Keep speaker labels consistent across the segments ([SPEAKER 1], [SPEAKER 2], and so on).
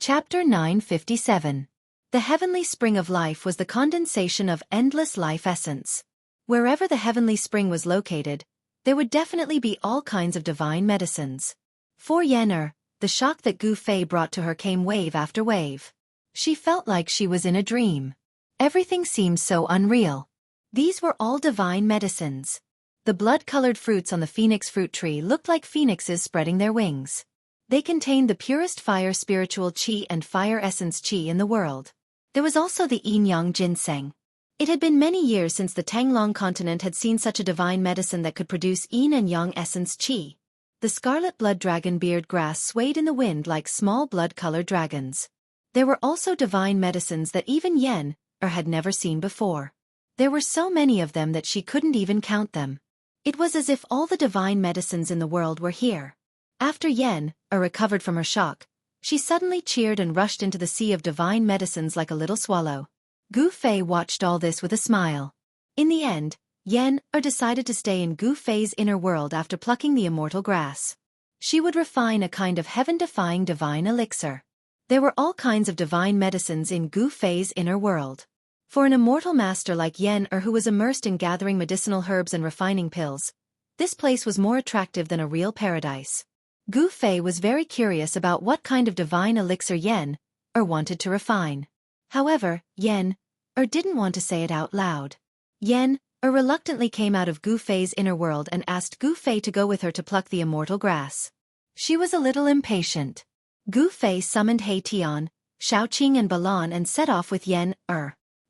[SPEAKER 1] Chapter 957. The heavenly spring of life was the condensation of endless life essence. Wherever the heavenly spring was located, there would definitely be all kinds of divine medicines. For Yen, the shock that Gu Fei brought to her came wave after wave. She felt like she was in a dream. Everything seemed so unreal. These were all divine medicines. The blood-colored fruits on the phoenix fruit tree looked like phoenixes spreading their wings. They contained the purest fire spiritual qi and fire essence qi in the world. There was also the yin-yang ginseng. It had been many years since the Tanglong continent had seen such a divine medicine that could produce yin and yang essence qi. The scarlet blood dragon beard grass swayed in the wind like small blood-colored dragons. There were also divine medicines that even Yen had never seen before. There were so many of them that she couldn't even count them. It was as if all the divine medicines in the world were here. After Yen recovered from her shock, she suddenly cheered and rushed into the sea of divine medicines like a little swallow. Gu Fei watched all this with a smile. In the end, Yen decided to stay in Gu Fei's inner world after plucking the immortal grass. She would refine a kind of heaven-defying divine elixir. There were all kinds of divine medicines in Gu Fei's inner world. For an immortal master like Yen who was immersed in gathering medicinal herbs and refining pills, this place was more attractive than a real paradise. Gu Fei was very curious about what kind of divine elixir Yen wanted to refine. However, Yen didn't want to say it out loud. Yen reluctantly came out of Gu Fei's inner world and asked Gu Fei to go with her to pluck the immortal grass. She was a little impatient. Gu Fei summoned He Tian, Shaoqing and Balan and set off with Yen.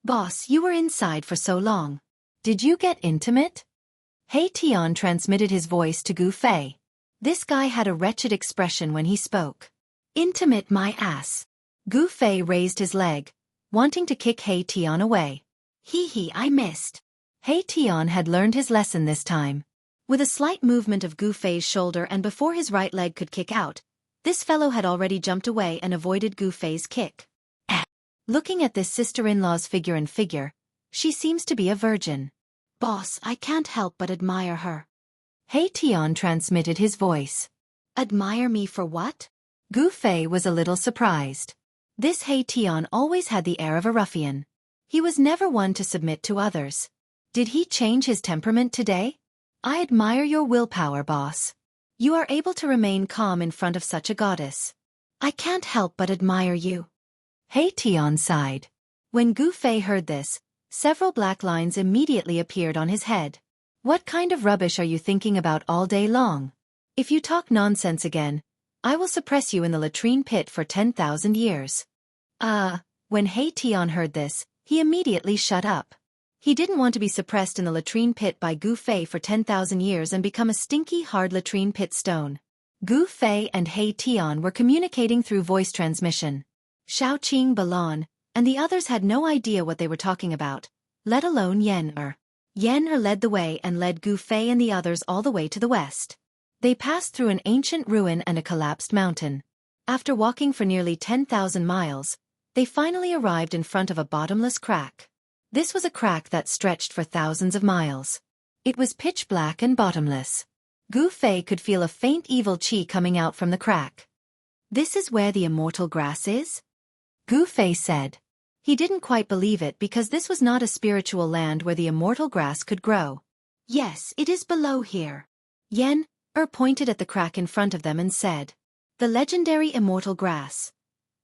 [SPEAKER 1] Boss, you were inside for so long. Did you get intimate? He Tian transmitted his voice to Gu Fei. This guy had a wretched expression when he spoke. Intimate my ass. Gu Fei raised his leg, wanting to kick He Tian away. Hee, I missed. He Tian had learned his lesson this time. With a slight movement of Gu Fei's shoulder and before his right leg could kick out, this fellow had already jumped away and avoided Gu Fei's kick. Looking at this sister-in-law's figure, she seems to be a virgin. Boss, I can't help but admire her. He Tian transmitted his voice. Admire me for what? Gu Fei was a little surprised. This He Tian always had the air of a ruffian. He was never one to submit to others. Did he change his temperament today? I admire your willpower, boss. You are able to remain calm in front of such a goddess. I can't help but admire you. He Tian sighed. When Gu Fei heard this, several black lines immediately appeared on his head. What kind of rubbish are you thinking about all day long? If you talk nonsense again, I will suppress you in the latrine pit for 10,000 years. When He Tian heard this, he immediately shut up. He didn't want to be suppressed in the latrine pit by Gu Fei for 10,000 years and become a stinky hard latrine pit stone. Gu Fei and He Tian were communicating through voice transmission. Shaoqing, Balan, and the others had no idea what they were talking about, let alone Yen. Yen led the way and led Gu Fei and the others all the way to the west. They passed through an ancient ruin and a collapsed mountain. After walking for nearly 10,000 miles, they finally arrived in front of a bottomless crack. This was a crack that stretched for thousands of miles. It was pitch black and bottomless. Gu Fei could feel a faint evil qi coming out from the crack. This is where the immortal grass is? Gu Fei said. He didn't quite believe it because this was not a spiritual land where the immortal grass could grow. Yes, it is below here. Yen pointed at the crack in front of them and said, the legendary immortal grass.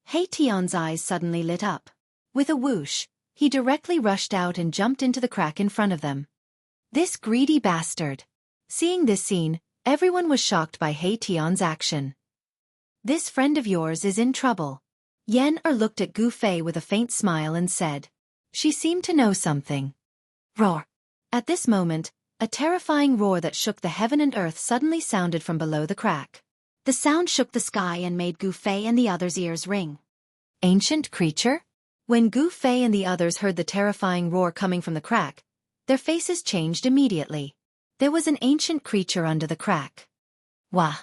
[SPEAKER 1] He Tian's eyes suddenly lit up. With a whoosh, he directly rushed out and jumped into the crack in front of them. This greedy bastard. Seeing this scene, everyone was shocked by He Tian's action. This friend of yours is in trouble. Yen looked at Gu Fei with a faint smile and said. She seemed to know something. Roar. At this moment, a terrifying roar that shook the heaven and earth suddenly sounded from below the crack. The sound shook the sky and made Gu Fei and the others' ears ring. Ancient creature? When Gu Fei and the others heard the terrifying roar coming from the crack, their faces changed immediately. There was an ancient creature under the crack. Wah!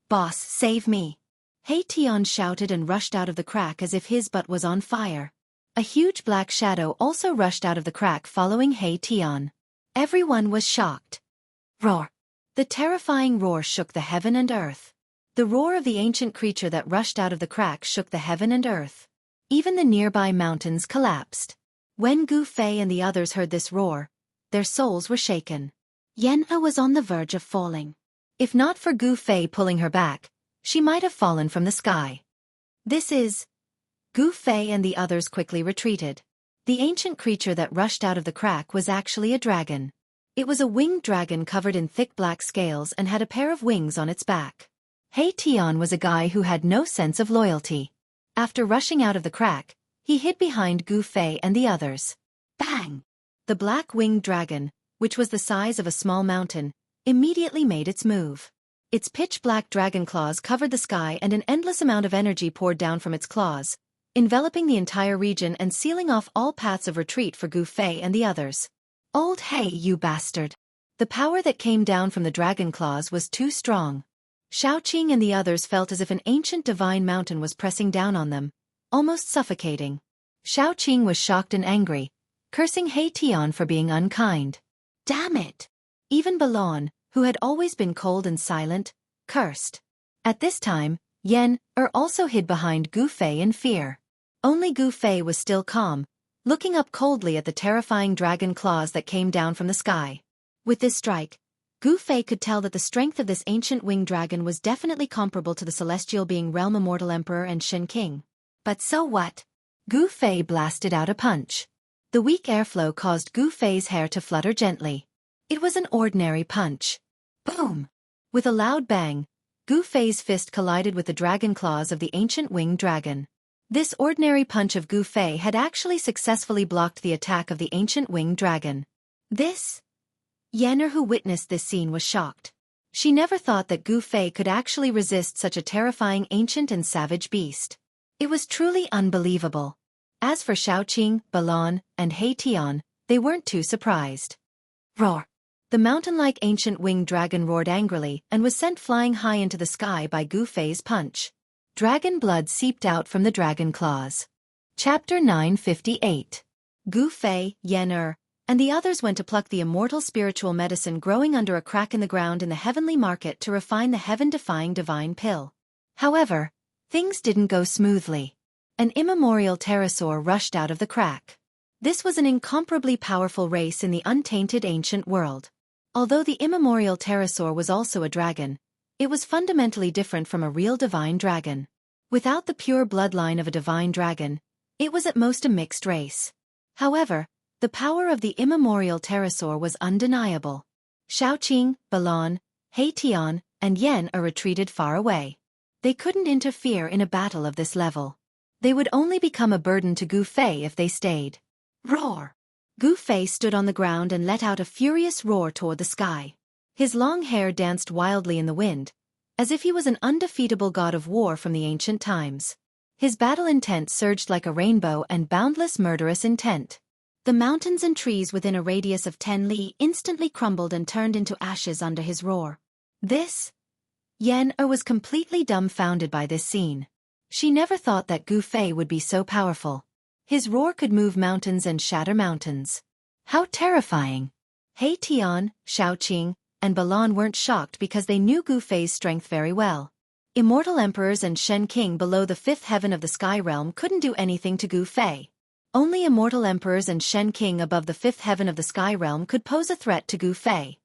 [SPEAKER 1] Boss, save me! He Tian shouted and rushed out of the crack as if his butt was on fire. A huge black shadow also rushed out of the crack following He Tian. Everyone was shocked. Roar! The terrifying roar shook the heaven and earth. The roar of the ancient creature that rushed out of the crack shook the heaven and earth. Even the nearby mountains collapsed. When Gu Fei and the others heard this roar, their souls were shaken. Yen-Er was on the verge of falling. If not for Gu Fei pulling her back, she might have fallen from the sky. This is... Gu Fei and the others quickly retreated. The ancient creature that rushed out of the crack was actually a dragon. It was a winged dragon covered in thick black scales and had a pair of wings on its back. He Tian was a guy who had no sense of loyalty. After rushing out of the crack, he hid behind Gu Fei and the others. Bang! The black-winged dragon, which was the size of a small mountain, immediately made its move. Its pitch-black dragon claws covered the sky and an endless amount of energy poured down from its claws, enveloping the entire region and sealing off all paths of retreat for Gu Fei and the others. Old hey, you bastard! The power that came down from the dragon claws was too strong. Shaoqing and the others felt as if an ancient divine mountain was pressing down on them, almost suffocating. Shaoqing was shocked and angry, cursing He Tian for being unkind. Damn it! Even Balon, who had always been cold and silent, cursed. At this time, Yen-Er also hid behind Gu Fei in fear. Only Gu Fei was still calm, looking up coldly at the terrifying dragon claws that came down from the sky. With this strike, Gu Fei could tell that the strength of this ancient winged dragon was definitely comparable to the celestial being Realm Immortal Emperor and Shen King. But so what? Gu Fei blasted out a punch. The weak airflow caused Gu Fei's hair to flutter gently. It was an ordinary punch. Boom! With a loud bang, Gu Fei's fist collided with the dragon claws of the ancient winged dragon. This ordinary punch of Gu Fei had actually successfully blocked the attack of the ancient winged dragon. Yen-Er, who witnessed this scene, was shocked. She never thought that Gu Fei could actually resist such a terrifying ancient and savage beast. It was truly unbelievable. As for Shaoqing, Balon, and He Tian, they weren't too surprised. Roar! The mountain-like ancient winged dragon roared angrily and was sent flying high into the sky by Gu Fei's punch. Dragon blood seeped out from the dragon claws. Chapter 958. Gu Fei, Yen-Er, and the others went to pluck the immortal spiritual medicine growing under a crack in the ground in the heavenly market to refine the heaven-defying divine pill. However, things didn't go smoothly. An immemorial pterosaur rushed out of the crack. This was an incomparably powerful race in the untainted ancient world. Although the immemorial pterosaur was also a dragon, it was fundamentally different from a real divine dragon. Without the pure bloodline of a divine dragon, it was at most a mixed race. However, the power of the immemorial pterosaur was undeniable. Shaoqing, Balon, He Tian, and Yen-Er retreated far away. They couldn't interfere in a battle of this level. They would only become a burden to Gu Fei if they stayed. Roar! Gu Fei stood on the ground and let out a furious roar toward the sky. His long hair danced wildly in the wind, as if he was an undefeatable god of war from the ancient times. His battle intent surged like a rainbow and boundless murderous intent. The mountains and trees within a radius of 10 li instantly crumbled and turned into ashes under his roar. Yen-Er was completely dumbfounded by this scene. She never thought that Gu Fei would be so powerful. His roar could move mountains and shatter mountains. How terrifying! He Tian, Shaoqing, and Balon weren't shocked because they knew Gu Fei's strength very well. Immortal emperors and Shen King below the fifth heaven of the sky realm couldn't do anything to Gu Fei. Only immortal emperors and Shen King above the fifth heaven of the sky realm could pose a threat to Gu Fei.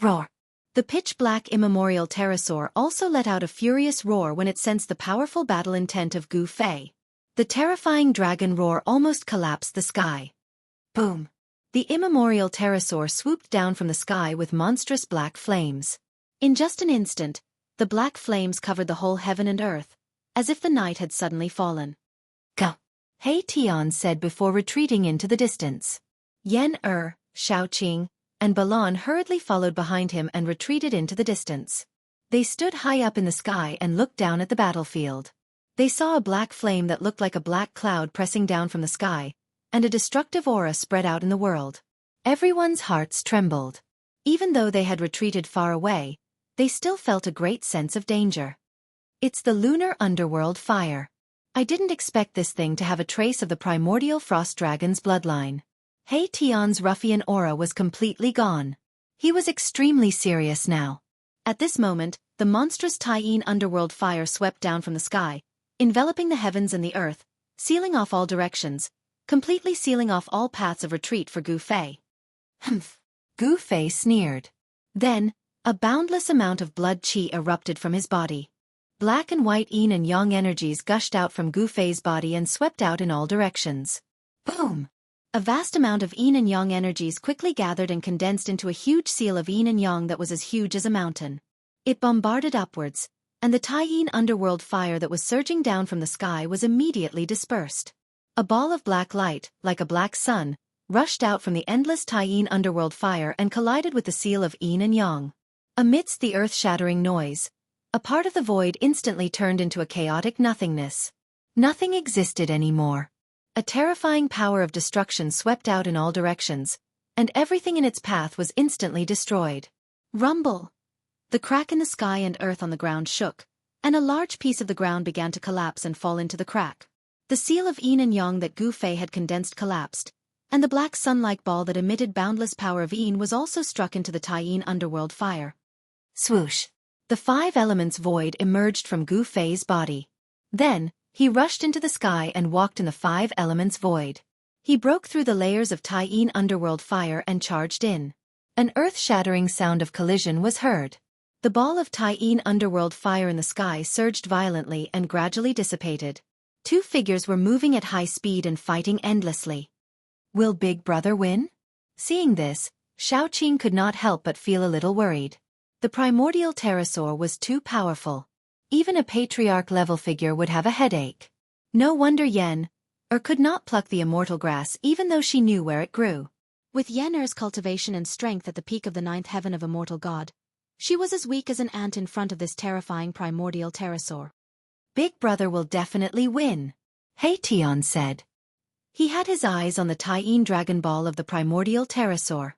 [SPEAKER 1] Roar! The pitch-black immemorial pterosaur also let out a furious roar when it sensed the powerful battle intent of Gu Fei. The terrifying dragon roar almost collapsed the sky. Boom! The immemorial pterosaur swooped down from the sky with monstrous black flames. In just an instant, the black flames covered the whole heaven and earth, as if the night had suddenly fallen. Go! He Tian said before retreating into the distance. Yen-Er, Shaoqing, and Balon hurriedly followed behind him and retreated into the distance. They stood high up in the sky and looked down at the battlefield. They saw a black flame that looked like a black cloud pressing down from the sky, and a destructive aura spread out in the world. Everyone's hearts trembled. Even though they had retreated far away, they still felt a great sense of danger. It's the lunar underworld fire. I didn't expect this thing to have a trace of the primordial frost dragon's bloodline. He Tian's ruffian aura was completely gone. He was extremely serious now. At this moment, the monstrous Tyene underworld fire swept down from the sky, enveloping the heavens and the earth, sealing off all directions, completely sealing off all paths of retreat for Gu Fei. Humph! Gu Fei sneered. Then, a boundless amount of blood qi erupted from his body. Black and white yin and yang energies gushed out from Gu Fei's body and swept out in all directions. Boom! A vast amount of yin and yang energies quickly gathered and condensed into a huge seal of yin and yang that was as huge as a mountain. It bombarded upwards, and the Tyene underworld fire that was surging down from the sky was immediately dispersed. A ball of black light, like a black sun, rushed out from the endless Tyene underworld fire and collided with the seal of yin and yang. Amidst the earth-shattering noise, a part of the void instantly turned into a chaotic nothingness. Nothing existed anymore. A terrifying power of destruction swept out in all directions, and everything in its path was instantly destroyed. Rumble! The crack in the sky and earth on the ground shook, and a large piece of the ground began to collapse and fall into the crack. The seal of yin and yang that Gu Fei had condensed collapsed, and the black sun-like ball that emitted boundless power of yin was also struck into the Tyene underworld fire. Swoosh! The 5 elements void emerged from Gu Fei's body. Then, he rushed into the sky and walked in the 5 elements void. He broke through the layers of Tyene underworld fire and charged in. An earth-shattering sound of collision was heard. The ball of Tyene underworld fire in the sky surged violently and gradually dissipated. 2 figures were moving at high speed and fighting endlessly. Will Big Brother win? Seeing this, Shaoqing could not help but feel a little worried. The primordial pterosaur was too powerful. Even a patriarch-level figure would have a headache. No wonder Yen could not pluck the immortal grass even though she knew where it grew. With Yen's cultivation and strength at the peak of the 9th heaven of immortal god, she was as weak as an ant in front of this terrifying primordial pterosaur. Big Brother will definitely win, Tian said. He had his eyes on the Tyene Dragon Ball of the primordial pterosaur.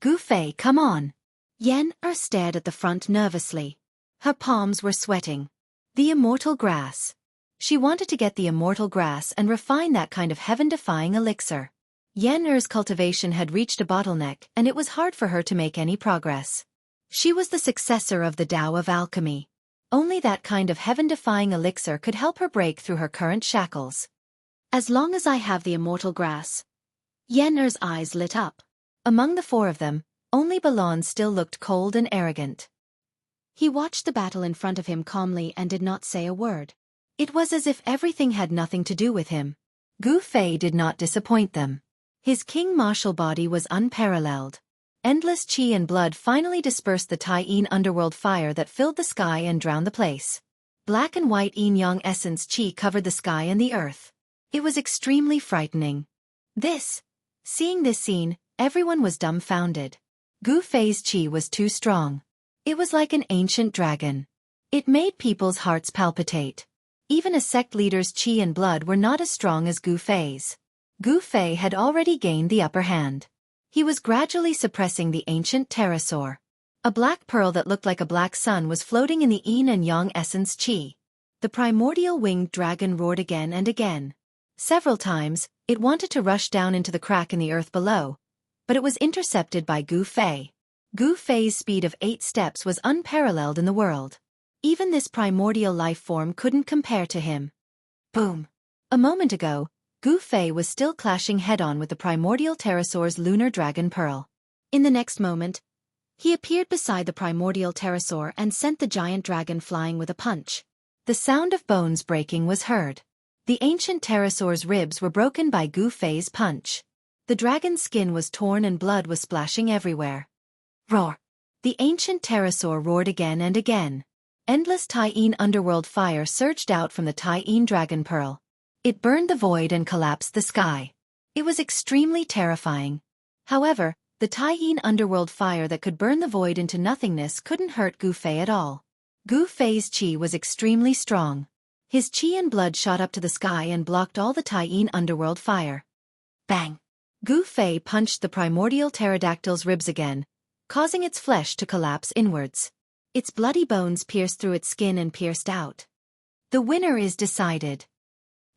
[SPEAKER 1] Gu Fei, come on. Yen stared at the front nervously. Her palms were sweating. The immortal grass. She wanted to get the immortal grass and refine that kind of heaven-defying elixir. Yen's cultivation had reached a bottleneck and it was hard for her to make any progress. She was the successor of the Tao of alchemy. Only that kind of heaven-defying elixir could help her break through her current shackles. As long as I have the immortal grass. Yen's eyes lit up. Among the 4 of them, only Balon still looked cold and arrogant. He watched the battle in front of him calmly and did not say a word. It was as if everything had nothing to do with him. Gu Fei did not disappoint them. His king-martial body was unparalleled. Endless qi and blood finally dispersed the Tyene underworld fire that filled the sky and drowned the place. Black and white yin-yang essence qi covered the sky and the earth. It was extremely frightening. Seeing this scene, everyone was dumbfounded. Gu Fei's qi was too strong. It was like an ancient dragon. It made people's hearts palpitate. Even a sect leader's qi and blood were not as strong as Gu Fei's. Gu Fei had already gained the upper hand. He was gradually suppressing the ancient pterosaur. A black pearl that looked like a black sun was floating in the yin and yang essence qi. The primordial winged dragon roared again and again. Several times, it wanted to rush down into the crack in the earth below, but it was intercepted by Gu Fei. Gu Fei's speed of 8 steps was unparalleled in the world. Even this primordial life form couldn't compare to him. Boom! A moment ago, Gu Fei was still clashing head-on with the primordial pterosaur's lunar dragon pearl. In the next moment, he appeared beside the primordial pterosaur and sent the giant dragon flying with a punch. The sound of bones breaking was heard. The ancient pterosaur's ribs were broken by Gu Fei's punch. The dragon's skin was torn and blood was splashing everywhere. Roar! The ancient pterosaur roared again and again. Endless Tyene underworld fire surged out from the Tyene dragon pearl. It burned the void and collapsed the sky. It was extremely terrifying. However, the Tyene underworld fire that could burn the void into nothingness couldn't hurt Gu Fei at all. Gu Fei's qi was extremely strong. His qi and blood shot up to the sky and blocked all the Tyene underworld fire. Bang! Gu Fei punched the primordial pterodactyl's ribs again, causing its flesh to collapse inwards. Its bloody bones pierced through its skin and pierced out. The winner is decided.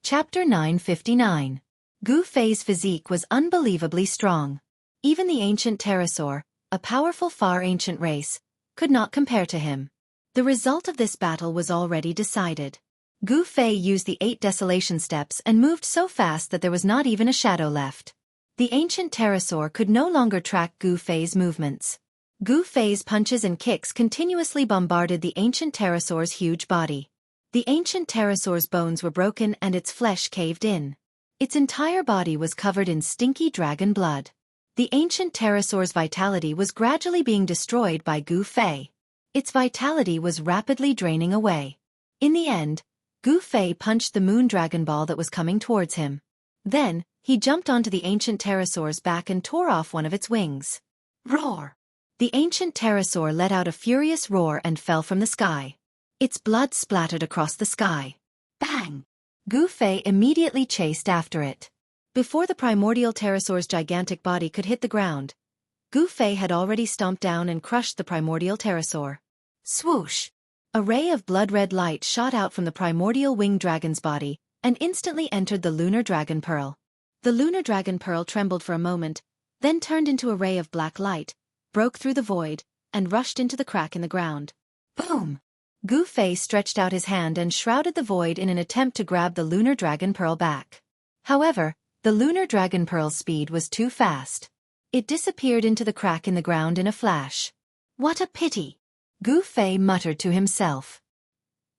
[SPEAKER 1] Chapter 959. Gu Fei's physique was unbelievably strong. Even the ancient pterosaur, a powerful far ancient race, could not compare to him. The The result of this battle was already decided. Gu Fei used the 8 desolation steps and moved so fast that there was not even a shadow left. The ancient pterosaur could no longer track Gu Fei's movements. Gu Fei's punches and kicks continuously bombarded the ancient pterosaur's huge body. The ancient pterosaur's bones were broken and its flesh caved in. Its entire body was covered in stinky dragon blood. The ancient pterosaur's vitality was gradually being destroyed by Gu Fei. Its vitality was rapidly draining away. In the end, Gu Fei punched the moon dragon ball that was coming towards him. Then, he jumped onto the ancient pterosaur's back and tore off one of its wings. Roar! The ancient pterosaur let out a furious roar and fell from the sky. Its blood splattered across the sky. Bang! Gu Fei immediately chased after it. Before the primordial pterosaur's gigantic body could hit the ground, Gu Fei had already stomped down and crushed the primordial pterosaur. Swoosh! A ray of blood-red light shot out from the primordial winged dragon's body and instantly entered the lunar dragon pearl. The lunar dragon pearl trembled for a moment, then turned into a ray of black light, broke through the void, and rushed into the crack in the ground. Boom! Gu Fei stretched out his hand and shrouded the void in an attempt to grab the lunar dragon pearl back. However, the lunar dragon pearl's speed was too fast. It disappeared into the crack in the ground in a flash. What a pity! Gu Fei muttered to himself.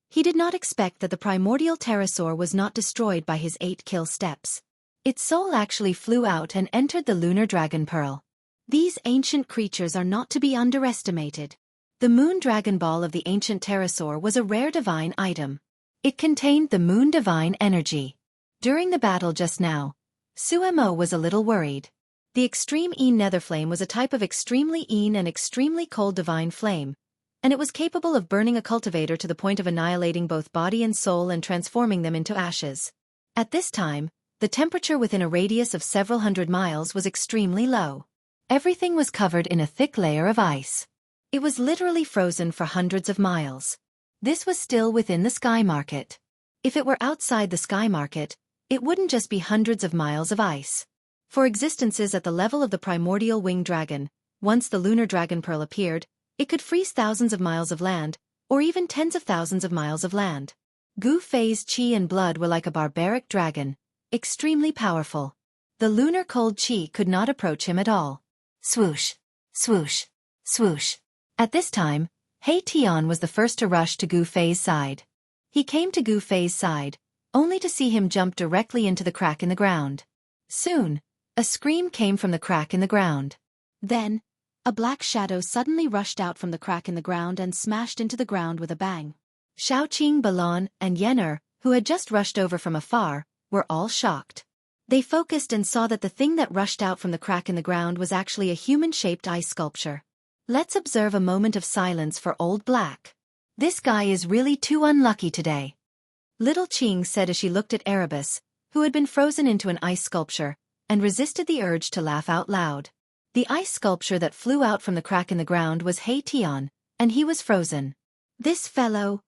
[SPEAKER 1] He did not expect that the primordial pterosaur was not destroyed by his 8 kill steps. Its soul actually flew out and entered the lunar dragon pearl. These ancient creatures are not to be underestimated. The moon dragon ball of the ancient pterosaur was a rare divine item. It contained the moon divine energy. During the battle just now, Suemo was a little worried. The extreme Een netherflame was a type of extremely Een and extremely cold divine flame, and it was capable of burning a cultivator to the point of annihilating both body and soul and transforming them into ashes. At this time, the temperature within a radius of several hundred miles was extremely low. Everything was covered in a thick layer of ice. It was literally frozen for hundreds of miles. This was still within the sky market. If it were outside the sky market, it wouldn't just be hundreds of miles of ice. For existences at the level of the primordial winged dragon, once the lunar dragon pearl appeared, it could freeze thousands of miles of land, or even tens of thousands of miles of land. Gu Fei's qi and blood were like a barbaric dragon, extremely powerful. The lunar cold qi could not approach him at all. Swoosh, swoosh, swoosh. At this time, He Tian was the first to rush to Gu Fei's side. He came to Gu Fei's side, only to see him jump directly into the crack in the ground. Soon, a scream came from the crack in the ground. Then, a black shadow suddenly rushed out from the crack in the ground and smashed into the ground with a bang. Xiaoqing, Balon, and Yen'er, who had just rushed over from afar, were all shocked. They focused and saw that the thing that rushed out from the crack in the ground was actually a human-shaped ice sculpture. Let's observe a moment of silence for Old Black. This guy is really too unlucky today. Little Qing said as she looked at Erebus, who had been frozen into an ice sculpture, and resisted the urge to laugh out loud. The ice sculpture that flew out from the crack in the ground was He Tian, and he was frozen. This fellow...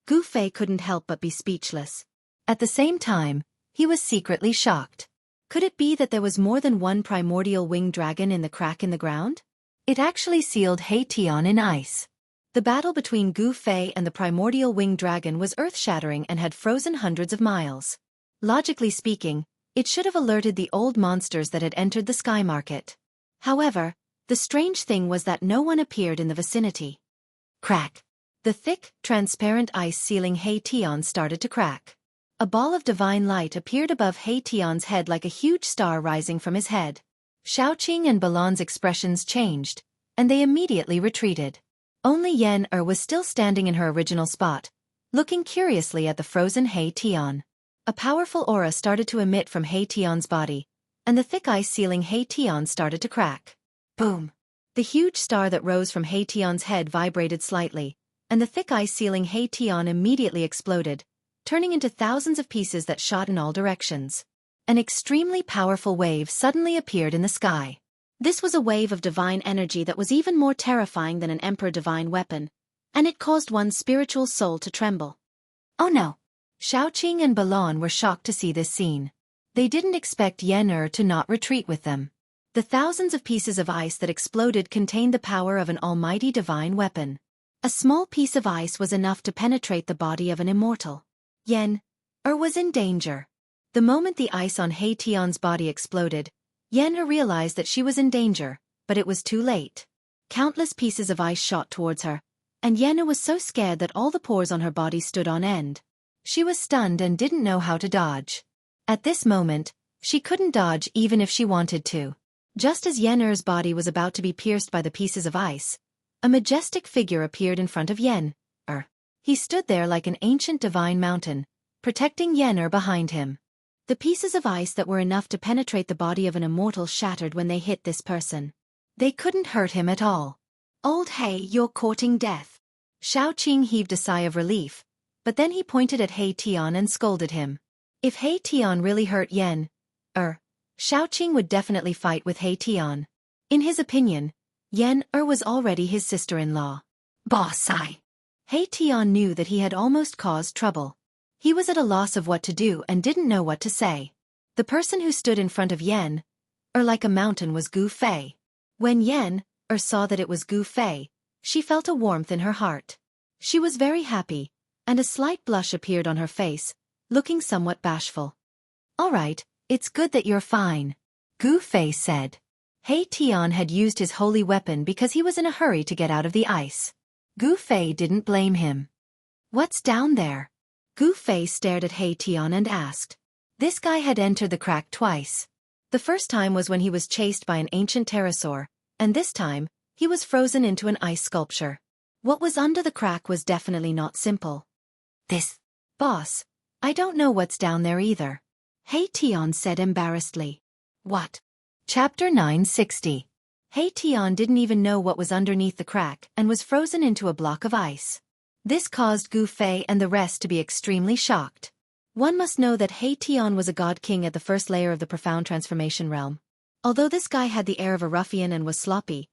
[SPEAKER 1] Gu Fei couldn't help but be speechless. At the same time, he was secretly shocked. Could it be that there was more than one primordial winged dragon in the crack in the ground? It actually sealed He Tian in ice. The battle between Gu Fei and the primordial winged dragon was earth-shattering and had frozen hundreds of miles. Logically speaking, it should have alerted the old monsters that had entered the sky market. However, the strange thing was that no one appeared in the vicinity. Crack! The thick, transparent ice sealing He Tian started to crack. A ball of divine light appeared above He Tian's head like a huge star rising from his head. Xiaoqing and Balon's expressions changed, and they immediately retreated. Only Yen'er was still standing in her original spot, looking curiously at the frozen He Tian. A powerful aura started to emit from He Tian's body, and the thick ice sealing He Tian started to crack. Boom! The huge star that rose from He Tian's head vibrated slightly, and the thick ice sealing He Tian immediately exploded, turning into thousands of pieces that shot in all directions. An extremely powerful wave suddenly appeared in the sky. This was a wave of divine energy that was even more terrifying than an Emperor divine weapon, and it caused one's spiritual soul to tremble. Oh no! Xiaoqing and Balon were shocked to see this scene. They didn't expect Yen'er to not retreat with them. The thousands of pieces of ice that exploded contained the power of an almighty divine weapon. A small piece of ice was enough to penetrate the body of an immortal. Yen was in danger. The moment the ice on Hei-Tian's body exploded, Yen realized that she was in danger, but it was too late. Countless pieces of ice shot towards her, and Yen was so scared that all the pores on her body stood on end. She was stunned and didn't know how to dodge. At this moment, she couldn't dodge even if she wanted to. Just as Yen's body was about to be pierced by the pieces of ice, a majestic figure appeared in front of Yen. He stood there like an ancient divine mountain, protecting Yen behind him. The pieces of ice that were enough to penetrate the body of an immortal shattered when they hit this person. They couldn't hurt him at all. Old Hei, you're courting death. Xiaoqing heaved a sigh of relief, but then he pointed at Hei-Tian and scolded him. If Hei-Tian really hurt Yen, Xiaoqing would definitely fight with Hei-Tian. In his opinion, Yen was already his sister-in-law. Boss Hei-Tian knew that he had almost caused trouble. He was at a loss of what to do and didn't know what to say. The person who stood in front of Yen, like a mountain, was Gu Fei. When Yen saw that it was Gu Fei, she felt a warmth in her heart. She was very happy, and a slight blush appeared on her face, looking somewhat bashful. All right, it's good that you're fine, Gu Fei said. Hei-Tian had used his holy weapon because he was in a hurry to get out of the ice. Gu Fei didn't blame him. What's down there? Gu Fei stared at Hei-Tian and asked. This guy had entered the crack twice. The first time was when he was chased by an ancient pterosaur, and this time, he was frozen into an ice sculpture. What was under the crack was definitely not simple. This, boss, I don't know what's down there either, Hei-Tian said embarrassedly. What? Chapter 960. Hei-Tian didn't even know what was underneath the crack and was frozen into a block of ice. This caused Gu Fei and the rest to be extremely shocked. One must know that Hei-Tian was a god king at the first layer of the profound transformation realm. Although this guy had the air of a ruffian and was sloppy,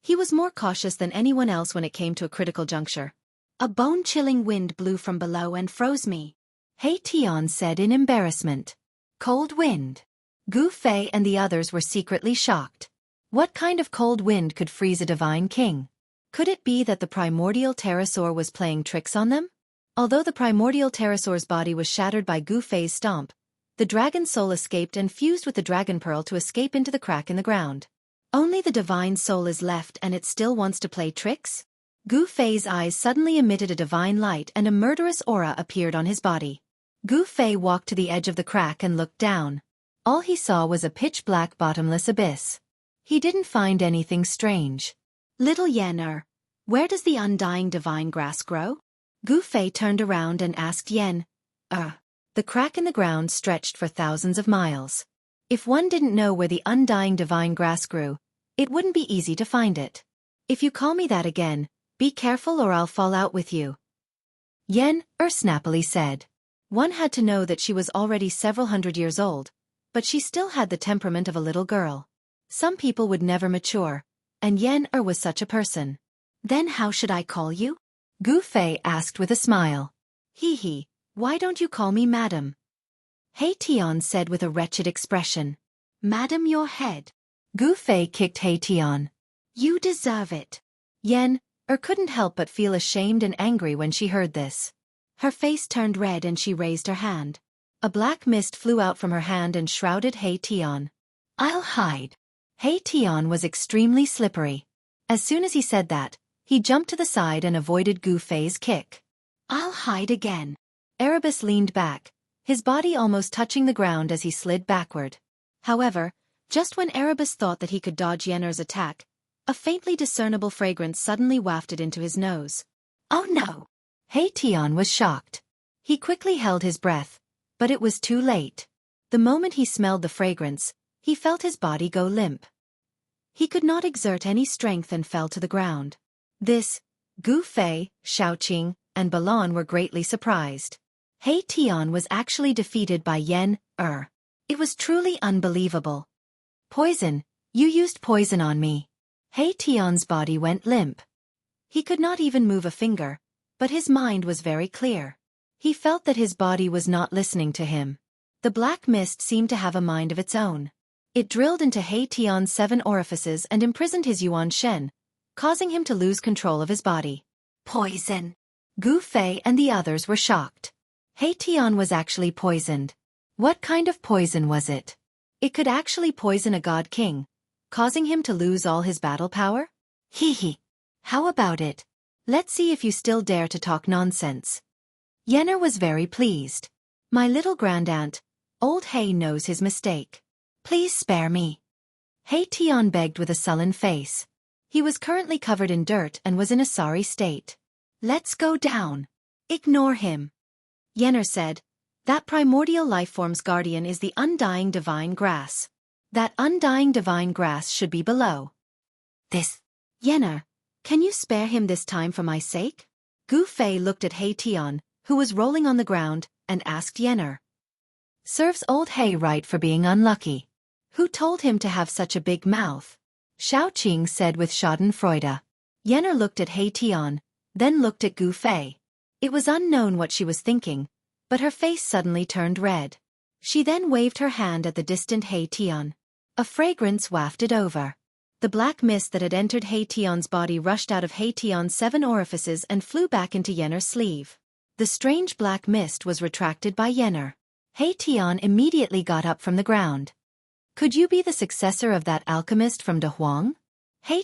[SPEAKER 1] he was more cautious than anyone else when it came to a critical juncture. A bone-chilling wind blew from below and froze me, Hei-Tian said in embarrassment. Cold wind. Gu Fei and the others were secretly shocked. What kind of cold wind could freeze a divine king? Could it be that the primordial pterosaur was playing tricks on them? Although the primordial pterosaur's body was shattered by Gu Fei's stomp, the dragon soul escaped and fused with the dragon pearl to escape into the crack in the ground. Only the divine soul is left and it still wants to play tricks? Gu Fei's eyes suddenly emitted a divine light and a murderous aura appeared on his body. Gu Fei walked to the edge of the crack and looked down. All he saw was a pitch-black bottomless abyss. He didn't find anything strange. Little Yen, where does the undying divine grass grow? Gu Fei turned around and asked Yen. The crack in the ground stretched for thousands of miles. If one didn't know where the undying divine grass grew, it wouldn't be easy to find it. If you call me that again, be careful or I'll fall out with you, Yen snappily said. One had to know that she was already several hundred years old, but she still had the temperament of a little girl. Some people would never mature, and Yen was such a person. Then how should I call you? Gu Fei asked with a smile. Hee, why don't you call me Madam? Hei-Tian said with a wretched expression. Madam, your head. Gu Fei kicked Hei-Tian. You deserve it. Yen couldn't help but feel ashamed and angry when she heard this. Her face turned red and she raised her hand. A black mist flew out from her hand and shrouded Hei-Tian. I'll hide. Hei-Tian was extremely slippery. As soon as he said that, he jumped to the side and avoided Gu Fei's kick. I'll hide again. Erebus leaned back, his body almost touching the ground as he slid backward. However, just when Erebus thought that he could dodge Yen's attack, a faintly discernible fragrance suddenly wafted into his nose. Oh no! Hei-Tian was shocked. He quickly held his breath, but it was too late. The moment he smelled the fragrance, he felt his body go limp. He could not exert any strength and fell to the ground. This, Gu Fei, Xiaoqing, and Balan were greatly surprised. Hei-Tian was actually defeated by Yen. It was truly unbelievable. Poison, you used poison on me. Hei-Tian's body went limp. He could not even move a finger, but his mind was very clear. He felt that his body was not listening to him. The black mist seemed to have a mind of its own. It drilled into Hei-Tian's 7 orifices and imprisoned his Yuan Shen, causing him to lose control of his body. Poison. Gu Fei and the others were shocked. Tian was actually poisoned. What kind of poison was it? It could actually poison a god king, causing him to lose all his battle power? Hee hee. How about it? Let's see if you still dare to talk nonsense. Yenner was very pleased. My little grandaunt, old He knows his mistake. Please spare me. Tian begged with a sullen face. He was currently covered in dirt and was in a sorry state. Let's go down. Ignore him. Yenner said, that primordial lifeform's guardian is the undying divine grass. That undying divine grass should be below. This. Yenner, can you spare him this time for my sake? Gu Fei looked at Tian, who was rolling on the ground, and asked Yenner. Serves old He right for being unlucky. Who told him to have such a big mouth? Shaoqing said with schadenfreude. Yenner looked at Tian, then looked at Gu Fei. It was unknown what she was thinking, but her face suddenly turned red. She then waved her hand at the distant Tian. A fragrance wafted over. The black mist that had entered Tian's body rushed out of Tian's 7 orifices and flew back into Yenner's sleeve. The strange black mist was retracted by Yenner. Tian immediately got up from the ground. Could you be the successor of that alchemist from De Huang?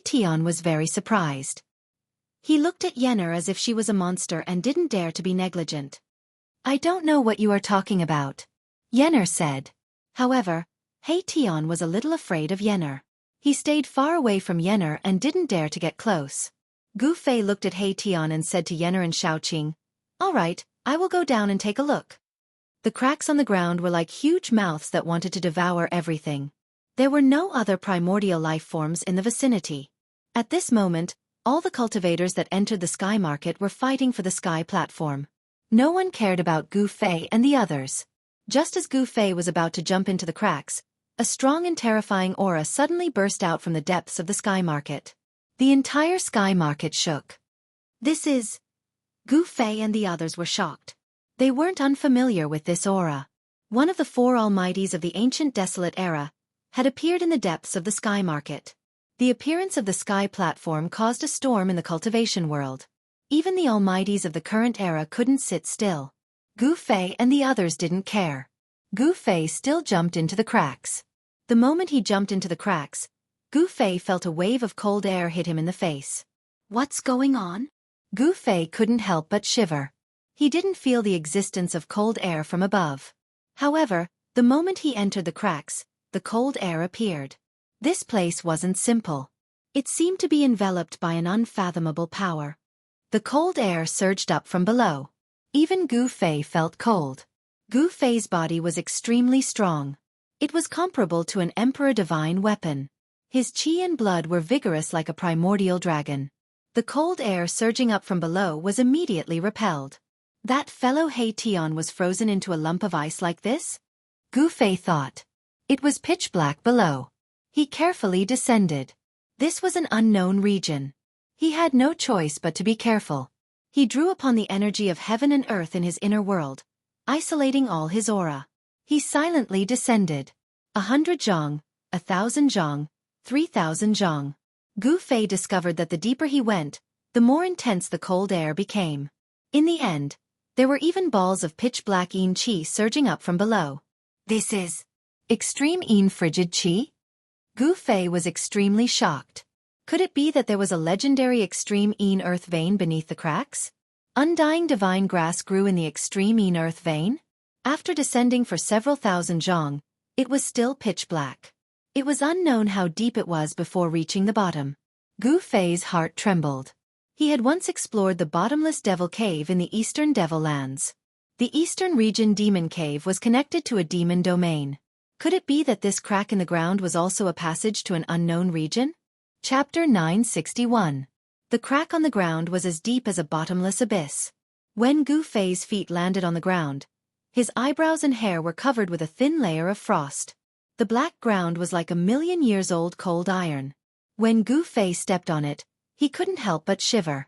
[SPEAKER 1] Tian was very surprised. He looked at Yenner as if she was a monster and didn't dare to be negligent. I don't know what you are talking about, Yenner said. However, Tian was a little afraid of Yenner. He stayed far away from Yenner and didn't dare to get close. Gu Fei looked at Tian and said to Yenner and Shaoqing, all right, I will go down and take a look. The cracks on the ground were like huge mouths that wanted to devour everything. There were no other primordial life forms in the vicinity. At this moment, all the cultivators that entered the sky market were fighting for the sky platform. No one cared about Gu Fei and the others. Just as Gu Fei was about to jump into the cracks, a strong and terrifying aura suddenly burst out from the depths of the sky market. The entire sky market shook. This is... Gu Fei and the others were shocked. They weren't unfamiliar with this aura. One of the 4 almighties of the ancient desolate era had appeared in the depths of the sky market. The appearance of the sky platform caused a storm in the cultivation world. Even the almighties of the current era couldn't sit still. Gu Fei and the others didn't care. Gu Fei still jumped into the cracks. The moment he jumped into the cracks, Gu Fei felt a wave of cold air hit him in the face. What's going on? Gu Fei couldn't help but shiver. He didn't feel the existence of cold air from above. However, the moment he entered the cracks, the cold air appeared. This place wasn't simple. It seemed to be enveloped by an unfathomable power. The cold air surged up from below. Even Gu Fei felt cold. Gu Fei's body was extremely strong. It was comparable to an emperor divine weapon. His chi and blood were vigorous like a primordial dragon. The cold air surging up from below was immediately repelled. That fellow Tian was frozen into a lump of ice like this? Gu Fei thought. It was pitch black below. He carefully descended. This was an unknown region. He had no choice but to be careful. He drew upon the energy of heaven and earth in his inner world, isolating all his aura. He silently descended. 100 zhang, 1,000 zhang, 3,000 zhang. Gu Fei discovered that the deeper he went, the more intense the cold air became. In the end, there were even balls of pitch-black Yin Qi surging up from below. This is extreme Yin frigid Qi? Gu Fei was extremely shocked. Could it be that there was a legendary extreme Yin earth vein beneath the cracks? Undying divine grass grew in the extreme Yin earth vein? After descending for several thousand zhang, it was still pitch black. It was unknown how deep it was before reaching the bottom. Gu Fei's heart trembled. He had once explored the bottomless Devil Cave in the Eastern Devil Lands. The Eastern Region Demon Cave was connected to a demon domain. Could it be that this crack in the ground was also a passage to an unknown region? Chapter 961. The crack on the ground was as deep as a bottomless abyss. When Gu Fei's feet landed on the ground, his eyebrows and hair were covered with a thin layer of frost. The black ground was like 1,000,000 years old cold iron. When Gu Fei stepped on it, he couldn't help but shiver.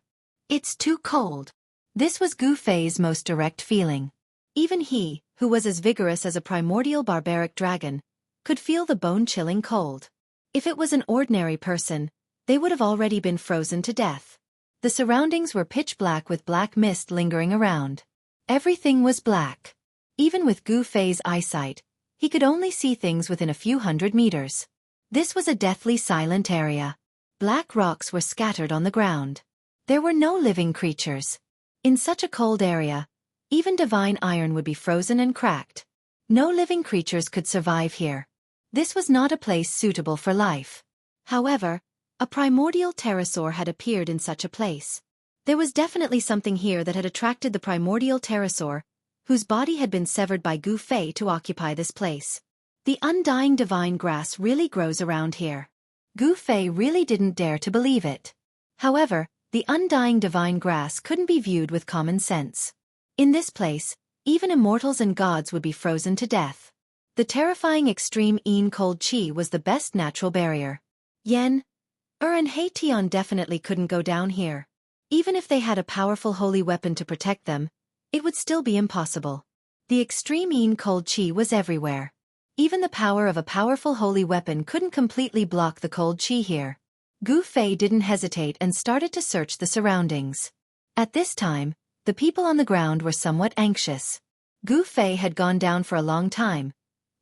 [SPEAKER 1] It's too cold. This was Gu Fei's most direct feeling. Even he, who was as vigorous as a primordial barbaric dragon, could feel the bone-chilling cold. If it was an ordinary person, they would have already been frozen to death. The surroundings were pitch black with black mist lingering around. Everything was black. Even with Gu Fei's eyesight, he could only see things within a few hundred meters. This was a deathly silent area. Black rocks were scattered on the ground. There were no living creatures. In such a cold area, even divine iron would be frozen and cracked. No living creatures could survive here. This was not a place suitable for life. However, a primordial pterosaur had appeared in such a place. There was definitely something here that had attracted the primordial pterosaur, whose body had been severed by Gu Fei to occupy this place. The undying divine grass really grows around here. Gu Fei really didn't dare to believe it. However, the undying divine grass couldn't be viewed with common sense. In this place, even immortals and gods would be frozen to death. The terrifying extreme cold chi was the best natural barrier. Yen, and Heition definitely couldn't go down here. Even if they had a powerful holy weapon to protect them, it would still be impossible. The extreme cold chi was everywhere. Even the power of a powerful holy weapon couldn't completely block the cold chi here. Gu Fei didn't hesitate and started to search the surroundings. At this time, the people on the ground were somewhat anxious. Gu Fei had gone down for a long time,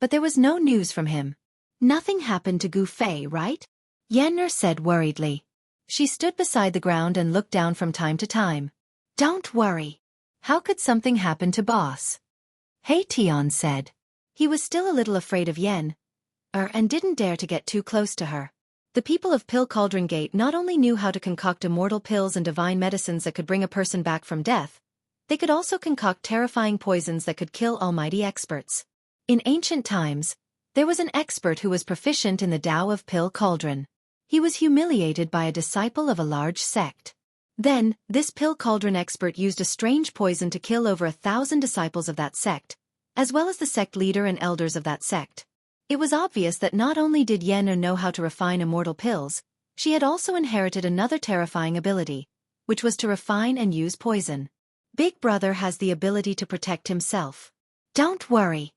[SPEAKER 1] but there was no news from him. Nothing happened to Gu Fei, right? Yenner said worriedly. She stood beside the ground and looked down from time to time. Don't worry. How could something happen to Boss? Heition said. He was still a little afraid of Yen, and didn't dare to get too close to her. The people of Pill Cauldron Gate not only knew how to concoct immortal pills and divine medicines that could bring a person back from death, they could also concoct terrifying poisons that could kill almighty experts. In ancient times, there was an expert who was proficient in the Tao of Pill Cauldron. He was humiliated by a disciple of a large sect. Then, this Pill Cauldron expert used a strange poison to kill over 1,000 disciples of that sect, as well as the sect leader and elders of that sect. It was obvious that not only did Yenner know how to refine immortal pills, she had also inherited another terrifying ability, which was to refine and use poison. Big Brother has the ability to protect himself. Don't worry,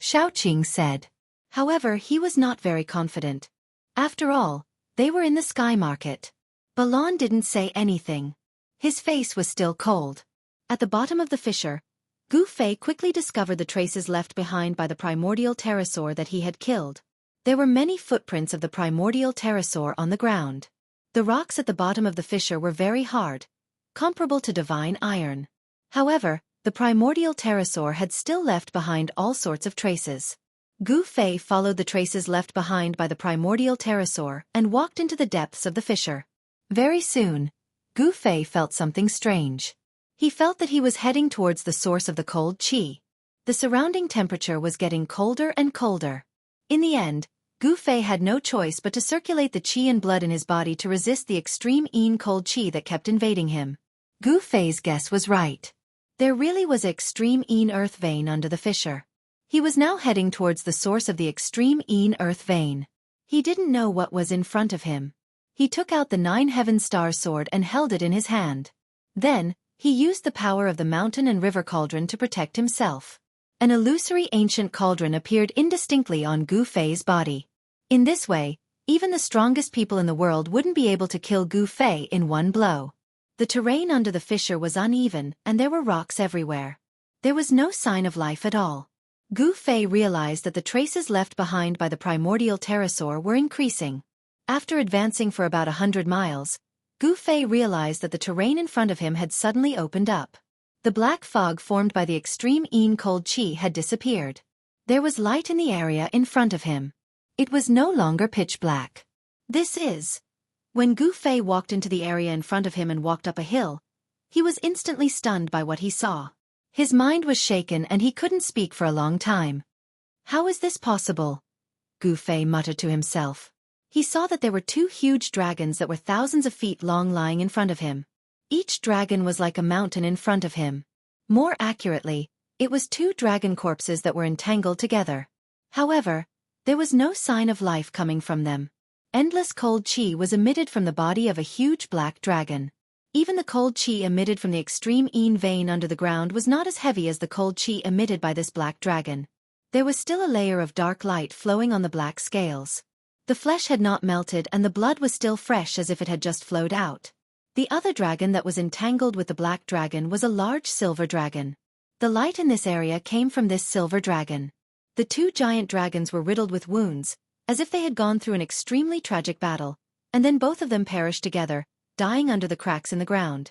[SPEAKER 1] Shaoqing said. However, he was not very confident. After all, they were in the sky market. Balon didn't say anything. His face was still cold. At the bottom of the fissure, Gu Fei quickly discovered the traces left behind by the primordial pterosaur that he had killed. There were many footprints of the primordial pterosaur on the ground. The rocks at the bottom of the fissure were very hard, comparable to divine iron. However, the primordial pterosaur had still left behind all sorts of traces. Gu Fei followed the traces left behind by the primordial pterosaur and walked into the depths of the fissure. Very soon, Gu Fei felt something strange. He felt that he was heading towards the source of the cold chi. The surrounding temperature was getting colder and colder. In the end, Gu Fei had no choice but to circulate the chi and blood in his body to resist the extreme cold chi that kept invading him. Gu Fei's guess was right. There really was an extreme earth vein under the fissure. He was now heading towards the source of the extreme earth vein. He didn't know what was in front of him. He took out the 9 Heaven Star sword and held it in his hand. Then, he used the power of the mountain and river cauldron to protect himself. An illusory ancient cauldron appeared indistinctly on Gu Fei's body. In this way, even the strongest people in the world wouldn't be able to kill Gu Fei in one blow. The terrain under the fissure was uneven and there were rocks everywhere. There was no sign of life at all. Gu Fei realized that the traces left behind by the primordial pterosaur were increasing. After advancing for about 100 miles, Gu Fei realized that the terrain in front of him had suddenly opened up. The black fog formed by the extreme cold chi had disappeared. There was light in the area in front of him. It was no longer pitch black. This is. When Gu Fei walked into the area in front of him and walked up a hill, he was instantly stunned by what he saw. His mind was shaken and he couldn't speak for a long time. How is this possible? Gu Fei muttered to himself. He saw that there were 2 huge dragons that were thousands of feet long lying in front of him. Each dragon was like a mountain in front of him. More accurately, it was 2 dragon corpses that were entangled together. However, there was no sign of life coming from them. Endless cold chi was emitted from the body of a huge black dragon. Even the cold chi emitted from the extreme vein under the ground was not as heavy as the cold chi emitted by this black dragon. There was still a layer of dark light flowing on the black scales. The flesh had not melted and the blood was still fresh as if it had just flowed out. The other dragon that was entangled with the black dragon was a large silver dragon. The light in this area came from this silver dragon. The two giant dragons were riddled with wounds, as if they had gone through an extremely tragic battle, and then both of them perished together, dying under the cracks in the ground.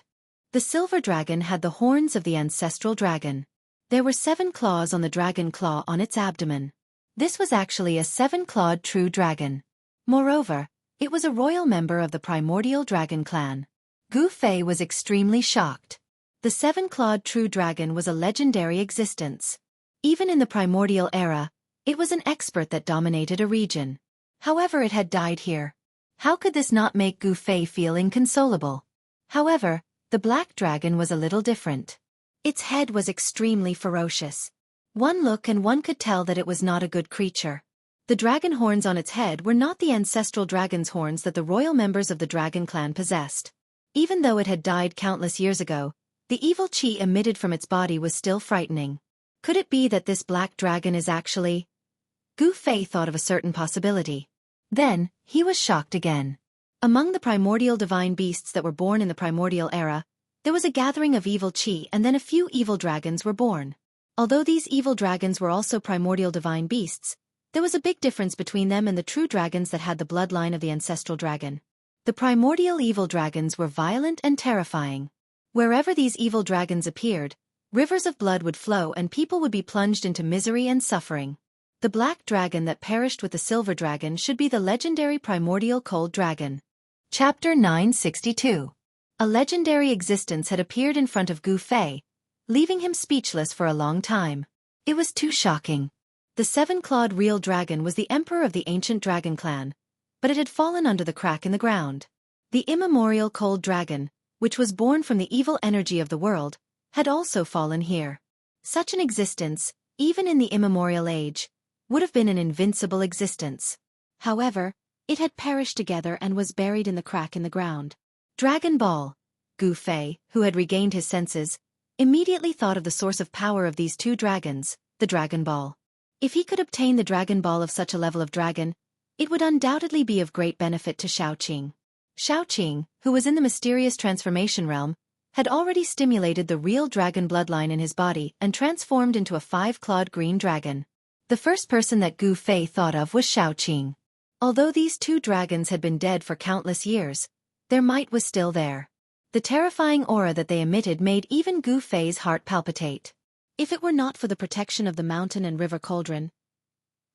[SPEAKER 1] The silver dragon had the horns of the ancestral dragon. There were 7 claws on the dragon claw on its abdomen. This was actually a 7-clawed true dragon. Moreover, it was a royal member of the primordial dragon clan. Gu Fei was extremely shocked. The 7-clawed true dragon was a legendary existence. Even in the primordial era, it was an expert that dominated a region. However, it had died here. How could this not make Gu Fei feel inconsolable? However, the black dragon was a little different. Its head was extremely ferocious. One look and one could tell that it was not a good creature. The dragon horns on its head were not the ancestral dragon's horns that the royal members of the dragon clan possessed. Even though it had died countless years ago, the evil qi emitted from its body was still frightening. Could it be that this black dragon is actually... Gu Fei thought of a certain possibility. Then, he was shocked again. Among the primordial divine beasts that were born in the primordial era, there was a gathering of evil qi and then a few evil dragons were born. Although these evil dragons were also primordial divine beasts, there was a big difference between them and the true dragons that had the bloodline of the ancestral dragon. The primordial evil dragons were violent and terrifying. Wherever these evil dragons appeared, rivers of blood would flow and people would be plunged into misery and suffering. The black dragon that perished with the silver dragon should be the legendary primordial cold dragon. Chapter 962. A legendary existence had appeared in front of Gu Fei, leaving him speechless for a long time. It was too shocking. The 7-clawed real dragon was the emperor of the ancient dragon clan, but it had fallen under the crack in the ground. The immemorial cold dragon, which was born from the evil energy of the world, had also fallen here. Such an existence, even in the immemorial age, would have been an invincible existence. However, it had perished together and was buried in the crack in the ground. Dragon Ball. Gu Fei, who had regained his senses, immediately thought of the source of power of these two dragons, the Dragon Ball. If he could obtain the Dragon Ball of such a level of dragon, it would undoubtedly be of great benefit to Shaoqing. Shaoqing, who was in the mysterious transformation realm, had already stimulated the real dragon bloodline in his body and transformed into a 5-clawed green dragon. The first person that Gu Fei thought of was Shaoqing. Although these two dragons had been dead for countless years, their might was still there. The terrifying aura that they emitted made even Gu Fei's heart palpitate. If it were not for the protection of the mountain and river cauldron,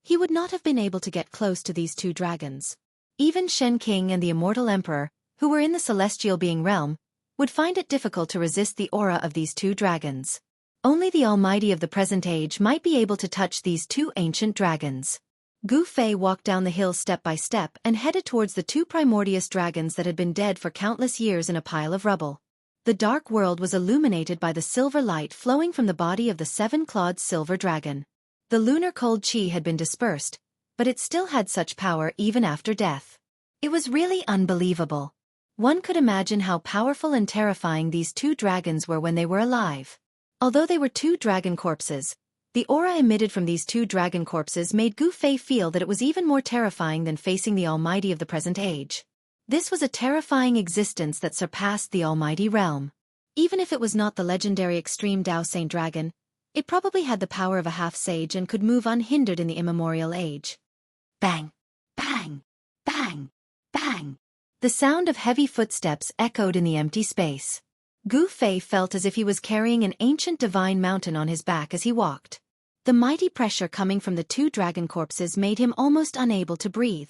[SPEAKER 1] he would not have been able to get close to these two dragons. Even Shen King and the immortal emperor, who were in the celestial being realm, would find it difficult to resist the aura of these two dragons. Only the Almighty of the present age might be able to touch these two ancient dragons. Gu Fei walked down the hill step by step and headed towards the two primordious dragons that had been dead for countless years in a pile of rubble. The dark world was illuminated by the silver light flowing from the body of the 7-clawed silver dragon. The lunar cold qi had been dispersed, but it still had such power even after death. It was really unbelievable. One could imagine how powerful and terrifying these two dragons were when they were alive. Although they were two dragon corpses, the aura emitted from these two dragon corpses made Gu Fei feel that it was even more terrifying than facing the Almighty of the present age. This was a terrifying existence that surpassed the Almighty realm. Even if it was not the legendary extreme Dao Saint Dragon, it probably had the power of a half-sage and could move unhindered in the immemorial age. Bang! Bang! Bang! Bang! The sound of heavy footsteps echoed in the empty space. Gu Fei felt as if he was carrying an ancient divine mountain on his back as he walked. The mighty pressure coming from the two dragon corpses made him almost unable to breathe.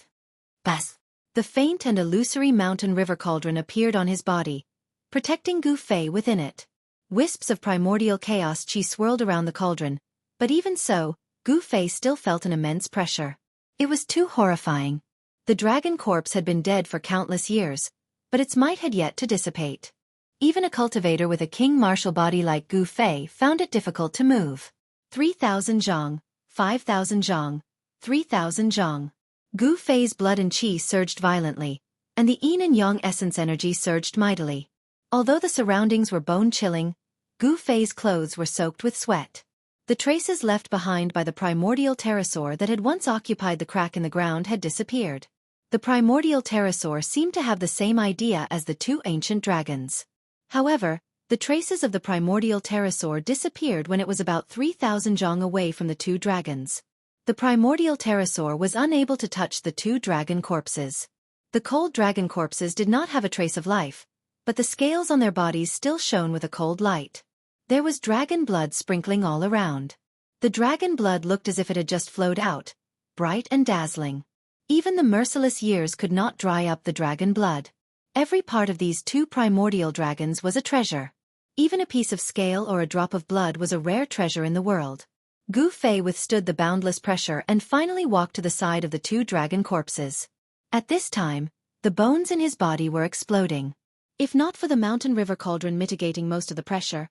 [SPEAKER 1] Bas! The faint and illusory mountain river cauldron appeared on his body, protecting Gu Fei within it. Wisps of primordial chaos qi swirled around the cauldron, but even so, Gu Fei still felt an immense pressure. It was too horrifying. The dragon corpse had been dead for countless years, but its might had yet to dissipate. Even a cultivator with a king martial body like Gu Fei found it difficult to move. 3,000 zhang, 5,000 zhang, 3,000 zhang. Gu Fei's blood and qi surged violently, and the yin and yang essence energy surged mightily. Although the surroundings were bone-chilling, Gu Fei's clothes were soaked with sweat. The traces left behind by the primordial pterosaur that had once occupied the crack in the ground had disappeared. The primordial pterosaur seemed to have the same idea as the two ancient dragons. However, the traces of the primordial pterosaur disappeared when it was about 3,000 zhang away from the two dragons. The primordial pterosaur was unable to touch the two dragon corpses. The cold dragon corpses did not have a trace of life, but the scales on their bodies still shone with a cold light. There was dragon blood sprinkling all around. The dragon blood looked as if it had just flowed out, bright and dazzling. Even the merciless years could not dry up the dragon blood. Every part of these two primordial dragons was a treasure. Even a piece of scale or a drop of blood was a rare treasure in the world. Gu Fei withstood the boundless pressure and finally walked to the side of the two dragon corpses. At this time, the bones in his body were exploding. If not for the mountain river cauldron mitigating most of the pressure,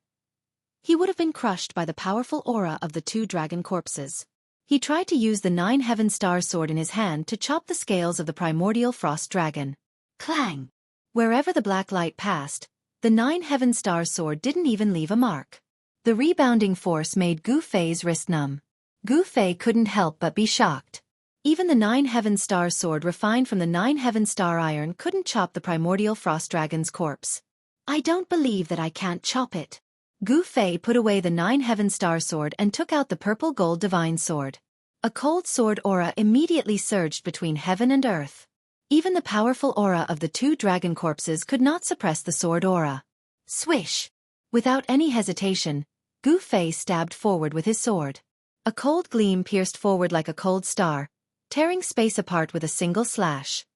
[SPEAKER 1] he would have been crushed by the powerful aura of the two dragon corpses. He tried to use the 9 Heaven Star sword in his hand to chop the scales of the primordial frost dragon. Clang! Wherever the black light passed, the 9 Heaven Star sword didn't even leave a mark. The rebounding force made Gu Fei's wrist numb. Gu Fei couldn't help but be shocked. Even the 9 Heaven Star sword refined from the 9 Heaven Star iron couldn't chop the primordial frost dragon's corpse. I don't believe that I can't chop it. Gu Fei put away the 9 Heaven Star sword and took out the purple gold divine sword. A cold sword aura immediately surged between heaven and earth. Even the powerful aura of the two dragon corpses could not suppress the sword aura. Swish! Without any hesitation, Gu Fei stabbed forward with his sword. A cold gleam pierced forward like a cold star, tearing space apart with a single slash.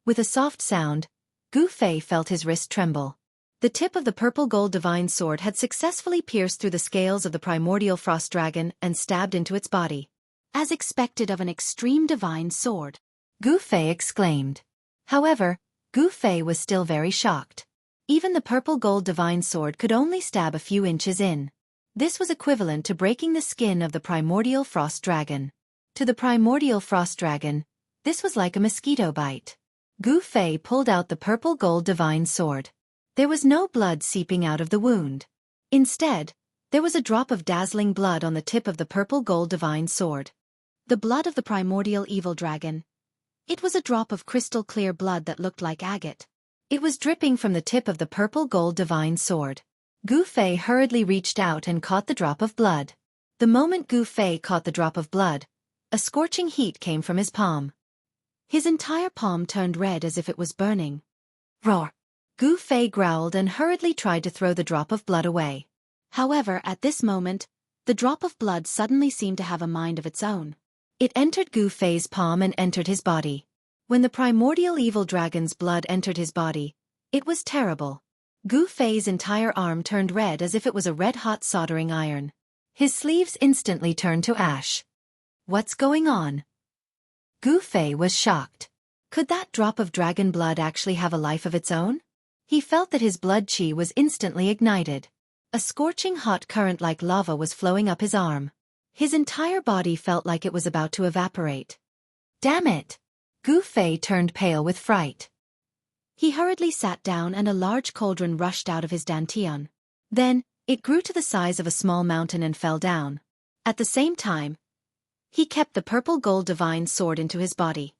[SPEAKER 1] With a soft sound, Gu Fei felt his wrist tremble. The tip of the purple gold divine sword had successfully pierced through the scales of the primordial frost dragon and stabbed into its body. As expected of an extreme divine sword, Gu Fei exclaimed. However, Gu Fei was still very shocked. Even the purple gold divine sword could only stab a few inches in. This was equivalent to breaking the skin of the primordial frost dragon. To the primordial frost dragon, this was like a mosquito bite. Gu Fei pulled out the purple gold divine sword. There was no blood seeping out of the wound. Instead, there was a drop of dazzling blood on the tip of the purple gold divine sword. The blood of the primordial evil dragon. It was a drop of crystal clear blood that looked like agate. It was dripping from the tip of the purple gold divine sword. Gu Fei hurriedly reached out and caught the drop of blood. The moment Gu Fei caught the drop of blood, a scorching heat came from his palm. His entire palm turned red as if it was burning. Roar! Gu Fei growled and hurriedly tried to throw the drop of blood away. However, at this moment, the drop of blood suddenly seemed to have a mind of its own. It entered Gu Fei's palm and entered his body. When the primordial evil dragon's blood entered his body, it was terrible. Gu Fei's entire arm turned red as if it was a red-hot soldering iron. His sleeves instantly turned to ash. What's going on? Gu Fei was shocked. Could that drop of dragon blood actually have a life of its own? He felt that his blood chi was instantly ignited. A scorching hot current like lava was flowing up his arm. His entire body felt like it was about to evaporate. Damn it! Gu Fei turned pale with fright. He hurriedly sat down and a large cauldron rushed out of his dantian. Then, it grew to the size of a small mountain and fell down. At the same time, he kept the purple gold divine sword into his body.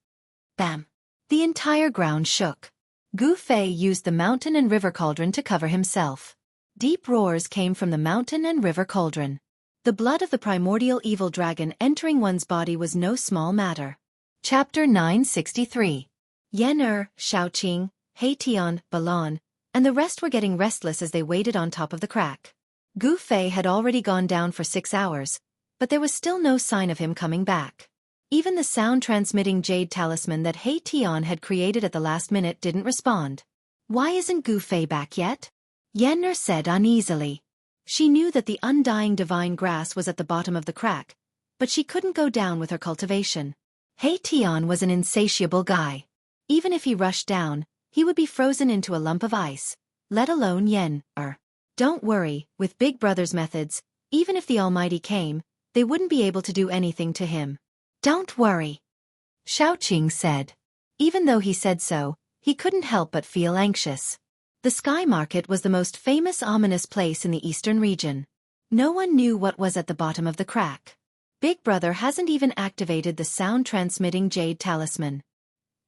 [SPEAKER 1] Bam! The entire ground shook. Gu Fei used the mountain and river cauldron to cover himself. Deep roars came from the mountain and river cauldron. The blood of the primordial evil dragon entering one's body was no small matter. Chapter 963. Yen Shaoqing, Heitian, Balan, and the rest were getting restless as they waited on top of the crack. Gu Fei had already gone down for 6 hours, but there was still no sign of him coming back. Even the sound-transmitting jade talisman that Heitian had created at the last minute didn't respond. Why isn't Gu Fei back yet? Yen said uneasily. She knew that the undying divine grass was at the bottom of the crack, but she couldn't go down with her cultivation. Heitian was an insatiable guy. Even if he rushed down, he would be frozen into a lump of ice, let alone Yen. Don't worry, with Big Brother's methods, even if the Almighty came, they wouldn't be able to do anything to him. Don't worry, Shaoqing said. Even though he said so, he couldn't help but feel anxious. The Sky Market was the most famous ominous place in the eastern region. No one knew what was at the bottom of the crack. Big Brother hasn't even activated the sound-transmitting jade talisman.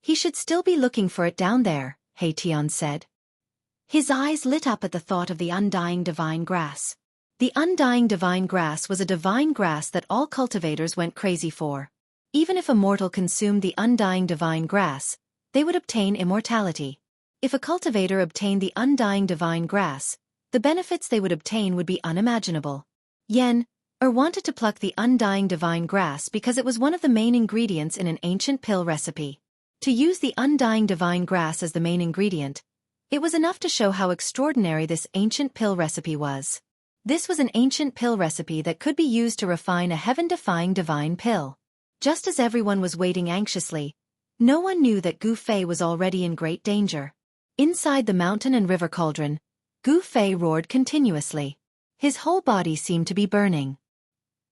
[SPEAKER 1] He should still be looking for it down there, He Tian said. His eyes lit up at the thought of the undying divine grass. The undying divine grass was a divine grass that all cultivators went crazy for. Even if a mortal consumed the undying divine grass, they would obtain immortality. If a cultivator obtained the undying divine grass, the benefits they would obtain would be unimaginable. Yen wanted to pluck the undying divine grass because it was one of the main ingredients in an ancient pill recipe. To use the undying divine grass as the main ingredient, it was enough to show how extraordinary this ancient pill recipe was. This was an ancient pill recipe that could be used to refine a heaven-defying divine pill. Just as everyone was waiting anxiously, no one knew that Gu Fei was already in great danger. Inside the mountain and river cauldron, Gu Fei roared continuously. His whole body seemed to be burning.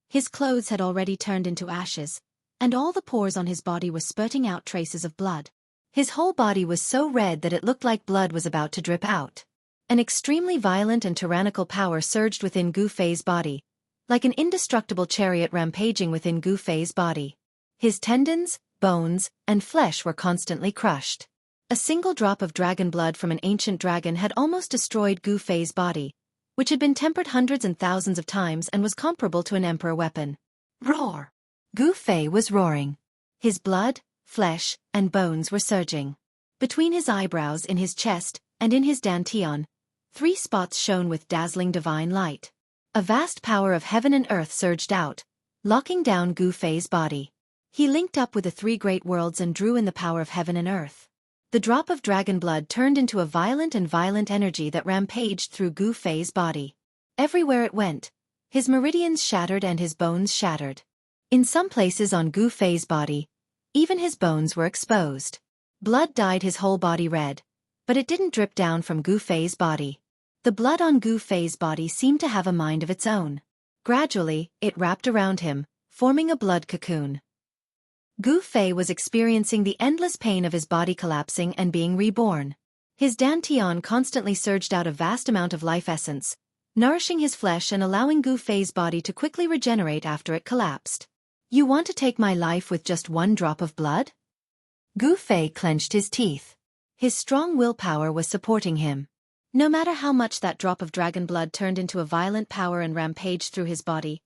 [SPEAKER 1] His clothes had already turned into ashes, and all the pores on his body were spurting out traces of blood. His whole body was so red that it looked like blood was about to drip out. An extremely violent and tyrannical power surged within Gu Fei's body, like an indestructible chariot rampaging within Gu Fei's body. His tendons, bones, and flesh were constantly crushed. A single drop of dragon blood from an ancient dragon had almost destroyed Gu Fei's body, which had been tempered hundreds and thousands of times and was comparable to an emperor weapon. Roar! Gu Fei was roaring. His blood, flesh, and bones were surging. Between his eyebrows, in his chest, and in his dantian, 3 spots shone with dazzling divine light. A vast power of heaven and earth surged out, locking down Gu Fei's body. He linked up with the 3 great worlds and drew in the power of heaven and earth. The drop of dragon blood turned into a violent energy that rampaged through Gu Fei's body. Everywhere it went, his meridians shattered and his bones shattered. In some places on Gu Fei's body, even his bones were exposed. Blood dyed his whole body red, but it didn't drip down from Gu Fei's body. The blood on Gu Fei's body seemed to have a mind of its own. Gradually, it wrapped around him, forming a blood cocoon. Gu Fei was experiencing the endless pain of his body collapsing and being reborn. His dantian constantly surged out a vast amount of life essence, nourishing his flesh and allowing Gu Fei's body to quickly regenerate after it collapsed. You want to take my life with just 1 drop of blood? Gu Fei clenched his teeth. His strong willpower was supporting him. No matter how much that drop of dragon blood turned into a violent power and rampaged through his body,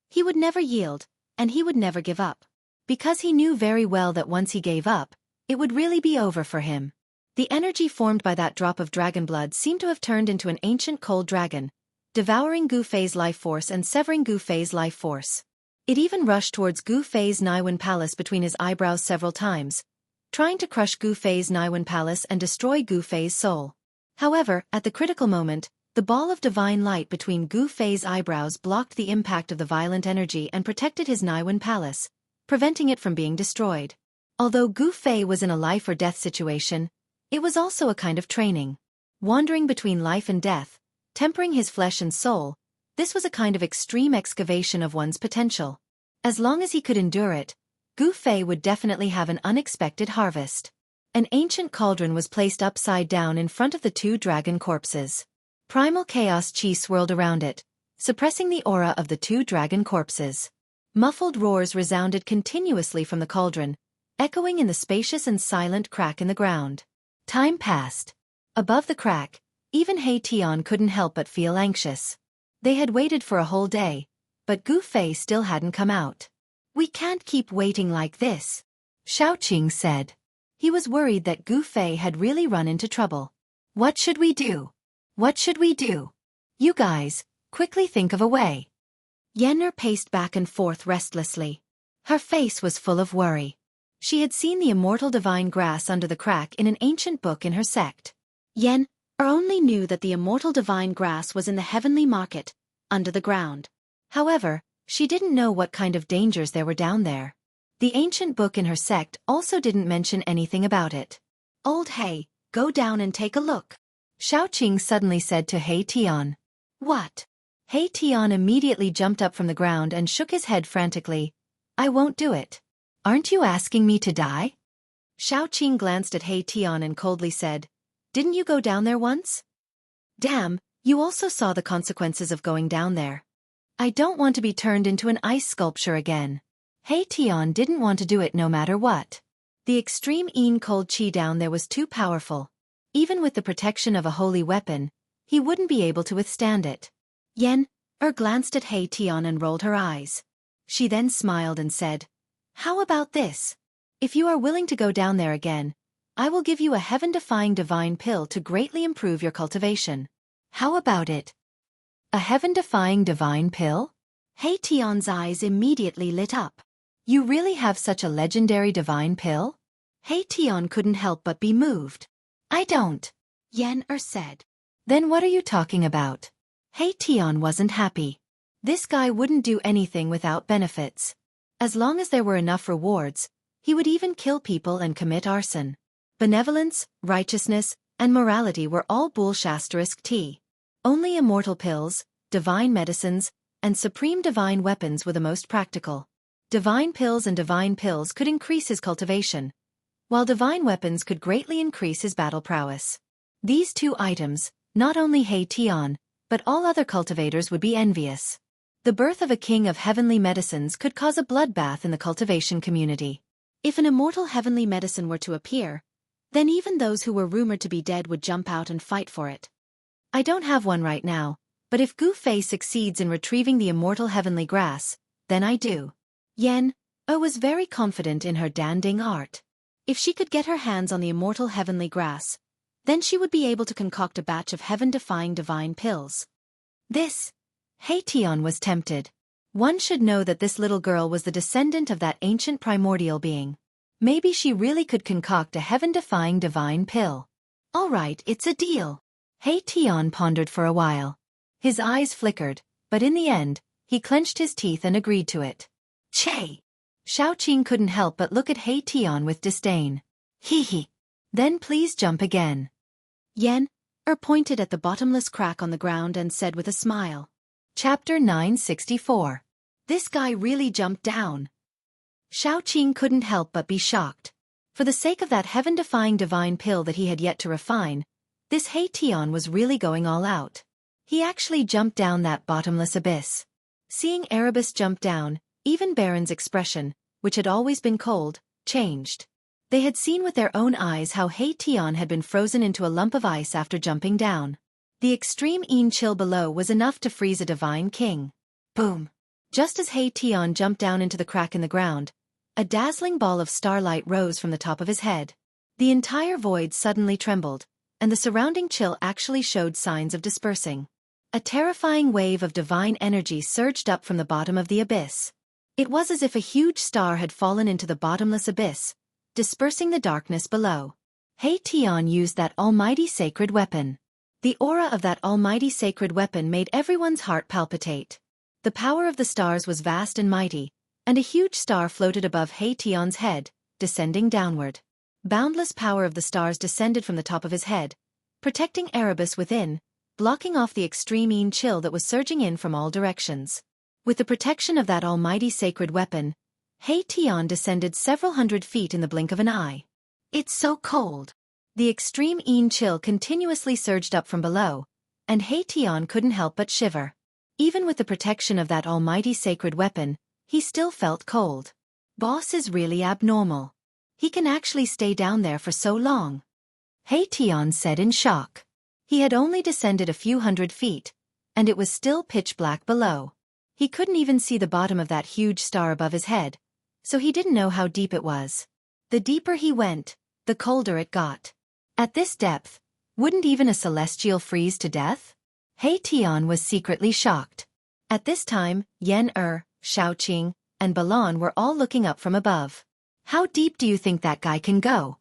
[SPEAKER 1] he would never yield, and he would never give up. Because he knew very well that once he gave up, it would really be over for him. The energy formed by that drop of dragon blood seemed to have turned into an ancient cold dragon, devouring Gu Fei's life force and severing Gu Fei's life force. It even rushed towards Gu Fei's Naiwen Palace between his eyebrows several times, trying to crush Gu Fei's Naiwen Palace and destroy Gu Fei's soul. However, at the critical moment, the ball of divine light between Gu Fei's eyebrows blocked the impact of the violent energy and protected his Naiwen Palace, preventing it from being destroyed. Although Gu Fei was in a life-or-death situation, it was also a kind of training. Wandering between life and death, tempering his flesh and soul, this was a kind of extreme excavation of one's potential. As long as he could endure it, Gu Fei would definitely have an unexpected harvest. An ancient cauldron was placed upside down in front of the 2 dragon corpses. Primal chaos chi swirled around it, suppressing the aura of the 2 dragon corpses. Muffled roars resounded continuously from the cauldron, echoing in the spacious and silent crack in the ground. Time passed. Above the crack, even He Tian couldn't help but feel anxious. They had waited for a whole day, but Gu Fei still hadn't come out. We can't keep waiting like this, Xiaoqing said. He was worried that Gu Fei had really run into trouble. What should we do? What should we do? You guys, quickly think of a way. Yen'er paced back and forth restlessly. Her face was full of worry. She had seen the immortal divine grass under the crack in an ancient book in her sect. Yen'er only knew that the immortal divine grass was in the heavenly market, under the ground. However, she didn't know what kind of dangers there were down there. The ancient book in her sect also didn't mention anything about it. Old He, go down and take a look, Xiaoqing suddenly said to He Tian. What? He Tian immediately jumped up from the ground and shook his head frantically. I won't do it. Aren't you asking me to die? Xiaoqing glanced at He Tian and coldly said, Didn't you go down there once? Damn, you also saw the consequences of going down there. I don't want to be turned into an ice sculpture again. He Tian didn't want to do it no matter what. The extreme cold chi down there was too powerful. Even with the protection of a holy weapon, he wouldn't be able to withstand it. Yen-er glanced at He-Tion and rolled her eyes. She then smiled and said, "How about this? If you are willing to go down there again, I will give you a heaven-defying divine pill to greatly improve your cultivation. How about it?" A heaven-defying divine pill? He-Tion's eyes immediately lit up. You really have such a legendary divine pill? He-Tion couldn't help but be moved. I don't, Yen-er said. Then what are you talking about? He-Tion wasn't happy. This guy wouldn't do anything without benefits. As long as there were enough rewards, he would even kill people and commit arson. Benevolence, righteousness, and morality were all bullshit. Only immortal pills, divine medicines, and supreme divine weapons were the most practical. Divine pills and divine pills could increase his cultivation, while divine weapons could greatly increase his battle prowess. These two items, not only He-Tion, but all other cultivators would be envious. The birth of a king of heavenly medicines could cause a bloodbath in the cultivation community. If an immortal heavenly medicine were to appear, then even those who were rumored to be dead would jump out and fight for it. I don't have one right now, but if Gu-Fei succeeds in retrieving the immortal heavenly grass, then I do. Yen-er was very confident in her danding art. If she could get her hands on the immortal heavenly grass, then she would be able to concoct a batch of heaven-defying divine pills. This, He-Tion was tempted. One should know that this little girl was the descendant of that ancient primordial being. Maybe she really could concoct a heaven-defying divine pill. All right, it's a deal. He-Tion pondered for a while. His eyes flickered, but in the end, he clenched his teeth and agreed to it. Che! Xiaoqing couldn't help but look at He-Tion with disdain. Hee. Then please jump again. Yen-er pointed at the bottomless crack on the ground and said with a smile. Chapter 964. This guy really jumped down. Xiaoqing couldn't help but be shocked. For the sake of that heaven-defying divine pill that he had yet to refine, this He-Tion was really going all out. He actually jumped down that bottomless abyss. Seeing Erebus jump down, even Baron's expression, which had always been cold, changed. They had seen with their own eyes how He-Tion had been frozen into a lump of ice after jumping down. The extreme chill below was enough to freeze a divine king. Boom! Just as He-Tion jumped down into the crack in the ground, a dazzling ball of starlight rose from the top of his head. The entire void suddenly trembled, and the surrounding chill actually showed signs of dispersing. A terrifying wave of divine energy surged up from the bottom of the abyss. It was as if a huge star had fallen into the bottomless abyss, dispersing the darkness below. He-Tion used that almighty sacred weapon. The aura of that almighty sacred weapon made everyone's heart palpitate. The power of the stars was vast and mighty, and a huge star floated above He-Tion's head, descending downward. Boundless power of the stars descended from the top of his head, protecting Erebus within, blocking off the extreme chill that was surging in from all directions. With the protection of that almighty sacred weapon, He-Tion descended several hundred feet in the blink of an eye. It's so cold. The extreme chill continuously surged up from below, and He-Tion couldn't help but shiver. Even with the protection of that almighty sacred weapon, he still felt cold. Boss is really abnormal. He can actually stay down there for so long. He-Tion said in shock. He had only descended a few hundred feet, and it was still pitch black below. He couldn't even see the bottom of that huge star above his head, so he didn't know how deep it was. The deeper he went, the colder it got. At this depth, wouldn't even a celestial freeze to death? He-Tion was secretly shocked. At this time, Yen-er, Xiaoqing, and Balan were all looking up from above. How deep do you think that guy can go?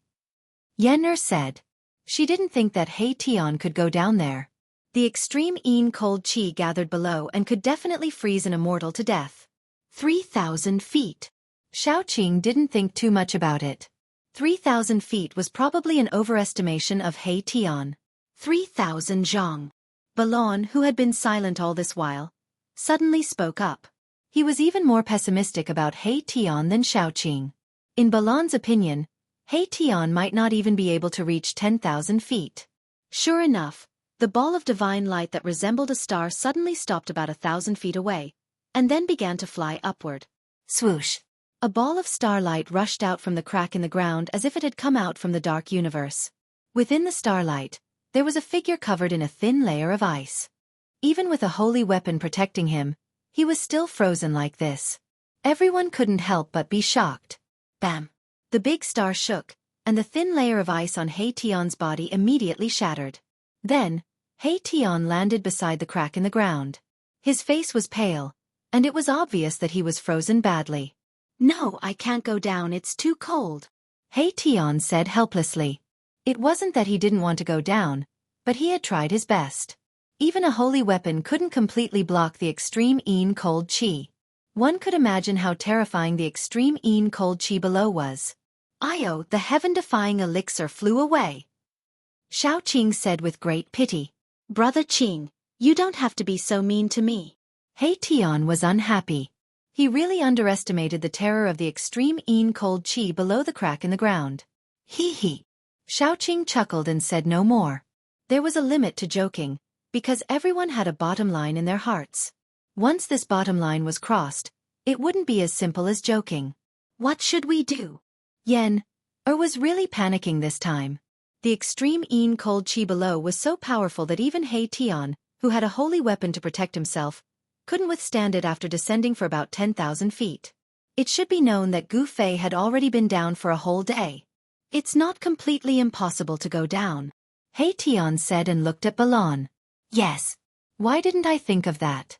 [SPEAKER 1] Yen-er said. She didn't think that He-Tion could go down there. The extreme cold chi gathered below and could definitely freeze an immortal to death. 3,000 feet. Xiaoqing didn't think too much about it. 3,000 feet was probably an overestimation of He-Tion. 3,000 zhang. Balan, who had been silent all this while, suddenly spoke up. He was even more pessimistic about He-Tion than Xiaoqing. In Balan's opinion, He-Tion might not even be able to reach 10,000 feet. Sure enough, the ball of divine light that resembled a star suddenly stopped about 1,000 feet away, and then began to fly upward. Swoosh! A ball of starlight rushed out from the crack in the ground as if it had come out from the dark universe. Within the starlight, there was a figure covered in a thin layer of ice. Even with a holy weapon protecting him, he was still frozen like this. Everyone couldn't help but be shocked. Bam! The big star shook, and the thin layer of ice on Hei-Tion's body immediately shattered. Then, Hei-Tion landed beside the crack in the ground. His face was pale, and it was obvious that he was frozen badly. "No, I can't go down, it's too cold," Hei-Tion said helplessly. It wasn't that he didn't want to go down, but he had tried his best. Even a holy weapon couldn't completely block the extreme cold chi. One could imagine how terrifying the extreme cold chi below was. "Io, the heaven-defying elixir flew away," Xiao Qing said with great pity. "Brother Qing, you don't have to be so mean to me." Hei-Tion was unhappy. He really underestimated the terror of the extreme cold chi below the crack in the ground. Hee hee. Xiao Qing chuckled and said no more. There was a limit to joking, because everyone had a bottom line in their hearts. Once this bottom line was crossed, it wouldn't be as simple as joking. "What should we do?" Was really panicking this time. The extreme cold chi below was so powerful that even Hei-Tion, who had a holy weapon to protect himself, couldn't withstand it after descending for about 10,000 feet. It should be known that Gu Fei had already been down for a whole day. "It's not completely impossible to go down," Hei-Tion said and looked at Balon. "Yes. Why didn't I think of that?"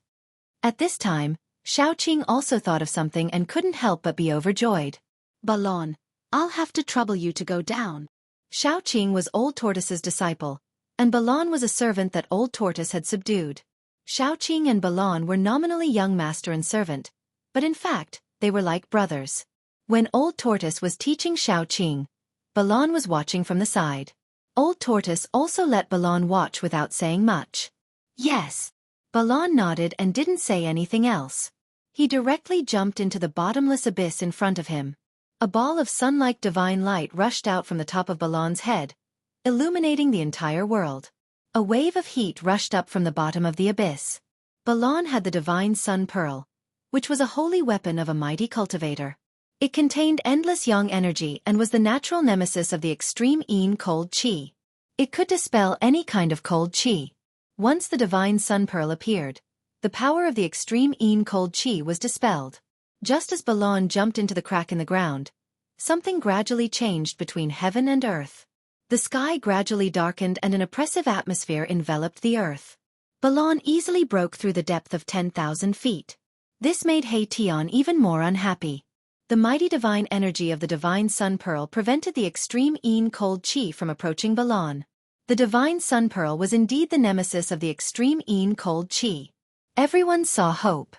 [SPEAKER 1] At this time, Xiao Qing also thought of something and couldn't help but be overjoyed. "Balon, I'll have to trouble you to go down." Xiao Qing was Old Tortoise's disciple, and Balon was a servant that Old Tortoise had subdued. Xiao Qing and Balon were nominally young master and servant, but in fact, they were like brothers. When Old Tortoise was teaching Xiao Qing, Balon was watching from the side. Old Tortoise also let Balon watch without saying much. "Yes." Balon nodded and didn't say anything else. He directly jumped into the bottomless abyss in front of him. A ball of sun-like divine light rushed out from the top of Balon's head, illuminating the entire world. A wave of heat rushed up from the bottom of the abyss. Balon had the divine sun pearl, which was a holy weapon of a mighty cultivator. It contained endless yang energy and was the natural nemesis of the extreme cold chi. It could dispel any kind of cold chi. Once the divine sun pearl appeared, the power of the extreme cold chi was dispelled. Just as Balon jumped into the crack in the ground, something gradually changed between heaven and earth. The sky gradually darkened and an oppressive atmosphere enveloped the earth. Balon easily broke through the depth of 10,000 feet. This made Hei-Tion even more unhappy. The mighty divine energy of the divine sun pearl prevented the extreme cold chi from approaching Balon. The divine sun pearl was indeed the nemesis of the extreme cold chi. Everyone saw hope.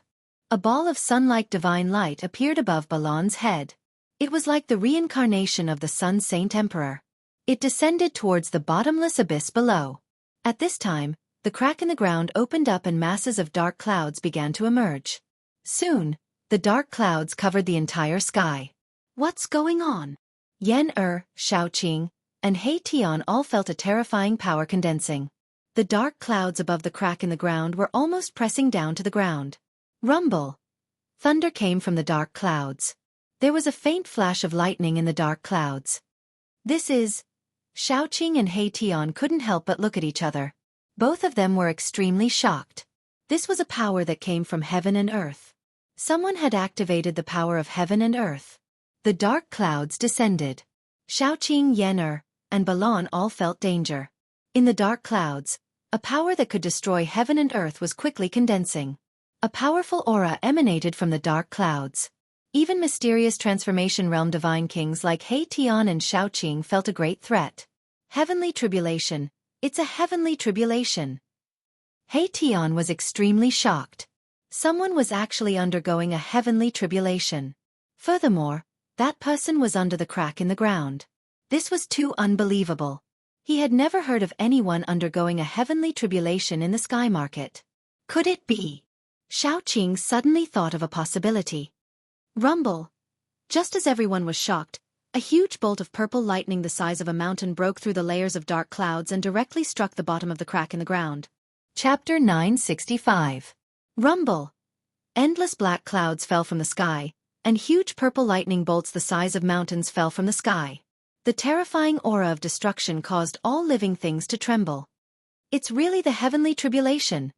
[SPEAKER 1] A ball of sun-like divine light appeared above Balon's head. It was like the reincarnation of the Sun Saint Emperor. It descended towards the bottomless abyss below. At this time, the crack in the ground opened up and masses of dark clouds began to emerge. Soon, the dark clouds covered the entire sky. "What's going on?" Xiao Qing, and Hei-Tion all felt a terrifying power condensing. The dark clouds above the crack in the ground were almost pressing down to the ground. Rumble! Thunder came from the dark clouds. There was a faint flash of lightning in the dark clouds. "This is..." Xiao Qing and Hei-Tion couldn't help but look at each other. Both of them were extremely shocked. This was a power that came from heaven and earth. Someone had activated the power of heaven and earth. The dark clouds descended. Xiao Qing, and Balon all felt danger. In the dark clouds, a power that could destroy heaven and earth was quickly condensing. A powerful aura emanated from the dark clouds. Even mysterious transformation realm divine kings like Hei-Tion and Xiao Qing felt a great threat. Heavenly tribulation. It's a heavenly tribulation. Hei-Tion was extremely shocked. Someone was actually undergoing a heavenly tribulation. Furthermore, that person was under the crack in the ground. This was too unbelievable. He had never heard of anyone undergoing a heavenly tribulation in the sky market. Could it be? Xiao Qing suddenly thought of a possibility. Rumble! Just as everyone was shocked, a huge bolt of purple lightning the size of a mountain broke through the layers of dark clouds and directly struck the bottom of the crack in the ground. Chapter 965. Rumble! Endless black clouds fell from the sky, and huge purple lightning bolts the size of mountains fell from the sky. The terrifying aura of destruction caused all living things to tremble. It's really the heavenly tribulation.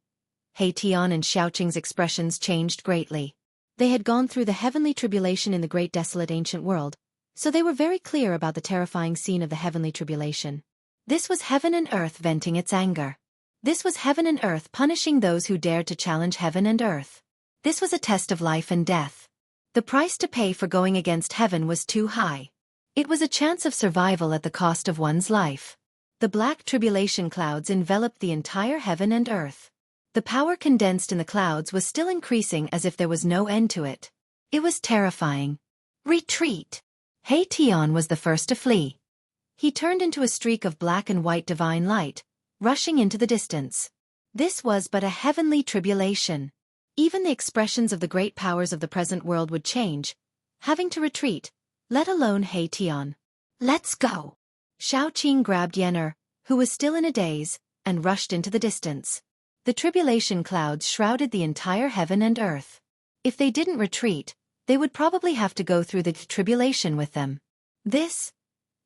[SPEAKER 1] Heian and Xiaoqing's expressions changed greatly. They had gone through the heavenly tribulation in the great desolate ancient world, so they were very clear about the terrifying scene of the heavenly tribulation. This was heaven and earth venting its anger. This was heaven and earth punishing those who dared to challenge heaven and earth. This was a test of life and death. The price to pay for going against heaven was too high. It was a chance of survival at the cost of one's life. The black tribulation clouds enveloped the entire heaven and earth. The power condensed in the clouds was still increasing as if there was no end to it. It was terrifying. Retreat! Heian was the first to flee. He turned into a streak of black and white divine light, rushing into the distance. This was but a heavenly tribulation. Even the expressions of the great powers of the present world would change, having to retreat, let alone Heian. Let's go! Xiaoqing grabbed Yen'er, who was still in a daze, and rushed into the distance. The tribulation clouds shrouded the entire heaven and earth. If they didn't retreat, they would probably have to go through the tribulation with them.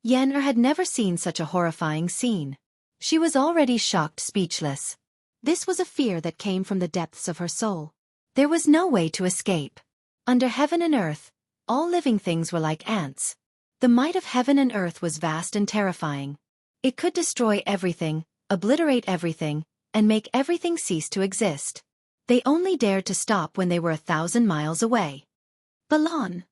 [SPEAKER 1] Yen'er had never seen such a horrifying scene. She was already shocked, speechless. This was a fear that came from the depths of her soul. There was no way to escape. Under heaven and earth, all living things were like ants. The might of heaven and earth was vast and terrifying. It could destroy everything, obliterate everything, and make everything cease to exist. They only dared to stop when they were 1,000 miles away. Balon!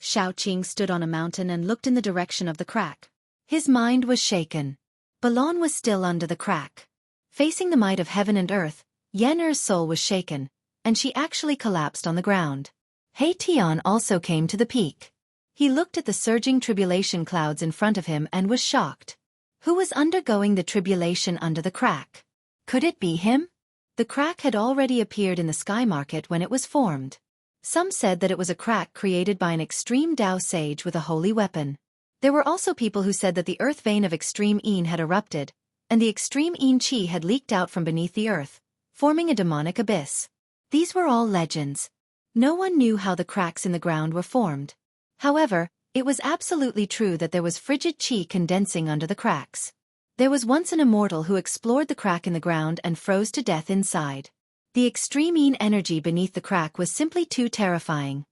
[SPEAKER 1] Xiaoqing stood on a mountain and looked in the direction of the crack. His mind was shaken. Balon was still under the crack. Facing the might of heaven and earth, Yen'er's soul was shaken, and she actually collapsed on the ground. Heian also came to the peak. He looked at the surging tribulation clouds in front of him and was shocked. Who was undergoing the tribulation under the crack? Could it be him? The crack had already appeared in the sky market when it was formed. Some said that it was a crack created by an extreme Tao sage with a holy weapon. There were also people who said that the earth vein of extreme Yin had erupted, and the extreme Yin chi had leaked out from beneath the earth, forming a demonic abyss. These were all legends. No one knew how the cracks in the ground were formed. However, it was absolutely true that there was frigid chi condensing under the cracks. There was once an immortal who explored the crack in the ground and froze to death inside. The extreme Yin energy beneath the crack was simply too terrifying.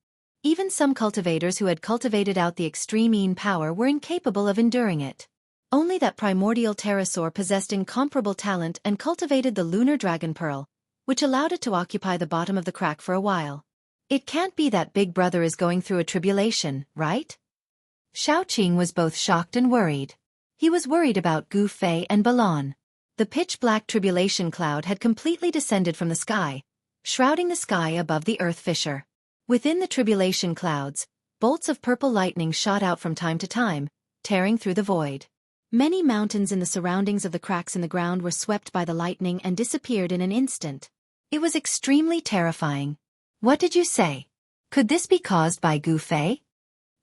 [SPEAKER 1] Even some cultivators who had cultivated out the extreme Yin power were incapable of enduring it. Only that primordial pterosaur possessed incomparable talent and cultivated the lunar dragon pearl, which allowed it to occupy the bottom of the crack for a while. It can't be that Big Brother is going through a tribulation, right? Xiaoqing was both shocked and worried. He was worried about Gu Fei and Balon. The pitch-black tribulation cloud had completely descended from the sky, shrouding the sky above the earth fissure. Within the tribulation clouds, bolts of purple lightning shot out from time to time, tearing through the void. Many mountains in the surroundings of the cracks in the ground were swept by the lightning and disappeared in an instant. It was extremely terrifying. What did you say? Could this be caused by Gu Fei?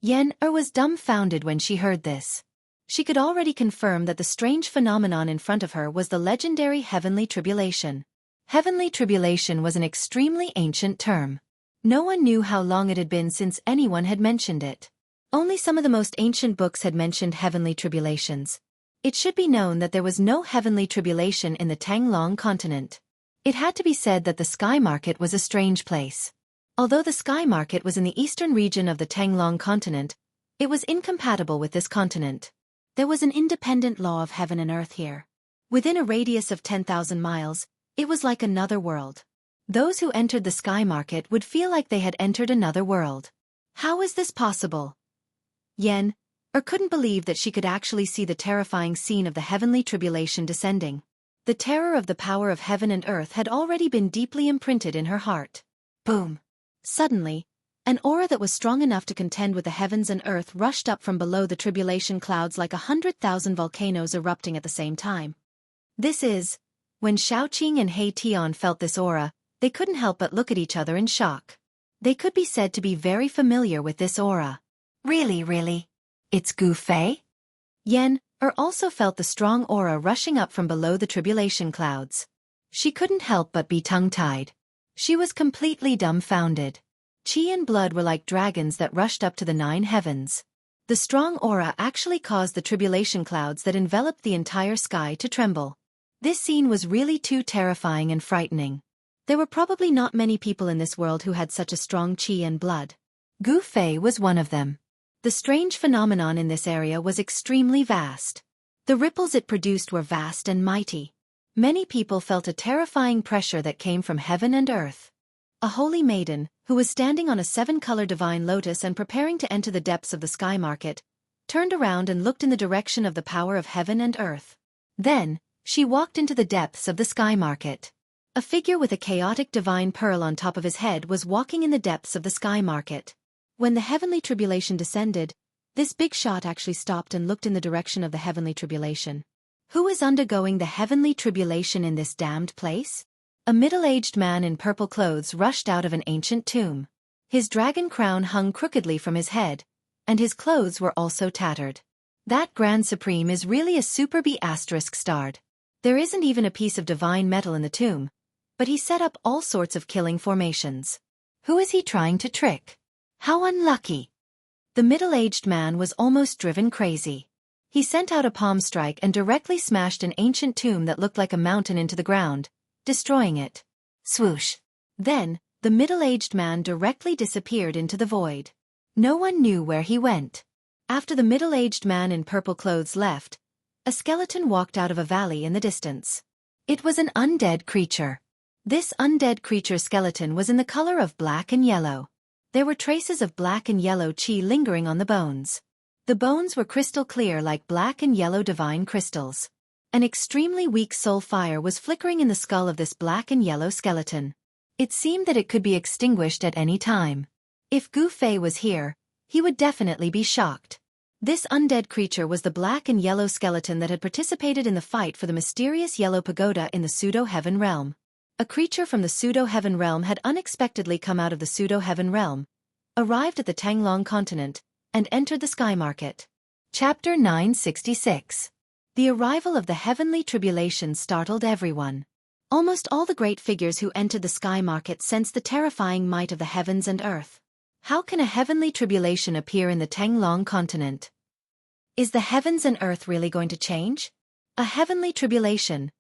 [SPEAKER 1] Yen'er was dumbfounded when she heard this. She could already confirm that the strange phenomenon in front of her was the legendary heavenly tribulation. Heavenly tribulation was an extremely ancient term. No one knew how long it had been since anyone had mentioned it. Only some of the most ancient books had mentioned heavenly tribulations. It should be known that there was no heavenly tribulation in the Tanglong continent. It had to be said that the sky market was a strange place. Although the sky market was in the eastern region of the Tanglong continent, it was incompatible with this continent. There was an independent law of heaven and earth here. Within a radius of 10,000 miles, it was like another world. Those who entered the sky market would feel like they had entered another world. How is this possible? Yen'er couldn't believe that she could actually see the terrifying scene of the heavenly tribulation descending. The terror of the power of heaven and earth had already been deeply imprinted in her heart. Boom! Suddenly, an aura that was strong enough to contend with the heavens and earth rushed up from below the tribulation clouds like 100,000 volcanoes erupting at the same time. When Xiaoqing and Heian felt this aura, they couldn't help but look at each other in shock. They could be said to be very familiar with this aura. Really? It's Gu Fei? Yen'er also felt the strong aura rushing up from below the tribulation clouds. She couldn't help but be tongue-tied. She was completely dumbfounded. Chi and blood were like dragons that rushed up to the 9 heavens. The strong aura actually caused the tribulation clouds that enveloped the entire sky to tremble. This scene was really too terrifying and frightening. There were probably not many people in this world who had such a strong chi and blood. Gu Fei was one of them. The strange phenomenon in this area was extremely vast. The ripples it produced were vast and mighty. Many people felt a terrifying pressure that came from heaven and earth. A holy maiden, who was standing on a 7-color divine lotus and preparing to enter the depths of the sky market, turned around and looked in the direction of the power of heaven and earth. Then, she walked into the depths of the sky market. A figure with a chaotic divine pearl on top of his head was walking in the depths of the sky market. When the heavenly tribulation descended, this big shot actually stopped and looked in the direction of the heavenly tribulation. Who is undergoing the heavenly tribulation in this damned place? A middle-aged man in purple clothes rushed out of an ancient tomb. His dragon crown hung crookedly from his head, and his clothes were also tattered. That Grand Supreme is really a super B** starred. There isn't even a piece of divine metal in the tomb, but he set up all sorts of killing formations. Who is he trying to trick? How unlucky! The middle-aged man was almost driven crazy. He sent out a palm strike and directly smashed an ancient tomb that looked like a mountain into the ground, destroying it. Swoosh! Then, the middle-aged man directly disappeared into the void. No one knew where he went. After the middle-aged man in purple clothes left, a skeleton walked out of a valley in the distance. It was an undead creature. This undead creature skeleton was in the color of black and yellow. There were traces of black and yellow chi lingering on the bones. The bones were crystal clear like black and yellow divine crystals. An extremely weak soul fire was flickering in the skull of this black and yellow skeleton. It seemed that it could be extinguished at any time. If Gu Fei was here, he would definitely be shocked. This undead creature was the black and yellow skeleton that had participated in the fight for the mysterious yellow pagoda in the pseudo-heaven realm. A creature from the pseudo-heaven realm had unexpectedly come out of the pseudo-heaven realm, arrived at the Tanglong continent, and entered the sky market. Chapter 966. The arrival of the heavenly tribulation startled everyone. Almost all the great figures who entered the sky market sensed the terrifying might of the heavens and earth. How can a heavenly tribulation appear in the Tanglong continent? Is the heavens and earth really going to change? A heavenly tribulation.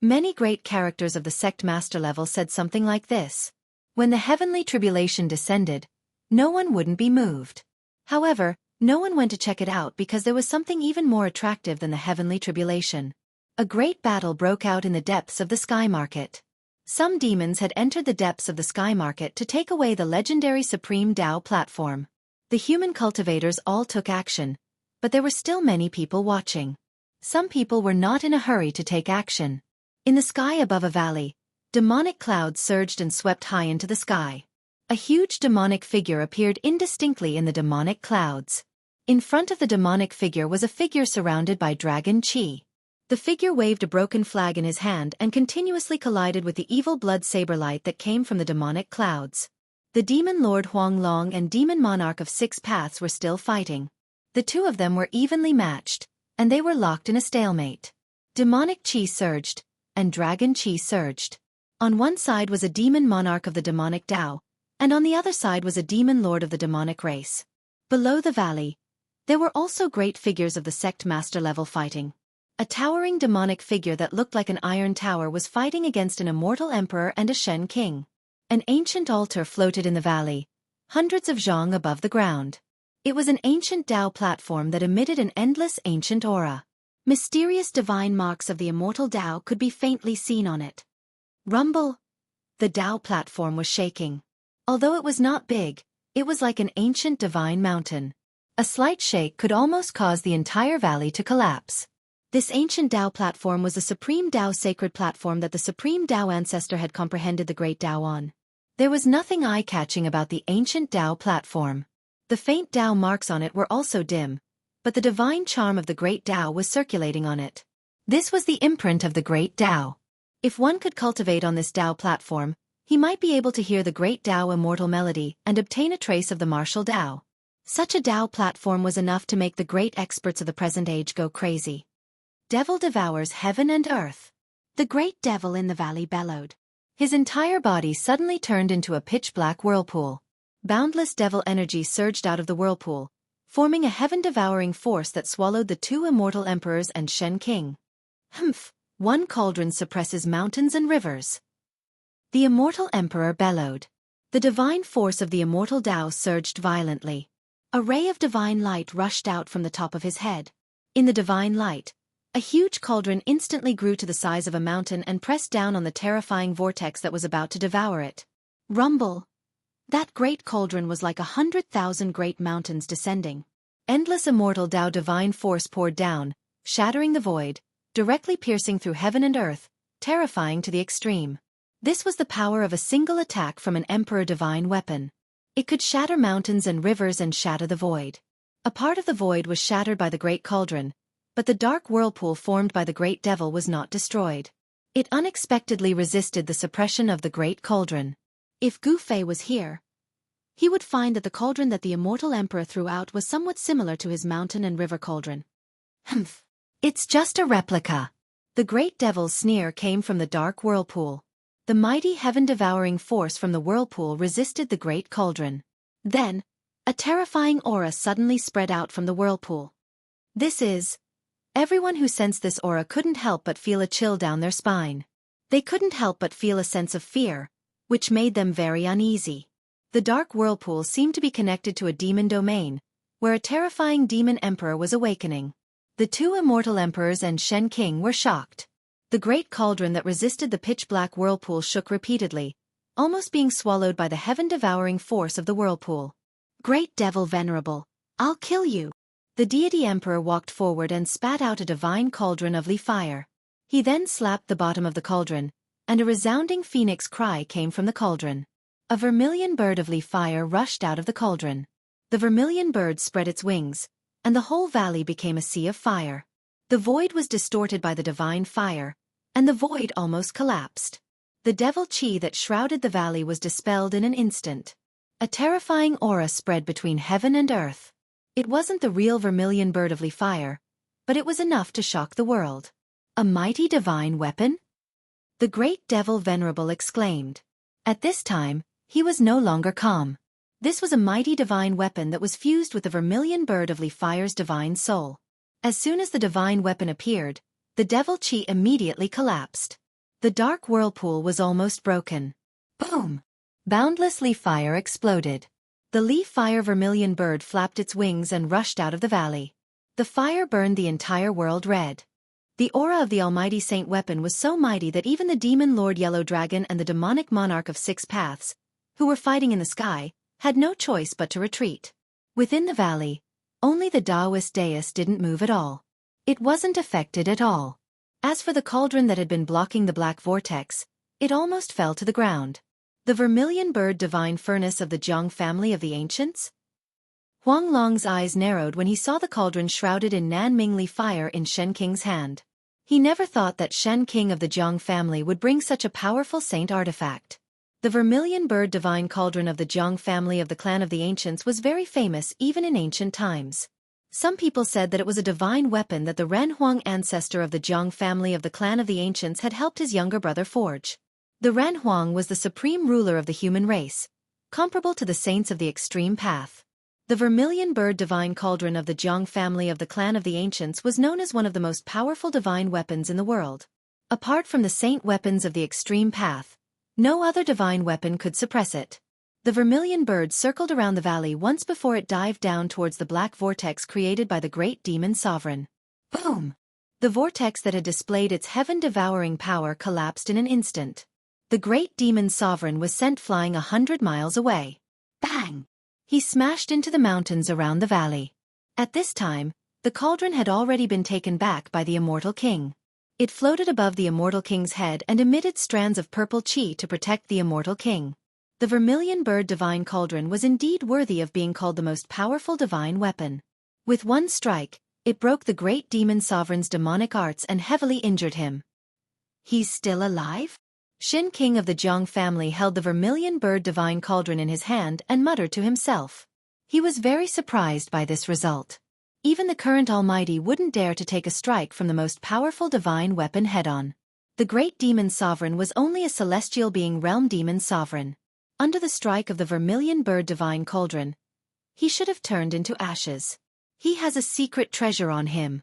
[SPEAKER 1] Many great characters of the sect master level said something like this. When the heavenly tribulation descended, no one wouldn't be moved. However, no one went to check it out because there was something even more attractive than the heavenly tribulation. A great battle broke out in the depths of the sky market. Some demons had entered the depths of the sky market to take away the legendary Supreme Tao platform. The human cultivators all took action, but there were still many people watching. Some people were not in a hurry to take action. In the sky above a valley, demonic clouds surged and swept high into the sky. A huge demonic figure appeared indistinctly in the demonic clouds. In front of the demonic figure was a figure surrounded by dragon chi. The figure waved a broken flag in his hand and continuously collided with the evil blood saber light that came from the demonic clouds. The demon lord Huang Long and demon monarch of 6 paths were still fighting. The two of them were evenly matched, and they were locked in a stalemate. Demonic chi surged, and dragon chi surged. On one side was a demon monarch of the demonic Tao, and on the other side was a demon lord of the demonic race. Below the valley, there were also great figures of the sect master level fighting. A towering demonic figure that looked like an iron tower was fighting against an immortal emperor and a Shen king. An ancient altar floated in the valley, hundreds of zhang above the ground. It was an ancient Tao platform that emitted an endless ancient aura. Mysterious divine marks of the immortal Tao could be faintly seen on it. Rumble! The Tao platform was shaking. Although it was not big, it was like an ancient divine mountain. A slight shake could almost cause the entire valley to collapse. This ancient Tao platform was the Supreme Tao sacred platform that the Supreme Tao ancestor had comprehended the Great Tao on. There was nothing eye-catching about the ancient Tao platform. The faint Tao marks on it were also dim, but the divine charm of the Great Tao was circulating on it. This was the imprint of the Great Tao. If one could cultivate on this Tao platform, he might be able to hear the Great Tao immortal melody and obtain a trace of the martial Tao. Such a Tao platform was enough to make the great experts of the present age go crazy. Devil devours heaven and earth. The great devil in the valley bellowed. His entire body suddenly turned into a pitch-black whirlpool. Boundless devil energy surged out of the whirlpool, forming a heaven-devouring force that swallowed the two immortal emperors and Shen King. Humph! One cauldron suppresses mountains and rivers. The immortal emperor bellowed. The divine force of the immortal Tao surged violently. A ray of divine light rushed out from the top of his head. In the divine light, a huge cauldron instantly grew to the size of a mountain and pressed down on the terrifying vortex that was about to devour it. Rumble! That great cauldron was like 100,000 great mountains descending. Endless immortal Tao divine force poured down, shattering the void, directly piercing through heaven and earth, terrifying to the extreme. This was the power of a single attack from an emperor divine weapon. It could shatter mountains and rivers and shatter the void. A part of the void was shattered by the great cauldron, but the dark whirlpool formed by the great devil was not destroyed. It unexpectedly resisted the suppression of the great cauldron. If Gu Fei was here, he would find that the cauldron that the immortal emperor threw out was somewhat similar to his mountain and river cauldron. Humph! It's just a replica. The great devil's sneer came from the dark whirlpool. The mighty heaven-devouring force from the whirlpool resisted the great cauldron. Then, a terrifying aura suddenly spread out from the whirlpool. Everyone who sensed this aura couldn't help but feel a chill down their spine. They couldn't help but feel a sense of fear, which made them very uneasy. The dark whirlpool seemed to be connected to a demon domain, where a terrifying demon emperor was awakening. The two immortal emperors and Shen King were shocked. The great cauldron that resisted the pitch-black whirlpool shook repeatedly, almost being swallowed by the heaven-devouring force of the whirlpool. Great devil venerable, I'll kill you. The deity emperor walked forward and spat out a divine cauldron of fire. He then slapped the bottom of the cauldron, and a resounding phoenix cry came from the cauldron. A vermilion bird of fire rushed out of the cauldron. The vermilion bird spread its wings, and the whole valley became a sea of fire. The void was distorted by the divine fire, and the void almost collapsed. The devil chi that shrouded the valley was dispelled in an instant. A terrifying aura spread between heaven and earth. It wasn't the real vermilion bird of fire, but it was enough to shock the world. A mighty divine weapon? The great devil venerable exclaimed. At this time, he was no longer calm. This was a mighty divine weapon that was fused with the vermilion bird of fire's divine soul. As soon as the divine weapon appeared, the devil chi immediately collapsed. The dark whirlpool was almost broken. Boom! Boundless fire exploded. The fire vermilion bird flapped its wings and rushed out of the valley. The fire burned the entire world red. The aura of the almighty saint weapon was so mighty that even the demon lord Yellow Dragon and the demonic monarch of Six Paths, who were fighting in the sky, had no choice but to retreat. Within the valley, only the Taoist dais didn't move at all. It wasn't affected at all. As for the cauldron that had been blocking the black vortex, it almost fell to the ground. The vermilion bird divine furnace of the Jiang family of the ancients? Huang Long's eyes narrowed when he saw the cauldron shrouded in Nanming fire in Shen King's hand. He never thought that Shen King of the Jiang family would bring such a powerful saint artifact. The vermilion bird divine cauldron of the Jiang family of the clan of the ancients was very famous even in ancient times. Some people said that it was a divine weapon that the Ren Huang ancestor of the Jiang family of the clan of the ancients had helped his younger brother forge. The Ren Huang was the supreme ruler of the human race, comparable to the saints of the extreme path. The vermilion bird divine cauldron of the Jiang family of the clan of the ancients was known as one of the most powerful divine weapons in the world. Apart from the saint weapons of the extreme path, no other divine weapon could suppress it. The vermilion bird circled around the valley once before it dived down towards the black vortex created by the great demon sovereign. Boom! The vortex that had displayed its heaven-devouring power collapsed in an instant. The great demon sovereign was sent flying 100 miles away. Bang! He smashed into the mountains around the valley. At this time, the cauldron had already been taken back by the immortal king. It floated above the immortal king's head and emitted strands of purple chi to protect the immortal king. The vermilion bird divine cauldron was indeed worthy of being called the most powerful divine weapon. With one strike, it broke the great demon sovereign's demonic arts and heavily injured him. He's still alive? Shen King of the Jiang family held the vermilion bird divine cauldron in his hand and muttered to himself. He was very surprised by this result. Even the current Almighty wouldn't dare to take a strike from the most powerful divine weapon head-on. The great demon sovereign was only a celestial being realm demon sovereign. Under the strike of the vermilion bird divine cauldron, he should have turned into ashes. He has a secret treasure on him.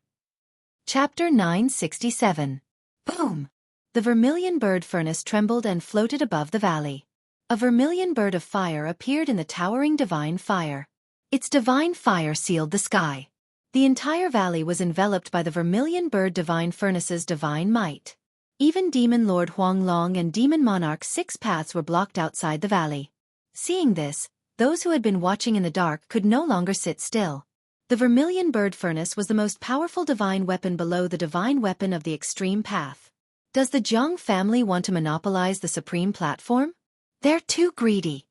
[SPEAKER 1] Chapter 967. Boom! The vermilion bird furnace trembled and floated above the valley. A vermilion bird of fire appeared in the towering divine fire. Its divine fire sealed the sky. The entire valley was enveloped by the vermilion bird divine furnace's divine might. Even Demon Lord Huang Long and Demon Monarch's 6 paths were blocked outside the valley. Seeing this, those who had been watching in the dark could no longer sit still. The vermilion bird furnace was the most powerful divine weapon below the divine weapon of the extreme path. Does the Zhang family want to monopolize the supreme platform? They're too greedy.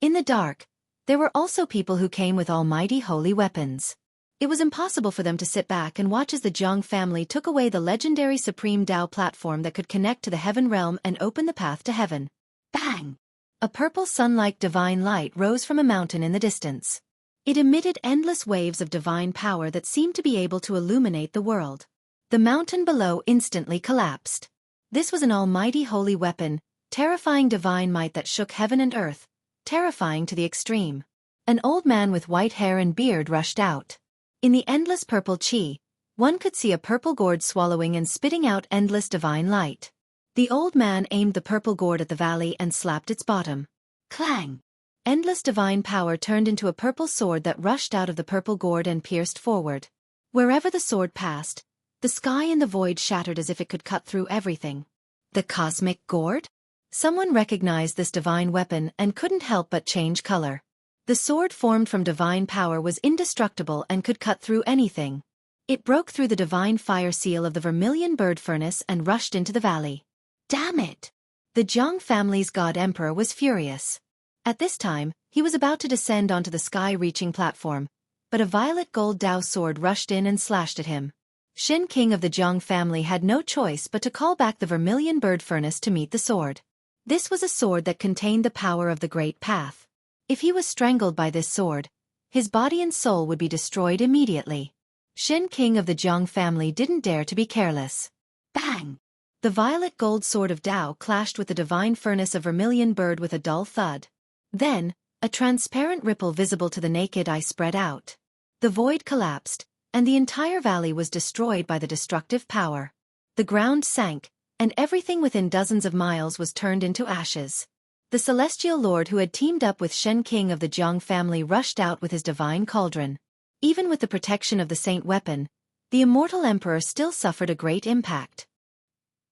[SPEAKER 1] In the dark, there were also people who came with almighty holy weapons. It was impossible for them to sit back and watch as the Zhang family took away the legendary supreme Tao platform that could connect to the heaven realm and open the path to heaven. Bang! A purple sun-like divine light rose from a mountain in the distance. It emitted endless waves of divine power that seemed to be able to illuminate the world. The mountain below instantly collapsed. This was an almighty holy weapon, terrifying divine might that shook heaven and earth, terrifying to the extreme. An old man with white hair and beard rushed out. In the endless purple chi, one could see a purple gourd swallowing and spitting out endless divine light. The old man aimed the purple gourd at the valley and slapped its bottom. Clang! Endless divine power turned into a purple sword that rushed out of the purple gourd and pierced forward. Wherever the sword passed, the sky and the void shattered as if it could cut through everything. The cosmic gourd? Someone recognized this divine weapon and couldn't help but change color. The sword formed from divine power was indestructible and could cut through anything. It broke through the divine fire seal of the vermilion bird furnace and rushed into the valley. Damn it! The Zhang family's god emperor was furious. At this time, he was about to descend onto the sky-reaching platform, but a violet gold Dao sword rushed in and slashed at him. Xin King of the Zhang family had no choice but to call back the vermilion bird furnace to meet the sword. This was a sword that contained the power of the Great Path. If he was strangled by this sword, his body and soul would be destroyed immediately. Xin King of the Zhang family didn't dare to be careless. Bang! The violet gold sword of Dao clashed with the divine furnace of vermilion bird with a dull thud. Then, a transparent ripple visible to the naked eye spread out. The void collapsed, and the entire valley was destroyed by the destructive power. The ground sank, and everything within dozens of miles was turned into ashes. The celestial lord who had teamed up with Shen King of the Zhang family rushed out with his divine cauldron. Even with the protection of the saint weapon, the immortal emperor still suffered a great impact.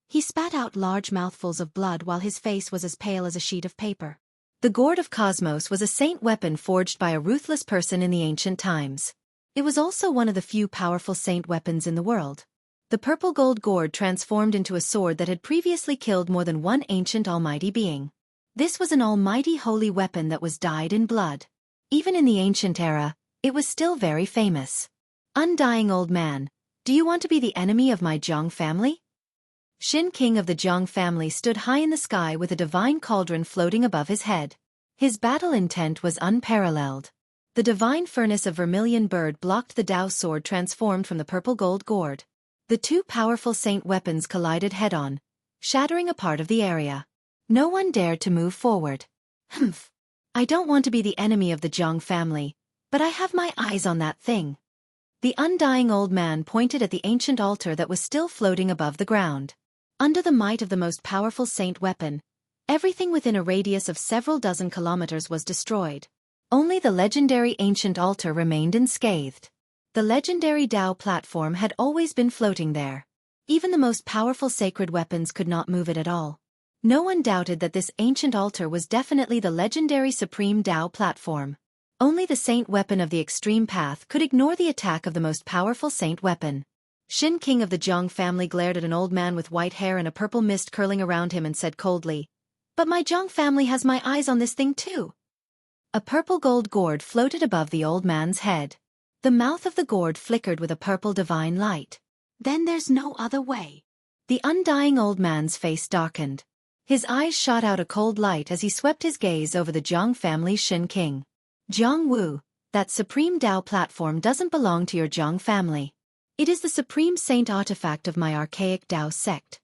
[SPEAKER 1] He spat out large mouthfuls of blood while his face was as pale as a sheet of paper. The gourd of Cosmos was a saint weapon forged by a ruthless person in the ancient times. It was also one of the few powerful saint weapons in the world. The purple gold gourd transformed into a sword that had previously killed more than one ancient almighty being. This was an almighty holy weapon that was dyed in blood. Even in the ancient era, it was still very famous. Undying old man, do you want to be the enemy of my Zhang family? Xin King of the Zhang family stood high in the sky with a divine cauldron floating above his head. His battle intent was unparalleled. The divine furnace of vermilion bird blocked the Dao sword transformed from the purple gold gourd. The two powerful saint weapons collided head-on, shattering a part of the area. No one dared to move forward. Humph. I don't want to be the enemy of the Zhang family, but I have my eyes on that thing. The undying old man pointed at the ancient altar that was still floating above the ground. Under the might of the most powerful saint weapon, everything within a radius of several dozen kilometers was destroyed. Only the legendary ancient altar remained unscathed. The legendary Dao platform had always been floating there. Even the most powerful sacred weapons could not move it at all. No one doubted that this ancient altar was definitely the legendary Supreme Dao platform. Only the saint weapon of the extreme path could ignore the attack of the most powerful saint weapon. Xin King of the Zhang family glared at an old man with white hair and a purple mist curling around him and said coldly, "But my Zhang family has my eyes on this thing too." A purple gold gourd floated above the old man's head. The mouth of the gourd flickered with a purple divine light. Then there's no other way. The undying old man's face darkened. His eyes shot out a cold light as he swept his gaze over the Zhang family's Xin King. Zhang Wu, that supreme Dao platform doesn't belong to your Zhang family. It is the supreme saint artifact of my archaic Dao sect.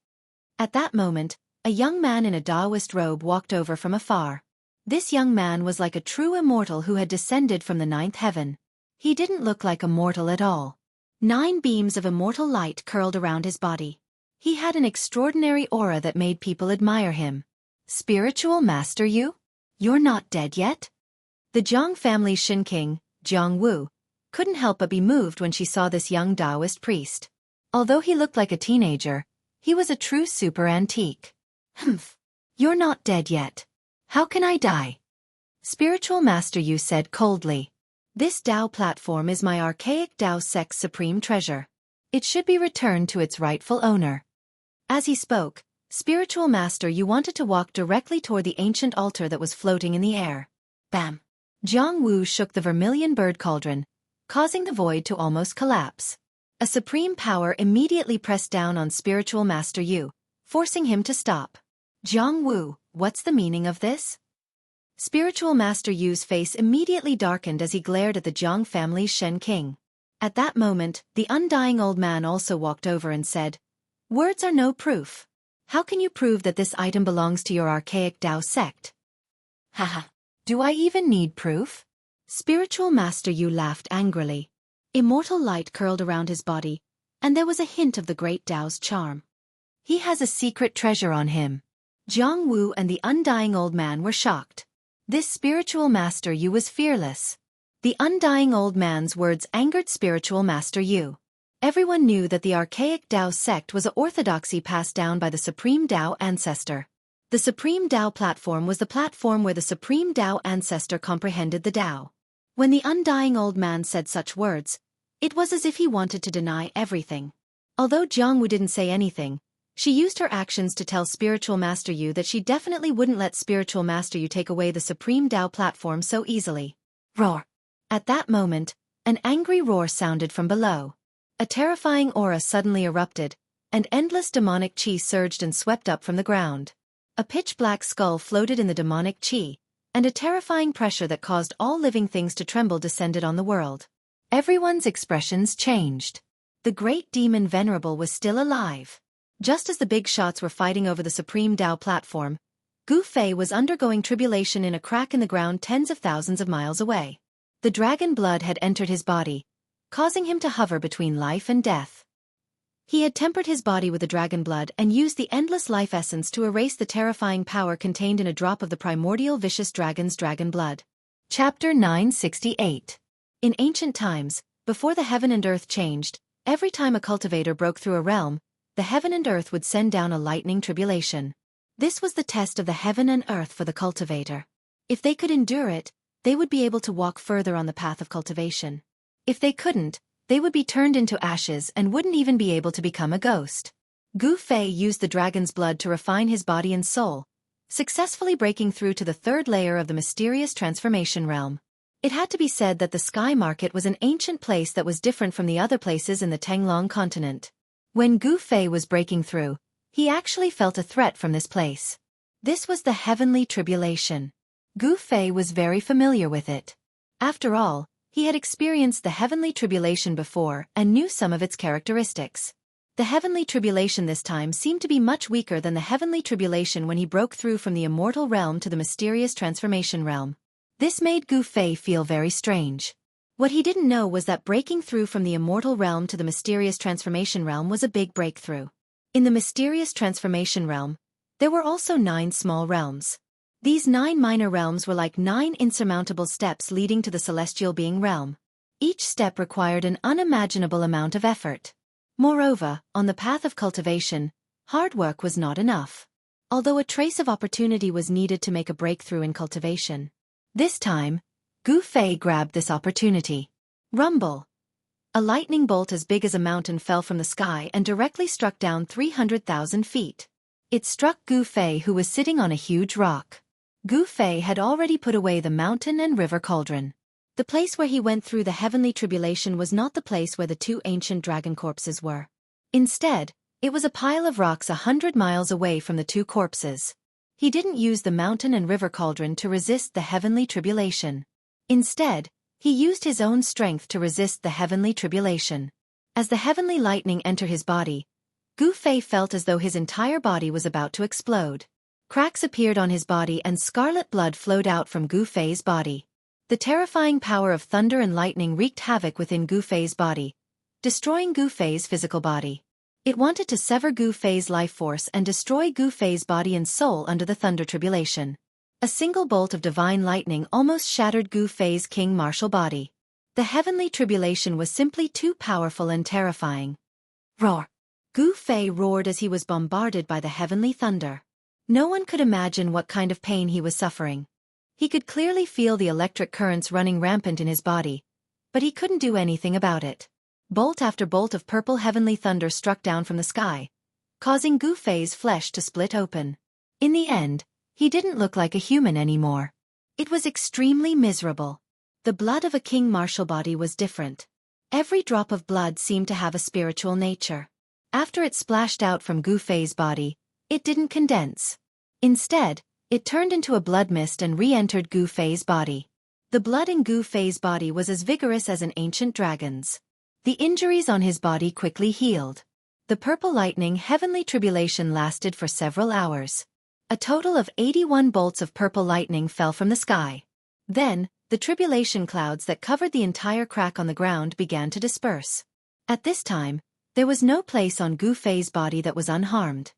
[SPEAKER 1] At that moment, a young man in a Daoist robe walked over from afar. This young man was like a true immortal who had descended from the ninth heaven. He didn't look like a mortal at all. 9 beams of immortal light curled around his body. He had an extraordinary aura that made people admire him. Spiritual Master Yu? You're not dead yet? The Jiang family's Shin King, Jiang Wu, couldn't help but be moved when she saw this young Taoist priest. Although he looked like a teenager, he was a true super antique. Humph. You're not dead yet. How can I die? Spiritual Master Yu said coldly. This Tao platform is my archaic Tao sect's supreme treasure. It should be returned to its rightful owner. As he spoke, Spiritual Master Yu wanted to walk directly toward the ancient altar that was floating in the air. Bam! Jiang Wu shook the vermilion bird cauldron, causing the void to almost collapse. A supreme power immediately pressed down on Spiritual Master Yu, forcing him to stop. Jiang Wu, what's the meaning of this? Spiritual Master Yu's face immediately darkened as he glared at the Jiang family's Shen King. At that moment, the undying old man also walked over and said, "Words are no proof. How can you prove that this item belongs to your archaic Tao sect?" Haha. Do I even need proof? Spiritual Master Yu laughed angrily. Immortal light curled around his body, and there was a hint of the great Tao's charm. He has a secret treasure on him. Jiang Wu and the undying old man were shocked. This Spiritual Master Yu was fearless. The undying old man's words angered Spiritual Master Yu. Everyone knew that the archaic Tao sect was an orthodoxy passed down by the Supreme Tao Ancestor. The Supreme Tao platform was the platform where the Supreme Tao Ancestor comprehended the Tao. When the undying old man said such words, it was as if he wanted to deny everything. Although Jiang Wu didn't say anything, she used her actions to tell Spiritual Master Yu that she definitely wouldn't let Spiritual Master Yu take away the Supreme Tao platform so easily. Roar! At that moment, an angry roar sounded from below. A terrifying aura suddenly erupted, and endless demonic chi surged and swept up from the ground. A pitch-black skull floated in the demonic chi, and a terrifying pressure that caused all living things to tremble descended on the world. Everyone's expressions changed. The great demon Venerable was still alive. Just as the big shots were fighting over the Supreme Tao platform, Gu Fei was undergoing tribulation in a crack in the ground tens of thousands of miles away. The dragon blood had entered his body, causing him to hover between life and death. He had tempered his body with the dragon blood and used the endless life essence to erase the terrifying power contained in a drop of the primordial vicious dragon's dragon blood. Chapter 968. In ancient times, before the heaven and earth changed, every time a cultivator broke through a realm, the heaven and earth would send down a lightning tribulation. This was the test of the heaven and earth for the cultivator. If they could endure it, they would be able to walk further on the path of cultivation. If they couldn't, they would be turned into ashes and wouldn't even be able to become a ghost. Gu Fei used the dragon's blood to refine his body and soul, successfully breaking through to the third layer of the mysterious transformation realm. It had to be said that the Sky Market was an ancient place that was different from the other places in the Tenglong continent. When Gu Fei was breaking through, he actually felt a threat from this place. This was the heavenly tribulation. Gu Fei was very familiar with it. After all, he had experienced the heavenly tribulation before and knew some of its characteristics. The heavenly tribulation this time seemed to be much weaker than the heavenly tribulation when he broke through from the immortal realm to the mysterious transformation realm. This made Gu Fei feel very strange. What he didn't know was that breaking through from the immortal realm to the mysterious transformation realm was a big breakthrough. In the mysterious transformation realm, there were also 9 small realms. These 9 minor realms were like 9 insurmountable steps leading to the celestial being realm. Each step required an unimaginable amount of effort. Moreover, on the path of cultivation, hard work was not enough. Although a trace of opportunity was needed to make a breakthrough in cultivation. This time, Gu Fei grabbed this opportunity. Rumble! A lightning bolt as big as a mountain fell from the sky and directly struck down 300,000 feet. It struck Gu Fei, who was sitting on a huge rock. Gu Fei had already put away the mountain and river cauldron. The place where he went through the heavenly tribulation was not the place where the 2 ancient dragon corpses were. Instead, it was a pile of rocks 100 miles away from the 2 corpses. He didn't use the mountain and river cauldron to resist the heavenly tribulation. Instead, he used his own strength to resist the heavenly tribulation. As the heavenly lightning entered his body, Gu Fei felt as though his entire body was about to explode. Cracks appeared on his body and scarlet blood flowed out from Gu Fei's body. The terrifying power of thunder and lightning wreaked havoc within Gu Fei's body, destroying Gu Fei's physical body. It wanted to sever Gu Fei's life force and destroy Gu Fei's body and soul under the thunder tribulation. A single bolt of divine lightning almost shattered Gu Fei's king martial body. The heavenly tribulation was simply too powerful and terrifying. Roar! Gu Fei roared as he was bombarded by the heavenly thunder. No one could imagine what kind of pain he was suffering. He could clearly feel the electric currents running rampant in his body, but he couldn't do anything about it. Bolt after bolt of purple heavenly thunder struck down from the sky, causing Gu Fei's flesh to split open. In the end, he didn't look like a human anymore. It was extremely miserable. The blood of a king martial body was different. Every drop of blood seemed to have a spiritual nature. After it splashed out from Gu Fei's body, it didn't condense. Instead, it turned into a blood mist and re-entered Gu Fei's body. The blood in Gu Fei's body was as vigorous as an ancient dragon's. The injuries on his body quickly healed. The purple lightning heavenly tribulation lasted for several hours. A total of 81 bolts of purple lightning fell from the sky. Then, the tribulation clouds that covered the entire crack on the ground began to disperse. At this time, there was no place on Gu Fei's body that was unharmed.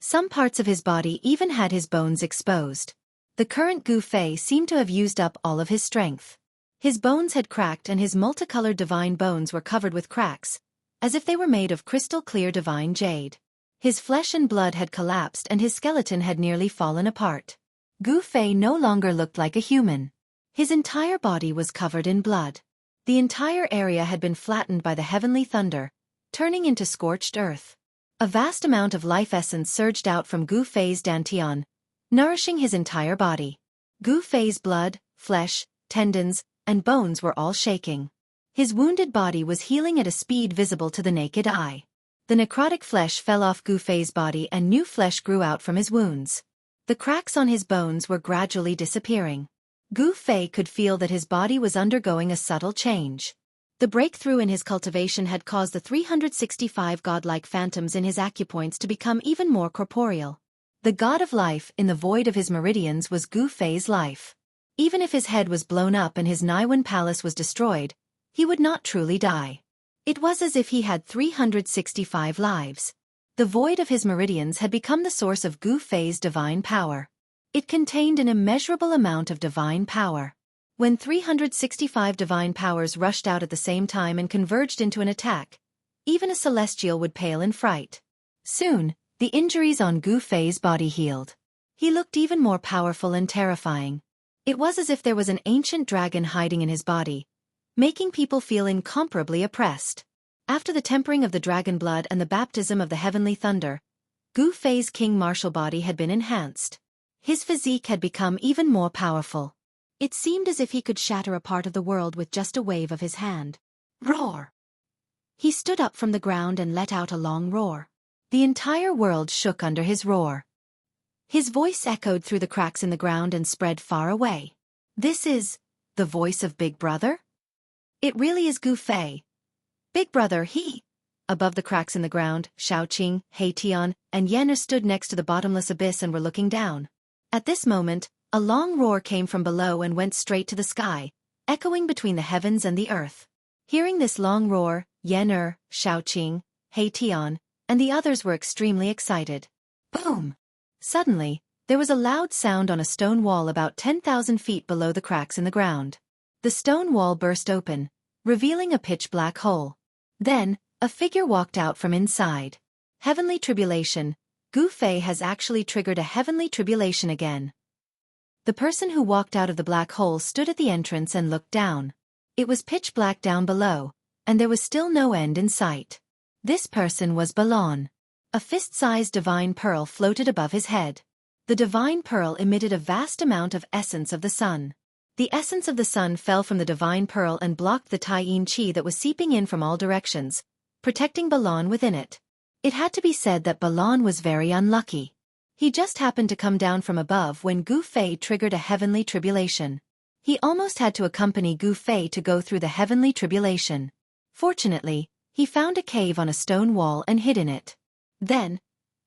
[SPEAKER 1] Some parts of his body even had his bones exposed. The current Gu Fei seemed to have used up all of his strength. His bones had cracked and his multicolored divine bones were covered with cracks, as if they were made of crystal-clear divine jade. His flesh and blood had collapsed and his skeleton had nearly fallen apart. Gu Fei no longer looked like a human. His entire body was covered in blood. The entire area had been flattened by the heavenly thunder, turning into scorched earth. A vast amount of life essence surged out from Gu Fei's dantian, nourishing his entire body. Gu Fei's blood, flesh, tendons, and bones were all shaking. His wounded body was healing at a speed visible to the naked eye. The necrotic flesh fell off Gu Fei's body and new flesh grew out from his wounds. The cracks on his bones were gradually disappearing. Gu Fei could feel that his body was undergoing a subtle change. The breakthrough in his cultivation had caused the 365 godlike phantoms in his acupoints to become even more corporeal. The god of life in the void of his meridians was Gu Fei's life. Even if his head was blown up and his Naiwan palace was destroyed, he would not truly die. It was as if he had 365 lives. The void of his meridians had become the source of Gu Fei's divine power. It contained an immeasurable amount of divine power. When 365 divine powers rushed out at the same time and converged into an attack, even a celestial would pale in fright. Soon, the injuries on Gu Fei's body healed. He looked even more powerful and terrifying. It was as if there was an ancient dragon hiding in his body, making people feel incomparably oppressed. After the tempering of the dragon blood and the baptism of the heavenly thunder, Gu Fei's king martial body had been enhanced. His physique had become even more powerful. It seemed as if he could shatter a part of the world with just a wave of his hand. Roar! He stood up from the ground and let out a long roar. The entire world shook under his roar. His voice echoed through the cracks in the ground and spread far away. This is the voice of Big Brother? It really is Gu Fei. Big Brother, he! Above the cracks in the ground, Shaoqing, Heitian, and Yenna stood next to the bottomless abyss and were looking down. At this moment, a long roar came from below and went straight to the sky, echoing between the heavens and the earth. Hearing this long roar, Yenna, Shaoqing, Heitian, and the others were extremely excited. Boom! Suddenly, there was a loud sound on a stone wall about 10,000 feet below the cracks in the ground. The stone wall burst open, revealing a pitch-black hole. Then, a figure walked out from inside. Heavenly tribulation. Gu Fei has actually triggered a heavenly tribulation again. The person who walked out of the black hole stood at the entrance and looked down. It was pitch black down below, and there was still no end in sight. This person was Balon. A fist-sized divine pearl floated above his head. The divine pearl emitted a vast amount of essence of the sun. The essence of the sun fell from the divine pearl and blocked the Taiyin Qi that was seeping in from all directions, protecting Balon within it. It had to be said that Balon was very unlucky. He just happened to come down from above when Gu Fei triggered a heavenly tribulation. He almost had to accompany Gu Fei to go through the heavenly tribulation. Fortunately, he found a cave on a stone wall and hid in it. Then,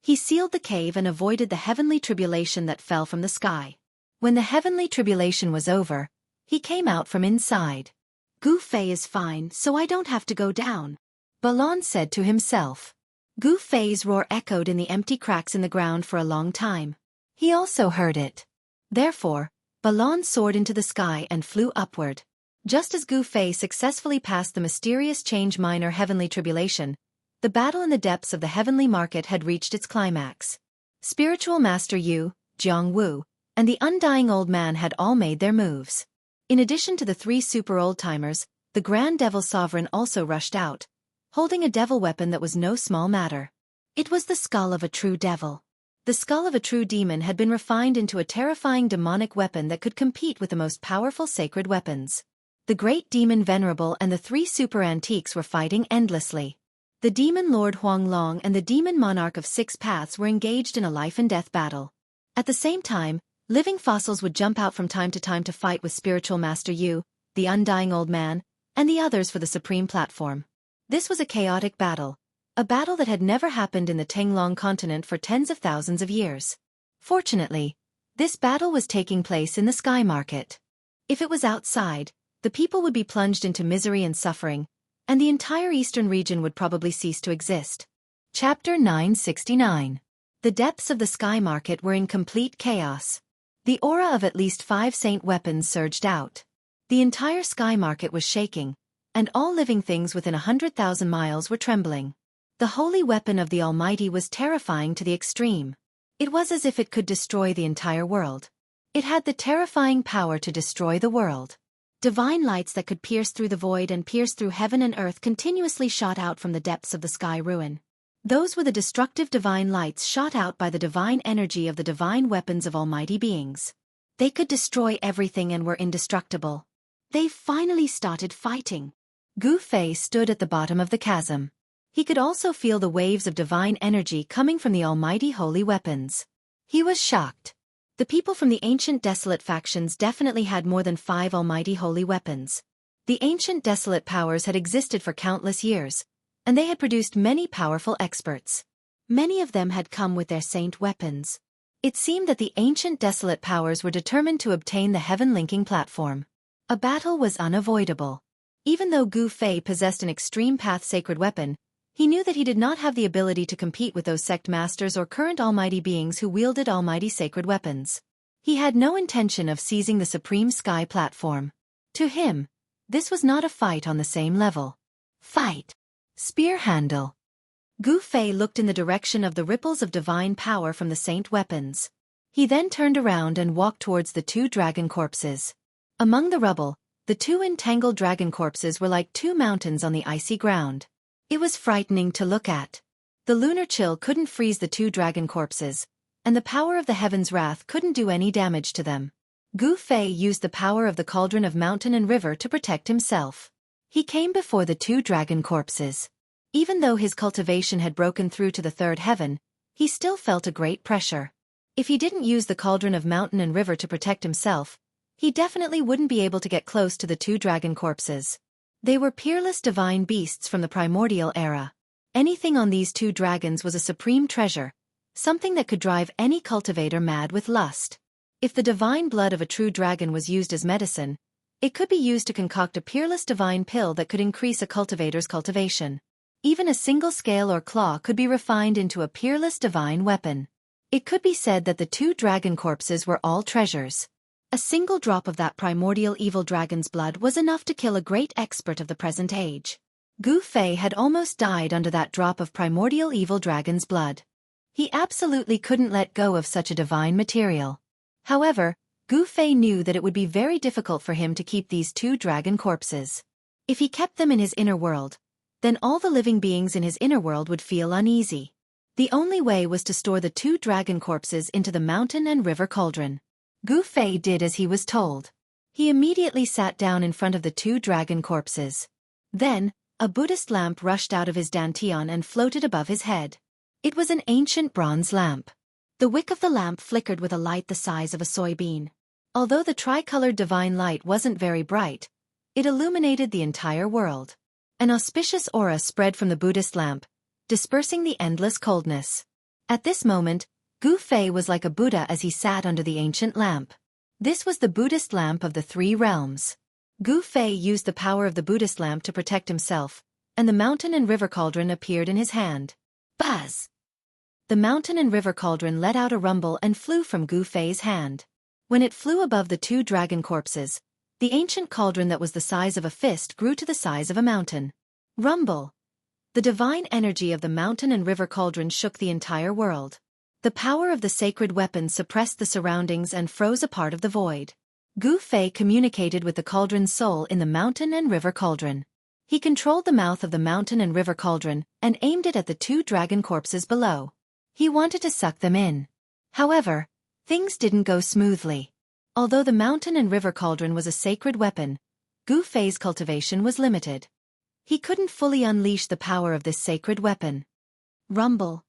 [SPEAKER 1] He sealed the cave and avoided the heavenly tribulation that fell from the sky. When the heavenly tribulation was over, he came out from inside. Gu Fei is fine, so I don't have to go down, Balon said to himself. Gu Fei's roar echoed in the empty cracks in the ground for a long time. He also heard it. Therefore, Balon soared into the sky and flew upward. Just as Gu Fei successfully passed the mysterious change minor heavenly tribulation, the battle in the depths of the heavenly market had reached its climax. Spiritual Master Yu, Jiang Wu, and the Undying Old Man had all made their moves. In addition to the 3 super old-timers, the Grand Devil Sovereign also rushed out, holding a devil weapon that was no small matter. It was the skull of a true devil. The skull of a true demon had been refined into a terrifying demonic weapon that could compete with the most powerful sacred weapons. The great demon Venerable and the 3 super antiques were fighting endlessly. The demon Lord Huang Long and the demon Monarch of 6 Paths were engaged in a life-and-death battle. At the same time, living fossils would jump out from time to fight with Spiritual Master Yu, the Undying Old Man, and the others for the supreme platform. This was a chaotic battle, a battle that had never happened in the Tenglong continent for tens of thousands of years. Fortunately, this battle was taking place in the sky market. If it was outside, the people would be plunged into misery and suffering, and the entire eastern region would probably cease to exist. Chapter 969. The depths of the sky market were in complete chaos. The aura of at least 5 saint weapons surged out. The entire sky market was shaking, and all living things within 100,000 miles were trembling. The holy weapon of the Almighty was terrifying to the extreme. It was as if it could destroy the entire world. It had the terrifying power to destroy the world. Divine lights that could pierce through the void and pierce through heaven and earth continuously shot out from the depths of the sky ruin. Those were the destructive divine lights shot out by the divine energy of the divine weapons of almighty beings. They could destroy everything and were indestructible. They finally started fighting. Gu Fei stood at the bottom of the chasm. He could also feel the waves of divine energy coming from the almighty holy weapons. He was shocked. The people from the ancient desolate factions definitely had more than 5 almighty holy weapons. The ancient desolate powers had existed for countless years, and they had produced many powerful experts. Many of them had come with their saint weapons. It seemed that the ancient desolate powers were determined to obtain the heaven-linking platform. A battle was unavoidable. Even though Gu Fei possessed an extreme path sacred weapon, he knew that he did not have the ability to compete with those sect masters or current almighty beings who wielded almighty sacred weapons. He had no intention of seizing the supreme sky platform. To him, this was not a fight on the same level. Fight. Spear handle. Gu Fei looked in the direction of the ripples of divine power from the saint weapons. He then turned around and walked towards the 2 dragon corpses. Among the rubble, the 2 entangled dragon corpses were like 2 mountains on the icy ground. It was frightening to look at. The lunar chill couldn't freeze the 2 dragon corpses, and the power of the heaven's wrath couldn't do any damage to them. Gu Fei used the power of the cauldron of mountain and river to protect himself. He came before the 2 dragon corpses. Even though his cultivation had broken through to the 3rd heaven, he still felt a great pressure. If he didn't use the cauldron of mountain and river to protect himself, he definitely wouldn't be able to get close to the 2 dragon corpses. They were peerless divine beasts from the primordial era. Anything on these 2 dragons was a supreme treasure, something that could drive any cultivator mad with lust. If the divine blood of a true dragon was used as medicine, it could be used to concoct a peerless divine pill that could increase a cultivator's cultivation. Even a single scale or claw could be refined into a peerless divine weapon. It could be said that the 2 dragon corpses were all treasures. A single drop of that primordial evil dragon's blood was enough to kill a great expert of the present age. Gu Fei had almost died under that drop of primordial evil dragon's blood. He absolutely couldn't let go of such a divine material. However, Gu Fei knew that it would be very difficult for him to keep these 2 dragon corpses. If he kept them in his inner world, then all the living beings in his inner world would feel uneasy. The only way was to store the 2 dragon corpses into the mountain and river cauldron. Gu Fei did as he was told. He immediately sat down in front of the 2 dragon corpses. Then, a Buddhist lamp rushed out of his dantian and floated above his head. It was an ancient bronze lamp. The wick of the lamp flickered with a light the size of a soybean. Although the tricolored divine light wasn't very bright, it illuminated the entire world. An auspicious aura spread from the Buddhist lamp, dispersing the endless coldness. At this moment, Gu Fei was like a Buddha as he sat under the ancient lamp. This was the Buddhist lamp of the three realms. Gu Fei used the power of the Buddhist lamp to protect himself, and the mountain and river cauldron appeared in his hand. Buzz! The mountain and river cauldron let out a rumble and flew from Gu Fei's hand. When it flew above the two dragon corpses, the ancient cauldron that was the size of a fist grew to the size of a mountain. Rumble! The divine energy of the mountain and river cauldron shook the entire world. The power of the sacred weapon suppressed the surroundings and froze a part of the void. Gu Fei communicated with the cauldron's soul in the mountain and river cauldron. He controlled the mouth of the mountain and river cauldron and aimed it at the two dragon corpses below. He wanted to suck them in. However, things didn't go smoothly. Although the mountain and river cauldron was a sacred weapon, Gu Fei's cultivation was limited. He couldn't fully unleash the power of this sacred weapon. Rumble!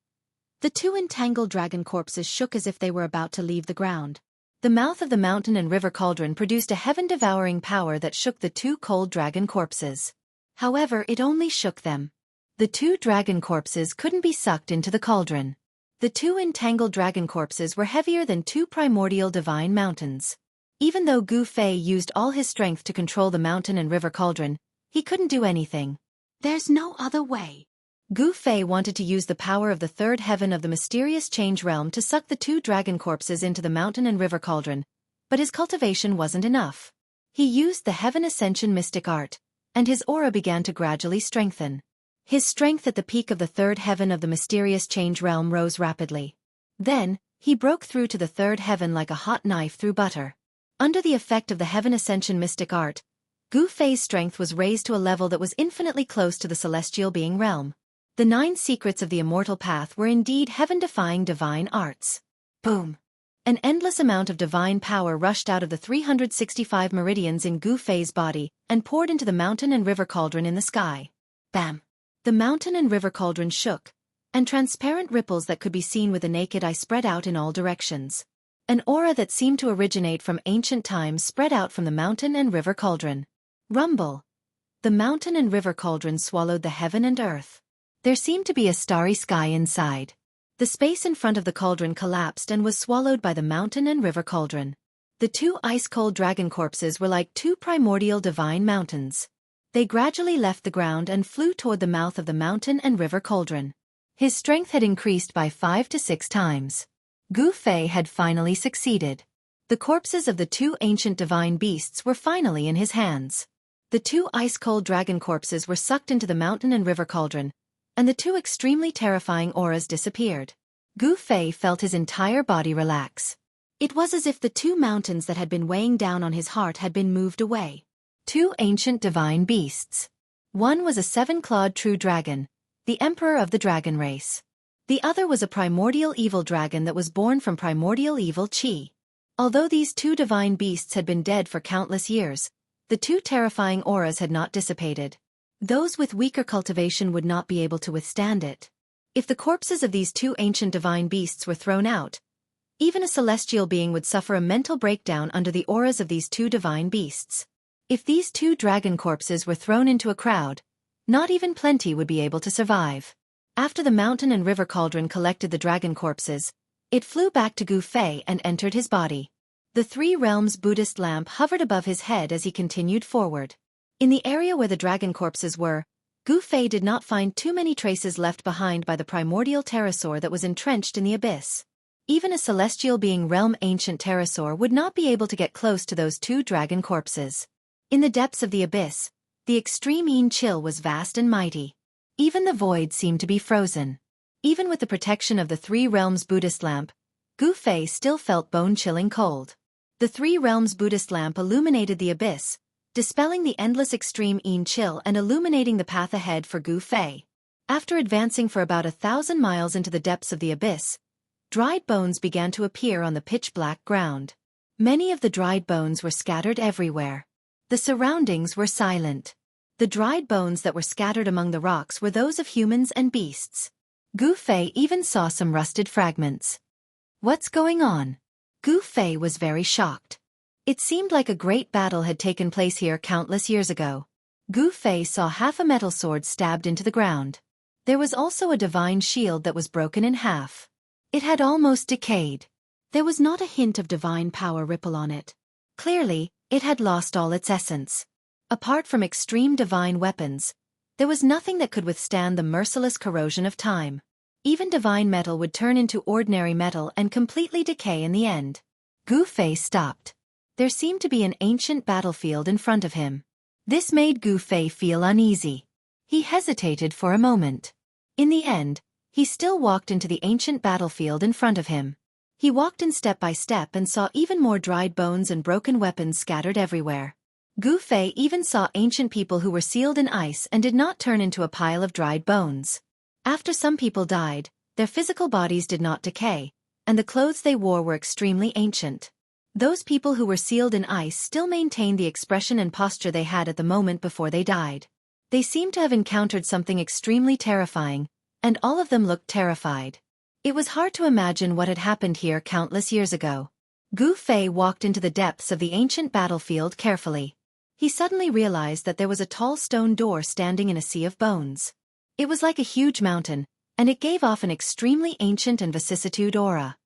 [SPEAKER 1] The two entangled dragon corpses shook as if they were about to leave the ground. The mouth of the mountain and river cauldron produced a heaven-devouring power that shook the two cold dragon corpses. However, it only shook them. The two dragon corpses couldn't be sucked into the cauldron. The two entangled dragon corpses were heavier than two primordial divine mountains. Even though Gu Fei used all his strength to control the mountain and river cauldron, he couldn't do anything. There's no other way. Gu Fei wanted to use the power of the third heaven of the mysterious change realm to suck the two dragon corpses into the mountain and river cauldron, but his cultivation wasn't enough. He used the heaven ascension mystic art, and his aura began to gradually strengthen. His strength at the peak of the third heaven of the mysterious change realm rose rapidly. Then, he broke through to the third heaven like a hot knife through butter. Under the effect of the heaven ascension mystic art, Gu Fei's strength was raised to a level that was infinitely close to the celestial being realm. The 9 secrets of the immortal path were indeed heaven-defying divine arts. Boom! An endless amount of divine power rushed out of the 365 meridians in Gu Fei's body and poured into the mountain and river cauldron in the sky. Bam! The mountain and river cauldron shook, and transparent ripples that could be seen with the naked eye spread out in all directions. An aura that seemed to originate from ancient times spread out from the mountain and river cauldron. Rumble! The mountain and river cauldron swallowed the heaven and earth. There seemed to be a starry sky inside. The space in front of the cauldron collapsed and was swallowed by the mountain and river cauldron. The two ice-cold dragon corpses were like two primordial divine mountains. They gradually left the ground and flew toward the mouth of the mountain and river cauldron. His strength had increased by 5 to 6 times. Gu Fei had finally succeeded. The corpses of the two ancient divine beasts were finally in his hands. The two ice-cold dragon corpses were sucked into the mountain and river cauldron, and the two extremely terrifying auras disappeared. Gu Fei felt his entire body relax. It was as if the two mountains that had been weighing down on his heart had been moved away. Two ancient divine beasts. One was a 7-clawed true dragon, the emperor of the dragon race. The other was a primordial evil dragon that was born from primordial evil chi. Although these two divine beasts had been dead for countless years, the two terrifying auras had not dissipated. Those with weaker cultivation would not be able to withstand it. If the corpses of these two ancient divine beasts were thrown out, even a celestial being would suffer a mental breakdown under the auras of these two divine beasts. If these two dragon corpses were thrown into a crowd, not even plenty would be able to survive. After the mountain and river cauldron collected the dragon corpses, it flew back to Gu Fei and entered his body. The three realms Buddhist lamp hovered above his head as he continued forward. In the area where the dragon corpses were, Gu Fei did not find too many traces left behind by the primordial pterosaur that was entrenched in the abyss. Even a celestial being realm ancient pterosaur would not be able to get close to those two dragon corpses. In the depths of the abyss, the extreme chill was vast and mighty. Even the void seemed to be frozen. Even with the protection of the three realms Buddhist lamp, Gu Fei still felt bone-chilling cold. The three realms Buddhist lamp illuminated the abyss, dispelling the endless extreme chill and illuminating the path ahead for Gu Fei. After advancing for about 1,000 miles into the depths of the abyss, dried bones began to appear on the pitch-black ground. Many of the dried bones were scattered everywhere. The surroundings were silent. The dried bones that were scattered among the rocks were those of humans and beasts. Gu Fei even saw some rusted fragments. What's going on? Gu Fei was very shocked. It seemed like a great battle had taken place here countless years ago. Gu Fei saw half a metal sword stabbed into the ground. There was also a divine shield that was broken in half. It had almost decayed. There was not a hint of divine power ripple on it. Clearly, it had lost all its essence. Apart from extreme divine weapons, there was nothing that could withstand the merciless corrosion of time. Even divine metal would turn into ordinary metal and completely decay in the end. Gu Fei stopped. There seemed to be an ancient battlefield in front of him. This made Gu Fei feel uneasy. He hesitated for a moment. In the end, he still walked into the ancient battlefield in front of him. He walked in step by step and saw even more dried bones and broken weapons scattered everywhere. Gu Fei even saw ancient people who were sealed in ice and did not turn into a pile of dried bones. After some people died, their physical bodies did not decay, and the clothes they wore were extremely ancient. Those people who were sealed in ice still maintained the expression and posture they had at the moment before they died. They seemed to have encountered something extremely terrifying, and all of them looked terrified. It was hard to imagine what had happened here countless years ago. Gu Fei walked into the depths of the ancient battlefield carefully. He suddenly realized that there was a tall stone door standing in a sea of bones. It was like a huge mountain, and it gave off an extremely ancient and vicissitude aura.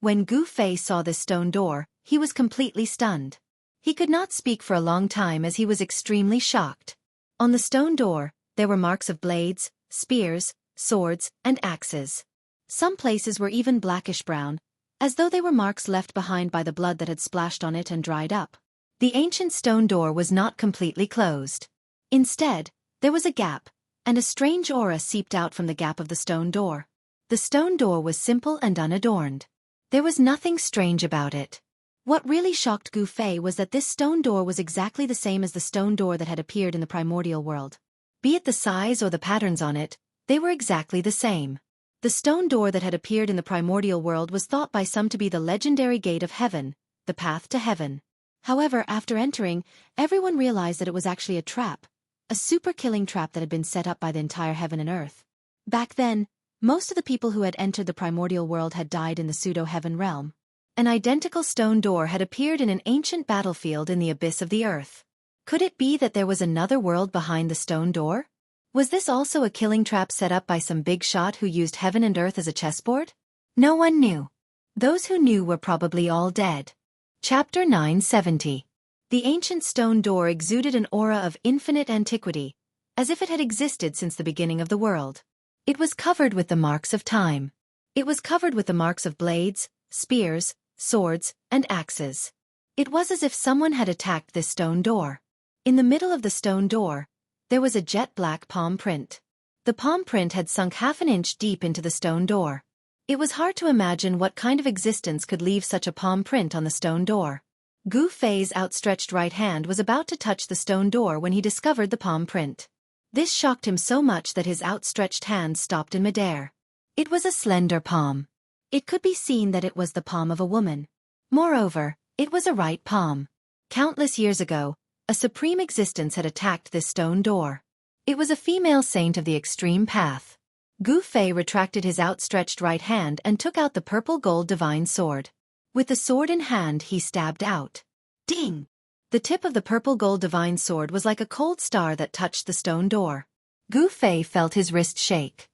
[SPEAKER 1] When Gu Fei saw this stone door, he was completely stunned. He could not speak for a long time as he was extremely shocked. On the stone door, there were marks of blades, spears, swords, and axes. Some places were even blackish-brown, as though they were marks left behind by the blood that had splashed on it and dried up. The ancient stone door was not completely closed. Instead, there was a gap, and a strange aura seeped out from the gap of the stone door. The stone door was simple and unadorned. There was nothing strange about it. What really shocked Gu Fei was that this stone door was exactly the same as the stone door that had appeared in the primordial world. Be it the size or the patterns on it, they were exactly the same. The stone door that had appeared in the primordial world was thought by some to be the legendary gate of heaven, the path to heaven. However, after entering, everyone realized that it was actually a trap, a super-killing trap that had been set up by the entire heaven and earth. Back then, most of the people who had entered the primordial world had died in the pseudo-heaven realm. An identical stone door had appeared in an ancient battlefield in the abyss of the earth. Could it be that there was another world behind the stone door? Was this also a killing trap set up by some big shot who used heaven and earth as a chessboard? No one knew. Those who knew were probably all dead. Chapter 970. The ancient stone door exuded an aura of infinite antiquity, as if it had existed since the beginning of the world. It was covered with the marks of time. It was covered with the marks of blades, spears, swords, and axes. It was as if someone had attacked this stone door. In the middle of the stone door, there was a jet-black palm print. The palm print had sunk half an inch deep into the stone door. It was hard to imagine what kind of existence could leave such a palm print on the stone door. Gu Fei's outstretched right hand was about to touch the stone door when he discovered the palm print. This shocked him so much that his outstretched hand stopped in midair. It was a slender palm. It could be seen that it was the palm of a woman. Moreover, it was a right palm. Countless years ago, a supreme existence had attacked this stone door. It was a female saint of the extreme path. Gu Fei retracted his outstretched right hand and took out the purple-gold divine sword. With the sword in hand, he stabbed out. Ding! The tip of the purple-gold divine sword was like a cold star that touched the stone door. Gu Fei felt his wrist shake.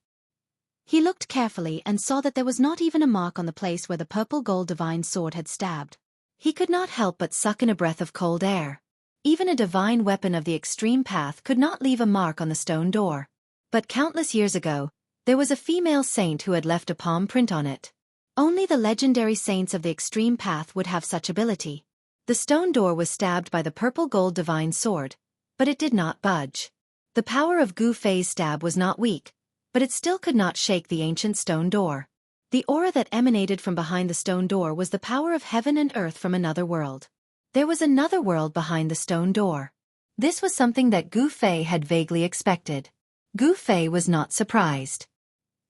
[SPEAKER 1] He looked carefully and saw that there was not even a mark on the place where the purple-gold divine sword had stabbed. He could not help but suck in a breath of cold air. Even a divine weapon of the extreme path could not leave a mark on the stone door. But countless years ago, there was a female saint who had left a palm print on it. Only the legendary saints of the extreme path would have such ability. The stone door was stabbed by the purple-gold divine sword, but it did not budge. The power of Gu Fei's stab was not weak, but it still could not shake the ancient stone door. The aura that emanated from behind the stone door was the power of heaven and earth from another world. There was another world behind the stone door. This was something that Gu Fei had vaguely expected. Gu Fei was not surprised.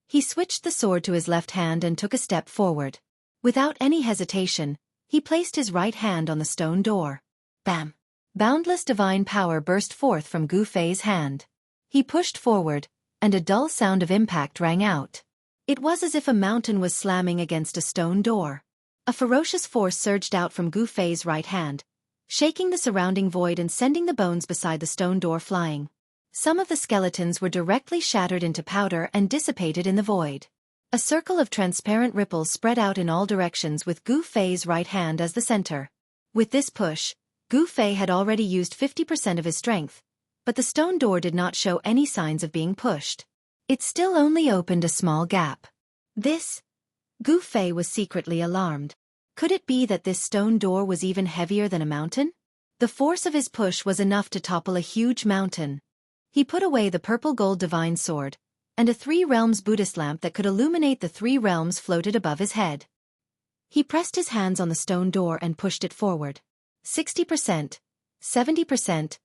[SPEAKER 1] He switched the sword to his left hand and took a step forward. Without any hesitation, he placed his right hand on the stone door. Bam! Boundless divine power burst forth from Gu Fei's hand. He pushed forward, and a dull sound of impact rang out. It was as if a mountain was slamming against a stone door. A ferocious force surged out from Gu Fei's right hand, shaking the surrounding void and sending the bones beside the stone door flying. Some of the skeletons were directly shattered into powder and dissipated in the void. A circle of transparent ripples spread out in all directions with Gu Fei's right hand as the center. With this push, Gu Fei had already used 50% of his strength, but the stone door did not show any signs of being pushed. It still only opened a small gap. Gu Fei was secretly alarmed. Could it be that this stone door was even heavier than a mountain? The force of his push was enough to topple a huge mountain. He put away the purple gold divine sword, and a 3 realms Buddhist lamp that could illuminate the 3 realms floated above his head. He pressed his hands on the stone door and pushed it forward. 60%, 70%,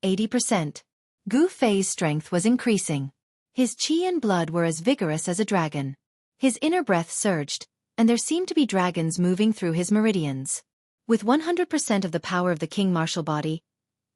[SPEAKER 1] 80%. Gu Fei's strength was increasing. His qi and blood were as vigorous as a dragon. His inner breath surged, and there seemed to be dragons moving through his meridians. With 100% of the power of the king martial body,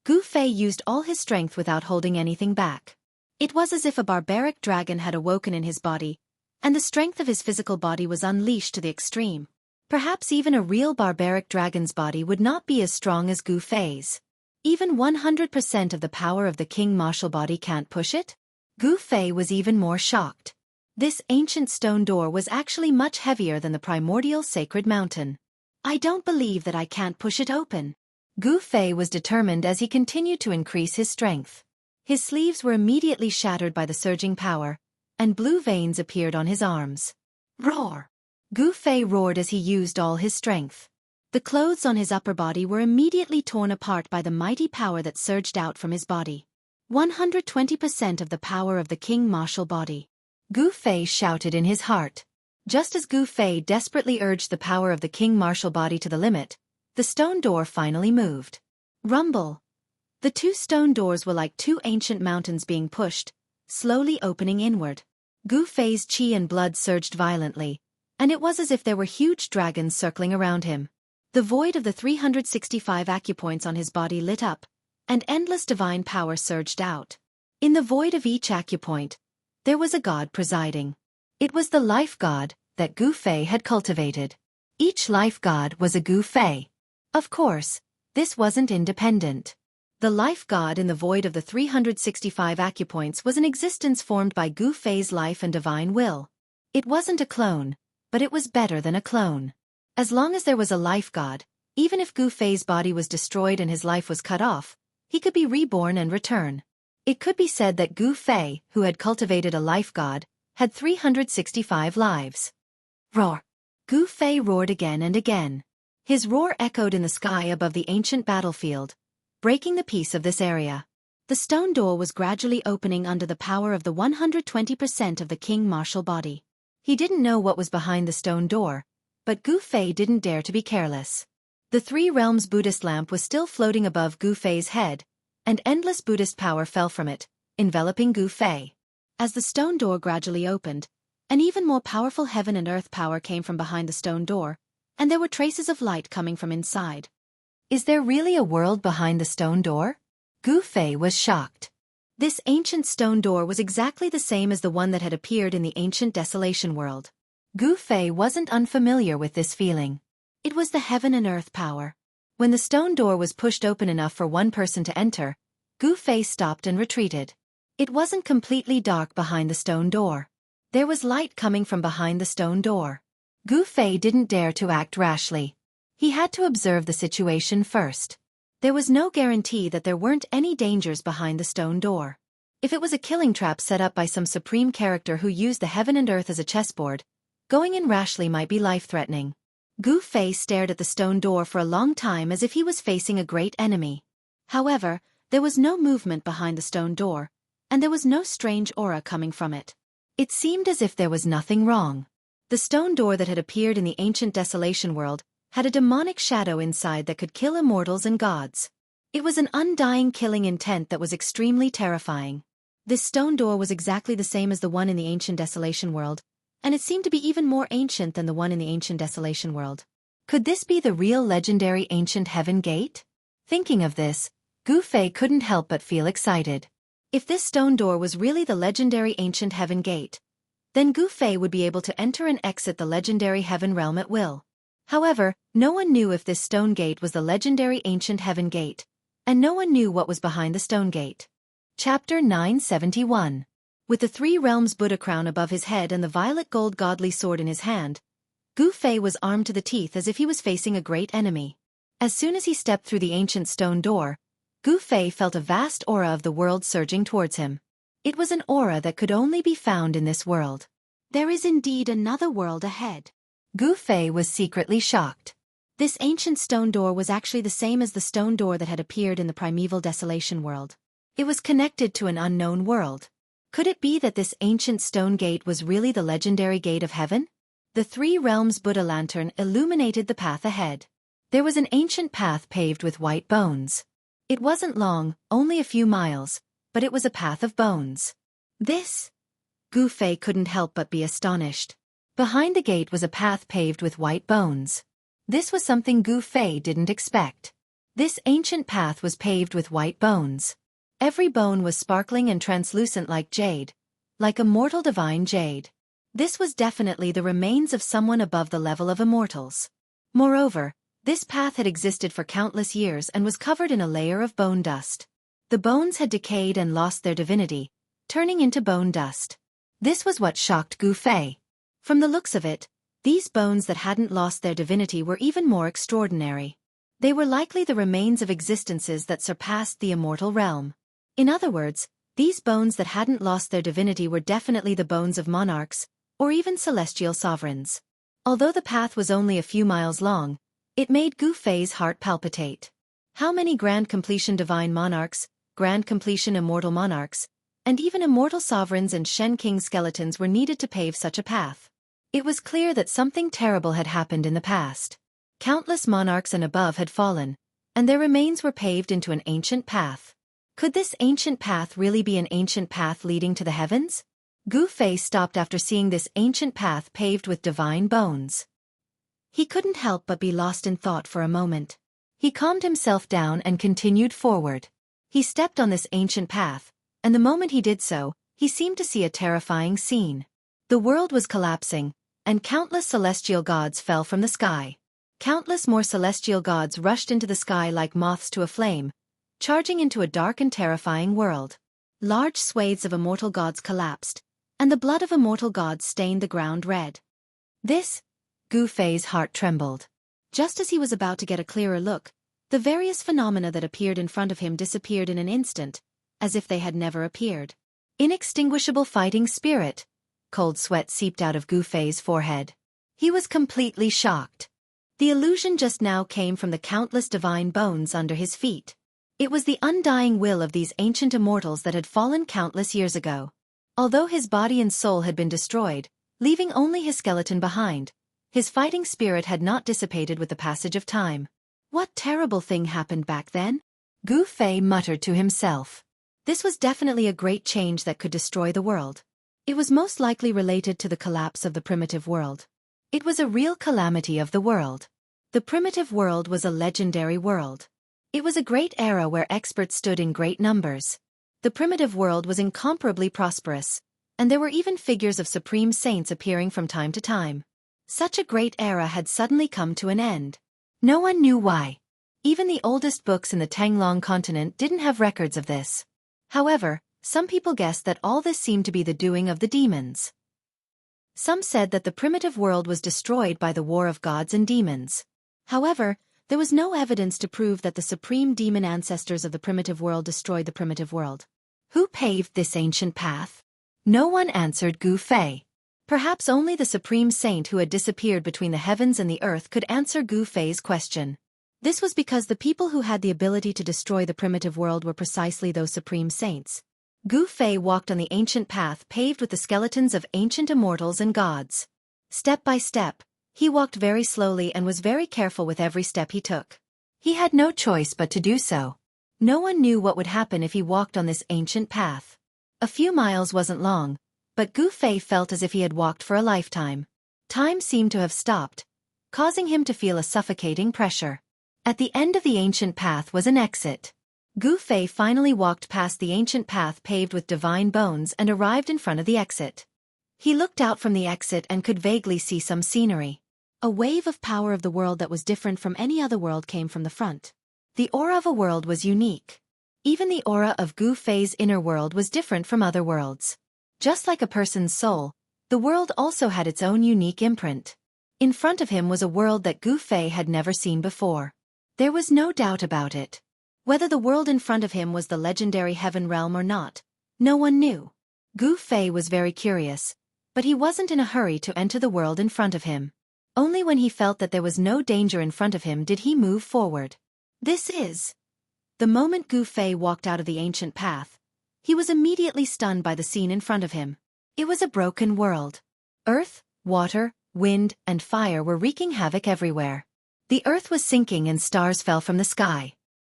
[SPEAKER 1] Gu Fei used all his strength without holding anything back. It was as if a barbaric dragon had awoken in his body, and the strength of his physical body was unleashed to the extreme. Perhaps even a real barbaric dragon's body would not be as strong as Gu Fei's. Even 100% of the power of the king martial body can't push it? Gu Fei was even more shocked. This ancient stone door was actually much heavier than the primordial sacred mountain. I don't believe that I can't push it open. Gu Fei was determined as he continued to increase his strength. His sleeves were immediately shattered by the surging power, and blue veins appeared on his arms. Roar! Gu Fei roared as he used all his strength. The clothes on his upper body were immediately torn apart by the mighty power that surged out from his body. 120% of the power of the king martial body. Gu Fei shouted in his heart. Just as Gu Fei desperately urged the power of the king martial body to the limit, the stone door finally moved. Rumble! The 2 stone doors were like 2 ancient mountains being pushed, slowly opening inward. Gu Fei's qi and blood surged violently, and it was as if there were huge dragons circling around him. The void of the 365 acupoints on his body lit up, and endless divine power surged out. In the void of each acupoint, there was a god presiding. It was the life god that Gu Fei had cultivated. Each life god was a Gu Fei. Of course, this wasn't independent. The life god in the void of the 365 acupoints was an existence formed by Gu Fei's life and divine will. It wasn't a clone, but it was better than a clone. As long as there was a life god, even if Gu Fei's body was destroyed and his life was cut off, he could be reborn and return. It could be said that Gu Fei, who had cultivated a life god, had 365 lives. Roar! Gu Fei roared again and again. His roar echoed in the sky above the ancient battlefield, breaking the peace of this area. The stone door was gradually opening under the power of the 120% of the king martial body. He didn't know what was behind the stone door, but Gu Fei didn't dare to be careless. The 3 realms Buddhist lamp was still floating above Gu Fei's head, and endless Buddhist power fell from it, enveloping Gu Fei. As the stone door gradually opened, an even more powerful heaven and earth power came from behind the stone door, and there were traces of light coming from inside. Is there really a world behind the stone door? Gu Fei was shocked. This ancient stone door was exactly the same as the one that had appeared in the ancient desolation world. Gu Fei wasn't unfamiliar with this feeling. It was the heaven and earth power. When the stone door was pushed open enough for one person to enter, Gu Fei stopped and retreated. It wasn't completely dark behind the stone door. There was light coming from behind the stone door. Gu Fei didn't dare to act rashly. He had to observe the situation first. There was no guarantee that there weren't any dangers behind the stone door. If it was a killing trap set up by some supreme character who used the heaven and earth as a chessboard, going in rashly might be life-threatening. Gu Fei stared at the stone door for a long time as if he was facing a great enemy. However, there was no movement behind the stone door, and there was no strange aura coming from it. It seemed as if there was nothing wrong. The stone door that had appeared in the ancient desolation world had a demonic shadow inside that could kill immortals and gods. It was an undying killing intent that was extremely terrifying. This stone door was exactly the same as the one in the ancient desolation world, and it seemed to be even more ancient than the one in the ancient desolation world. Could this be the real legendary ancient heaven gate? Thinking of this, Gu Fei couldn't help but feel excited. If this stone door was really the legendary ancient heaven gate, then Gu Fei would be able to enter and exit the legendary heaven realm at will. However, no one knew if this stone gate was the legendary ancient heaven gate, and no one knew what was behind the stone gate. Chapter 971. With the three realms Buddha crown above his head and the violet gold godly sword in his hand, Gu Fei was armed to the teeth as if he was facing a great enemy. As soon as he stepped through the ancient stone door, Gu Fei felt a vast aura of the world surging towards him. It was an aura that could only be found in this world. There is indeed another world ahead. Gu Fei was secretly shocked. This ancient stone door was actually the same as the stone door that had appeared in the primeval desolation world. It was connected to an unknown world. Could it be that this ancient stone gate was really the legendary gate of heaven? The three realms Buddha lantern illuminated the path ahead. There was an ancient path paved with white bones. It wasn't long, only a few miles, but it was a path of bones. This? Gu Fei couldn't help but be astonished. Behind the gate was a path paved with white bones. This was something Gu Fei didn't expect. This ancient path was paved with white bones. Every bone was sparkling and translucent like jade, like immortal divine jade. This was definitely the remains of someone above the level of immortals. Moreover, this path had existed for countless years and was covered in a layer of bone dust. The bones had decayed and lost their divinity, turning into bone dust. This was what shocked Gu Fei. From the looks of it, these bones that hadn't lost their divinity were even more extraordinary. They were likely the remains of existences that surpassed the immortal realm. In other words, these bones that hadn't lost their divinity were definitely the bones of monarchs, or even celestial sovereigns. Although the path was only a few miles long, it made Gu Fei's heart palpitate. How many grand completion divine monarchs, grand completion immortal monarchs, and even immortal sovereigns and Shen King skeletons were needed to pave such a path? It was clear that something terrible had happened in the past. Countless monarchs and above had fallen, and their remains were paved into an ancient path. Could this ancient path really be an ancient path leading to the heavens? Gu Fei stopped after seeing this ancient path paved with divine bones. He couldn't help but be lost in thought for a moment. He calmed himself down and continued forward. He stepped on this ancient path, and the moment he did so, he seemed to see a terrifying scene. The world was collapsing, and countless celestial gods fell from the sky. Countless more celestial gods rushed into the sky like moths to a flame, charging into a dark and terrifying world. Large swathes of immortal gods collapsed, and the blood of immortal gods stained the ground red. Gu Fei's heart trembled. Just as he was about to get a clearer look, the various phenomena that appeared in front of him disappeared in an instant, as if they had never appeared. Inextinguishable fighting spirit. Cold sweat seeped out of Gu Fei's forehead. He was completely shocked. The illusion just now came from the countless divine bones under his feet. It was the undying will of these ancient immortals that had fallen countless years ago. Although his body and soul had been destroyed, leaving only his skeleton behind, his fighting spirit had not dissipated with the passage of time. What terrible thing happened back then? Gu Fei muttered to himself. This was definitely a great change that could destroy the world. It was most likely related to the collapse of the primitive world. It was a real calamity of the world. The primitive world was a legendary world. It was a great era where experts stood in great numbers. The primitive world was incomparably prosperous, and there were even figures of supreme saints appearing from time to time. Such a great era had suddenly come to an end. No one knew why. Even the oldest books in the Tanglong continent didn't have records of this. However, some people guessed that all this seemed to be the doing of the demons. Some said that the primitive world was destroyed by the war of gods and demons. However, there was no evidence to prove that the supreme demon ancestors of the primitive world destroyed the primitive world. Who paved this ancient path? No one answered Gu Fei. Perhaps only the supreme saint who had disappeared between the heavens and the earth could answer Gu Fei's question. This was because the people who had the ability to destroy the primitive world were precisely those supreme saints. Gu Fei walked on the ancient path paved with the skeletons of ancient immortals and gods. Step by step, he walked very slowly and was very careful with every step he took. He had no choice but to do so. No one knew what would happen if he walked on this ancient path. A few miles wasn't long, but Gu Fei felt as if he had walked for a lifetime. Time seemed to have stopped, causing him to feel a suffocating pressure. At the end of the ancient path was an exit. Gu Fei finally walked past the ancient path paved with divine bones and arrived in front of the exit. He looked out from the exit and could vaguely see some scenery. A wave of power of the world that was different from any other world came from the front. The aura of a world was unique. Even the aura of Gu Fei's inner world was different from other worlds. Just like a person's soul, the world also had its own unique imprint. In front of him was a world that Gu Fei had never seen before. There was no doubt about it. Whether the world in front of him was the legendary Heaven Realm or not, no one knew. Gu Fei was very curious, but he wasn't in a hurry to enter the world in front of him. Only when he felt that there was no danger in front of him did he move forward. This is... The moment Gu Fei walked out of the ancient path, he was immediately stunned by the scene in front of him. It was a broken world. Earth, water, wind, and fire were wreaking havoc everywhere. The earth was sinking and stars fell from the sky.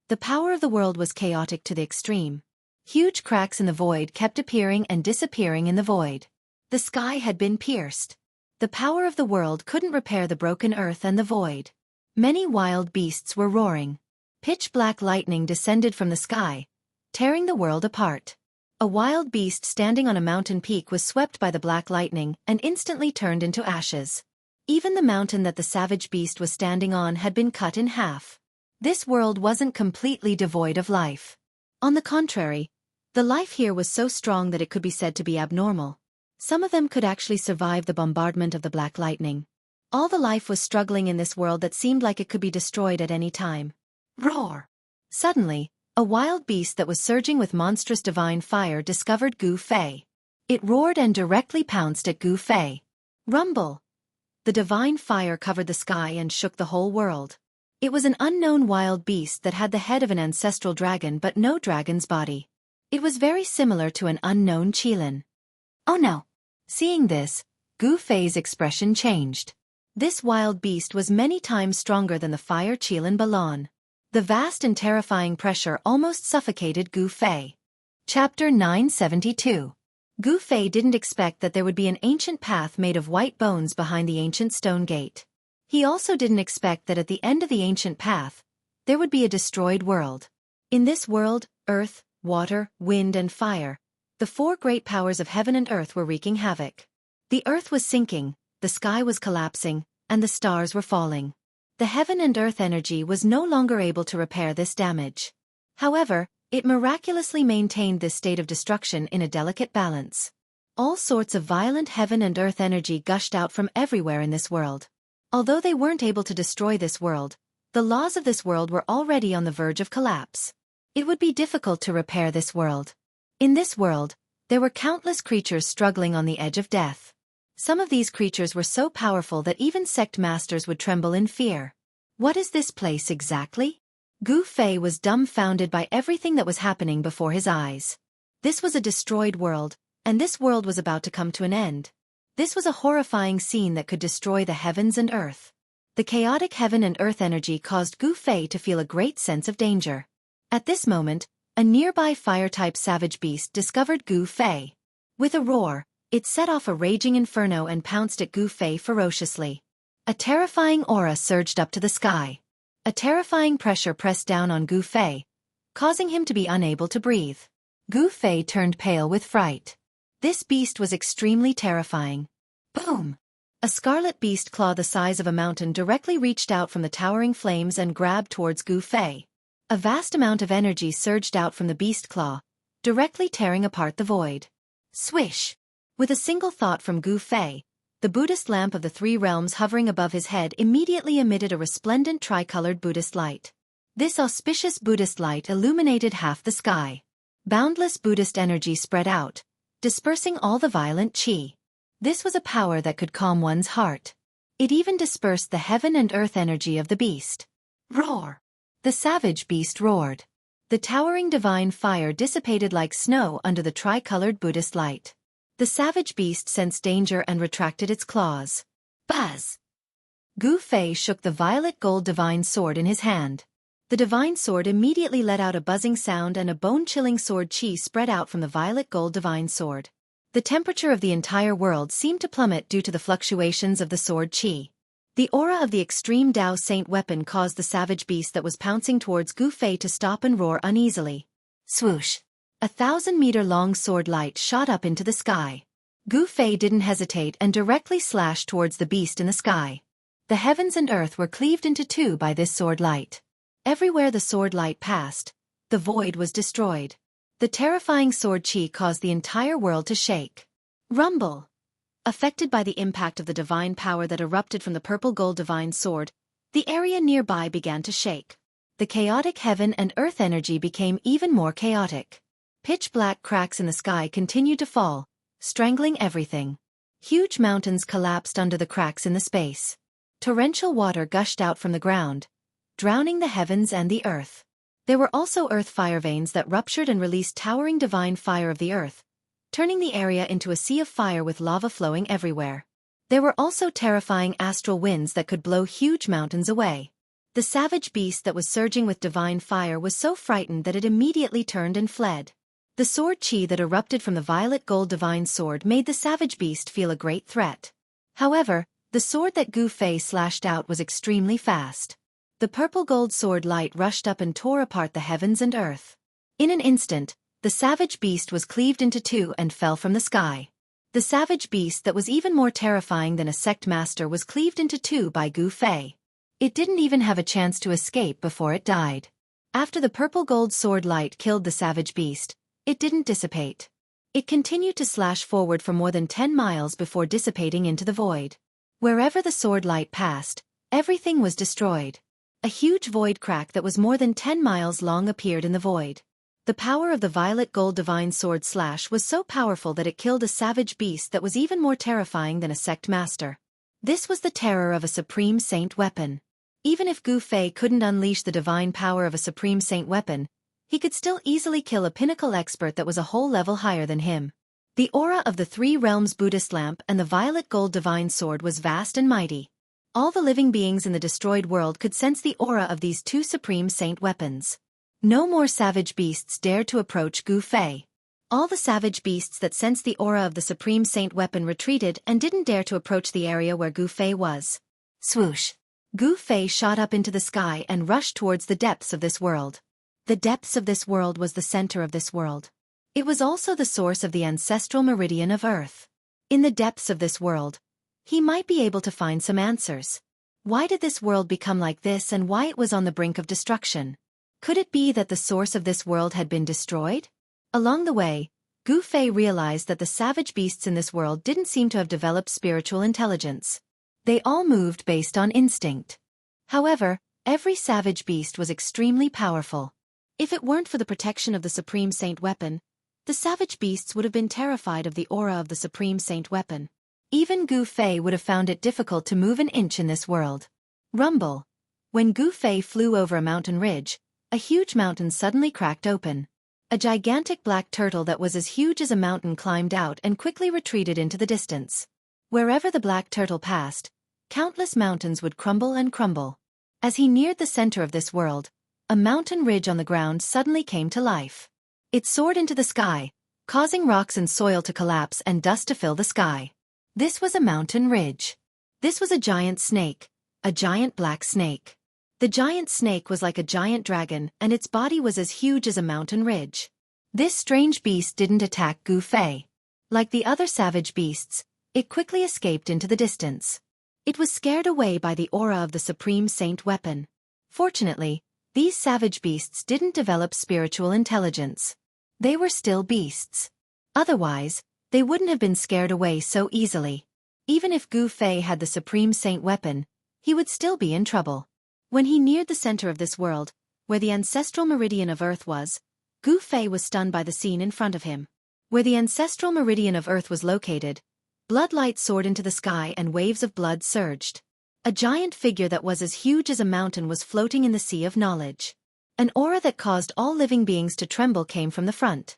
[SPEAKER 1] The power of the world was chaotic to the extreme. Huge cracks in the void kept appearing and disappearing in the void. The sky had been pierced. The power of the world couldn't repair the broken earth and the void. Many wild beasts were roaring. Pitch-black lightning descended from the sky, tearing the world apart. A wild beast standing on a mountain peak was swept by the black lightning and instantly turned into ashes. Even the mountain that the savage beast was standing on had been cut in half. This world wasn't completely devoid of life. On the contrary, the life here was so strong that it could be said to be abnormal. Some of them could actually survive the bombardment of the black lightning. All the life was struggling in this world that seemed like it could be destroyed at any time. Roar! Suddenly, a wild beast that was surging with monstrous divine fire discovered Gu Fei. It roared and directly pounced at Gu Fei. Rumble! The divine fire covered the sky and shook the whole world. It was an unknown wild beast that had the head of an ancestral dragon but no dragon's body. It was very similar to an unknown Qilin. Oh no! Seeing this, Gu Fei's expression changed. This wild beast was many times stronger than the fire Qilin Balon. The vast and terrifying pressure almost suffocated Gu Fei. Chapter 972. Gu Fei didn't expect that there would be an ancient path made of white bones behind the ancient stone gate. He also didn't expect that at the end of the ancient path, there would be a destroyed world. In this world, earth, water, wind and fire, the four great powers of heaven and earth were wreaking havoc. The earth was sinking, the sky was collapsing, and the stars were falling. The heaven and earth energy was no longer able to repair this damage. However, it miraculously maintained this state of destruction in a delicate balance. All sorts of violent heaven and earth energy gushed out from everywhere in this world. Although they weren't able to destroy this world, the laws of this world were already on the verge of collapse. It would be difficult to repair this world. In this world, there were countless creatures struggling on the edge of death. Some of these creatures were so powerful that even sect masters would tremble in fear. What is this place exactly? Gu Fei was dumbfounded by everything that was happening before his eyes. This was a destroyed world, and this world was about to come to an end. This was a horrifying scene that could destroy the heavens and earth. The chaotic heaven and earth energy caused Gu Fei to feel a great sense of danger. At this moment, a nearby fire-type savage beast discovered Gu Fei. With a roar, it set off a raging inferno and pounced at Gu Fei ferociously. A terrifying aura surged up to the sky. A terrifying pressure pressed down on Gu Fei, causing him to be unable to breathe. Gu Fei turned pale with fright. This beast was extremely terrifying. Boom! A scarlet beast claw the size of a mountain directly reached out from the towering flames and grabbed towards Gu Fei. A vast amount of energy surged out from the beast claw, directly tearing apart the void. Swish! With a single thought from Gu Fei, the Buddhist lamp of the three realms hovering above his head immediately emitted a resplendent tricolored Buddhist light. This auspicious Buddhist light illuminated half the sky. Boundless Buddhist energy spread out, dispersing all the violent qi. This was a power that could calm one's heart. It even dispersed the heaven and earth energy of the beast. Roar! The savage beast roared. The towering divine fire dissipated like snow under the tricolored Buddhist light. The savage beast sensed danger and retracted its claws. Buzz! Gu Fei shook the violet gold divine sword in his hand. The divine sword immediately let out a buzzing sound and a bone-chilling sword qi spread out from the violet gold divine sword. The temperature of the entire world seemed to plummet due to the fluctuations of the sword qi. The aura of the extreme Tao Saint weapon caused the savage beast that was pouncing towards Gu Fei to stop and roar uneasily. Swoosh! A 1,000-meter-long sword light shot up into the sky. Gu Fei didn't hesitate and directly slashed towards the beast in the sky. The heavens and earth were cleaved into two by this sword light. Everywhere the sword light passed, the void was destroyed. The terrifying sword qi caused the entire world to shake. Rumble. Affected by the impact of the divine power that erupted from the purple-gold divine sword, the area nearby began to shake. The chaotic heaven and earth energy became even more chaotic. Pitch-black cracks in the sky continued to fall, strangling everything. Huge mountains collapsed under the cracks in the space. Torrential water gushed out from the ground, drowning the heavens and the earth. There were also earth fire veins that ruptured and released towering divine fire of the earth, turning the area into a sea of fire with lava flowing everywhere. There were also terrifying astral winds that could blow huge mountains away. The savage beast that was surging with divine fire was so frightened that it immediately turned and fled. The sword chi that erupted from the violet gold divine sword made the savage beast feel a great threat. However, the sword that Gu Fei slashed out was extremely fast. The purple gold sword light rushed up and tore apart the heavens and earth. In an instant, the savage beast was cleaved into two and fell from the sky. The savage beast that was even more terrifying than a sect master was cleaved into two by Gu Fei. It didn't even have a chance to escape before it died. After the purple gold sword light killed the savage beast, it didn't dissipate. It continued to slash forward for more than 10 miles before dissipating into the void. Wherever the sword light passed, everything was destroyed. A huge void crack that was more than 10 miles long appeared in the void. The power of the violet gold divine sword slash was so powerful that it killed a savage beast that was even more terrifying than a sect master. This was the terror of a supreme saint weapon. Even if Gu Fei couldn't unleash the divine power of a supreme saint weapon, he could still easily kill a pinnacle expert that was a whole level higher than him. The aura of the Three Realms Buddhist lamp and the violet gold divine sword was vast and mighty. All the living beings in the destroyed world could sense the aura of these two supreme saint weapons. No more savage beasts dared to approach Gu Fei. All the savage beasts that sensed the aura of the supreme saint weapon retreated and didn't dare to approach the area where Gu Fei was. Swoosh! Gu Fei shot up into the sky and rushed towards the depths of this world. The depths of this world was the center of this world. It was also the source of the ancestral meridian of Earth. In the depths of this world, he might be able to find some answers. Why did this world become like this and why it was on the brink of destruction? Could it be that the source of this world had been destroyed? Along the way, Gu Fei realized that the savage beasts in this world didn't seem to have developed spiritual intelligence. They all moved based on instinct. However, every savage beast was extremely powerful. If it weren't for the protection of the Supreme Saint weapon, the savage beasts would have been terrified of the aura of the Supreme Saint weapon. Even Gu Fei would have found it difficult to move an inch in this world. Rumble. When Gu Fei flew over a mountain ridge, a huge mountain suddenly cracked open. A gigantic black turtle that was as huge as a mountain climbed out and quickly retreated into the distance. Wherever the black turtle passed, countless mountains would crumble and crumble. As he neared the center of this world, a mountain ridge on the ground suddenly came to life. It soared into the sky, causing rocks and soil to collapse and dust to fill the sky. This was a mountain ridge. This was a giant snake, a giant black snake. The giant snake was like a giant dragon and its body was as huge as a mountain ridge. This strange beast didn't attack Gu Fei. Like the other savage beasts, it quickly escaped into the distance. It was scared away by the aura of the Supreme Saint weapon. Fortunately, these savage beasts didn't develop spiritual intelligence. They were still beasts. Otherwise, they wouldn't have been scared away so easily. Even if Gu Fei had the Supreme Saint weapon, he would still be in trouble. When he neared the center of this world, where the ancestral meridian of Earth was, Gu Fei was stunned by the scene in front of him. Where the ancestral meridian of Earth was located, blood light soared into the sky and waves of blood surged. A giant figure that was as huge as a mountain was floating in the sea of knowledge. An aura that caused all living beings to tremble came from the front.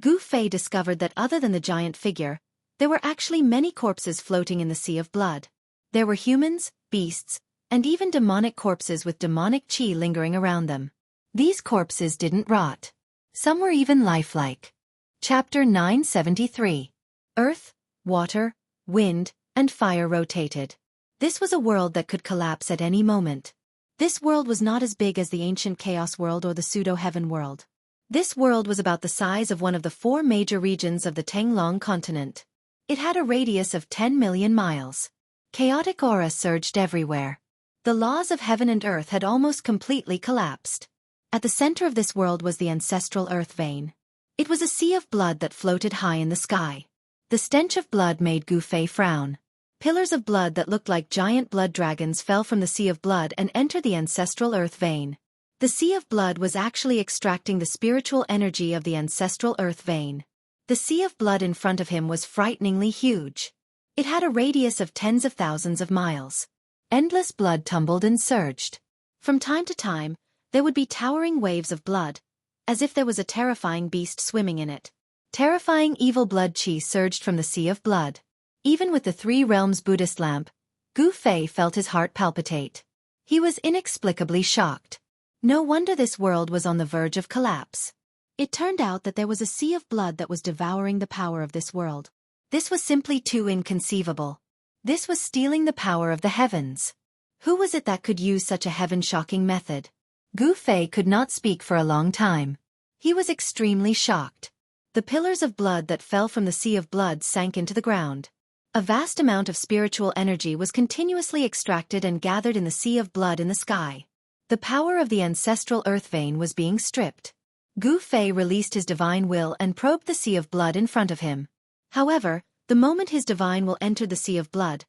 [SPEAKER 1] Gu Fei discovered that other than the giant figure, there were actually many corpses floating in the sea of blood. There were humans, beasts, and even demonic corpses with demonic chi lingering around them. These corpses didn't rot. Some were even lifelike. Chapter 973. Earth, water, wind, and fire rotated. This was a world that could collapse at any moment. This world was not as big as the ancient chaos world or the pseudo-heaven world. This world was about the size of one of the 4 major regions of the Tenglong continent. It had a radius of 10 million miles. Chaotic aura surged everywhere. The laws of heaven and earth had almost completely collapsed. At the center of this world was the ancestral earth vein. It was a sea of blood that floated high in the sky. The stench of blood made Gu Fei frown. Pillars of blood that looked like giant blood dragons fell from the sea of blood and entered the ancestral earth vein. The sea of blood was actually extracting the spiritual energy of the ancestral earth vein. The sea of blood in front of him was frighteningly huge. It had a radius of tens of thousands of miles. Endless blood tumbled and surged. From time to time, there would be towering waves of blood, as if there was a terrifying beast swimming in it. Terrifying evil blood chi surged from the sea of blood. Even with the Three Realms Buddhist lamp, Gu Fei felt his heart palpitate. He was inexplicably shocked. No wonder this world was on the verge of collapse. It turned out that there was a sea of blood that was devouring the power of this world. This was simply too inconceivable. This was stealing the power of the heavens. Who was it that could use such a heaven-shocking method? Gu Fei could not speak for a long time. He was extremely shocked. The pillars of blood that fell from the sea of blood sank into the ground. A vast amount of spiritual energy was continuously extracted and gathered in the sea of blood in the sky. The power of the ancestral earth vein was being stripped. Gu Fei released his divine will and probed the sea of blood in front of him. However, the moment his divine will entered the sea of blood,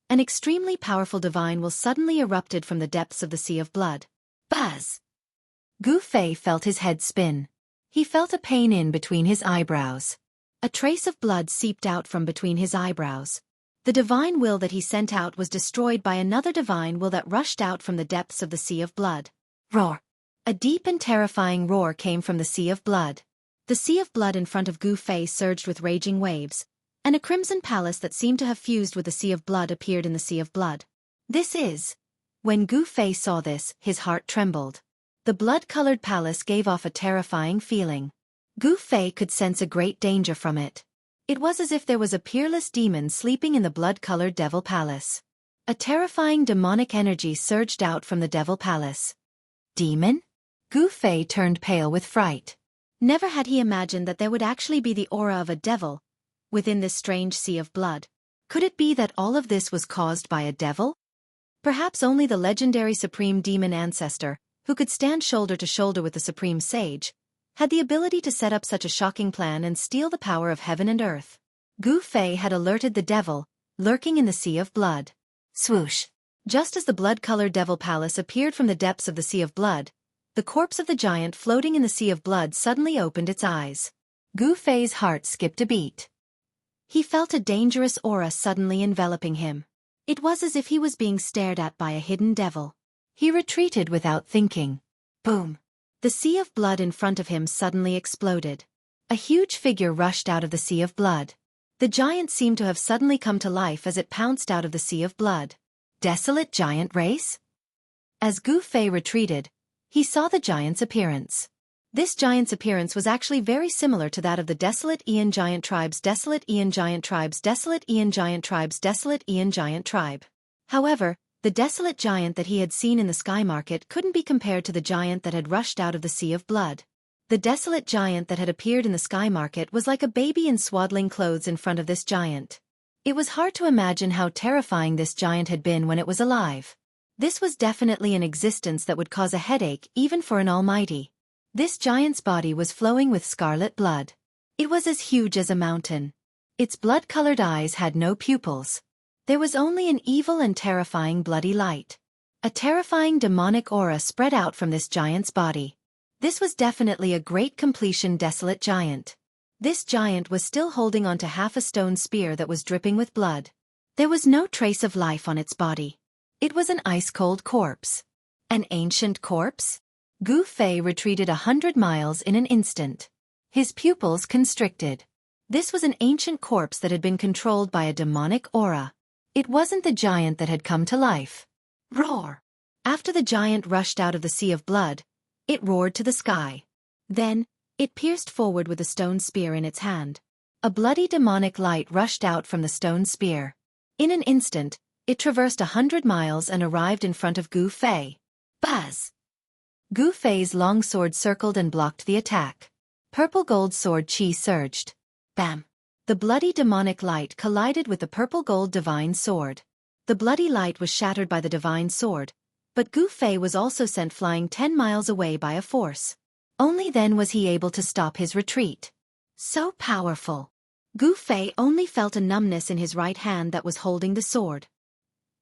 [SPEAKER 1] an extremely powerful divine will suddenly erupted from the depths of the sea of blood. Buzz! Gu Fei felt his head spin. He felt a pain in between his eyebrows. A trace of blood seeped out from between his eyebrows. The divine will that he sent out was destroyed by another divine will that rushed out from the depths of the sea of blood. Roar! A deep and terrifying roar came from the sea of blood. The sea of blood in front of Gu Fei surged with raging waves, and a crimson palace that seemed to have fused with the sea of blood appeared in the sea of blood. This is... When Gu Fei saw this, his heart trembled. The blood-colored palace gave off a terrifying feeling. Gu Fei could sense a great danger from it. It was as if there was a peerless demon sleeping in the blood-colored devil palace. A terrifying demonic energy surged out from the devil palace. Demon? Gu Fei turned pale with fright. Never had he imagined that there would actually be the aura of a devil within this strange sea of blood. Could it be that all of this was caused by a devil? Perhaps only the legendary supreme demon ancestor, who could stand shoulder to shoulder with the supreme sage, had the ability to set up such a shocking plan and steal the power of heaven and earth. Gu Fei had alerted the devil, lurking in the sea of blood. Swoosh! Just as the blood-colored devil palace appeared from the depths of the sea of blood, the corpse of the giant floating in the sea of blood suddenly opened its eyes. Gu Fei's heart skipped a beat. He felt a dangerous aura suddenly enveloping him. It was as if he was being stared at by a hidden devil. He retreated without thinking. Boom! The sea of blood in front of him suddenly exploded. A huge figure rushed out of the sea of blood. The giant seemed to have suddenly come to life as it pounced out of the sea of blood. Desolate giant race? As Gu Fei retreated, he saw the giant's appearance. This giant's appearance was actually very similar to that of the desolate Aeon giant tribes, desolate Aeon giant tribes, desolate Aeon giant tribes, desolate Aeon giant tribe. However, the desolate giant that he had seen in the sky market couldn't be compared to the giant that had rushed out of the sea of blood. The desolate giant that had appeared in the sky market was like a baby in swaddling clothes in front of this giant. It was hard to imagine how terrifying this giant had been when it was alive. This was definitely an existence that would cause a headache even for an almighty. This giant's body was flowing with scarlet blood. It was as huge as a mountain. Its blood-colored eyes had no pupils. There was only an evil and terrifying bloody light. A terrifying demonic aura spread out from this giant's body. This was definitely a great completion desolate giant. This giant was still holding onto half a stone spear that was dripping with blood. There was no trace of life on its body. It was an ice-cold corpse. An ancient corpse? Gu Fei retreated 100 miles in an instant. His pupils constricted. This was an ancient corpse that had been controlled by a demonic aura. It wasn't the giant that had come to life. Roar! After the giant rushed out of the sea of blood, it roared to the sky. Then, it pierced forward with a stone spear in its hand. A bloody demonic light rushed out from the stone spear. In an instant, it traversed 100 miles and arrived in front of Gu Fei. Buzz! Gu Fei's long sword circled and blocked the attack. Purple gold sword chi surged. Bam! The bloody demonic light collided with the purple gold divine sword. The bloody light was shattered by the divine sword, but Gu Fei was also sent flying 10 miles away by a force. Only then was he able to stop his retreat. So powerful. Gu Fei only felt a numbness in his right hand that was holding the sword.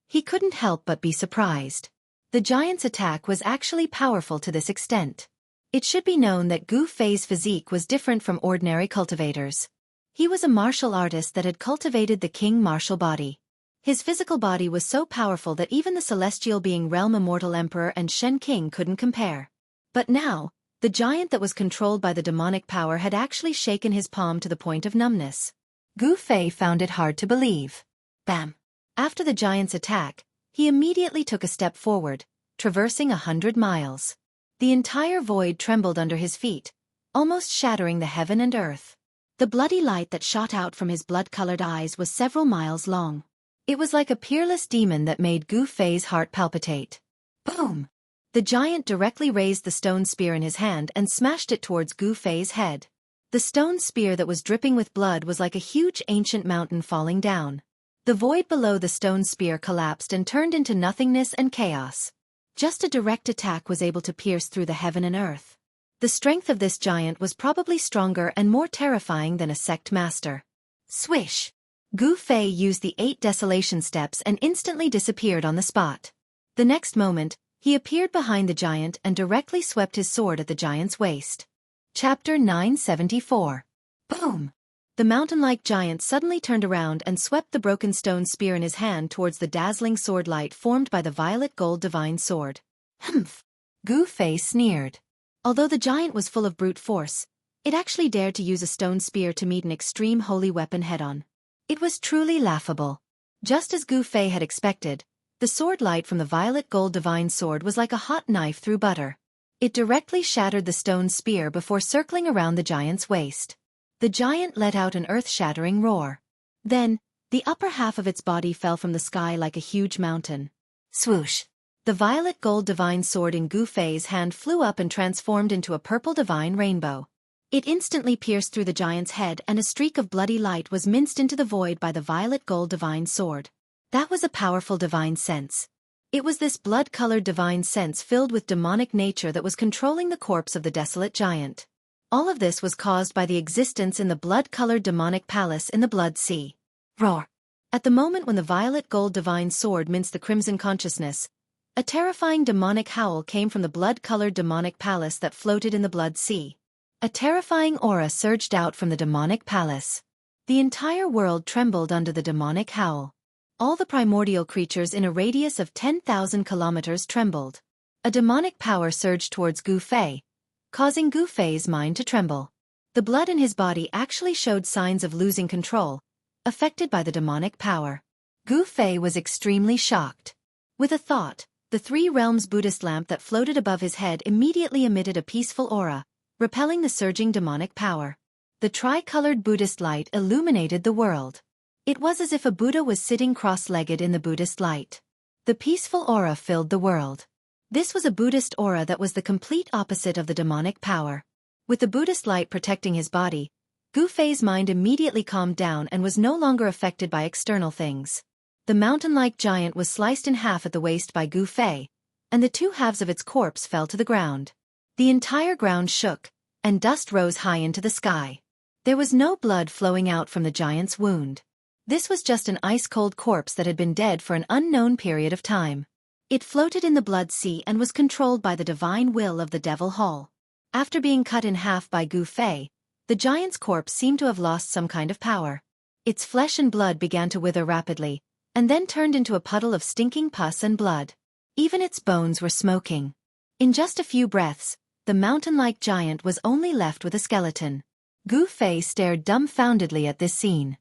[SPEAKER 1] He couldn't help but be surprised. The giant's attack was actually powerful to this extent. It should be known that Gu Fei's physique was different from ordinary cultivators. He was a martial artist that had cultivated the king martial body. His physical body was so powerful that even the celestial being Realm Immortal Emperor and Shen King couldn't compare. But now, the giant that was controlled by the demonic power had actually shaken his palm to the point of numbness. Gu Fei found it hard to believe. Bam! After the giant's attack, he immediately took a step forward, traversing 100 miles. The entire void trembled under his feet, almost shattering the heaven and earth. The bloody light that shot out from his blood-colored eyes was several miles long. It was like a peerless demon that made Gu Fei's heart palpitate. Boom! The giant directly raised the stone spear in his hand and smashed it towards Gu Fei's head. The stone spear that was dripping with blood was like a huge ancient mountain falling down. The void below the stone spear collapsed and turned into nothingness and chaos. Just a direct attack was able to pierce through the heaven and earth. The strength of this giant was probably stronger and more terrifying than a sect master. Swish! Gu Fei used the 8 desolation steps and instantly disappeared on the spot. The next moment, he appeared behind the giant and directly swept his sword at the giant's waist. Chapter 974. Boom! The mountain-like giant suddenly turned around and swept the broken stone spear in his hand towards the dazzling sword light formed by the violet gold divine sword. Humph! Gu Fei sneered. Although the giant was full of brute force, it actually dared to use a stone spear to meet an extreme holy weapon head-on. It was truly laughable. Just as Gu Fei had expected, the sword light from the violet gold divine sword was like a hot knife through butter. It directly shattered the stone spear before circling around the giant's waist. The giant let out an earth-shattering roar. Then, the upper half of its body fell from the sky like a huge mountain. Swoosh! The violet gold divine sword in Gu Fei's hand flew up and transformed into a purple divine rainbow. It instantly pierced through the giant's head and a streak of bloody light was minced into the void by the violet gold divine sword. That was a powerful divine sense. It was this blood-colored divine sense filled with demonic nature that was controlling the corpse of the desolate giant. All of this was caused by the existence in the blood-colored demonic palace in the Blood Sea. Roar! At the moment when the violet gold divine sword minced the crimson consciousness, a terrifying demonic howl came from the blood-colored demonic palace that floated in the Blood Sea. A terrifying aura surged out from the demonic palace. The entire world trembled under the demonic howl. All the primordial creatures in a radius of 10,000 kilometers trembled. A demonic power surged towards Gu Fei, causing Gu Fei's mind to tremble. The blood in his body actually showed signs of losing control, affected by the demonic power. Gu Fei was extremely shocked. With a thought, the 3 realms Buddhist lamp that floated above his head immediately emitted a peaceful aura, repelling the surging demonic power. The tri-colored Buddhist light illuminated the world. It was as if a Buddha was sitting cross-legged in the Buddhist light. The peaceful aura filled the world. This was a Buddhist aura that was the complete opposite of the demonic power. With the Buddhist light protecting his body, Gu Fei's mind immediately calmed down and was no longer affected by external things. The mountain-like giant was sliced in half at the waist by Gu Fei, and the 2 halves of its corpse fell to the ground. The entire ground shook, and dust rose high into the sky. There was no blood flowing out from the giant's wound. This was just an ice-cold corpse that had been dead for an unknown period of time. It floated in the Blood Sea and was controlled by the divine will of the Devil Hall. After being cut in half by Gu Fei, the giant's corpse seemed to have lost some kind of power. Its flesh and blood began to wither rapidly, and then turned into a puddle of stinking pus and blood. Even its bones were smoking. In just a few breaths, the mountain-like giant was only left with a skeleton. Gu Fei stared dumbfoundedly at this scene.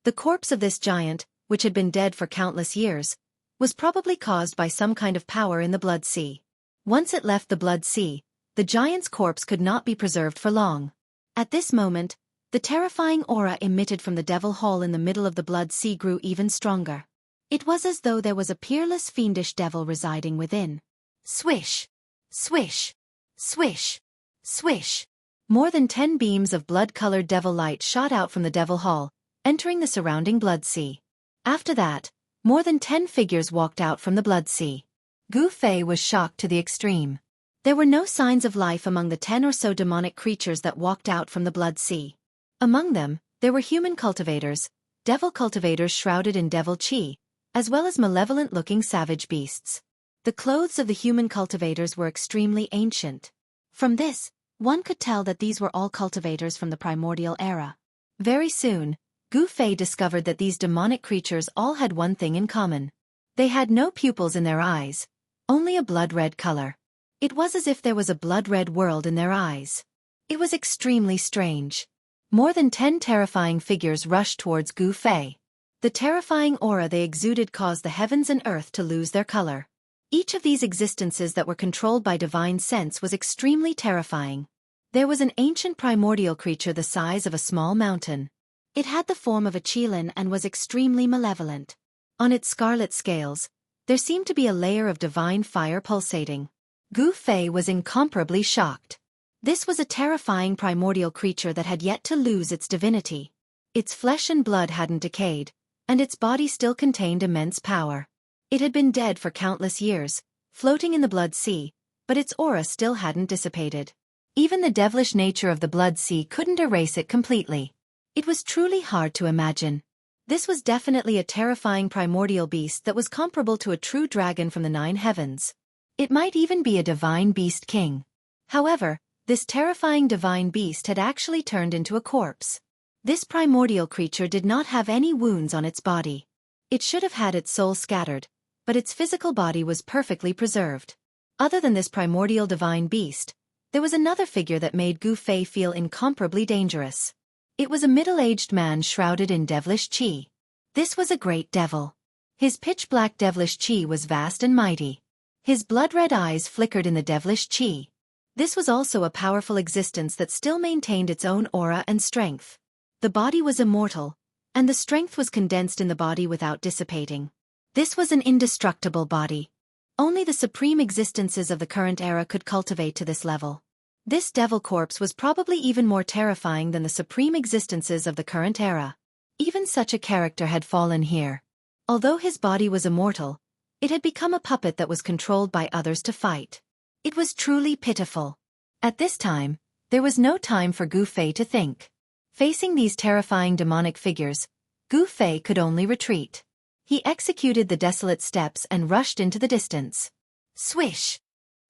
[SPEAKER 1] The corpse of this giant, which had been dead for countless years, was probably caused by some kind of power in the Blood Sea. Once it left the Blood Sea, the giant's corpse could not be preserved for long. At this moment, the terrifying aura emitted from the Devil Hall in the middle of the Blood Sea grew even stronger. It was as though there was a peerless fiendish devil residing within. Swish! Swish! Swish! Swish! More than 10 beams of blood-colored devil light shot out from the Devil Hall, entering the surrounding Blood Sea. After that, more than 10 figures walked out from the Blood Sea. Gu Fei was shocked to the extreme. There were no signs of life among the 10 or so demonic creatures that walked out from the Blood Sea. Among them, there were human cultivators, devil cultivators shrouded in devil chi, as well as malevolent-looking savage beasts. The clothes of the human cultivators were extremely ancient. From this, one could tell that these were all cultivators from the primordial era. Very soon, Gu Fei discovered that these demonic creatures all had one thing in common. They had no pupils in their eyes, only a blood-red color. It was as if there was a blood-red world in their eyes. It was extremely strange. More than 10 terrifying figures rushed towards Gu Fei. The terrifying aura they exuded caused the heavens and earth to lose their color. Each of these existences that were controlled by divine sense was extremely terrifying. There was an ancient primordial creature the size of a small mountain. It had the form of a qilin and was extremely malevolent. On its scarlet scales, there seemed to be a layer of divine fire pulsating. Gu Fei was incomparably shocked. This was a terrifying primordial creature that had yet to lose its divinity. Its flesh and blood hadn't decayed, and its body still contained immense power. It had been dead for countless years, floating in the blood sea, but its aura still hadn't dissipated. Even the devilish nature of the blood sea couldn't erase it completely. It was truly hard to imagine. This was definitely a terrifying primordial beast that was comparable to a true dragon from the 9 heavens. It might even be a divine beast king. However, this terrifying divine beast had actually turned into a corpse. This primordial creature did not have any wounds on its body. It should have had its soul scattered, but its physical body was perfectly preserved. Other than this primordial divine beast, there was another figure that made Gu Fei feel incomparably dangerous. It was a middle-aged man shrouded in devilish qi. This was a great devil. His pitch-black devilish qi was vast and mighty. His blood-red eyes flickered in the devilish qi. This was also a powerful existence that still maintained its own aura and strength. The body was immortal, and the strength was condensed in the body without dissipating. This was an indestructible body. Only the supreme existences of the current era could cultivate to this level. This devil corpse was probably even more terrifying than the supreme existences of the current era. Even such a character had fallen here. Although his body was immortal, it had become a puppet that was controlled by others to fight. It was truly pitiful. At this time, there was no time for Gu Fei to think. Facing these terrifying demonic figures, Gu Fei could only retreat. He executed the desolate steps and rushed into the distance. Swish!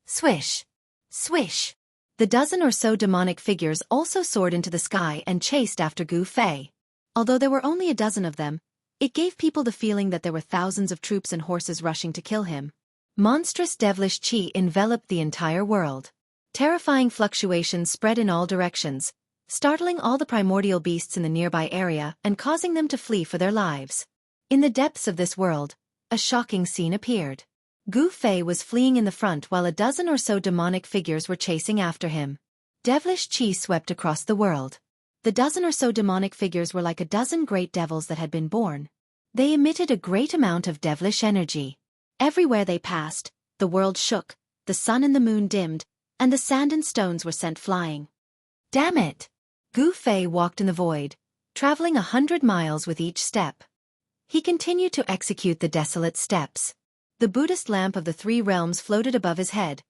[SPEAKER 1] Swish! Swish! The dozen or so demonic figures also soared into the sky and chased after Gu Fei. Although there were only a dozen of them, it gave people the feeling that there were thousands of troops and horses rushing to kill him. Monstrous devilish qi enveloped the entire world. Terrifying fluctuations spread in all directions, startling all the primordial beasts in the nearby area and causing them to flee for their lives. In the depths of this world, a shocking scene appeared. Gu Fei was fleeing in the front while a dozen or so demonic figures were chasing after him. Devilish qi swept across the world. The dozen or so demonic figures were like a dozen great devils that had been born. They emitted a great amount of devilish energy. Everywhere they passed, the world shook, the sun and the moon dimmed, and the sand and stones were sent flying. Damn it! Gu Fei walked in the void, traveling 100 miles with each step. He continued to execute the desolate steps. The Buddhist lamp of the 3 realms floated above his head,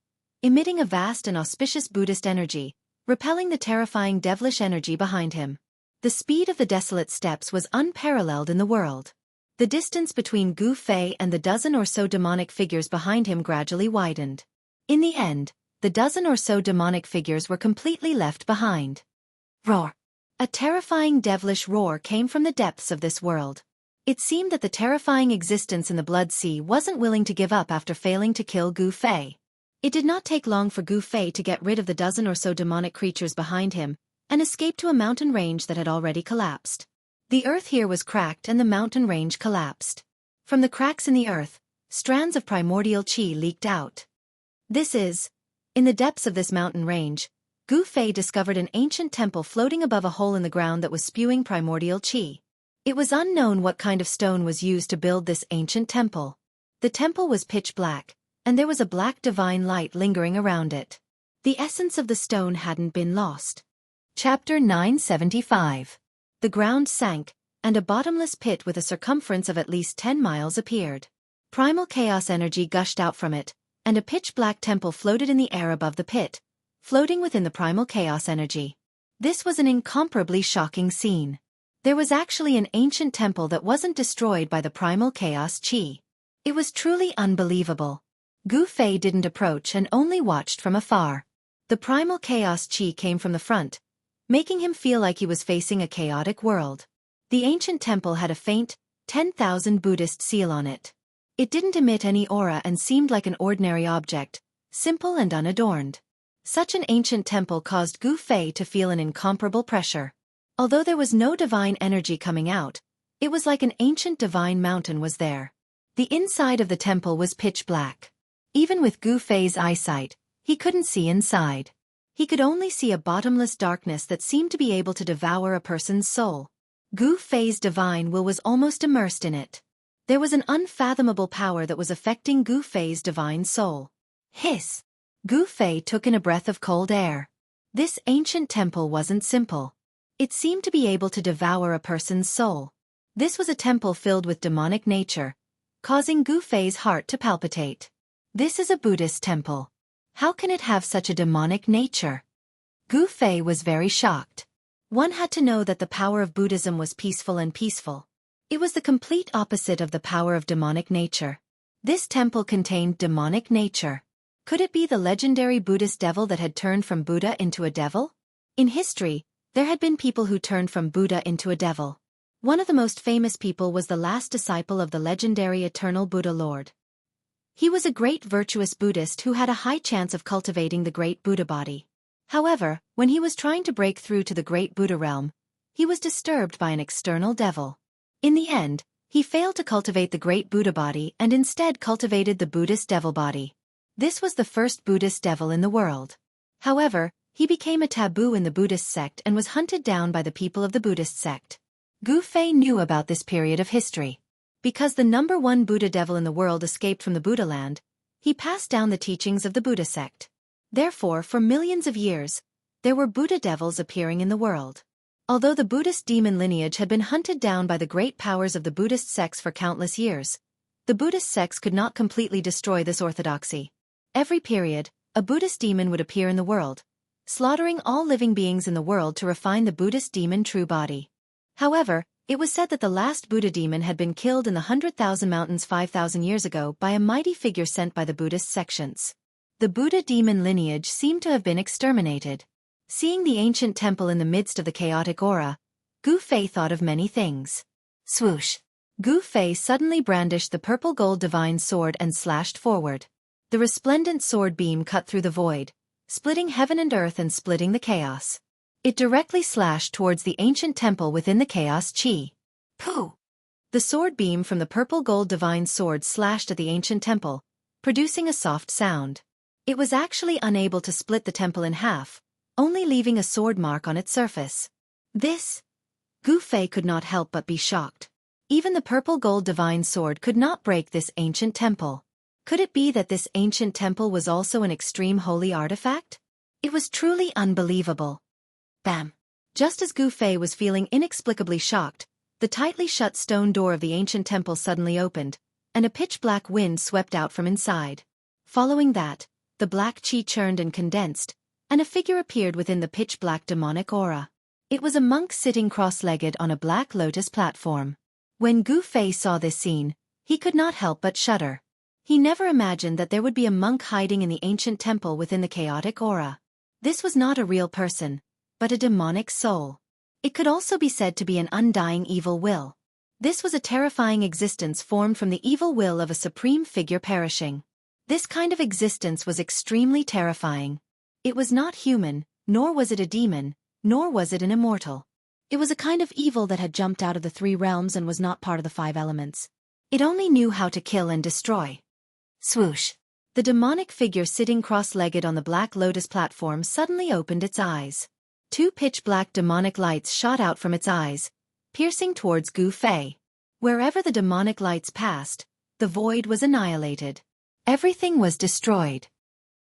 [SPEAKER 1] emitting a vast and auspicious Buddhist energy, repelling the terrifying devilish energy behind him. The speed of the desolate steps was unparalleled in the world. The distance between Gu Fei and the dozen or so demonic figures behind him gradually widened. In the end, the dozen or so demonic figures were completely left behind. Roar! A terrifying devilish roar came from the depths of this world. It seemed that the terrifying existence in the blood sea wasn't willing to give up after failing to kill Gu Fei. It did not take long for Gu Fei to get rid of the dozen or so demonic creatures behind him and escape to a mountain range that had already collapsed. The earth here was cracked and the mountain range collapsed. From the cracks in the earth, strands of primordial qi leaked out. In the depths of this mountain range, Gu Fei discovered an ancient temple floating above a hole in the ground that was spewing primordial qi. It was unknown what kind of stone was used to build this ancient temple. The temple was pitch black, and there was a black divine light lingering around it. The essence of the stone hadn't been lost. Chapter 975. The ground sank, and a bottomless pit with a circumference of at least 10 miles appeared. Primal chaos energy gushed out from it, and a pitch-black temple floated in the air above the pit, floating within the primal chaos energy. This was an incomparably shocking scene. There was actually an ancient temple that wasn't destroyed by the primal chaos chi. It was truly unbelievable. Gu Fei didn't approach and only watched from afar. The primal chaos chi came from the front, making him feel like he was facing a chaotic world. The ancient temple had a faint, 10,000 Buddhist seal on it. It didn't emit any aura and seemed like an ordinary object, simple and unadorned. Such an ancient temple caused Gu Fei to feel an incomparable pressure. Although there was no divine energy coming out, it was like an ancient divine mountain was there. The inside of the temple was pitch black. Even with Gu Fei's eyesight, he couldn't see inside. He could only see a bottomless darkness that seemed to be able to devour a person's soul. Gu Fei's divine will was almost immersed in it. There was an unfathomable power that was affecting Gu Fei's divine soul. Hiss! Gu Fei took in a breath of cold air. This ancient temple wasn't simple. It seemed to be able to devour a person's soul. This was a temple filled with demonic nature, causing Gu Fei's heart to palpitate. This is a Buddhist temple. How can it have such a demonic nature? Gu Fei was very shocked. One had to know that the power of Buddhism was peaceful and peaceful. It was the complete opposite of the power of demonic nature. This temple contained demonic nature. Could it be the legendary Buddhist devil that had turned from Buddha into a devil? In history, there had been people who turned from Buddha into a devil. One of the most famous people was the last disciple of the legendary eternal Buddha Lord. He was a great virtuous Buddhist who had a high chance of cultivating the great Buddha body. However, when he was trying to break through to the great Buddha realm, he was disturbed by an external devil. In the end, he failed to cultivate the great Buddha body and instead cultivated the Buddhist devil body. This was the first Buddhist devil in the world. However, he became a taboo in the Buddhist sect and was hunted down by the people of the Buddhist sect. Gu Fei knew about this period of history. Because the number one Buddha devil in the world escaped from the Buddha land, he passed down the teachings of the Buddha sect. Therefore, for millions of years, there were Buddha devils appearing in the world. Although the Buddhist demon lineage had been hunted down by the great powers of the Buddhist sects for countless years, the Buddhist sects could not completely destroy this orthodoxy. Every period, a Buddhist demon would appear in the world, slaughtering all living beings in the world to refine the Buddhist demon true body. However, it was said that the last Buddha demon had been killed in the 100,000 mountains 5,000 years ago by a mighty figure sent by the Buddhist sections. The Buddha demon lineage seemed to have been exterminated. Seeing the ancient temple in the midst of the chaotic aura, Gu Fei thought of many things. Swoosh! Gu Fei suddenly brandished the purple gold divine sword and slashed forward. The resplendent sword beam cut through the void, splitting heaven and earth and splitting the chaos. It directly slashed towards the ancient temple within the chaos chi. Pooh! The sword beam from the purple gold divine sword slashed at the ancient temple, producing a soft sound. It was actually unable to split the temple in half, only leaving a sword mark on its surface. This? Gu Fei could not help but be shocked. Even the purple gold divine sword could not break this ancient temple. Could it be that this ancient temple was also an extreme holy artifact? It was truly unbelievable. Bam! Just as Gu Fei was feeling inexplicably shocked, the tightly shut stone door of the ancient temple suddenly opened, and a pitch-black wind swept out from inside. Following that, the black chi churned and condensed, and a figure appeared within the pitch-black demonic aura. It was a monk sitting cross-legged on a black lotus platform. When Gu Fei saw this scene, he could not help but shudder. He never imagined that there would be a monk hiding in the ancient temple within the chaotic aura. This was not a real person, but a demonic soul. It could also be said to be an undying evil will. This was a terrifying existence formed from the evil will of a supreme figure perishing. This kind of existence was extremely terrifying. It was not human, nor was it a demon, nor was it an immortal. It was a kind of evil that had jumped out of the three realms and was not part of the five elements. It only knew how to kill and destroy. Swoosh! The demonic figure sitting cross-legged on the black lotus platform suddenly opened its eyes. Two pitch-black demonic lights shot out from its eyes, piercing towards Gu Fei. Wherever the demonic lights passed, the void was annihilated. Everything was destroyed.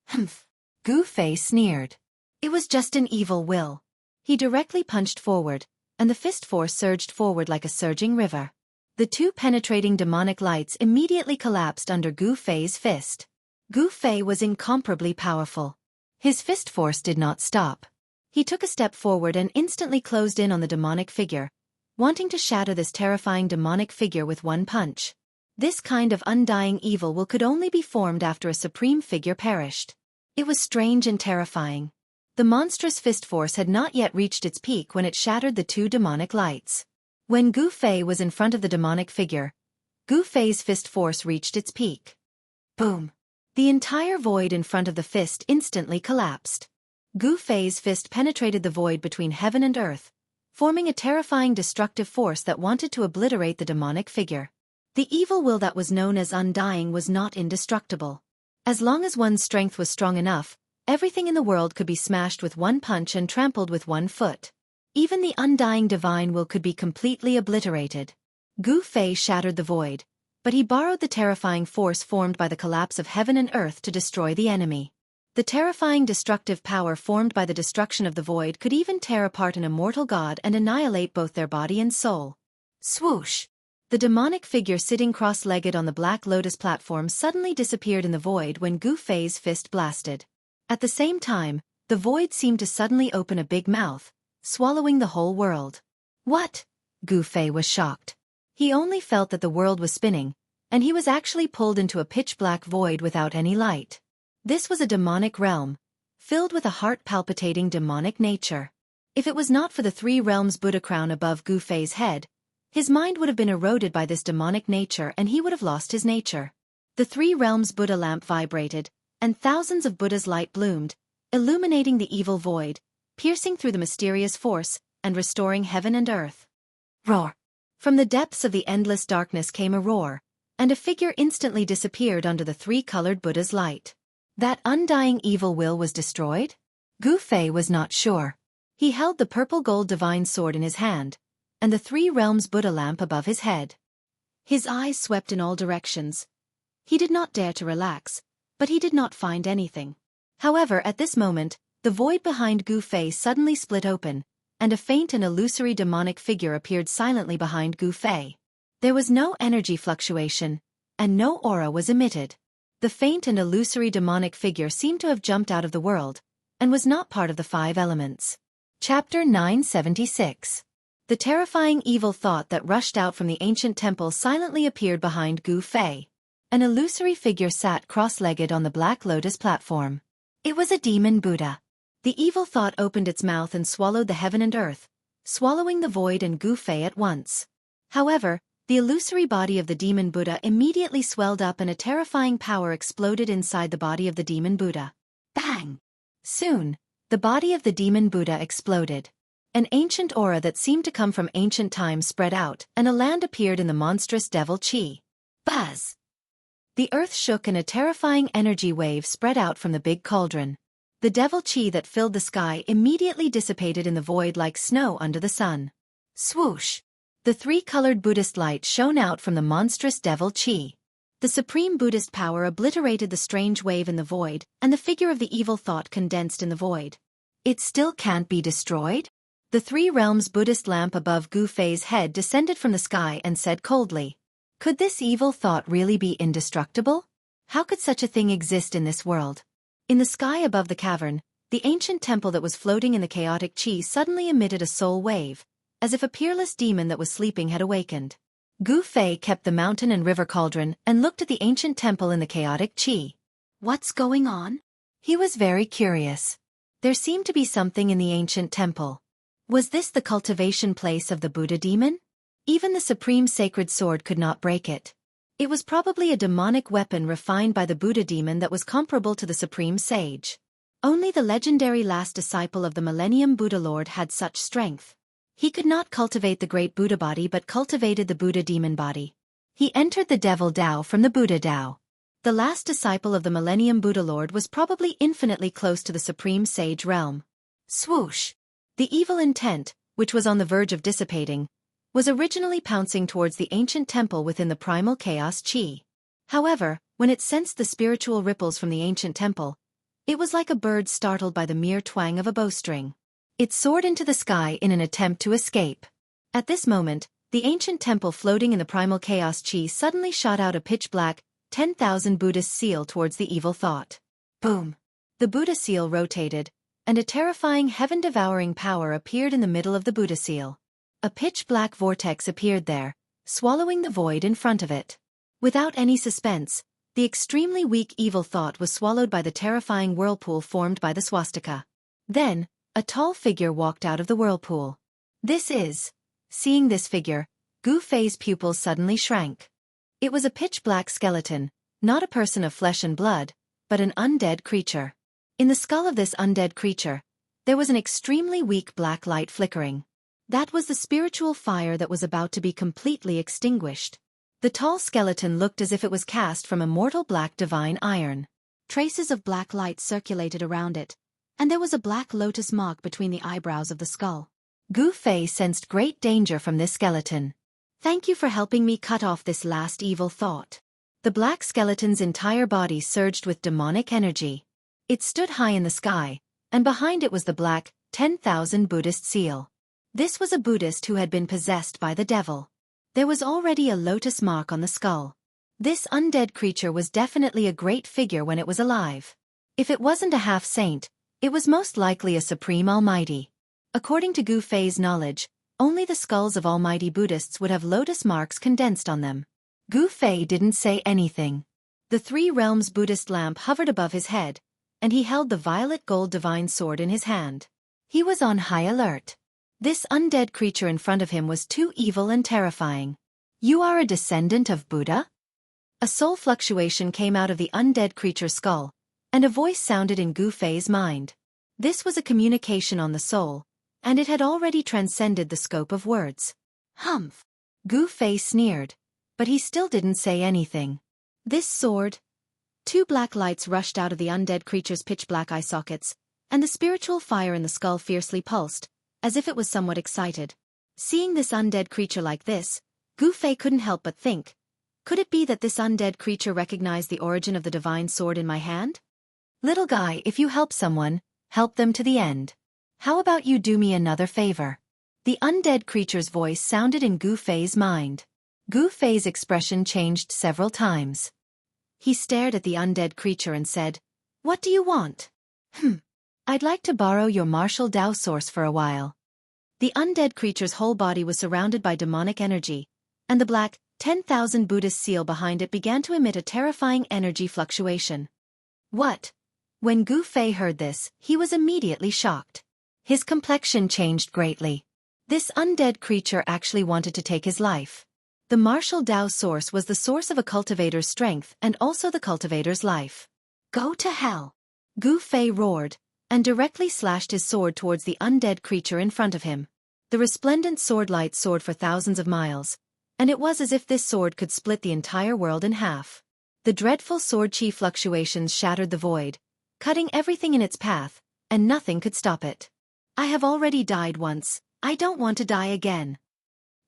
[SPEAKER 1] Humph! Gu Fei sneered. It was just an evil will. He directly punched forward, and the fist force surged forward like a surging river. The two penetrating demonic lights immediately collapsed under Gu Fei's fist. Gu Fei was incomparably powerful. His fist force did not stop. He took a step forward and instantly closed in on the demonic figure, wanting to shatter this terrifying demonic figure with one punch. This kind of undying evil will could only be formed after a supreme figure perished. It was strange and terrifying. The monstrous fist force had not yet reached its peak when it shattered the two demonic lights. When Gu Fei was in front of the demonic figure, Gu Fei's fist force reached its peak. Boom! The entire void in front of the fist instantly collapsed. Gu Fei's fist penetrated the void between heaven and earth, forming a terrifying destructive force that wanted to obliterate the demonic figure. The evil will that was known as undying was not indestructible. As long as one's strength was strong enough, everything in the world could be smashed with one punch and trampled with one foot. Even the undying divine will could be completely obliterated. Gu Fei shattered the void, but he borrowed the terrifying force formed by the collapse of heaven and earth to destroy the enemy. The terrifying destructive power formed by the destruction of the void could even tear apart an immortal god and annihilate both their body and soul. Swoosh! The demonic figure sitting cross-legged on the Black Lotus platform suddenly disappeared in the void when Gu Fei's fist blasted. At the same time, the void seemed to suddenly open a big mouth, swallowing the whole world. What? Gu Fei was shocked. He only felt that the world was spinning, and he was actually pulled into a pitch-black void without any light. This was a demonic realm, filled with a heart-palpitating demonic nature. If it was not for the three realms Buddha crown above Gu Fei's head, his mind would have been eroded by this demonic nature and he would have lost his nature. The three realms Buddha lamp vibrated, and thousands of Buddha's light bloomed, illuminating the evil void, piercing through the mysterious force, and restoring heaven and earth. Roar! From the depths of the endless darkness came a roar, and a figure instantly disappeared under the three-colored Buddha's light. That undying evil will was destroyed? Gu Fei was not sure. He held the purple gold divine sword in his hand, and the three realms Buddha lamp above his head. His eyes swept in all directions. He did not dare to relax, but he did not find anything. However, at this moment, the void behind Gu Fei suddenly split open, and a faint and illusory demonic figure appeared silently behind Gu Fei. There was no energy fluctuation, and no aura was emitted. The faint and illusory demonic figure seemed to have jumped out of the world, and was not part of the five elements. Chapter 976. The terrifying evil thought that rushed out from the ancient temple silently appeared behind Gu Fei. An illusory figure sat cross-legged on the Black Lotus platform. It was a demon Buddha. The evil thought opened its mouth and swallowed the heaven and earth, swallowing the void and Gu Fei at once. However, the illusory body of the demon Buddha immediately swelled up and a terrifying power exploded inside the body of the demon Buddha. Bang! Soon, the body of the demon Buddha exploded. An ancient aura that seemed to come from ancient times spread out, and a land appeared in the monstrous devil Chi. Buzz! The earth shook and a terrifying energy wave spread out from the big cauldron. The devil Chi that filled the sky immediately dissipated in the void like snow under the sun. Swoosh! The three-colored Buddhist light shone out from the monstrous devil Chi. The supreme Buddhist power obliterated the strange wave in the void, and the figure of the evil thought condensed in the void. It still can't be destroyed? The three realms Buddhist lamp above Gu Fei's head descended from the sky and said coldly, "Could this evil thought really be indestructible? How could such a thing exist in this world?" In the sky above the cavern, the ancient temple that was floating in the chaotic Chi suddenly emitted a soul wave, as if a peerless demon that was sleeping had awakened. Gu Fei kept the mountain and river cauldron and looked at the ancient temple in the chaotic Chi. What's going on? He was very curious. There seemed to be something in the ancient temple. Was this the cultivation place of the Buddha demon? Even the supreme sacred sword could not break it. It was probably a demonic weapon refined by the Buddha demon that was comparable to the supreme sage. Only the legendary last disciple of the Millennium Buddha Lord had such strength. He could not cultivate the great Buddha body but cultivated the Buddha demon body. He entered the devil Tao from the Buddha Tao. The last disciple of the Millennium Buddha Lord was probably infinitely close to the supreme sage realm. Swoosh! The evil intent, which was on the verge of dissipating, was originally pouncing towards the ancient temple within the primal chaos Chi. However, when it sensed the spiritual ripples from the ancient temple, it was like a bird startled by the mere twang of a bowstring. It soared into the sky in an attempt to escape. At this moment, the ancient temple floating in the primal chaos Chi suddenly shot out a pitch-black, 10,000 Buddhist seal towards the evil thought. Boom! The Buddha seal rotated, and a terrifying heaven-devouring power appeared in the middle of the Buddha seal. A pitch-black vortex appeared there, swallowing the void in front of it. Without any suspense, the extremely weak evil thought was swallowed by the terrifying whirlpool formed by the swastika. Then, a tall figure walked out of the whirlpool. Seeing this figure, Gu Fei's pupils suddenly shrank. It was a pitch-black skeleton, not a person of flesh and blood, but an undead creature. In the skull of this undead creature, there was an extremely weak black light flickering. That was the spiritual fire that was about to be completely extinguished. The tall skeleton looked as if it was cast from immortal black divine iron. Traces of black light circulated around it, and there was a black lotus mark between the eyebrows of the skull. Gu Fei sensed great danger from this skeleton. "Thank you for helping me cut off this last evil thought." The black skeleton's entire body surged with demonic energy. It stood high in the sky, and behind it was the black, 10,000 Buddhist seal. This was a Buddhist who had been possessed by the devil. There was already a lotus mark on the skull. This undead creature was definitely a great figure when it was alive. If it wasn't a half-saint, it was most likely a supreme almighty. According to Gu Fei's knowledge, only the skulls of almighty Buddhists would have lotus marks condensed on them. Gu Fei didn't say anything. The Three Realms Buddhist lamp hovered above his head, and he held the violet gold divine sword in his hand. He was on high alert. This undead creature in front of him was too evil and terrifying. "You are a descendant of Buddha?" A soul fluctuation came out of the undead creature's skull, and a voice sounded in Gu Fei's mind. This was a communication on the soul, and it had already transcended the scope of words. "Humph!" Gu Fei sneered, but he still didn't say anything. "This sword?" Two black lights rushed out of the undead creature's pitch-black eye sockets, and the spiritual fire in the skull fiercely pulsed, as if it was somewhat excited. Seeing this undead creature like this, Gu Fei couldn't help but think, could it be that this undead creature recognized the origin of the divine sword in my hand? "Little guy, if you help someone, help them to the end. How about you do me another favor?" The undead creature's voice sounded in Gu Fei's mind. Gu Fei's expression changed several times. He stared at the undead creature and said, "What do you want?" "I'd like to borrow your martial Dao source for a while." The undead creature's whole body was surrounded by demonic energy, and the black, 10,000 Buddhist seal behind it began to emit a terrifying energy fluctuation. "What?" When Gu Fei heard this, he was immediately shocked. His complexion changed greatly. This undead creature actually wanted to take his life. The martial Dao source was the source of a cultivator's strength and also the cultivator's life. "Go to hell!" Gu Fei roared, and directly slashed his sword towards the undead creature in front of him. The resplendent sword light soared for thousands of miles, and it was as if this sword could split the entire world in half. The dreadful sword chi fluctuations shattered the void, cutting everything in its path, and nothing could stop it. "I have already died once, I don't want to die again."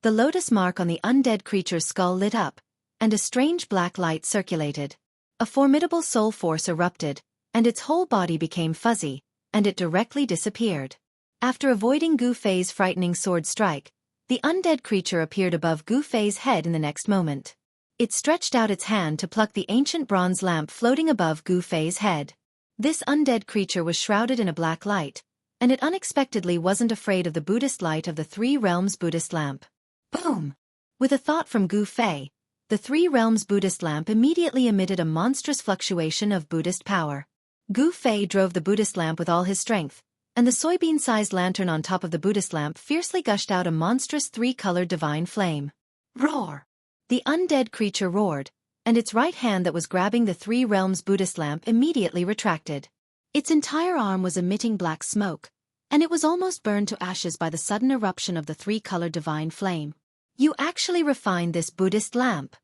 [SPEAKER 1] The lotus mark on the undead creature's skull lit up, and a strange black light circulated. A formidable soul force erupted, and its whole body became fuzzy, and it directly disappeared. After avoiding Gu Fei's frightening sword strike, the undead creature appeared above Gu Fei's head in the next moment. It stretched out its hand to pluck the ancient bronze lamp floating above Gu Fei's head. This undead creature was shrouded in a black light, and it unexpectedly wasn't afraid of the Buddhist light of the Three Realms Buddhist lamp. Boom! With a thought from Gu Fei, the Three Realms Buddhist lamp immediately emitted a monstrous fluctuation of Buddhist power. Gu Fei drove the Buddhist lamp with all his strength, and the soybean-sized lantern on top of the Buddhist lamp fiercely gushed out a monstrous three-colored divine flame. Roar! The undead creature roared, and its right hand that was grabbing the Three Realms Buddhist lamp immediately retracted. Its entire arm was emitting black smoke, and it was almost burned to ashes by the sudden eruption of the three-colored divine flame. "You actually refined this Buddhist lamp."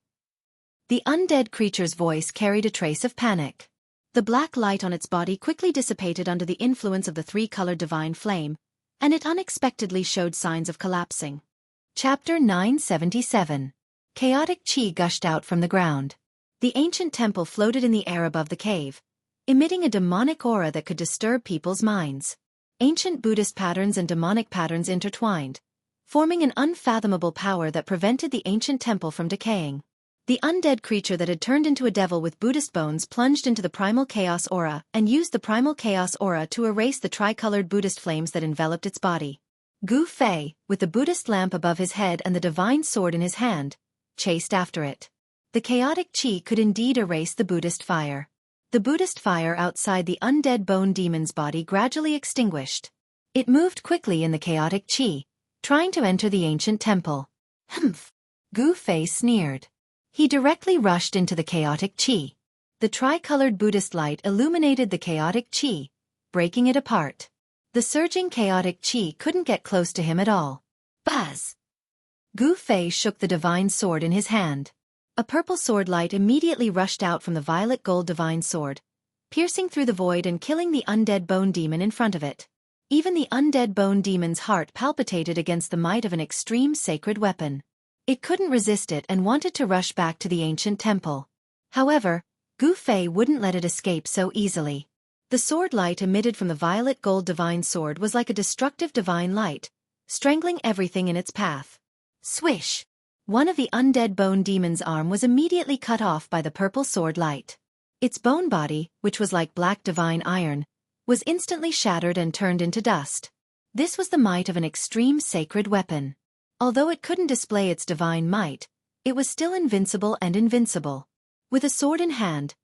[SPEAKER 1] The undead creature's voice carried a trace of panic. The black light on its body quickly dissipated under the influence of the three-colored divine flame, and it unexpectedly showed signs of collapsing. Chapter 977. Chaotic qi gushed out from the ground. The ancient temple floated in the air above the cave, emitting a demonic aura that could disturb people's minds. Ancient Buddhist patterns and demonic patterns intertwined, forming an unfathomable power that prevented the ancient temple from decaying. The undead creature that had turned into a devil with Buddhist bones plunged into the primal chaos aura and used the primal chaos aura to erase the tricolored Buddhist flames that enveloped its body. Gu Fei, with the Buddhist lamp above his head and the divine sword in his hand, chased after it. The chaotic chi could indeed erase the Buddhist fire. The Buddhist fire outside the undead bone demon's body gradually extinguished. It moved quickly in the chaotic chi, trying to enter the ancient temple. Humph! Gu Fei sneered. He directly rushed into the chaotic chi. The tricolored Buddhist light illuminated the chaotic chi, breaking it apart. The surging chaotic chi couldn't get close to him at all. Buzz! Gu Fei shook the divine sword in his hand. A purple sword light immediately rushed out from the violet gold divine sword, piercing through the void and killing the undead bone demon in front of it. Even the undead bone demon's heart palpitated against the might of an extreme sacred weapon. It couldn't resist it and wanted to rush back to the ancient temple. However, Gu Fei wouldn't let it escape so easily. The sword light emitted from the violet gold divine sword was like a destructive divine light, strangling everything in its path. Swish! One of the undead bone demon's arm was immediately cut off by the purple sword light. Its bone body, which was like black divine iron, was instantly shattered and turned into dust. This was the might of an extreme sacred weapon. Although it couldn't display its divine might, it was still invincible and invincible. With a sword in hand,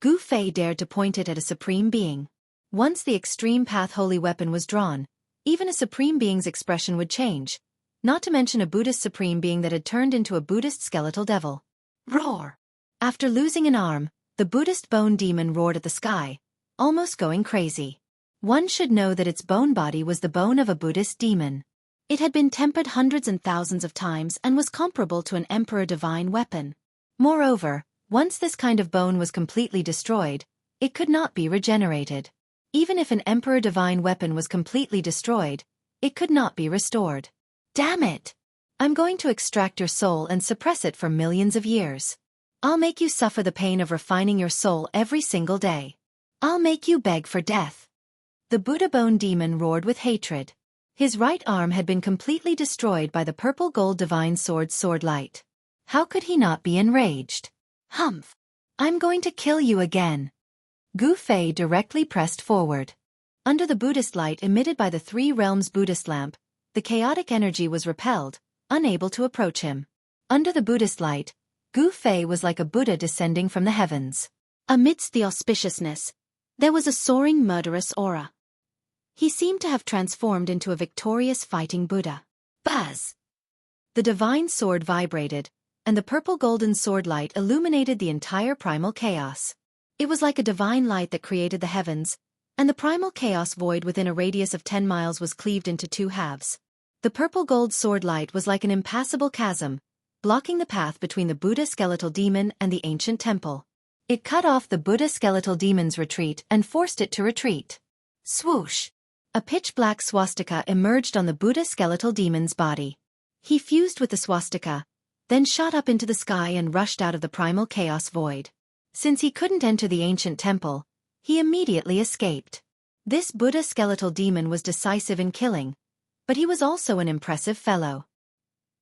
[SPEAKER 1] Gu Fei dared to point it at a supreme being. Once the extreme path holy weapon was drawn, even a supreme being's expression would change, not to mention a Buddhist supreme being that had turned into a Buddhist skeletal devil. Roar! After losing an arm, the Buddhist bone demon roared at the sky, almost going crazy. One should know that its bone body was the bone of a Buddhist demon. It had been tempered hundreds and thousands of times and was comparable to an emperor divine weapon. Moreover, once this kind of bone was completely destroyed, it could not be regenerated. Even if an emperor divine weapon was completely destroyed, it could not be restored. Damn it! I'm going to extract your soul and suppress it for millions of years. I'll make you suffer the pain of refining your soul every single day. I'll make you beg for death. The Buddha bone demon roared with hatred. His right arm had been completely destroyed by the purple gold divine sword light. How could he not be enraged? Humph! I'm going to kill you again. Gu Fei directly pressed forward. Under the Buddhist light emitted by the Three Realms Buddhist lamp, the chaotic energy was repelled, unable to approach him. Under the Buddhist light, Gu Fei was like a Buddha descending from the heavens. Amidst the auspiciousness, there was a soaring murderous aura. He seemed to have transformed into a victorious fighting Buddha. Buzz! The divine sword vibrated, and the purple golden sword light illuminated the entire primal chaos. It was like a divine light that created the heavens, and the primal chaos void within a radius of 10 miles was cleaved into two halves. The purple gold sword light was like an impassable chasm, blocking the path between the Buddha skeletal demon and the ancient temple. It cut off the Buddha skeletal demon's retreat and forced it to retreat. Swoosh! A pitch-black swastika emerged on the Buddha skeletal demon's body. He fused with the swastika, then shot up into the sky and rushed out of the primal chaos void. Since he couldn't enter the ancient temple, he immediately escaped. This Buddha skeletal demon was decisive in killing, but he was also an impressive fellow.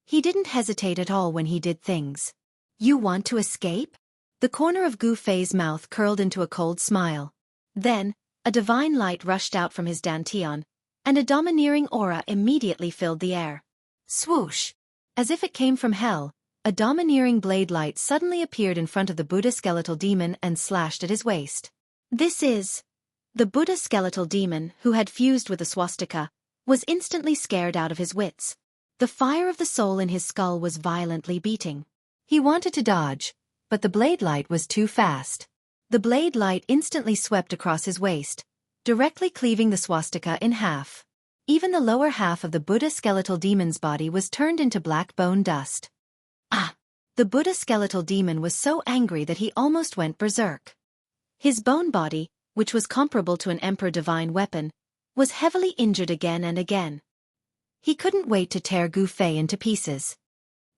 [SPEAKER 1] He didn't hesitate at all when he did things. You want to escape? The corner of Gu Fei's mouth curled into a cold smile. Then, a divine light rushed out from his dantian, and a domineering aura immediately filled the air. Swoosh! As if it came from hell, a domineering blade light suddenly appeared in front of the Buddha skeletal demon and slashed at his waist. This is... The Buddha skeletal demon, who had fused with the swastika, was instantly scared out of his wits. The fire of the soul in his skull was violently beating. He wanted to dodge, but the blade light was too fast. The blade light instantly swept across his waist, directly cleaving the swastika in half. Even the lower half of the Buddha skeletal demon's body was turned into black bone dust. Ah! The Buddha skeletal demon was so angry that he almost went berserk. His bone body, which was comparable to an emperor divine weapon, was heavily injured again and again. He couldn't wait to tear Gu Fei into pieces.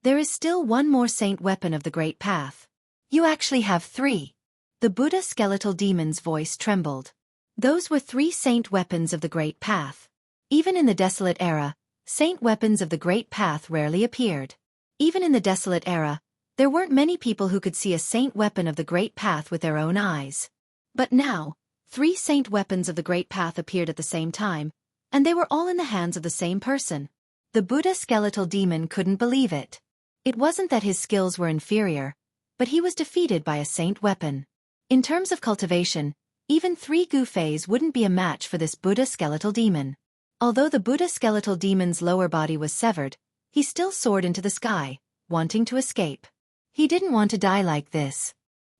[SPEAKER 1] There is still one more saint weapon of the Great Path. You actually have 3. The Buddha skeletal demon's voice trembled. Those were 3 saint weapons of the Great Path. Even in the Desolate Era, saint weapons of the Great Path rarely appeared. Even in the Desolate Era, There weren't many people who could see a saint weapon of the Great Path with their own eyes. But now, 3 saint weapons of the Great Path appeared at the same time, and they were all in the hands of the same person. The Buddha skeletal demon couldn't believe it. It wasn't that his skills were inferior, but he was defeated by a saint weapon. In terms of cultivation, even 3 Gu-Feis wouldn't be a match for this Buddha skeletal demon. Although the Buddha skeletal demon's lower body was severed, he still soared into the sky, wanting to escape. He didn't want to die like this.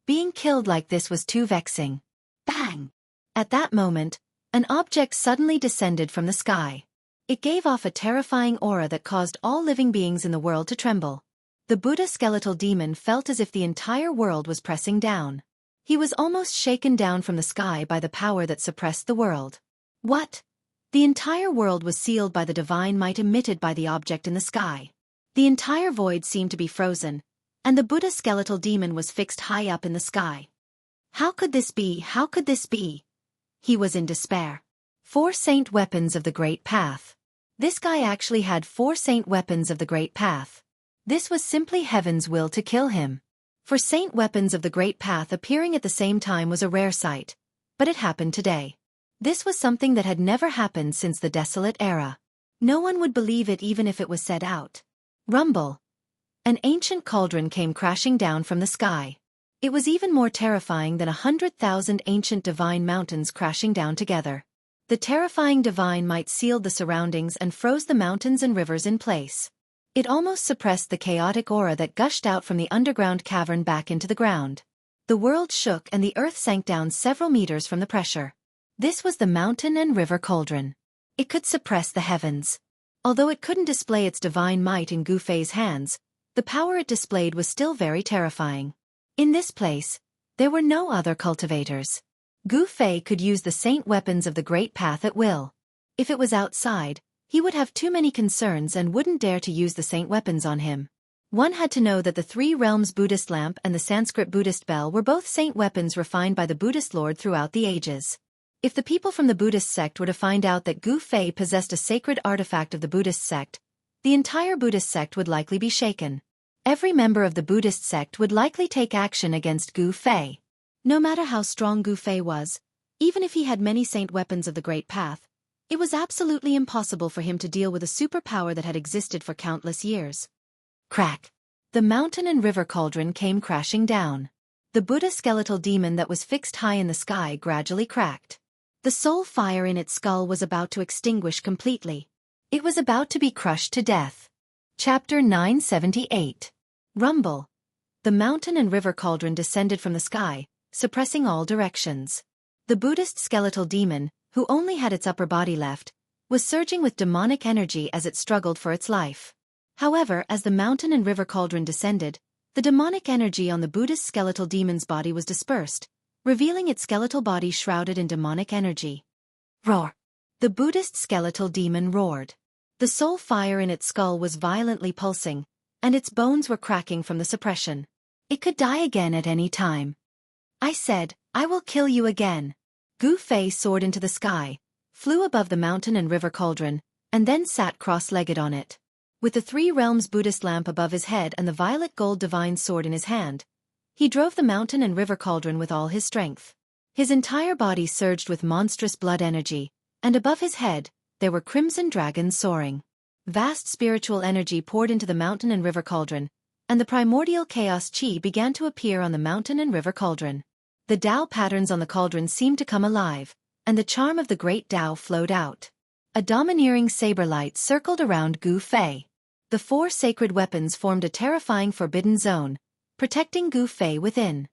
[SPEAKER 1] Being killed like this was too vexing. Bang! At that moment, an object suddenly descended from the sky. It gave off a terrifying aura that caused all living beings in the world to tremble. The Buddha skeletal demon felt as if the entire world was pressing down. He was almost shaken down from the sky by the power that suppressed the world. What? The entire world was sealed by the divine might emitted by the object in the sky. The entire void seemed to be frozen, and the Buddha skeletal demon was fixed high up in the sky. How could this be? How could this be? He was in despair. 4 saint weapons of the Great Path. This guy actually had 4 saint weapons of the Great Path. This was simply heaven's will to kill him. For saint weapons of the Great Path appearing at the same time was a rare sight, but it happened today. This was something that had never happened since the Desolate Era. No one would believe it even if it was said out. Rumble. An ancient cauldron came crashing down from the sky. It was even more terrifying than 100,000 ancient divine mountains crashing down together. The terrifying divine might sealed the surroundings and froze the mountains and rivers in place. It almost suppressed the chaotic aura that gushed out from the underground cavern back into the ground. The world shook and the earth sank down several meters from the pressure. This was the mountain and river cauldron. It could suppress the heavens. Although it couldn't display its divine might in Gu-Fei's hands, the power it displayed was still very terrifying. In this place, there were no other cultivators. Gu-Fei could use the saint weapons of the Great Path at will. If it was outside, he would have too many concerns and wouldn't dare to use the saint weapons on him. One had to know that the 3 realms Buddhist lamp and the Sanskrit Buddhist bell were both saint weapons refined by the Buddhist Lord throughout the ages. If the people from the Buddhist sect were to find out that Gu-Fei possessed a sacred artifact of the Buddhist sect, the entire Buddhist sect would likely be shaken. Every member of the Buddhist sect would likely take action against Gu-Fei. No matter how strong Gu-Fei was, even if he had many saint weapons of the Great Path, it was absolutely impossible for him to deal with a superpower that had existed for countless years. Crack! The mountain and river cauldron came crashing down. The Buddha skeletal demon that was fixed high in the sky gradually cracked. The soul fire in its skull was about to extinguish completely. It was about to be crushed to death. Chapter 978. Rumble. The mountain and river cauldron descended from the sky, suppressing all directions. The Buddhist skeletal demon, who only had its upper body left, was surging with demonic energy as it struggled for its life. However, as the mountain and river cauldron descended, the demonic energy on the Buddhist skeletal demon's body was dispersed, revealing its skeletal body shrouded in demonic energy. Roar! The Buddhist skeletal demon roared. The soul fire in its skull was violently pulsing, and its bones were cracking from the suppression. It could die again at any time. I said, I will kill you again. Gu-Fei soared into the sky, flew above the mountain and river cauldron, and then sat cross-legged on it. With the 3 realms Buddhist lamp above his head and the violet gold divine sword in his hand, he drove the mountain and river cauldron with all his strength. His entire body surged with monstrous blood energy, and above his head, there were crimson dragons soaring. Vast spiritual energy poured into the mountain and river cauldron, and the primordial chaos chi began to appear on the mountain and river cauldron. The Tao patterns on the cauldron seemed to come alive, and the charm of the great Tao flowed out. A domineering saber light circled around Gu-Fei. The 4 sacred weapons formed a terrifying forbidden zone, protecting Gu-Fei within.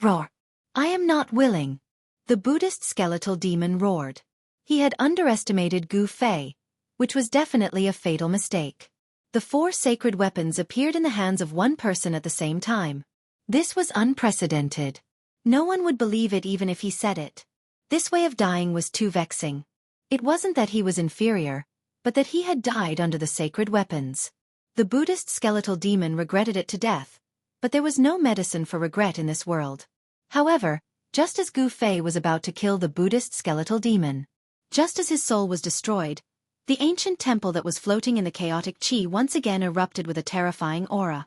[SPEAKER 1] Roar! I am not willing. The Buddhist skeletal demon roared. He had underestimated Gu-Fei, which was definitely a fatal mistake. The 4 sacred weapons appeared in the hands of one person at the same time. This was unprecedented. No one would believe it even if he said it. This way of dying was too vexing. It wasn't that he was inferior, but that he had died under the sacred weapons. The Buddhist skeletal demon regretted it to death, but there was no medicine for regret in this world. However, just as Gu-Fei was about to kill the Buddhist skeletal demon, just as his soul was destroyed, the ancient temple that was floating in the chaotic chi once again erupted with a terrifying aura.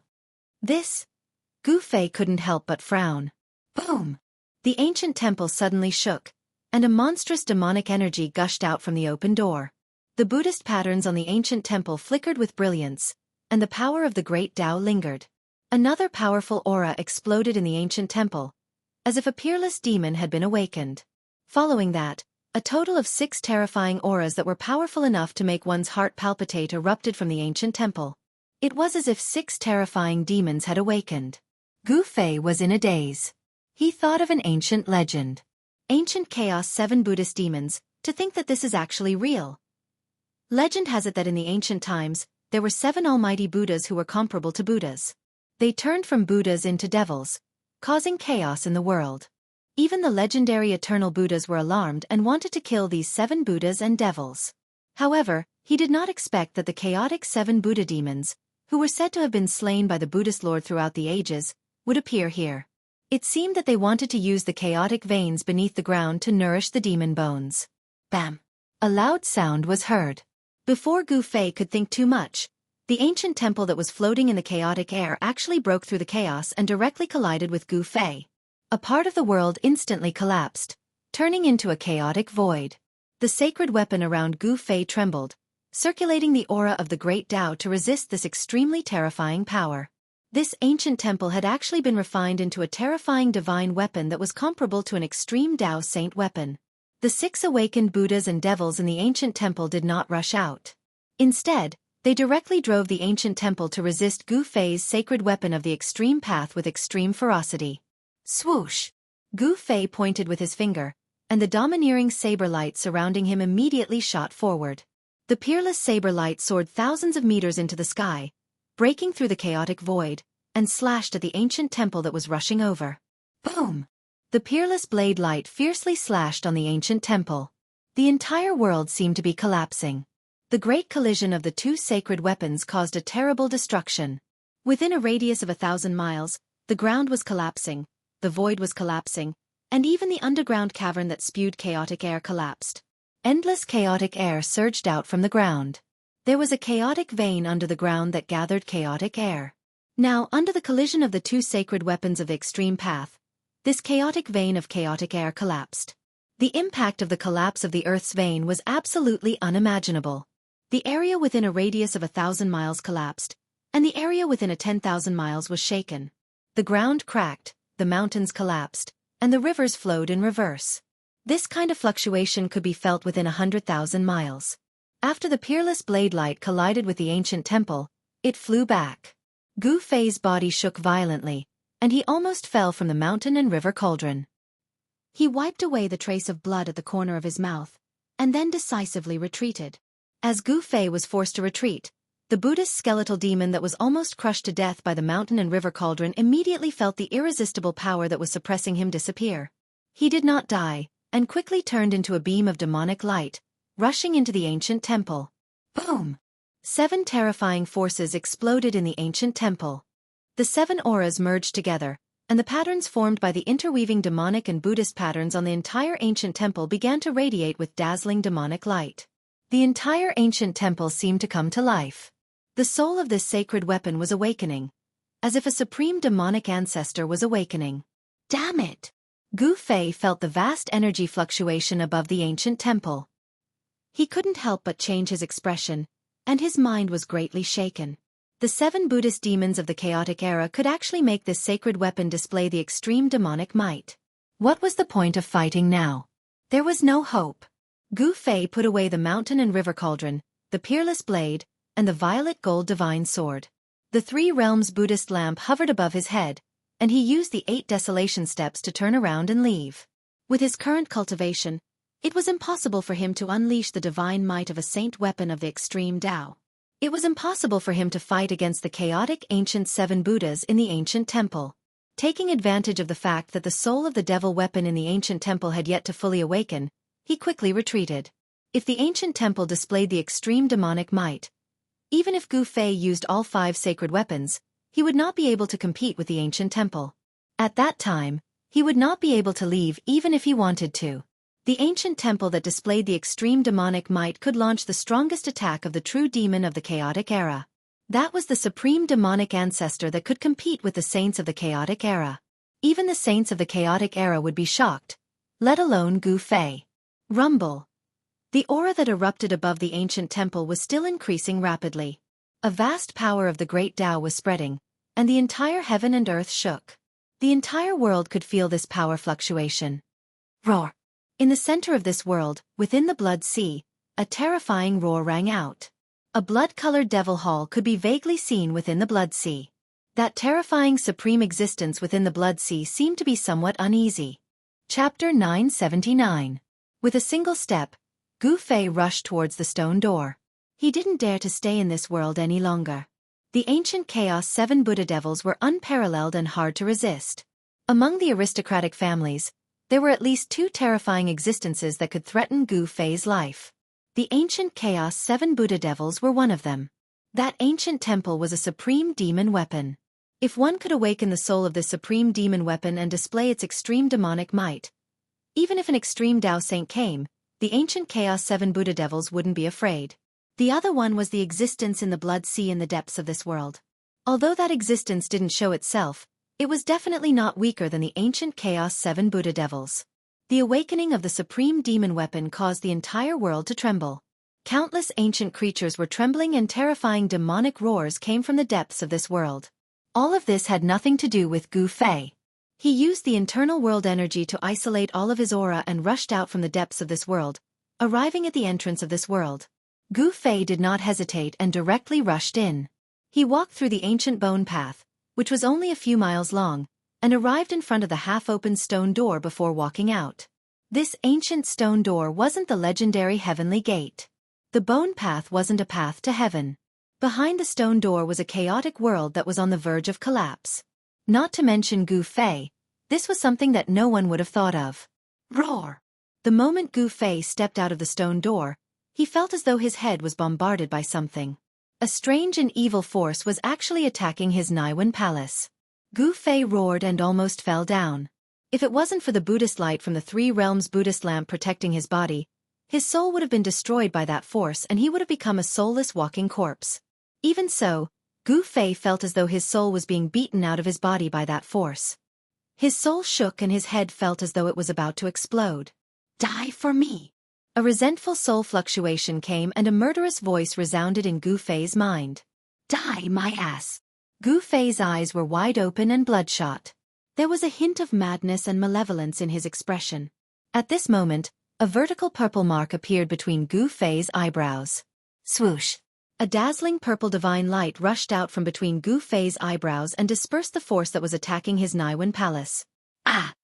[SPEAKER 1] This Gu Fei couldn't help but frown. Boom! The ancient temple suddenly shook, and a monstrous demonic energy gushed out from the open door. The Buddhist patterns on the ancient temple flickered with brilliance, and the power of the great Tao lingered. Another powerful aura exploded in the ancient temple, as if a peerless demon had been awakened. Following that, a total of 6 terrifying auras that were powerful enough to make one's heart palpitate erupted from the ancient temple. It was as if 6 terrifying demons had awakened. Gu Fei was in a daze. He thought of an ancient legend. Ancient Chaos 7 Buddhist demons, to think that this is actually real. Legend has it that in the ancient times, there were 7 almighty Buddhas who were comparable to Buddhas. They turned from Buddhas into devils, causing chaos in the world. Even the legendary eternal Buddhas were alarmed and wanted to kill these 7 Buddhas and devils. However, he did not expect that the chaotic 7 Buddha demons, who were said to have been slain by the Buddhist Lord throughout the ages, would appear here. It seemed that they wanted to use the chaotic veins beneath the ground to nourish the demon bones. Bam! A loud sound was heard. Before Gu Fei could think too much, the ancient temple that was floating in the chaotic air actually broke through the chaos and directly collided with Gu Fei. A part of the world instantly collapsed, turning into a chaotic void. The sacred weapon around Gu Fei trembled, circulating the aura of the great Tao to resist this extremely terrifying power. This ancient temple had actually been refined into a terrifying divine weapon that was comparable to an extreme Tao saint weapon. The 6 awakened Buddhas and devils in the ancient temple did not rush out. Instead, they directly drove the ancient temple to resist Gu Fei's sacred weapon of the extreme path with extreme ferocity. Swoosh! Gu Fei pointed with his finger, and the domineering saber light surrounding him immediately shot forward. The peerless saber light soared thousands of meters into the sky, breaking through the chaotic void, and slashed at the ancient temple that was rushing over. Boom! The peerless blade light fiercely slashed on the ancient temple. The entire world seemed to be collapsing. The great collision of the 2 sacred weapons caused a terrible destruction. Within a radius of 1,000 miles, the ground was collapsing, the void was collapsing, and even the underground cavern that spewed chaotic air collapsed. Endless chaotic air surged out from the ground. There was a chaotic vein under the ground that gathered chaotic air. Now, under the collision of the 2 sacred weapons of the extreme path, this chaotic vein of chaotic air collapsed. The impact of the collapse of the Earth's vein was absolutely unimaginable. The area within a radius of 1,000 miles collapsed, and the area within 10,000 miles was shaken. The ground cracked, the mountains collapsed, and the rivers flowed in reverse. This kind of fluctuation could be felt within 100,000 miles. After the peerless blade light collided with the ancient temple, it flew back. Gu Fei's body shook violently, and he almost fell from the mountain and river cauldron. He wiped away the trace of blood at the corner of his mouth, and then decisively retreated. As Gu Fei was forced to retreat, the Buddhist skeletal demon that was almost crushed to death by the mountain and river cauldron immediately felt the irresistible power that was suppressing him disappear. He did not die, and quickly turned into a beam of demonic light, rushing into the ancient temple. Boom! 7 terrifying forces exploded in the ancient temple. The 7 auras merged together, and the patterns formed by the interweaving demonic and Buddhist patterns on the entire ancient temple began to radiate with dazzling demonic light. The entire ancient temple seemed to come to life. The soul of this sacred weapon was awakening, as if a supreme demonic ancestor was awakening. Damn it! Gu Fei felt the vast energy fluctuation above the ancient temple. He couldn't help but change his expression, and his mind was greatly shaken. The 7 Buddhist demons of the chaotic era could actually make this sacred weapon display the extreme demonic might. What was the point of fighting now? There was no hope. Gu Fei put away the mountain and river cauldron, the peerless blade, and the violet gold divine sword. The 3 realms Buddhist lamp hovered above his head, and he used the 8 desolation steps to turn around and leave. With his current cultivation, it was impossible for him to unleash the divine might of a saint weapon of the extreme Tao. It was impossible for him to fight against the chaotic ancient 7 Buddhas in the ancient temple. Taking advantage of the fact that the soul of the devil weapon in the ancient temple had yet to fully awaken, he quickly retreated. If the ancient temple displayed the extreme demonic might, even if Gu Fei used all 5 sacred weapons, he would not be able to compete with the ancient temple. At that time, he would not be able to leave even if he wanted to. The ancient temple that displayed the extreme demonic might could launch the strongest attack of the true demon of the chaotic era. That was the supreme demonic ancestor that could compete with the saints of the chaotic era. Even the saints of the chaotic era would be shocked, let alone Gu Fei. Rumble. The aura that erupted above the ancient temple was still increasing rapidly. A vast power of the great Tao was spreading, and the entire heaven and earth shook. The entire world could feel this power fluctuation. Roar! In the center of this world, within the blood sea, a terrifying roar rang out. A blood-colored devil hall could be vaguely seen within the blood sea. That terrifying supreme existence within the blood sea seemed to be somewhat uneasy. Chapter 979. With a single step, Gu Fei rushed towards the stone door. He didn't dare to stay in this world any longer. The ancient Chaos 7 Buddha devils were unparalleled and hard to resist. Among the aristocratic families, there were at least 2 terrifying existences that could threaten Gu Fei's life. The ancient Chaos 7 Buddha devils were one of them. That ancient temple was a supreme demon weapon. If one could awaken the soul of this supreme demon weapon and display its extreme demonic might, even if an extreme Tao saint came, the ancient Chaos 7 Buddha devils wouldn't be afraid. The other one was the existence in the blood sea in the depths of this world. Although that existence didn't show itself, it was definitely not weaker than the ancient Chaos 7 Buddha devils. The awakening of the supreme demon weapon caused the entire world to tremble. Countless ancient creatures were trembling and terrifying demonic roars came from the depths of this world. All of this had nothing to do with Gu Fei. He used the internal world energy to isolate all of his aura and rushed out from the depths of this world, arriving at the entrance of this world. Gu Fei did not hesitate and directly rushed in. He walked through the ancient bone path, which was only a few miles long, and arrived in front of the half-open stone door before walking out. This ancient stone door wasn't the legendary heavenly gate. The bone path wasn't a path to heaven. Behind the stone door was a chaotic world that was on the verge of collapse. Not to mention Gu Fei, this was something that no one would have thought of. Roar! The moment Gu Fei stepped out of the stone door, he felt as though his head was bombarded by something. A strange and evil force was actually attacking his Naiwan palace. Gu Fei roared and almost fell down. If it wasn't for the Buddhist light from the 3 realms Buddhist lamp protecting his body, his soul would have been destroyed by that force and he would have become a soulless walking corpse. Even so, Gu Fei felt as though his soul was being beaten out of his body by that force. His soul shook and his head felt as though it was about to explode. Die for me! A resentful soul fluctuation came and a murderous voice resounded in Gu Fei's mind. Die, my ass! Gu Fei's eyes were wide open and bloodshot. There was a hint of madness and malevolence in his expression. At this moment, a vertical purple mark appeared between Gu Fei's eyebrows. Swoosh! A dazzling purple divine light rushed out from between Gu Fei's eyebrows and dispersed the force that was attacking his Naiwan palace. Ah!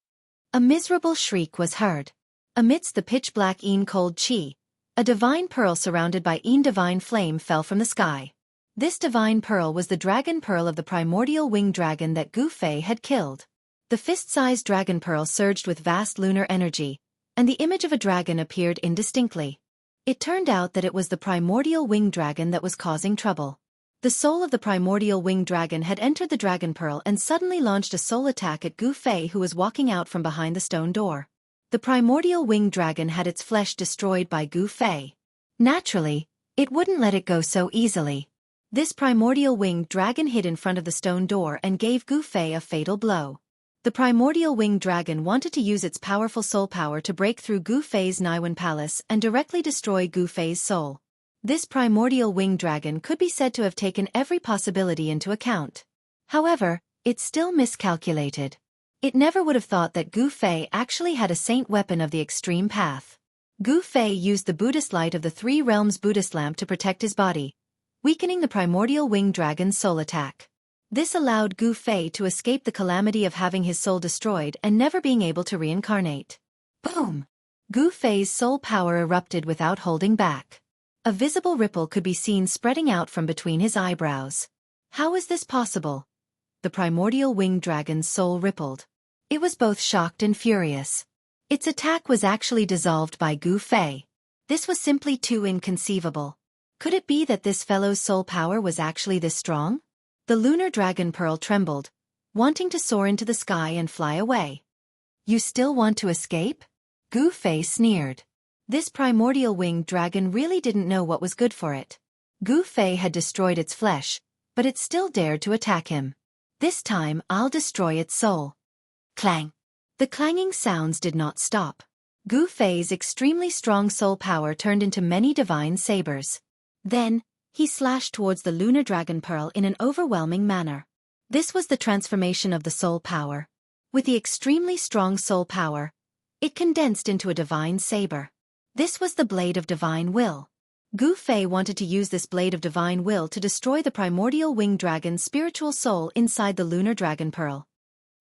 [SPEAKER 1] A miserable shriek was heard. Amidst the pitch-black cold chi, a divine pearl surrounded by divine flame fell from the sky. This divine pearl was the dragon pearl of the primordial winged dragon that Gu Fei had killed. The fist-sized dragon pearl surged with vast lunar energy, and the image of a dragon appeared indistinctly. It turned out that it was the primordial winged dragon that was causing trouble. The soul of the primordial winged dragon had entered the dragon pearl and suddenly launched a soul attack at Gu Fei, who was walking out from behind the stone door. The primordial winged dragon had its flesh destroyed by Gu Fei. Naturally, it wouldn't let it go so easily. This primordial winged dragon hid in front of the stone door and gave Gu Fei a fatal blow. The primordial winged dragon wanted to use its powerful soul power to break through Gu Fei's Naiwan palace and directly destroy Gu Fei's soul. This primordial winged dragon could be said to have taken every possibility into account. However, it still miscalculated. It never would have thought that Gu Fei actually had a saint weapon of the extreme path. Gu Fei used the Buddhist light of the 3 realms Buddhist lamp to protect his body, weakening the primordial winged dragon's soul attack. This allowed Gu Fei to escape the calamity of having his soul destroyed and never being able to reincarnate. Boom! Gu Fei's soul power erupted without holding back. A visible ripple could be seen spreading out from between his eyebrows. How is this possible? The primordial winged dragon's soul rippled. It was both shocked and furious. Its attack was actually dissolved by Gu Fei. This was simply too inconceivable. Could it be that this fellow's soul power was actually this strong? The lunar dragon pearl trembled, wanting to soar into the sky and fly away. You still want to escape? Gu Fei sneered. This primordial winged dragon really didn't know what was good for it. Gu Fei had destroyed its flesh, but it still dared to attack him. This time I'll destroy its soul. Clang. The clanging sounds did not stop. Gu Fei's extremely strong soul power turned into many divine sabers. Then, he slashed towards the lunar dragon pearl in an overwhelming manner. This was the transformation of the soul power. With the extremely strong soul power, it condensed into a divine saber. This was the blade of divine will. Gu Fei wanted to use this blade of divine will to destroy the primordial winged dragon's spiritual soul inside the lunar dragon pearl.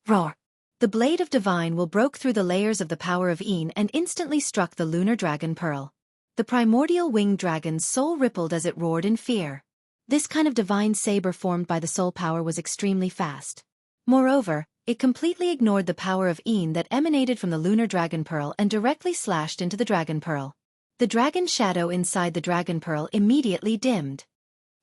[SPEAKER 1] Roar! The blade of divine will broke through the layers of the power of En and instantly struck the lunar dragon pearl. The primordial winged dragon's soul rippled as it roared in fear. This kind of divine saber formed by the soul power was extremely fast. Moreover, it completely ignored the power of En that emanated from the lunar dragon pearl and directly slashed into the dragon pearl. The dragon shadow inside the dragon pearl immediately dimmed.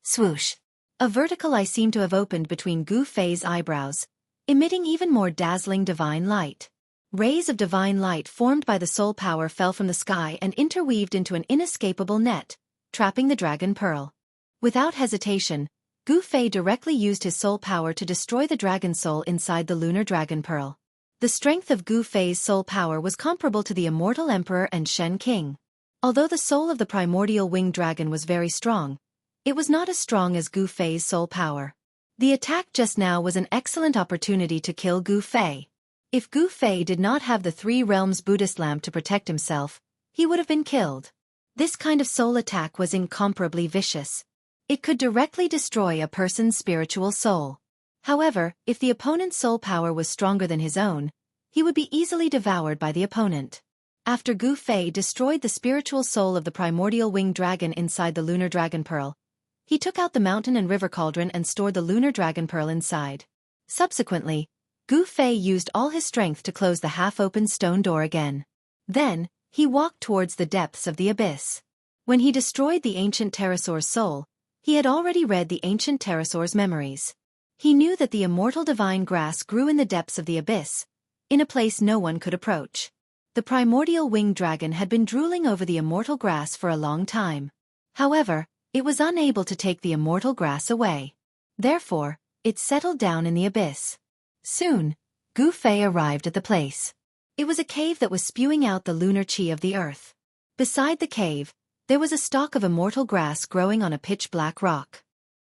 [SPEAKER 1] Swoosh! A vertical eye seemed to have opened between Gu Fei's eyebrows, emitting even more dazzling divine light. Rays of divine light formed by the soul power fell from the sky and interweaved into an inescapable net, trapping the dragon pearl. Without hesitation, Gu Fei directly used his soul power to destroy the dragon soul inside the lunar dragon pearl. The strength of Gu Fei's soul power was comparable to the immortal emperor and Shen King. Although the soul of the primordial winged dragon was very strong, it was not as strong as Gu Fei's soul power. The attack just now was an excellent opportunity to kill Gu Fei. If Gu Fei did not have the Three Realms Buddhist lamp to protect himself, he would have been killed. This kind of soul attack was incomparably vicious. It could directly destroy a person's spiritual soul. However, if the opponent's soul power was stronger than his own, he would be easily devoured by the opponent. After Gu Fei destroyed the spiritual soul of the primordial winged dragon inside the lunar dragon pearl, he took out the mountain and river cauldron and stored the lunar dragon pearl inside. Subsequently, Gu Fei used all his strength to close the half-open stone door again. Then, he walked towards the depths of the abyss. When he destroyed the ancient pterosaur's soul, he had already read the ancient pterosaur's memories. He knew that the immortal divine grass grew in the depths of the abyss, in a place no one could approach. The primordial winged dragon had been drooling over the immortal grass for a long time. However, it was unable to take the immortal grass away. Therefore, it settled down in the abyss. Soon, Gu Fei arrived at the place. It was a cave that was spewing out the lunar chi of the earth. Beside the cave, there was a stalk of immortal grass growing on a pitch-black rock.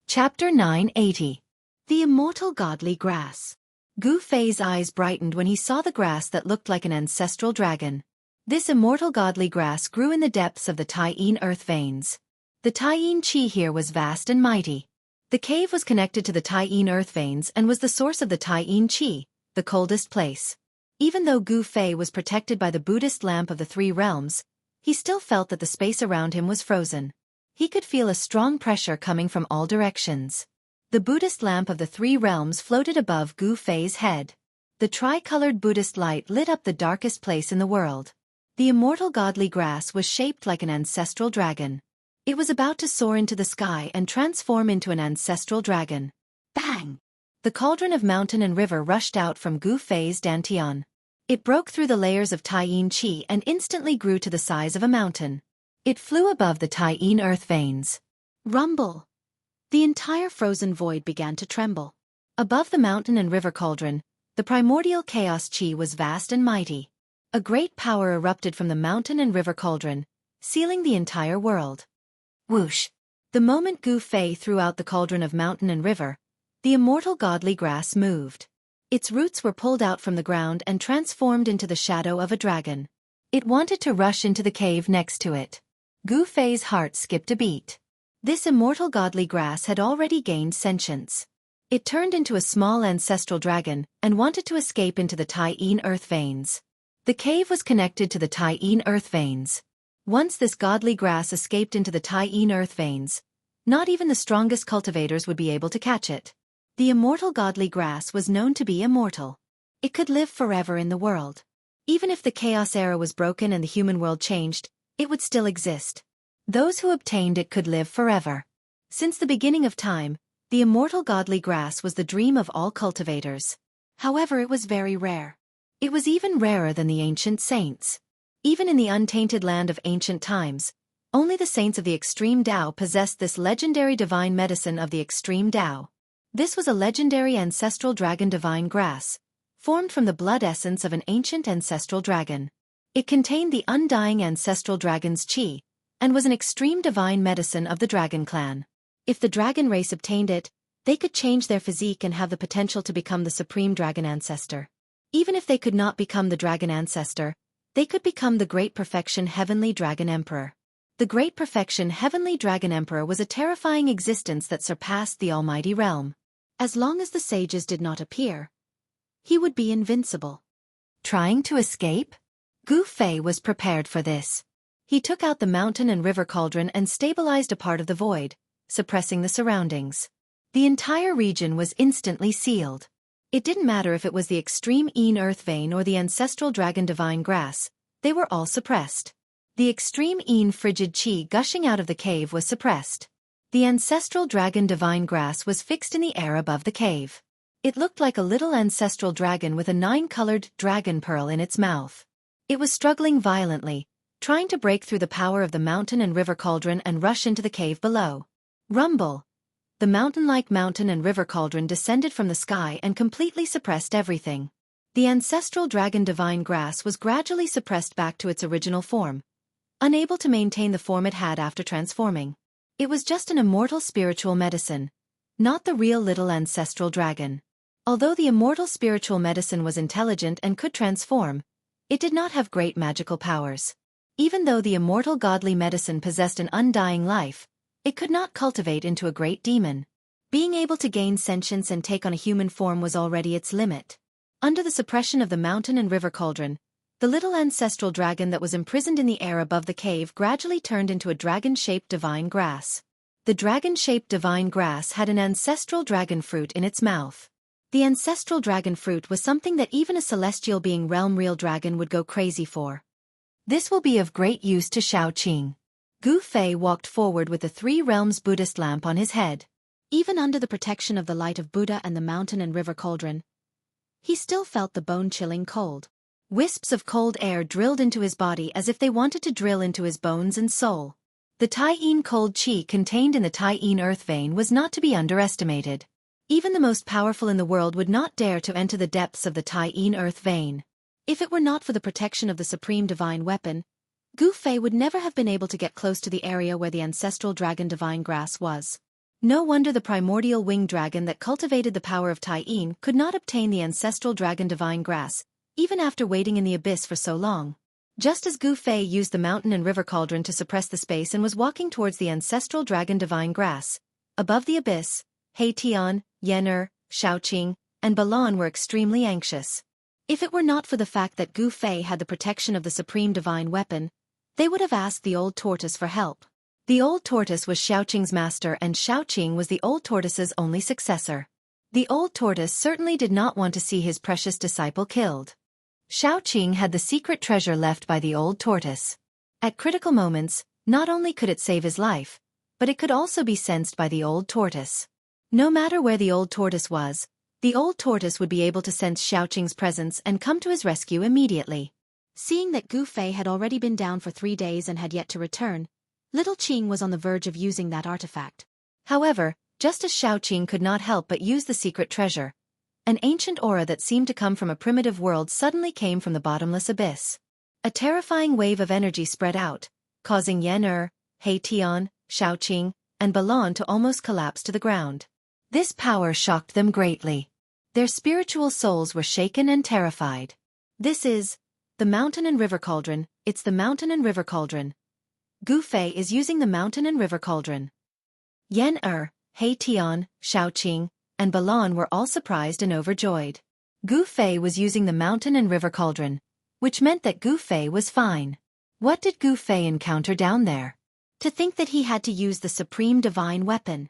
[SPEAKER 1] Chapter 980. The Immortal Godly Grass. Gu Fei's eyes brightened when he saw the grass that looked like an ancestral dragon. This immortal godly grass grew in the depths of the Tai-Yin earth veins. The Tai-Yin chi here was vast and mighty. The cave was connected to the Tai-Yin earth veins and was the source of the Tai-Yin chi, the coldest place. Even though Gu Fei was protected by the Buddhist lamp of the Three Realms, he still felt that the space around him was frozen. He could feel a strong pressure coming from all directions. The Buddhist lamp of the Three Realms floated above Gu Fei's head. The tri-colored Buddhist light lit up the darkest place in the world. The immortal godly grass was shaped like an ancestral dragon. It was about to soar into the sky and transform into an ancestral dragon. Bang! The cauldron of mountain and river rushed out from Gu Fei's dantian. It broke through the layers of Tai-Yin chi and instantly grew to the size of a mountain. It flew above the Tai-Yin earth veins. Rumble! The entire frozen void began to tremble. Above the mountain and river cauldron, the primordial chaos chi was vast and mighty. A great power erupted from the mountain and river cauldron, sealing the entire world. Whoosh! The moment Gu Fei threw out the cauldron of mountain and river, the immortal godly grass moved. Its roots were pulled out from the ground and transformed into the shadow of a dragon. It wanted to rush into the cave next to it. Gu Fei's heart skipped a beat. This immortal godly grass had already gained sentience. It turned into a small ancestral dragon and wanted to escape into the Tai-Yin earth veins. The cave was connected to the Tai-Yin earth veins. Once this godly grass escaped into the Tai-Yin earth veins, not even the strongest cultivators would be able to catch it. The immortal godly grass was known to be immortal. It could live forever in the world. Even if the chaos era was broken and the human world changed, it would still exist. Those who obtained it could live forever. Since the beginning of time, the immortal godly grass was the dream of all cultivators. However, it was very rare. It was even rarer than the ancient saints. Even in the untainted land of ancient times, only the saints of the extreme Tao possessed this legendary divine medicine of the extreme Tao. This was a legendary ancestral dragon divine grass, formed from the blood essence of an ancient ancestral dragon. It contained the undying ancestral dragon's chi, and was an extreme divine medicine of the dragon clan. If the dragon race obtained it, they could change their physique and have the potential to become the supreme dragon ancestor. Even if they could not become the dragon ancestor, they could become the Great Perfection Heavenly Dragon Emperor. The Great Perfection Heavenly Dragon Emperor was a terrifying existence that surpassed the almighty realm. As long as the sages did not appear, he would be invincible. Trying to escape? Gu Fei was prepared for this. He took out the mountain and river cauldron and stabilized a part of the void, suppressing the surroundings. The entire region was instantly sealed. It didn't matter if it was the extreme Een earth vein or the ancestral dragon divine grass, they were all suppressed. The extreme Een frigid chi gushing out of the cave was suppressed. The ancestral dragon divine grass was fixed in the air above the cave. It looked like a little ancestral dragon with a 9-colored dragon pearl in its mouth. It was struggling violently, trying to break through the power of the mountain and river cauldron and rush into the cave below. Rumble! The mountain-like mountain and river cauldron descended from the sky and completely suppressed everything. The ancestral dragon divine grass was gradually suppressed back to its original form, unable to maintain the form it had after transforming. It was just an immortal spiritual medicine, not the real little ancestral dragon. Although the immortal spiritual medicine was intelligent and could transform, it did not have great magical powers. Even though the immortal godly medicine possessed an undying life, it could not cultivate into a great demon. Being able to gain sentience and take on a human form was already its limit. Under the suppression of the mountain and river cauldron, the little ancestral dragon that was imprisoned in the air above the cave gradually turned into a dragon-shaped divine grass. The dragon-shaped divine grass had an ancestral dragon fruit in its mouth. The ancestral dragon fruit was something that even a celestial being realm-real dragon would go crazy for. This will be of great use to Shaoqing. Gu Fei walked forward with the 3 realms Buddhist lamp on his head. Even under the protection of the light of Buddha and the mountain and river cauldron, he still felt the bone-chilling cold. Wisps of cold air drilled into his body as if they wanted to drill into his bones and soul. The Tai Yin cold chi contained in the Tai Yin earth vein was not to be underestimated. Even the most powerful in the world would not dare to enter the depths of the Tai Yin earth vein. If it were not for the protection of the supreme divine weapon, Gu Fei would never have been able to get close to the area where the ancestral dragon divine grass was. No wonder the primordial winged dragon that cultivated the power of Tai Yin could not obtain the ancestral dragon divine grass, even after waiting in the abyss for so long. Just as Gu Fei used the mountain and river cauldron to suppress the space and was walking towards the ancestral dragon divine grass, above the abyss, He Tian, Yen Shaoqing, and Balan were extremely anxious. If it were not for the fact that Gu Fei had the protection of the supreme divine weapon, they would have asked the old tortoise for help. The old tortoise was Shaoqing's master and Shaoqing was the old tortoise's only successor. The old tortoise certainly did not want to see his precious disciple killed. Shaoqing had the secret treasure left by the old tortoise. At critical moments, not only could it save his life, but it could also be sensed by the old tortoise. No matter where the old tortoise was, the old tortoise would be able to sense Shaoqing's presence and come to his rescue immediately. Seeing that Gu Fei had already been down for 3 days and had yet to return, little Qing was on the verge of using that artifact. However, just as Shaoqing could not help but use the secret treasure, an ancient aura that seemed to come from a primitive world suddenly came from the bottomless abyss. A terrifying wave of energy spread out, causing Yen He Tian, Shaoqing, and Balan to almost collapse to the ground. This power shocked them greatly. Their spiritual souls were shaken and terrified. This is the mountain and river cauldron. It's the mountain and river cauldron. Gu Fei is using the mountain and river cauldron. Yen He Tian, Shaoqing, and Balan were all surprised and overjoyed. Gu Fei was using the mountain and river cauldron, which meant that Gu Fei was fine. What did Gu Fei encounter down there? To think that he had to use the supreme divine weapon.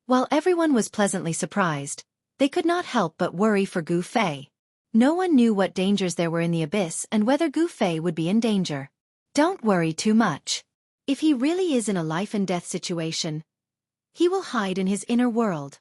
[SPEAKER 1] While everyone was pleasantly surprised, they could not help but worry for Gu Fei. No one knew what dangers there were in the abyss and whether Gu Fei would be in danger. Don't worry too much. If he really is in a life-and-death situation, he will hide in his inner world.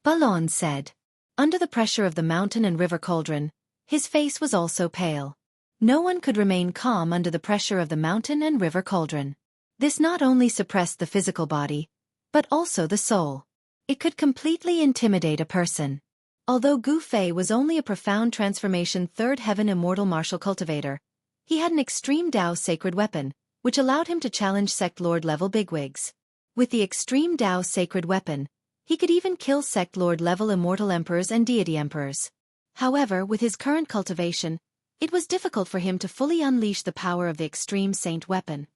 [SPEAKER 1] Balan said. Under the pressure of the mountain and river cauldron, his face was also pale. No one could remain calm under the pressure of the mountain and river cauldron. This not only suppressed the physical body, but also the soul. It could completely intimidate a person. Although Gu Fei was only a profound transformation third heaven immortal martial cultivator, he had an extreme Dao sacred weapon, which allowed him to challenge sect lord level bigwigs. With the extreme Dao sacred weapon, he could even kill sect lord level immortal emperors and deity emperors. However, with his current cultivation, it was difficult for him to fully unleash the power of the extreme saint weapon.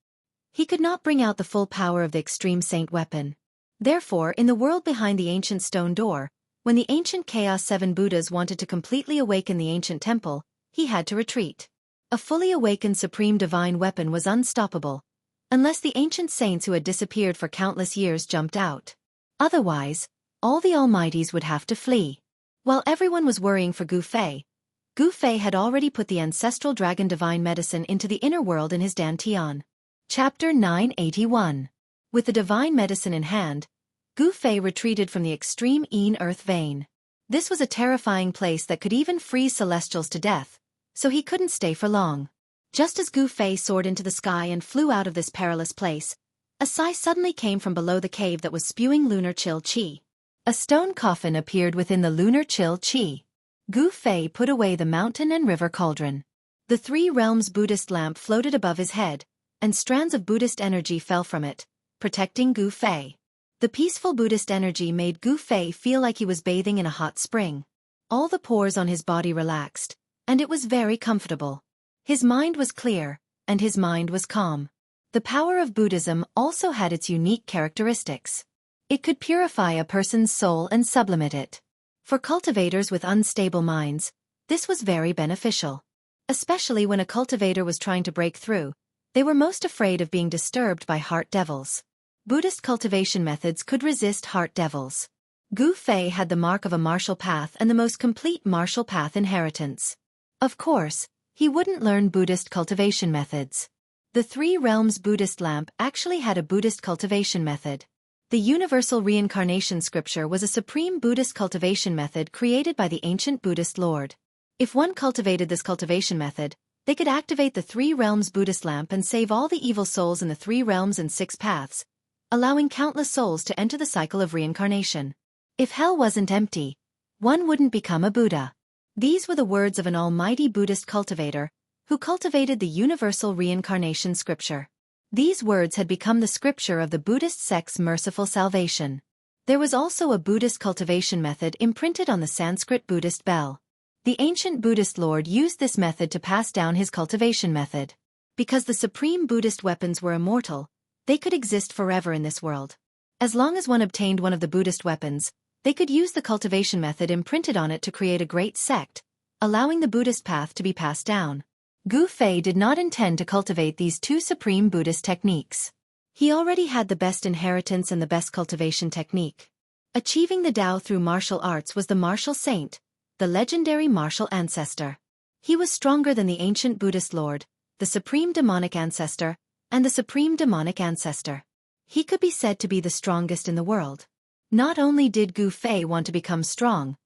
[SPEAKER 1] He could not bring out the full power of the extreme saint weapon. Therefore, in the world behind the ancient stone door, when the ancient Chaos 7 Buddhas wanted to completely awaken the ancient temple, he had to retreat. A fully awakened supreme divine weapon was unstoppable, unless the ancient saints who had disappeared for countless years jumped out. Otherwise, all the almighties would have to flee. While everyone was worrying for Gu Fei had already put the ancestral dragon divine medicine into the inner world in his dantian. Chapter 981. With the divine medicine in hand, Gu Fei retreated from the extreme Een earth vein. This was a terrifying place that could even freeze celestials to death, so he couldn't stay for long. Just as Gu Fei soared into the sky and flew out of this perilous place, a sigh suddenly came from below the cave that was spewing lunar chill chi. A stone coffin appeared within the lunar chill chi. Gu Fei put away the mountain and river cauldron. The three realms Buddhist lamp floated above his head, and strands of Buddhist energy fell from it, protecting Gu Fei. The peaceful Buddhist energy made Gu Fei feel like he was bathing in a hot spring. All the pores on his body relaxed, and it was very comfortable. His mind was clear, and his mind was calm. The power of Buddhism also had its unique characteristics. It could purify a person's soul and sublimate it. For cultivators with unstable minds, this was very beneficial. Especially when a cultivator was trying to break through, they were most afraid of being disturbed by heart devils. Buddhist cultivation methods could resist heart devils. Gu Fei had the mark of a martial path and the most complete martial path inheritance. Of course, he wouldn't learn Buddhist cultivation methods. The Three Realms Buddhist lamp actually had a Buddhist cultivation method. The Universal Reincarnation Scripture was a supreme Buddhist cultivation method created by the ancient Buddhist Lord. If one cultivated this cultivation method, they could activate the Three Realms Buddhist lamp and save all the evil souls in the Three Realms and Six Paths, allowing countless souls to enter the cycle of reincarnation. If hell wasn't empty, one wouldn't become a Buddha. These were the words of an almighty Buddhist cultivator, who cultivated the Universal Reincarnation Scripture. These words had become the scripture of the Buddhist sect's merciful salvation. There was also a Buddhist cultivation method imprinted on the Sanskrit Buddhist bell. The ancient Buddhist Lord used this method to pass down his cultivation method. Because the supreme Buddhist weapons were immortal, they could exist forever in this world. As long as one obtained one of the Buddhist weapons, they could use the cultivation method imprinted on it to create a great sect, allowing the Buddhist path to be passed down. Gu Fei did not intend to cultivate these two supreme Buddhist techniques. He already had the best inheritance and the best cultivation technique. Achieving the Tao through martial arts was the martial saint, the legendary martial ancestor. He was stronger than the ancient Buddhist Lord, the supreme demonic ancestor, and the supreme demonic ancestor. He could be said to be the strongest in the world. Not only did Gu Fei want to become strong,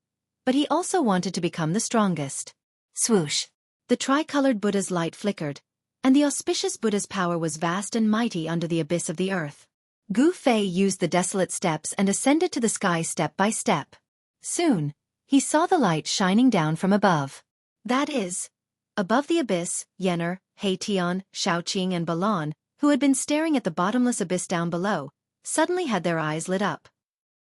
[SPEAKER 1] but he also wanted to become the strongest. Swoosh! The tricolored Buddha's light flickered, and the auspicious Buddha's power was vast and mighty under the abyss of the earth. Gu Fei used the desolate steps and ascended to the sky step by step. Soon, he saw the light shining down from above. That is, above the abyss, Yenner, Haitian, Shaoqing and Balan, who had been staring at the bottomless abyss down below, suddenly had their eyes lit up.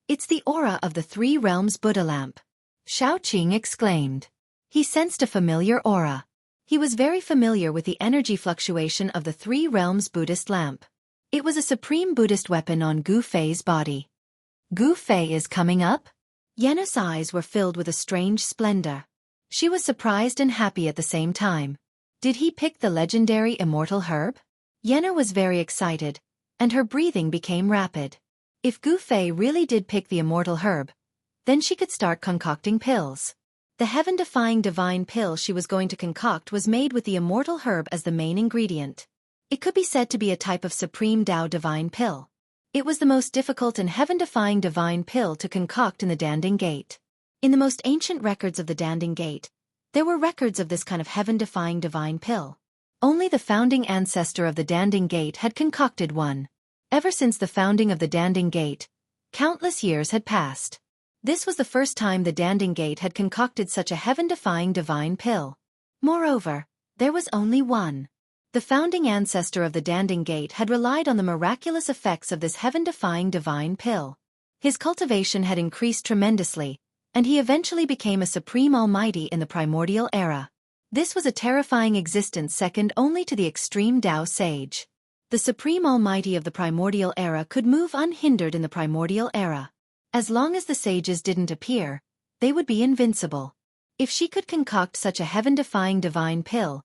[SPEAKER 1] It's the aura of the Three Realms Buddha lamp. Shaoqing exclaimed. He sensed a familiar aura. He was very familiar with the energy fluctuation of the Three Realms Buddhist lamp. It was a supreme Buddhist weapon on Gu Fei's body. Gu Fei is coming up? Yenner's eyes were filled with a strange splendor. She was surprised and happy at the same time. Did he pick the legendary immortal herb? Yenner was very excited, and her breathing became rapid. If Gu Fei really did pick the immortal herb, then she could start concocting pills. The heaven-defying divine pill she was going to concoct was made with the immortal herb as the main ingredient. It could be said to be a type of supreme Tao divine pill. It was the most difficult and heaven-defying divine pill to concoct in the Danding Gate. In the most ancient records of the Danding Gate, there were records of this kind of heaven-defying divine pill. Only the founding ancestor of the Danding Gate had concocted one. Ever since the founding of the Danding Gate, Countless years had passed. This was the first time the Danding Gate had concocted such a heaven-defying divine pill. Moreover, there was only one. The founding ancestor of the Danding Gate had relied on the miraculous effects of this heaven-defying divine pill. His cultivation had increased tremendously, and he eventually became a supreme almighty in the primordial era. This was a terrifying existence second only to the extreme Tao sage. The supreme almighty of the primordial era could move unhindered in the primordial era. As long as the sages didn't appear, they would be invincible. If she could concoct such a heaven-defying divine pill,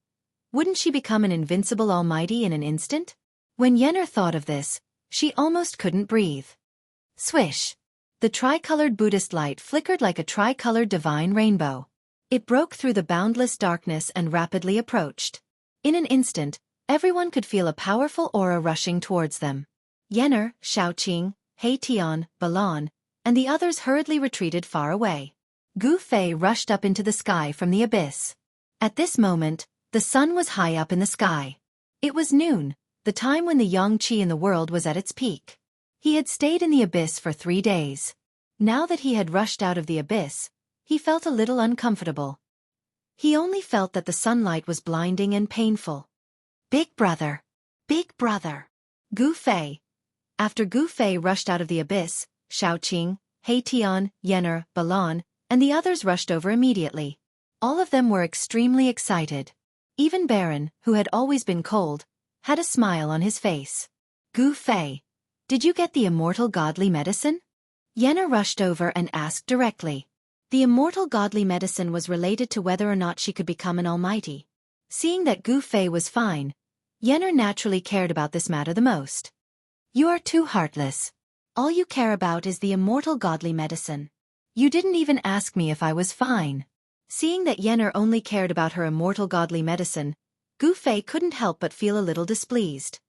[SPEAKER 1] wouldn't she become an invincible almighty in an instant? When Yennefer thought of this, she almost couldn't breathe. Swish! The tricolored Buddhist light flickered like a tricolored divine rainbow. It broke through the boundless darkness and rapidly approached. In an instant, everyone could feel a powerful aura rushing towards them. Yennefer, Xiaoqing, Heian, Balan, and the others hurriedly retreated far away. Gu Fei rushed up into the sky from the abyss. At this moment, the sun was high up in the sky. It was noon, the time when the yang qi in the world was at its peak. He had stayed in the abyss for 3 days. Now that he had rushed out of the abyss, he felt a little uncomfortable. He only felt that the sunlight was blinding and painful. Big brother! Big brother! Gu Fei! After Gu Fei rushed out of the abyss, Xiaoqing, Heian, Yennefer, Balan, and the others rushed over immediately. All of them were extremely excited. Even Baron, who had always been cold, had a smile on his face. Gu Fei, did you get the immortal godly medicine? Yennefer rushed over and asked directly. The immortal godly medicine was related to whether or not she could become an almighty. Seeing that Gu Fei was fine, Yennefer naturally cared about this matter the most. You are too heartless. All you care about is the immortal godly medicine. You didn't even ask me if I was fine. Seeing that Yennefer only cared about her immortal godly medicine, Gu Fei couldn't help but feel a little displeased.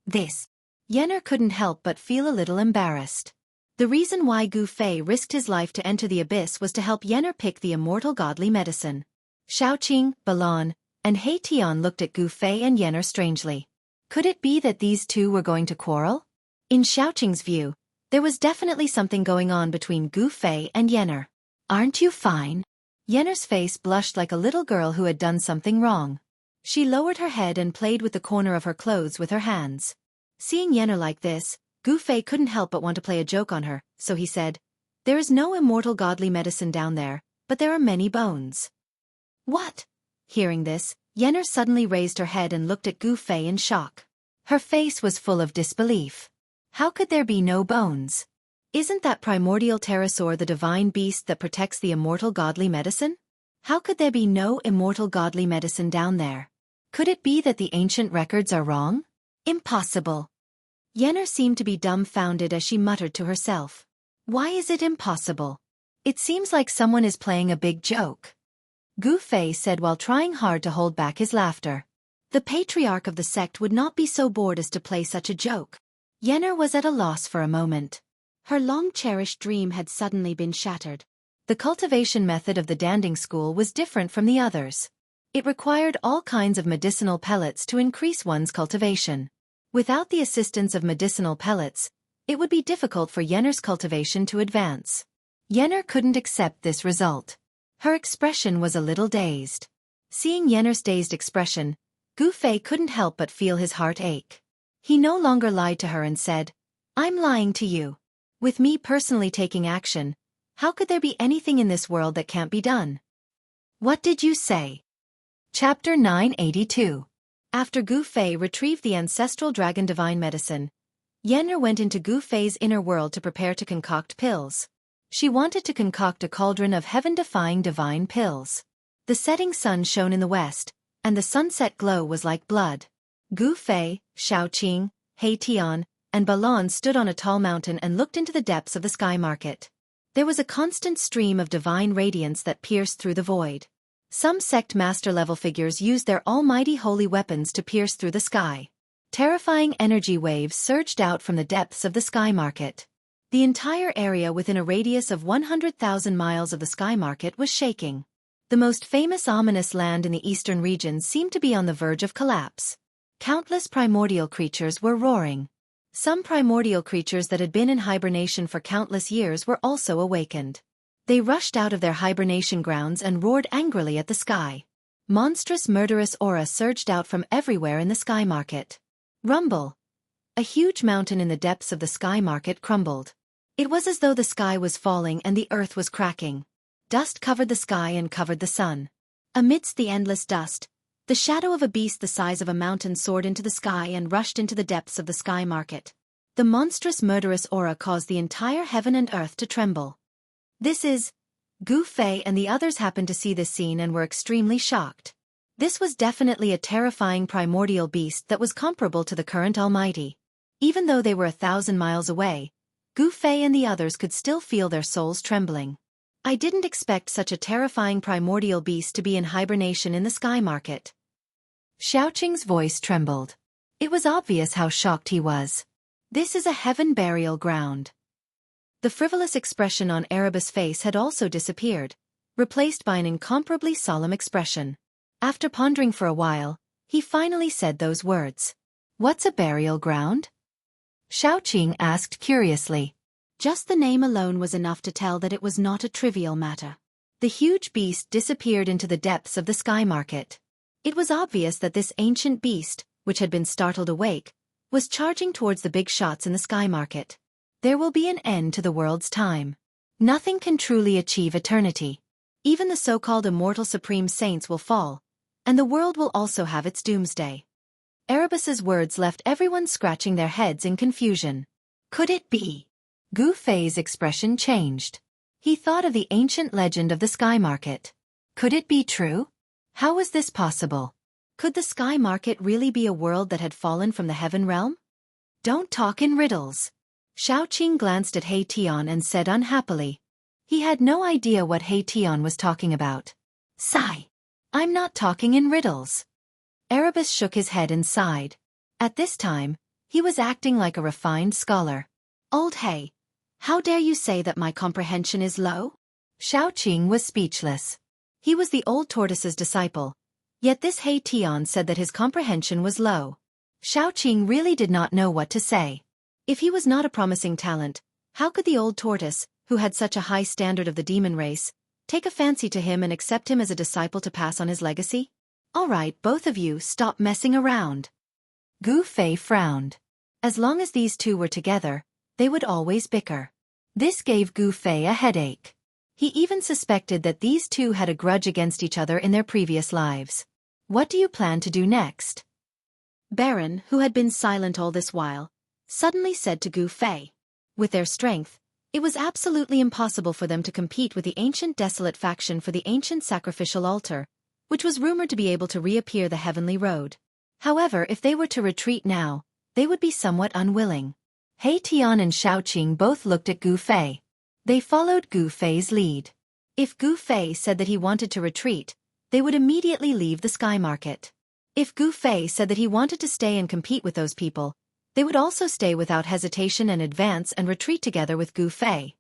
[SPEAKER 1] Yennefer couldn't help but feel a little embarrassed. The reason why Gu Fei risked his life to enter the abyss was to help Yennefer pick the immortal godly medicine. Xiaoqing, Balan, and Heian looked at Gu Fei and Yennefer strangely. Could it be that these two were going to quarrel? In Xiaoqing's view, there was definitely something going on between Gu Fei and Yennefer. Aren't you fine? Yennefer's face blushed like a little girl who had done something wrong. She lowered her head and played with the corner of her clothes with her hands. Seeing Yennefer like this, Gu Fei couldn't help but want to play a joke on her, so he said, "There is no immortal godly medicine down there, but there are many bones." What? Hearing this, Yennefer suddenly raised her head and looked at Gu Fei in shock. Her face was full of disbelief. How could there be no bones? Isn't that primordial pterosaur the divine beast that protects the immortal godly medicine? How could there be no immortal godly medicine down there? Could it be that the ancient records are wrong? Impossible. Yennefer seemed to be dumbfounded as she muttered to herself. Why is it impossible? It seems like someone is playing a big joke. Gu Fei said while trying hard to hold back his laughter. The patriarch of the sect would not be so bored as to play such a joke. Yennefer was at a loss for a moment. Her long-cherished dream had suddenly been shattered. The cultivation method of the Danding school was different from the others. It required all kinds of medicinal pellets to increase one's cultivation. Without the assistance of medicinal pellets, it would be difficult for Yennefer's cultivation to advance. Yennefer couldn't accept this result. Her expression was a little dazed. Seeing Yennefer's dazed expression, Gu Fei couldn't help but feel his heart ache. He no longer lied to her and said, "I'm lying to you. With me personally taking action, how could there be anything in this world that can't be done?" What did you say? Chapter 982. After Gu Fei retrieved the ancestral dragon divine medicine, Yennefer went into Gu Fei's inner world to prepare to concoct pills. She wanted to concoct a cauldron of heaven-defying divine pills. The setting sun shone in the west, and the sunset glow was like blood. Gu Fei, Xiaoqing, Heian, and Balan stood on a tall mountain and looked into the depths of the sky market. There was a constant stream of divine radiance that pierced through the void. Some sect master-level figures used their almighty holy weapons to pierce through the sky. Terrifying energy waves surged out from the depths of the sky market. The entire area within a radius of 100,000 miles of the sky market was shaking. The most famous ominous land in the eastern region seemed to be on the verge of collapse. Countless primordial creatures were roaring. Some primordial creatures that had been in hibernation for countless years were also awakened. They rushed out of their hibernation grounds and roared angrily at the sky. Monstrous murderous aura surged out from everywhere in the sky market. Rumble! A huge mountain in the depths of the sky market crumbled. It was as though the sky was falling and the earth was cracking. Dust covered the sky and covered the sun. Amidst the endless dust, the shadow of a beast the size of a mountain soared into the sky and rushed into the depths of the sky market. The monstrous murderous aura caused the entire heaven and earth to tremble. This is... Gu Fei and the others happened to see this scene and were extremely shocked. This was definitely a terrifying primordial beast that was comparable to the current Almighty. Even though they were 1,000 miles away, Gu Fei and the others could still feel their souls trembling. I didn't expect such a terrifying primordial beast to be in hibernation in the sky market. Xiaoqing's voice trembled. It was obvious how shocked he was. This is a heaven burial ground. The frivolous expression on Erebus' face had also disappeared, replaced by an incomparably solemn expression. After pondering for a while, he finally said those words. "What's a burial ground?" Xiaoqing asked curiously. Just the name alone was enough to tell that it was not a trivial matter. The huge beast disappeared into the depths of the sky market. It was obvious that this ancient beast, which had been startled awake, was charging towards the big shots in the sky market. There will be an end to the world's time. Nothing can truly achieve eternity. Even the so-called immortal supreme saints will fall, and the world will also have its doomsday. Erebus's words left everyone scratching their heads in confusion. Could it be? Gu Fei's expression changed. He thought of the ancient legend of the sky market. Could it be true? How was this possible? Could the sky market really be a world that had fallen from the heaven realm? Don't talk in riddles. Xiaoqing glanced at He Tian and said unhappily. He had no idea what He Tian was talking about. Sigh. I'm not talking in riddles. Erebus shook his head and sighed. At this time, he was acting like a refined scholar. Old He, how dare you say that my comprehension is low? Xiaoqing was speechless. He was the old tortoise's disciple, yet this He Tian said that his comprehension was low. Xiaoqing really did not know what to say. If he was not a promising talent, how could the old tortoise, who had such a high standard of the demon race, take a fancy to him and accept him as a disciple to pass on his legacy? All right, both of you, stop messing around. Gu Fei frowned. As long as these two were together, they would always bicker. This gave Gu Fei a headache. He even suspected that these two had a grudge against each other in their previous lives. What do you plan to do next? Baron, who had been silent all this while, suddenly said to Gu Fei. With their strength, it was absolutely impossible for them to compete with the ancient desolate faction for the ancient sacrificial altar, which was rumored to be able to reappear the heavenly road. However, if they were to retreat now, they would be somewhat unwilling. He Tian and Xiaoqing both looked at Gu Fei. They followed Gu Fei's lead. If Gu Fei said that he wanted to retreat, they would immediately leave the sky market. If Gu Fei said that he wanted to stay and compete with those people, they would also stay without hesitation and advance and retreat together with Gu Fei.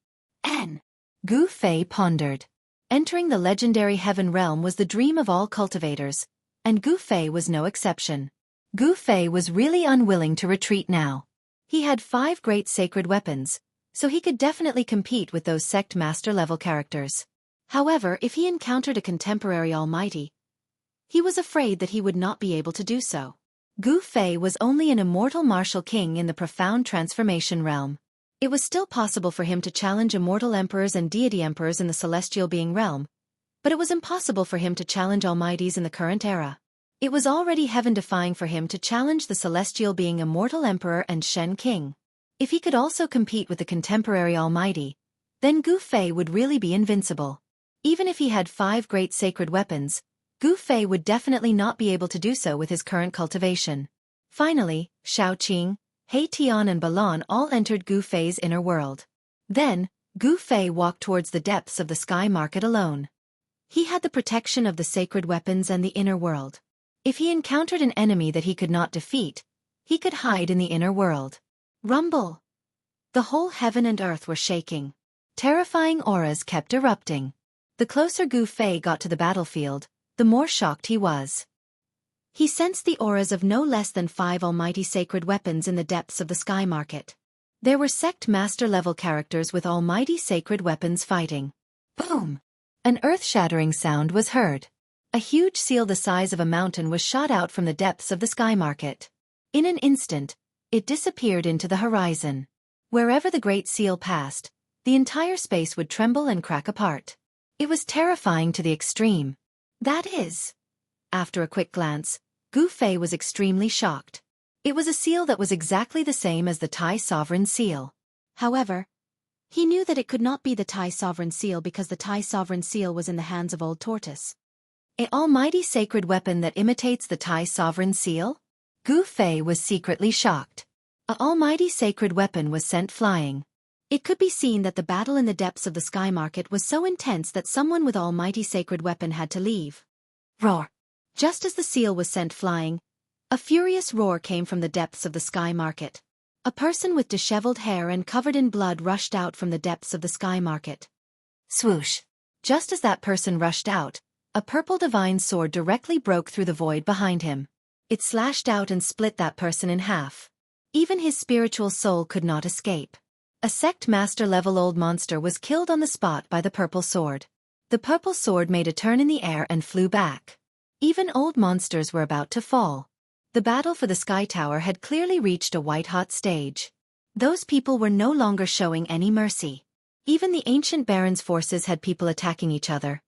[SPEAKER 1] Gu Fei pondered. Entering the legendary heaven realm was the dream of all cultivators, and Gu Fei was no exception. Gu Fei was really unwilling to retreat now. He had 5 great sacred weapons, so he could definitely compete with those sect master level characters. However, if he encountered a contemporary almighty, he was afraid that he would not be able to do so. Gu Fei was only an immortal martial king in the profound transformation realm. It was still possible for him to challenge immortal emperors and deity emperors in the celestial being realm, but it was impossible for him to challenge almighties in the current era. It was already heaven-defying for him to challenge the celestial being immortal emperor and Shen king. If he could also compete with the contemporary almighty, then Gu Fei would really be invincible. Even if he had 5 great sacred weapons, Gu Fei would definitely not be able to do so with his current cultivation. Finally, Xiaoqing, He Tian and Balan all entered Gu Fei's inner world. Then, Gu Fei walked towards the depths of the sky market alone. He had the protection of the sacred weapons and the inner world. If he encountered an enemy that he could not defeat, he could hide in the inner world. Rumble! The whole heaven and earth were shaking. Terrifying auras kept erupting. The closer Gu Fei got to the battlefield, the more shocked he was. He sensed the auras of no less than 5 almighty sacred weapons in the depths of the sky market. There were sect master-level characters with almighty sacred weapons fighting. Boom! An earth-shattering sound was heard. A huge seal the size of a mountain was shot out from the depths of the sky market. In an instant, it disappeared into the horizon. Wherever the great seal passed, the entire space would tremble and crack apart. It was terrifying to the extreme. That is. After a quick glance, Gu Fei was extremely shocked. It was a seal that was exactly the same as the Tai Sovereign seal. However, he knew that it could not be the Tai Sovereign seal because the Tai Sovereign seal was in the hands of Old Tortoise. An almighty sacred weapon that imitates the Tai Sovereign seal? Gu Fei was secretly shocked. An almighty sacred weapon was sent flying. It could be seen that the battle in the depths of the sky market was so intense that someone with almighty sacred weapon had to leave. Roar! Just as the seal was sent flying, a furious roar came from the depths of the sky market. A person with disheveled hair and covered in blood rushed out from the depths of the sky market. Swoosh! Just as that person rushed out, a purple divine sword directly broke through the void behind him. It slashed out and split that person in half. Even his spiritual soul could not escape. A sect master-level old monster was killed on the spot by the purple sword. The purple sword made a turn in the air and flew back. Even old monsters were about to fall. The battle for the Sky Tower had clearly reached a white-hot stage. Those people were no longer showing any mercy. Even the ancient Baron's forces had people attacking each other.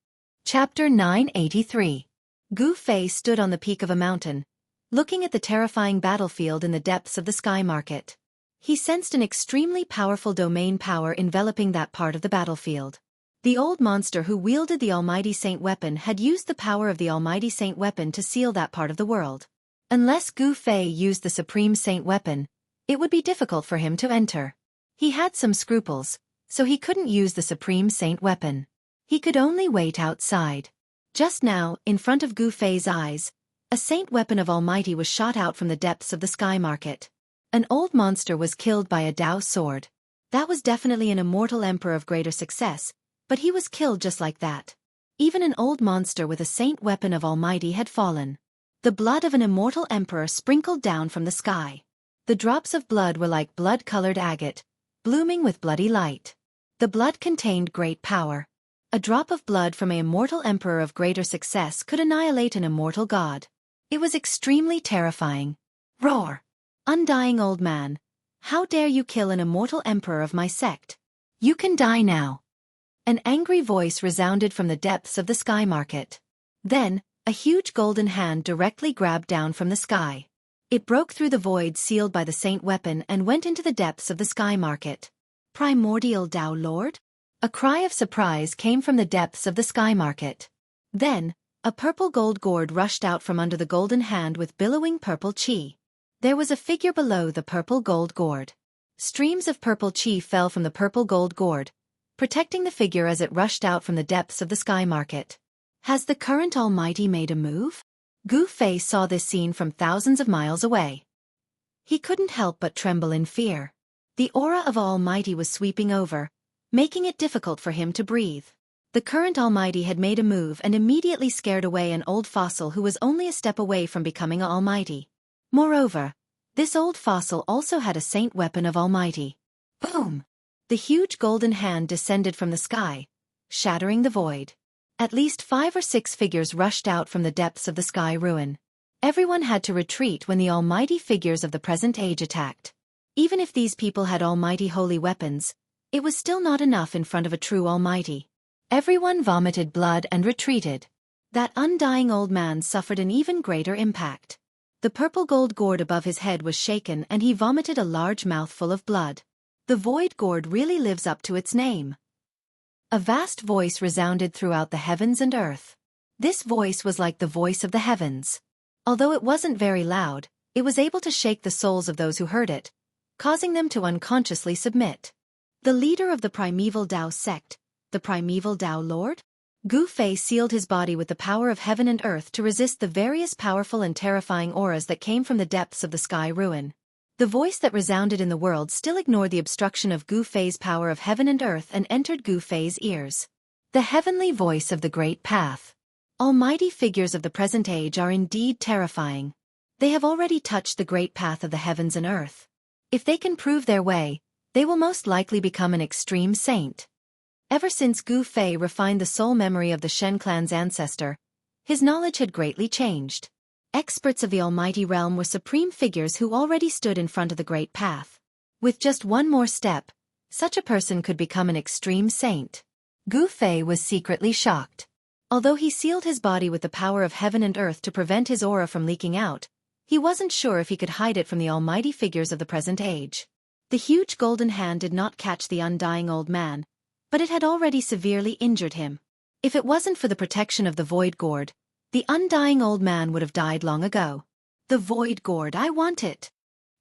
[SPEAKER 1] Chapter 983. Gu Fei stood on the peak of a mountain, looking at the terrifying battlefield in the depths of the sky market. He sensed an extremely powerful domain power enveloping that part of the battlefield. The old monster who wielded the Almighty Saint weapon had used the power of the Almighty Saint weapon to seal that part of the world. Unless Gu Fei used the Supreme Saint weapon, it would be difficult for him to enter. He had some scruples, so he couldn't use the Supreme Saint weapon. He could only wait outside. Just now, in front of Gu Fei's eyes, a saint weapon of Almighty was shot out from the depths of the sky market. An old monster was killed by a Dao sword. That was definitely an immortal emperor of greater success, but he was killed just like that. Even an old monster with a saint weapon of Almighty had fallen. The blood of an immortal emperor sprinkled down from the sky. The drops of blood were like blood-colored agate, blooming with bloody light. The blood contained great power. A drop of blood from an immortal emperor of greater success could annihilate an immortal god. It was extremely terrifying. Roar! Undying old man, how dare you kill an immortal emperor of my sect? You can die now. An angry voice resounded from the depths of the sky market. Then, a huge golden hand directly grabbed down from the sky. It broke through the void sealed by the saint weapon and went into the depths of the sky market. Primordial Tao Lord? A cry of surprise came from the depths of the sky market. Then, a purple gold gourd rushed out from under the golden hand with billowing purple chi. There was a figure below the purple gold gourd. Streams of purple chi fell from the purple gold gourd, protecting the figure as it rushed out from the depths of the sky market. Has the current Almighty made a move? Gu Fei saw this scene from thousands of miles away. He couldn't help but tremble in fear. The aura of Almighty was sweeping over, making it difficult for him to breathe. The current Almighty had made a move and immediately scared away an old fossil who was only a step away from becoming an Almighty. Moreover, this old fossil also had a saint weapon of Almighty. Boom! The huge golden hand descended from the sky, shattering the void. At least 5 or 6 figures rushed out from the depths of the sky ruin. Everyone had to retreat when the almighty figures of the present age attacked. Even if these people had almighty holy weapons, it was still not enough in front of a true almighty. Everyone vomited blood and retreated. That undying old man suffered an even greater impact. The purple gold gourd above his head was shaken and he vomited a large mouthful of blood. The void gourd really lives up to its name. A vast voice resounded throughout the heavens and earth. This voice was like the voice of the heavens. Although it wasn't very loud, it was able to shake the souls of those who heard it, causing them to unconsciously submit. The leader of the primeval Tao sect, the primeval Tao Lord? Gu Fei sealed his body with the power of heaven and earth to resist the various powerful and terrifying auras that came from the depths of the sky ruin. The voice that resounded in the world still ignored the obstruction of Gu Fei's power of heaven and earth and entered Gu Fei's ears. The heavenly voice of the great path. Almighty figures of the present age are indeed terrifying. They have already touched the great path of the heavens and earth. If they can prove their way, they will most likely become an extreme saint. Ever since Gu Fei refined the soul memory of the Shen clan's ancestor, his knowledge had greatly changed. Experts of the Almighty Realm were supreme figures who already stood in front of the great path. With just one more step, such a person could become an extreme saint. Gu Fei was secretly shocked. Although he sealed his body with the power of heaven and earth to prevent his aura from leaking out, he wasn't sure if he could hide it from the almighty figures of the present age. The huge golden hand did not catch the undying old man, but it had already severely injured him. If it wasn't for the protection of the void gourd, the undying old man would have died long ago. The void gourd, I want it!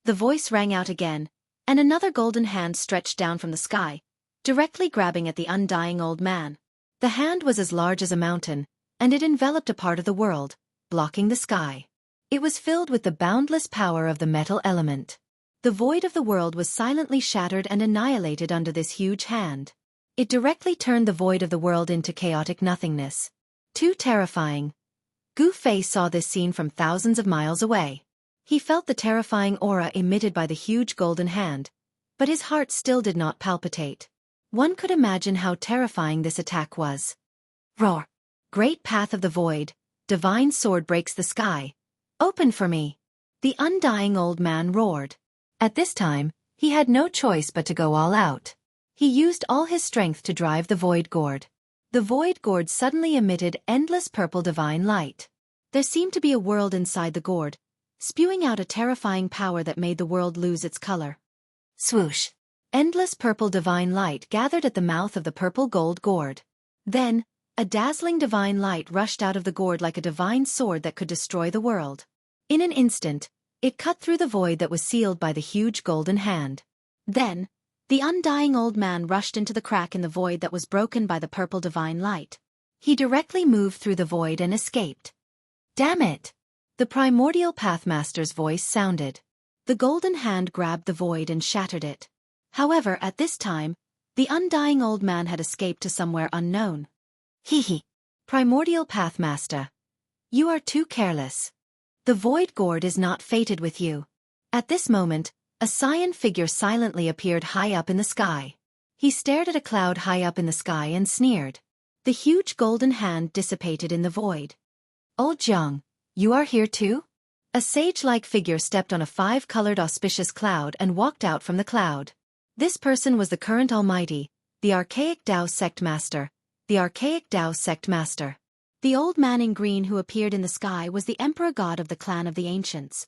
[SPEAKER 1] The voice rang out again, and another golden hand stretched down from the sky, directly grabbing at the undying old man. The hand was as large as a mountain, and it enveloped a part of the world, blocking the sky. It was filled with the boundless power of the metal element. The void of the world was silently shattered and annihilated under this huge hand. It directly turned the void of the world into chaotic nothingness. Too terrifying. Gu Fei saw this scene from thousands of miles away. He felt the terrifying aura emitted by the huge golden hand, but his heart still did not palpitate. One could imagine how terrifying this attack was. Roar! Great path of the void, divine sword breaks the sky. Open for me! The undying old man roared. At this time, he had no choice but to go all out. He used all his strength to drive the void gourd. The void gourd suddenly emitted endless purple divine light. There seemed to be a world inside the gourd, spewing out a terrifying power that made the world lose its color. Swoosh! Endless purple divine light gathered at the mouth of the purple gold gourd. Then, a dazzling divine light rushed out of the gourd like a divine sword that could destroy the world. In an instant, it cut through the void that was sealed by the huge golden hand. Then, the undying old man rushed into the crack in the void that was broken by the purple divine light. He directly moved through the void and escaped. Damn it! The primordial Pathmaster's voice sounded. The golden hand grabbed the void and shattered it. However, at this time, the undying old man had escaped to somewhere unknown. Hee. Primordial Pathmaster. You are too careless. The void gourd is not fated with you. At this moment, a cyan figure silently appeared high up in the sky. He stared at a cloud high up in the sky and sneered. The huge golden hand dissipated in the void. Old Jiang, you are here too? A sage-like figure stepped on a 5-colored auspicious cloud and walked out from the cloud. This person was the current Almighty, the Archaic Tao Sect Master, the Archaic Tao Sect Master. The old man in green who appeared in the sky was the Emperor God of the Clan of the Ancients.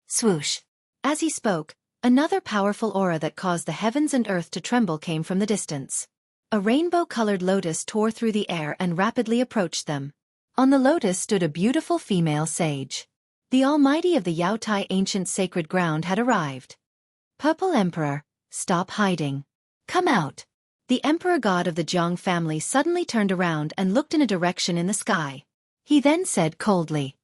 [SPEAKER 1] Swoosh! As he spoke, another powerful aura that caused the heavens and earth to tremble came from the distance. A rainbow-colored lotus tore through the air and rapidly approached them. On the lotus stood a beautiful female sage. The Almighty of the Yaotai ancient sacred ground had arrived. Purple Emperor, stop hiding. Come out. The Emperor God of the Jiang family suddenly turned around and looked in a direction in the sky. He then said coldly,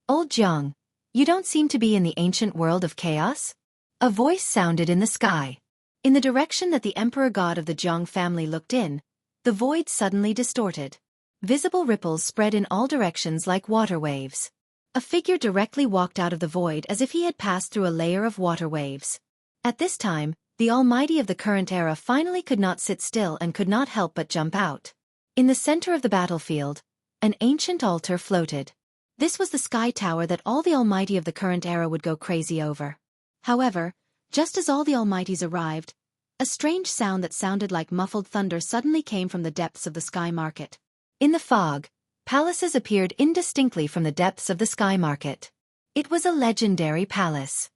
[SPEAKER 1] Old Jiang, you don't seem to be in the ancient world of chaos? A voice sounded in the sky. In the direction that the Emperor God of the Jiang family looked in, the void suddenly distorted. Visible ripples spread in all directions like water waves. A figure directly walked out of the void as if he had passed through a layer of water waves. At this time, the Almighty of the current era finally could not sit still and could not help but jump out. In the center of the battlefield, an ancient altar floated. This was the sky tower that all the Almighty of the current era would go crazy over. However, just as all the Almighties arrived, a strange sound that sounded like muffled thunder suddenly came from the depths of the sky market. In the fog, palaces appeared indistinctly from the depths of the sky market. It was a legendary palace.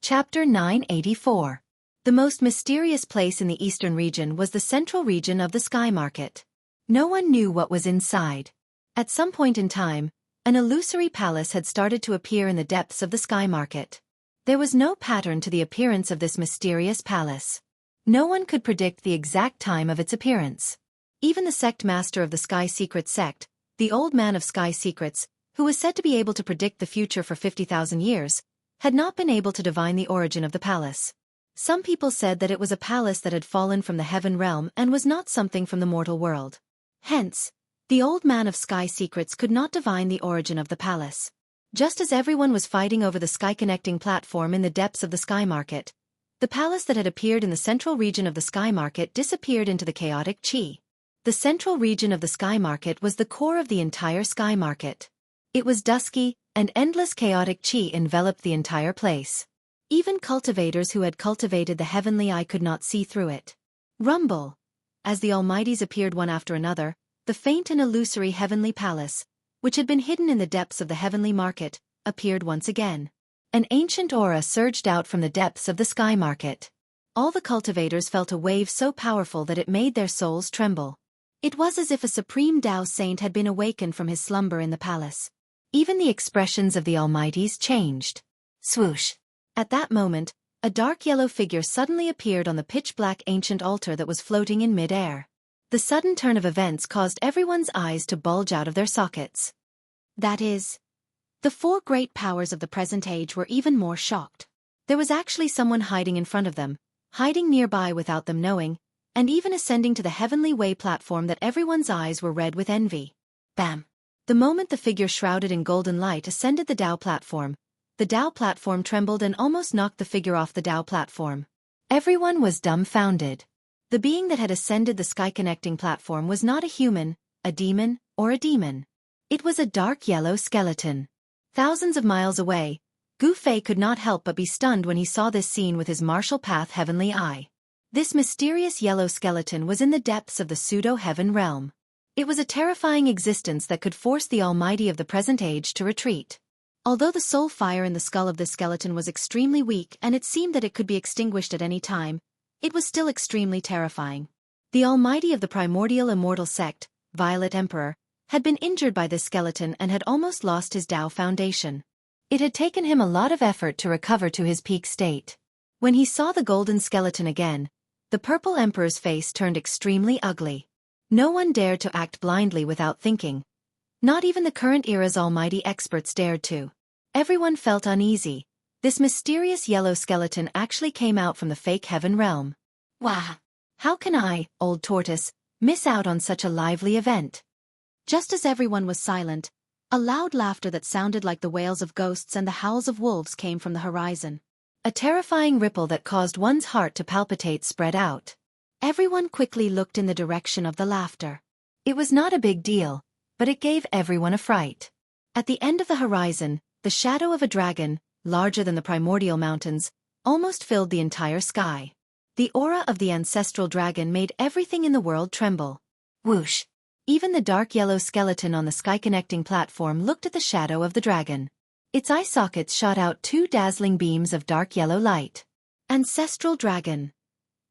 [SPEAKER 1] Chapter 984. The most mysterious place in the eastern region was the central region of the sky market. No one knew what was inside. At some point in time, an illusory palace had started to appear in the depths of the sky market. There was no pattern to the appearance of this mysterious palace. No one could predict the exact time of its appearance. Even the sect master of the Sky Secret sect, the old man of Sky Secrets, who was said to be able to predict the future for 50,000 years, had not been able to divine the origin of the palace. Some people said that it was a palace that had fallen from the heaven realm and was not something from the mortal world. Hence, The old man of sky secrets could not divine the origin of the palace. Just as everyone was fighting over the sky-connecting platform in the depths of the sky market, the palace that had appeared in the central region of the sky market disappeared into the chaotic chi. The central region of the sky market was the core of the entire sky market. It was dusky, and endless chaotic chi enveloped the entire place. Even cultivators who had cultivated the heavenly eye could not see through it. Rumble! As the Almighties appeared one after another, the faint and illusory heavenly palace, which had been hidden in the depths of the heavenly market, appeared once again. An ancient aura surged out from the depths of the sky market. All the cultivators felt a wave so powerful that it made their souls tremble. It was as if a supreme Tao saint had been awakened from his slumber in the palace. Even the expressions of the Almighties changed. Swoosh! At that moment, a dark yellow figure suddenly appeared on the pitch-black ancient altar that was floating in mid-air. The sudden turn of events caused everyone's eyes to bulge out of their sockets. That is, the four great powers of the present age were even more shocked. There was actually someone hiding in front of them, hiding nearby without them knowing, and even ascending to the heavenly way platform that everyone's eyes were red with envy. Bam! The moment the figure shrouded in golden light ascended the Tao platform, the Tao platform trembled and almost knocked the figure off the Tao platform. Everyone was dumbfounded. The being that had ascended the sky-connecting platform was not a human, a demon, or a demon. It was a dark yellow skeleton. Thousands of miles away, Gu Fei could not help but be stunned when he saw this scene with his martial path heavenly eye. This mysterious yellow skeleton was in the depths of the pseudo-heaven realm. It was a terrifying existence that could force the Almighty of the present age to retreat. Although the soul fire in the skull of this skeleton was extremely weak and it seemed that it could be extinguished at any time, it was still extremely terrifying. The Almighty of the primordial immortal sect, Violet Emperor, had been injured by this skeleton and had almost lost his Tao foundation. It had taken him a lot of effort to recover to his peak state. When he saw the golden skeleton again, the Purple Emperor's face turned extremely ugly. No one dared to act blindly without thinking. Not even the current era's almighty experts dared to. Everyone felt uneasy. This mysterious yellow skeleton actually came out from the fake heaven realm. Wah! How can I, old tortoise, miss out on such a lively event? Just as everyone was silent, a loud laughter that sounded like the wails of ghosts and the howls of wolves came from the horizon. A terrifying ripple that caused one's heart to palpitate spread out. Everyone quickly looked in the direction of the laughter. It was not a big deal, but it gave everyone a fright. At the end of the horizon, the shadow of a dragon, larger than the primordial mountains, almost filled the entire sky. The aura of the ancestral dragon made everything in the world tremble. Whoosh! Even the dark yellow skeleton on the sky-connecting platform looked at the shadow of the dragon. Its eye sockets shot out two dazzling beams of dark yellow light. Ancestral dragon!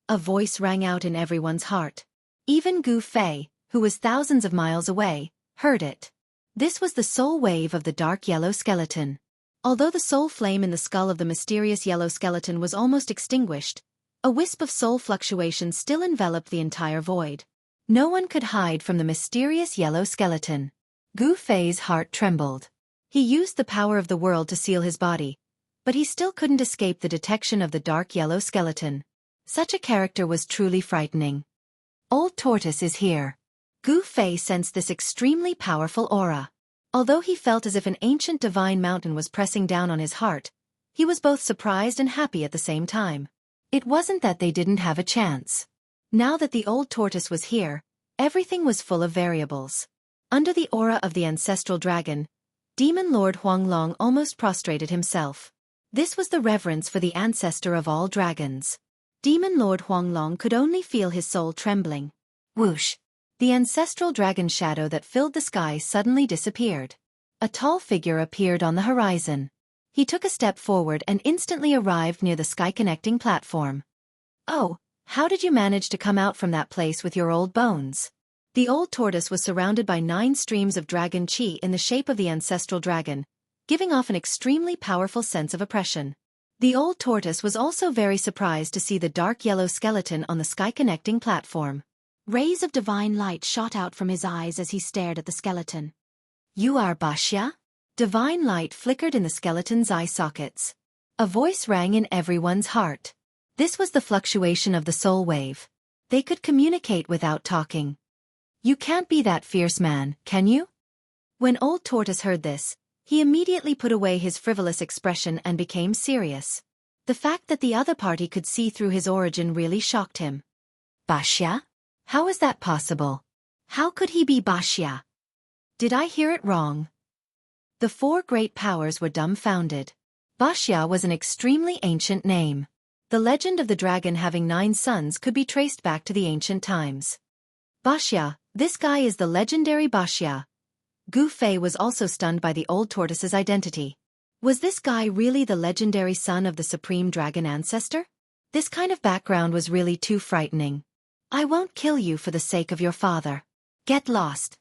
[SPEAKER 1] A voice rang out in everyone's heart. Even Gu Fei, who was thousands of miles away, heard it. This was the soul wave of the dark yellow skeleton. Although the soul flame in the skull of the mysterious yellow skeleton was almost extinguished, a wisp of soul fluctuation still enveloped the entire void. No one could hide from the mysterious yellow skeleton. Gu Fei's heart trembled. He used the power of the world to seal his body, but he still couldn't escape the detection of the dark yellow skeleton. Such a character was truly frightening. Old Tortoise is here. Gu Fei sensed this extremely powerful aura. Although he felt as if an ancient divine mountain was pressing down on his heart, he was both surprised and happy at the same time. It wasn't that they didn't have a chance. Now that the old tortoise was here, everything was full of variables. Under the aura of the ancestral dragon, Demon Lord Huanglong almost prostrated himself. This was the reverence for the ancestor of all dragons. Demon Lord Huanglong could only feel his soul trembling. Whoosh! The ancestral dragon shadow that filled the sky suddenly disappeared. A tall figure appeared on the horizon. He took a step forward and instantly arrived near the sky-connecting platform. Oh, how did you manage to come out from that place with your old bones? The old tortoise was surrounded by 9 streams of dragon chi in the shape of the ancestral dragon, giving off an extremely powerful sense of oppression. The old tortoise was also very surprised to see the dark yellow skeleton on the sky-connecting platform. Rays of divine light shot out from his eyes as he stared at the skeleton. You are Bashya? Divine light flickered in the skeleton's eye sockets. A voice rang in everyone's heart. This was the fluctuation of the soul wave. They could communicate without talking. You can't be that fierce, man, can you? When Old Tortoise heard this, he immediately put away his frivolous expression and became serious. The fact that the other party could see through his origin really shocked him. Bashya? How is that possible? How could he be Bashya? Did I hear it wrong? The four great powers were dumbfounded. Bashya was an extremely ancient name. The legend of the dragon having 9 sons could be traced back to the ancient times. Bashya, this guy is the legendary Bashya. Gu Fei was also stunned by the Old Tortoise's identity. Was this guy really the legendary son of the supreme dragon ancestor? This kind of background was really too frightening. I won't kill you for the sake of your father. Get lost.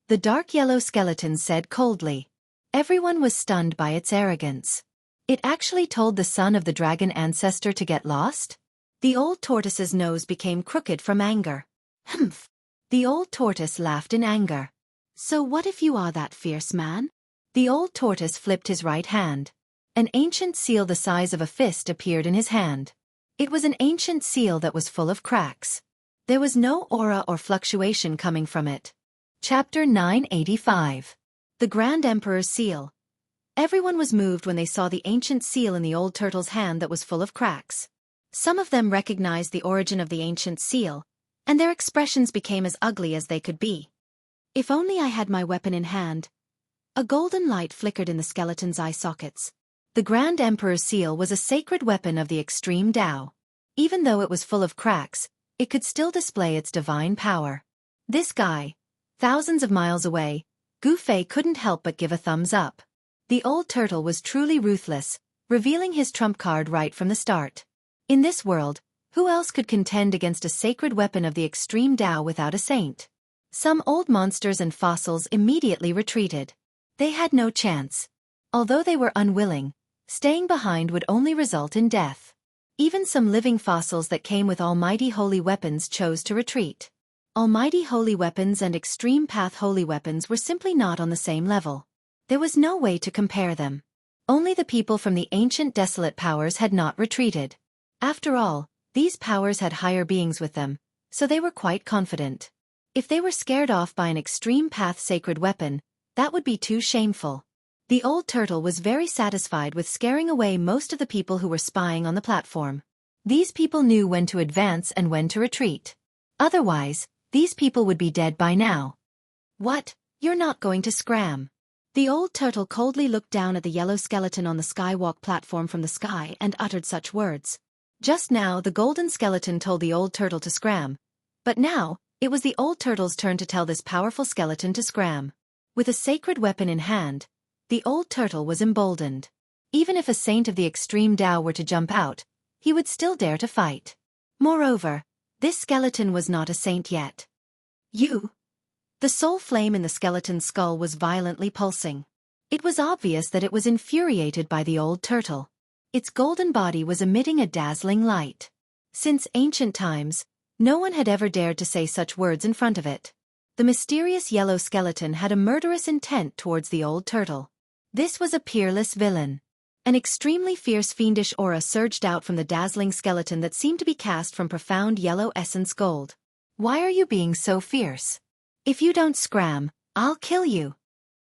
[SPEAKER 1] The dark yellow skeleton said coldly. Everyone was stunned by its arrogance. It actually told the son of the dragon ancestor to get lost? The Old Tortoise's nose became crooked from anger. Humph. The Old Tortoise laughed in anger. So what if you are that fierce man? The Old Tortoise flipped his right hand. An ancient seal the size of a fist appeared in his hand. It was an ancient seal that was full of cracks. There was no aura or fluctuation coming from it. Chapter 985. The Grand Emperor's Seal. Everyone was moved when they saw the ancient seal in the old turtle's hand that was full of cracks. Some of them recognized the origin of the ancient seal, and their expressions became as ugly as they could be. If only I had my weapon in hand. A golden light flickered in the skeleton's eye sockets. The Grand Emperor's seal was a sacred weapon of the extreme Tao. Even though it was full of cracks, it could still display its divine power. This guy, thousands of miles away, Gu Fei couldn't help but give a thumbs up. The old turtle was truly ruthless, revealing his trump card right from the start. In this world, who else could contend against a sacred weapon of the extreme Tao without a saint? Some old monsters and fossils immediately retreated. They had no chance. Although they were unwilling, staying behind would only result in death. Even some living fossils that came with almighty holy weapons chose to retreat. Almighty holy weapons and extreme path holy weapons were simply not on the same level. There was no way to compare them. Only the people from the ancient desolate powers had not retreated. After all, these powers had higher beings with them, so they were quite confident. If they were scared off by an extreme path sacred weapon, that would be too shameful. The old turtle was very satisfied with scaring away most of the people who were spying on the platform. These people knew when to advance and when to retreat. Otherwise, these people would be dead by now. What? You're not going to scram? The old turtle coldly looked down at the yellow skeleton on the skywalk platform from the sky and uttered such words. Just now the golden skeleton told the old turtle to scram, but now, it was the old turtle's turn to tell this powerful skeleton to scram. With a sacred weapon in hand, the old turtle was emboldened. Even if a saint of the extreme Tao were to jump out, he would still dare to fight. Moreover, this skeleton was not a saint yet. You? The soul flame in the skeleton's skull was violently pulsing. It was obvious that it was infuriated by the old turtle. Its golden body was emitting a dazzling light. Since ancient times, no one had ever dared to say such words in front of it. The mysterious yellow skeleton had a murderous intent towards the old turtle. This was a peerless villain. An extremely fierce fiendish aura surged out from the dazzling skeleton that seemed to be cast from profound yellow essence gold. Why are you being so fierce? If you don't scram, I'll kill you.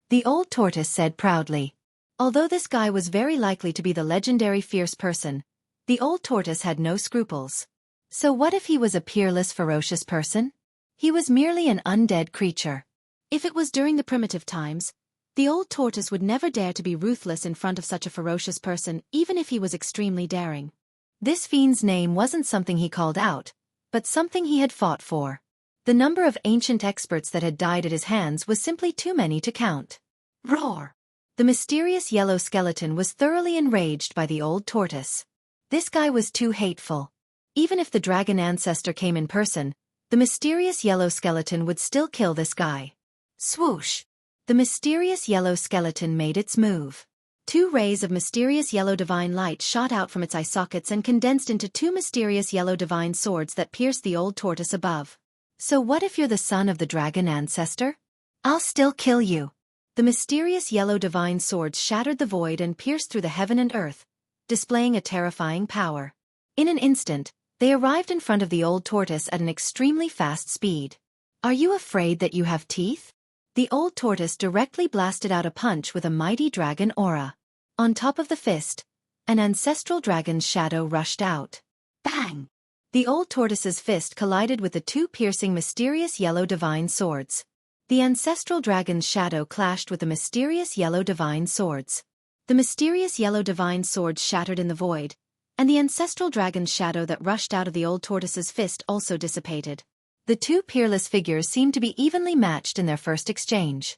[SPEAKER 1] The old tortoise said proudly. Although this guy was very likely to be the legendary fierce person, the old tortoise had no scruples. So what if he was a peerless ferocious person? He was merely an undead creature. If it was during the primitive times, the old tortoise would never dare to be ruthless in front of such a ferocious person even if he was extremely daring. This fiend's name wasn't something he called out, but something he had fought for. The number of ancient experts that had died at his hands was simply too many to count. Roar! The mysterious yellow skeleton was thoroughly enraged by the old tortoise. This guy was too hateful. Even if the dragon ancestor came in person, the mysterious yellow skeleton would still kill this guy. Swoosh! The mysterious yellow skeleton made its move. 2 rays of mysterious yellow divine light shot out from its eye sockets and condensed into 2 mysterious yellow divine swords that pierced the old tortoise above. So what if you're the son of the dragon ancestor? I'll still kill you. The mysterious yellow divine swords shattered the void and pierced through the heaven and earth, displaying a terrifying power. In an instant, they arrived in front of the old tortoise at an extremely fast speed. Are you afraid that you have teeth? The old tortoise directly blasted out a punch with a mighty dragon aura. On top of the fist, an ancestral dragon's shadow rushed out. Bang! The old tortoise's fist collided with the two piercing mysterious yellow divine swords. The ancestral dragon's shadow clashed with the mysterious yellow divine swords. The mysterious yellow divine swords shattered in the void, and the ancestral dragon's shadow that rushed out of the old tortoise's fist also dissipated. The two peerless figures seemed to be evenly matched in their first exchange.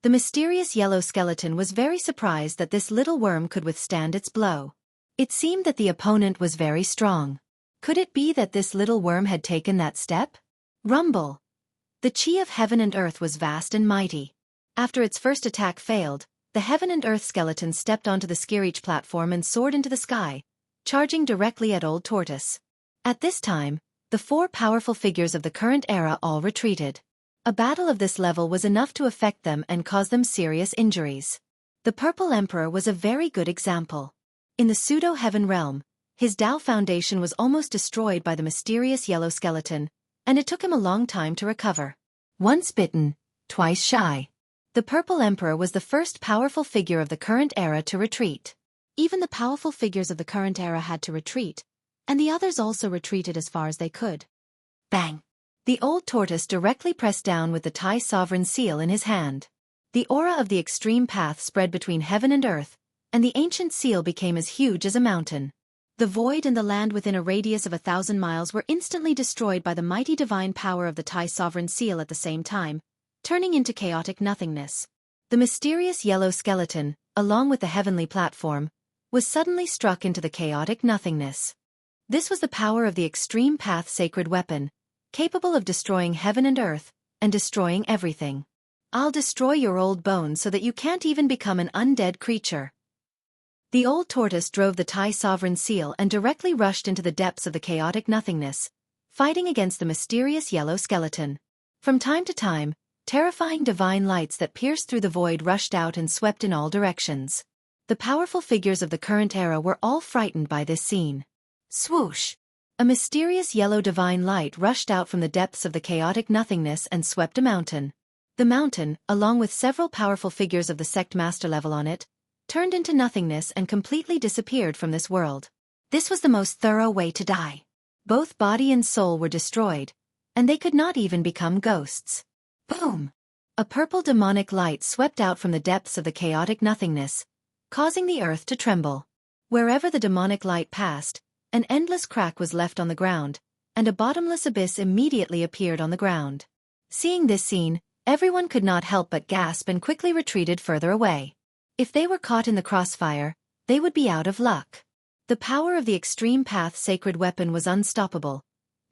[SPEAKER 1] The mysterious yellow skeleton was very surprised that this little worm could withstand its blow. It seemed that the opponent was very strong. Could it be that this little worm had taken that step? Rumble! The chi of heaven and earth was vast and mighty. After its first attack failed, the heaven and earth skeleton stepped onto the Skirich platform and soared into the sky, charging directly at Old Tortoise. At this time, the four powerful figures of the current era all retreated. A battle of this level was enough to affect them and cause them serious injuries. The Purple Emperor was a very good example. In the pseudo-heaven realm, his Tao foundation was almost destroyed by the mysterious yellow skeleton, and it took him a long time to recover. Once bitten, twice shy. The Purple Emperor was the first powerful figure of the current era to retreat. Even the powerful figures of the current era had to retreat, and the others also retreated as far as they could. Bang! The old tortoise directly pressed down with the Tai Sovereign Seal in his hand. The aura of the extreme path spread between heaven and earth, and the ancient seal became as huge as a mountain. The void and the land within a radius of 1,000 miles were instantly destroyed by the mighty divine power of the Tai Sovereign Seal at the same time, turning into chaotic nothingness. The mysterious yellow skeleton, along with the heavenly platform, was suddenly struck into the chaotic nothingness. This was the power of the extreme path sacred weapon, capable of destroying heaven and earth, and destroying everything. I'll destroy your old bones so that you can't even become an undead creature. The old tortoise drove the Tai Sovereign Seal and directly rushed into the depths of the chaotic nothingness, fighting against the mysterious yellow skeleton. From time to time, terrifying divine lights that pierced through the void rushed out and swept in all directions. The powerful figures of the current era were all frightened by this scene. Swoosh! A mysterious yellow divine light rushed out from the depths of the chaotic nothingness and swept a mountain. The mountain, along with several powerful figures of the sect master level on it, turned into nothingness and completely disappeared from this world. This was the most thorough way to die. Both body and soul were destroyed, and they could not even become ghosts. Boom! A purple demonic light swept out from the depths of the chaotic nothingness, causing the earth to tremble. Wherever the demonic light passed, an endless crack was left on the ground, and a bottomless abyss immediately appeared on the ground. Seeing this scene, everyone could not help but gasp and quickly retreated further away. If they were caught in the crossfire, they would be out of luck. The power of the extreme path sacred weapon was unstoppable,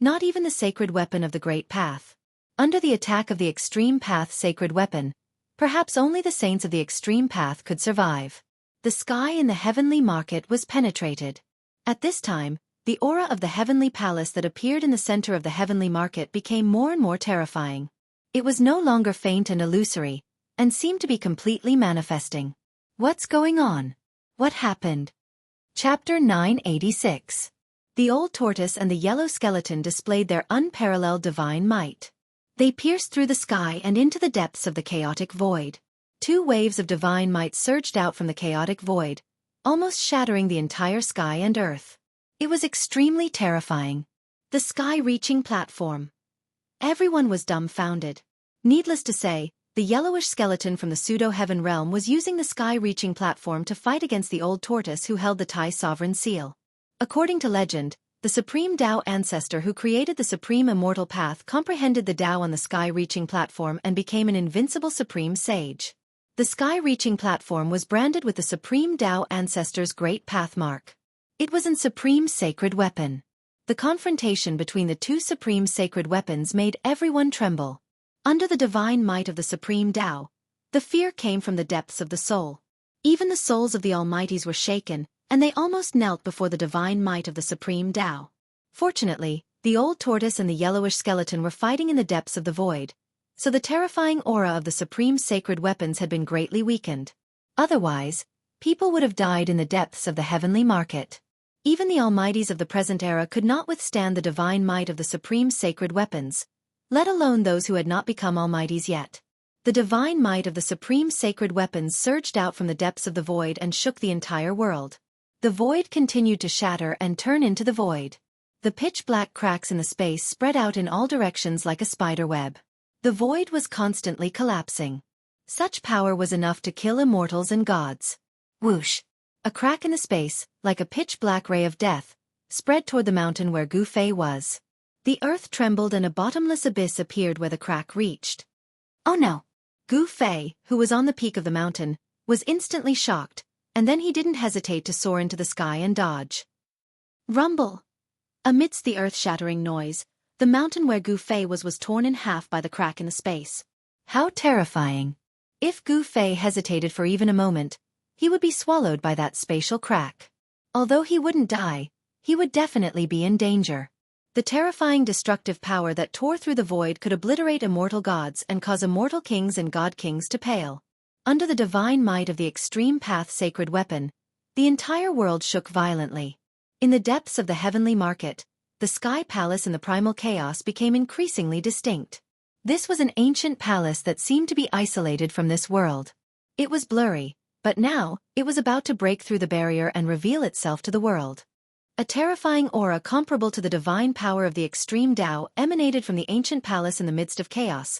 [SPEAKER 1] not even the sacred weapon of the great path. Under the attack of the extreme path sacred weapon, perhaps only the saints of the extreme path could survive. The sky in the heavenly market was penetrated. At this time, the aura of the heavenly palace that appeared in the center of the heavenly market became more and more terrifying. It was no longer faint and illusory, and seemed to be completely manifesting. What's going on? What happened? Chapter 986. The old tortoise and the yellow skeleton displayed their unparalleled divine might. They pierced through the sky and into the depths of the chaotic void. Two waves of divine might surged out from the chaotic void, almost shattering the entire sky and earth. It was extremely terrifying. The sky-reaching platform. Everyone was dumbfounded. Needless to say, the yellowish skeleton from the pseudo-heaven realm was using the sky-reaching platform to fight against the old tortoise who held the Tai Sovereign Seal. According to legend, the Supreme Tao ancestor who created the Supreme Immortal Path comprehended the Tao on the sky-reaching platform and became an invincible Supreme Sage. The sky-reaching platform was branded with the Supreme Tao ancestor's great path mark. It was an supreme sacred weapon. The confrontation between the two supreme sacred weapons made everyone tremble. Under the divine might of the Supreme Tao, the fear came from the depths of the soul. Even the souls of the Almighties were shaken, and they almost knelt before the divine might of the Supreme Tao. Fortunately, the old tortoise and the yellowish skeleton were fighting in the depths of the void, so the terrifying aura of the supreme sacred weapons had been greatly weakened. Otherwise, people would have died in the depths of the heavenly market. Even the Almighties of the present era could not withstand the divine might of the supreme sacred weapons, let alone those who had not become almighties yet. The divine might of the supreme sacred weapons surged out from the depths of the void and shook the entire world. The void continued to shatter and turn into the void. The pitch-black cracks in the space spread out in all directions like a spider web. The void was constantly collapsing. Such power was enough to kill immortals and gods. Whoosh! A crack in the space, like a pitch-black ray of death, spread toward the mountain where Gu Fei was. The earth trembled and a bottomless abyss appeared where the crack reached. Oh no! Gu Fei, who was on the peak of the mountain, was instantly shocked, and then he didn't hesitate to soar into the sky and dodge. Rumble! Amidst the earth-shattering noise, the mountain where Gu Fei was torn in half by the crack in the space. How terrifying! If Gu Fei hesitated for even a moment, he would be swallowed by that spatial crack. Although he wouldn't die, he would definitely be in danger. The terrifying destructive power that tore through the void could obliterate immortal gods and cause immortal kings and god kings to pale. Under the divine might of the extreme path sacred weapon, the entire world shook violently. In the depths of the heavenly market, the sky palace in the primal chaos became increasingly distinct. This was an ancient palace that seemed to be isolated from this world. It was blurry, but now, it was about to break through the barrier and reveal itself to the world. A terrifying aura comparable to the divine power of the extreme Tao emanated from the ancient palace in the midst of chaos,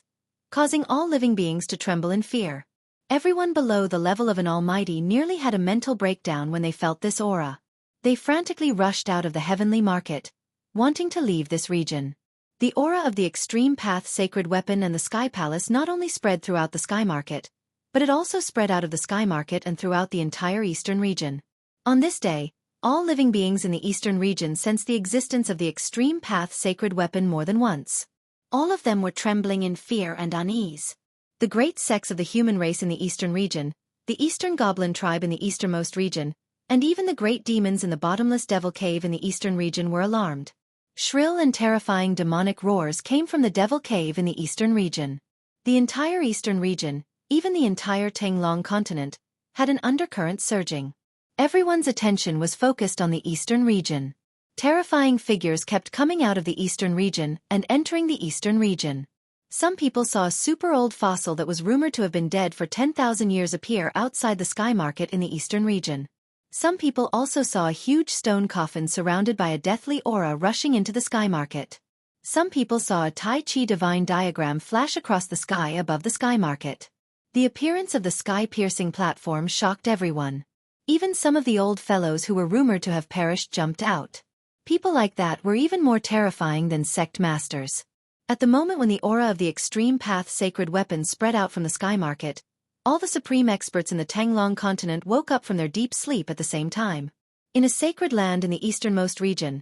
[SPEAKER 1] causing all living beings to tremble in fear. Everyone below the level of an almighty nearly had a mental breakdown when they felt this aura. They frantically rushed out of the heavenly market, wanting to leave this region. The aura of the extreme path sacred weapon and the sky palace not only spread throughout the sky market, but it also spread out of the sky market and throughout the entire eastern region. On this day, all living beings in the eastern region sensed the existence of the extreme path sacred weapon more than once. All of them were trembling in fear and unease. The great sects of the human race in the eastern region, the eastern goblin tribe in the easternmost region, and even the great demons in the bottomless devil cave in the eastern region were alarmed. Shrill and terrifying demonic roars came from the devil cave in the eastern region. The entire eastern region, even the entire Tenglong continent, had an undercurrent surging. Everyone's attention was focused on the eastern region. Terrifying figures kept coming out of the eastern region and entering the eastern region. Some people saw a super-old fossil that was rumored to have been dead for 10,000 years appear outside the sky market in the eastern region. Some people also saw a huge stone coffin surrounded by a deathly aura rushing into the sky market. Some people saw a Tai Chi divine diagram flash across the sky above the sky market. The appearance of the sky-piercing platform shocked everyone. Even some of the old fellows who were rumored to have perished jumped out. People like that were even more terrifying than sect masters. At the moment when the aura of the extreme path sacred weapon spread out from the sky market, all the supreme experts in the Tenglong continent woke up from their deep sleep at the same time. In a sacred land in the easternmost region,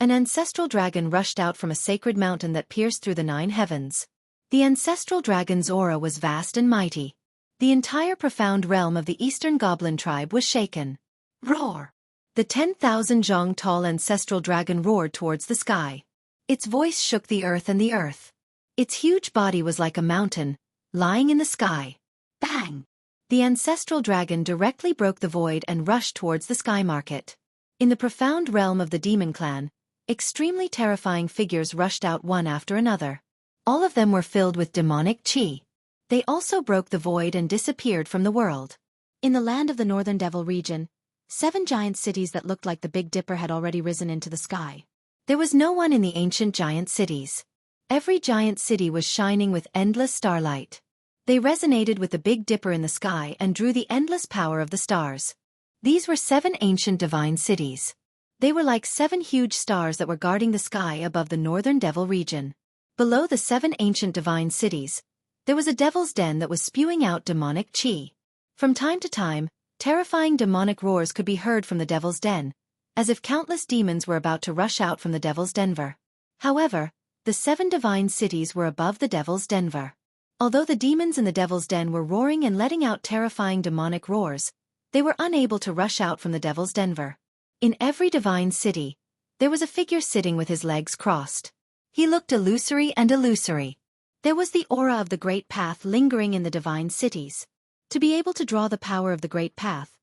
[SPEAKER 1] an ancestral dragon rushed out from a sacred mountain that pierced through the 9 heavens. The ancestral dragon's aura was vast and mighty. The entire profound realm of the eastern goblin tribe was shaken. Roar! The 10,000 zhang tall ancestral dragon roared towards the sky. Its voice shook the earth and the earth. Its huge body was like a mountain, lying in the sky. Bang! The ancestral dragon directly broke the void and rushed towards the sky market. In the profound realm of the demon clan, extremely terrifying figures rushed out one after another. All of them were filled with demonic chi. They also broke the void and disappeared from the world. In the land of the northern devil region, 7 giant cities that looked like the Big Dipper had already risen into the sky. There was no one in the ancient giant cities. Every giant city was shining with endless starlight. They resonated with the Big Dipper in the sky and drew the endless power of the stars. These were 7 ancient divine cities. They were like 7 huge stars that were guarding the sky above the northern devil region. Below the 7 ancient divine cities, there was a devil's den that was spewing out demonic chi. From time to time, terrifying demonic roars could be heard from the devil's den, as if countless demons were about to rush out from the devil's denver. However, the 7 divine cities were above the devil's denver. Although the demons in the devil's den were roaring and letting out terrifying demonic roars, they were unable to rush out from the devil's denver. In every divine city, there was a figure sitting with his legs crossed. He looked illusory and illusory. There was the aura of the Great Path lingering in the divine cities. To be able to draw the power of the Great Path,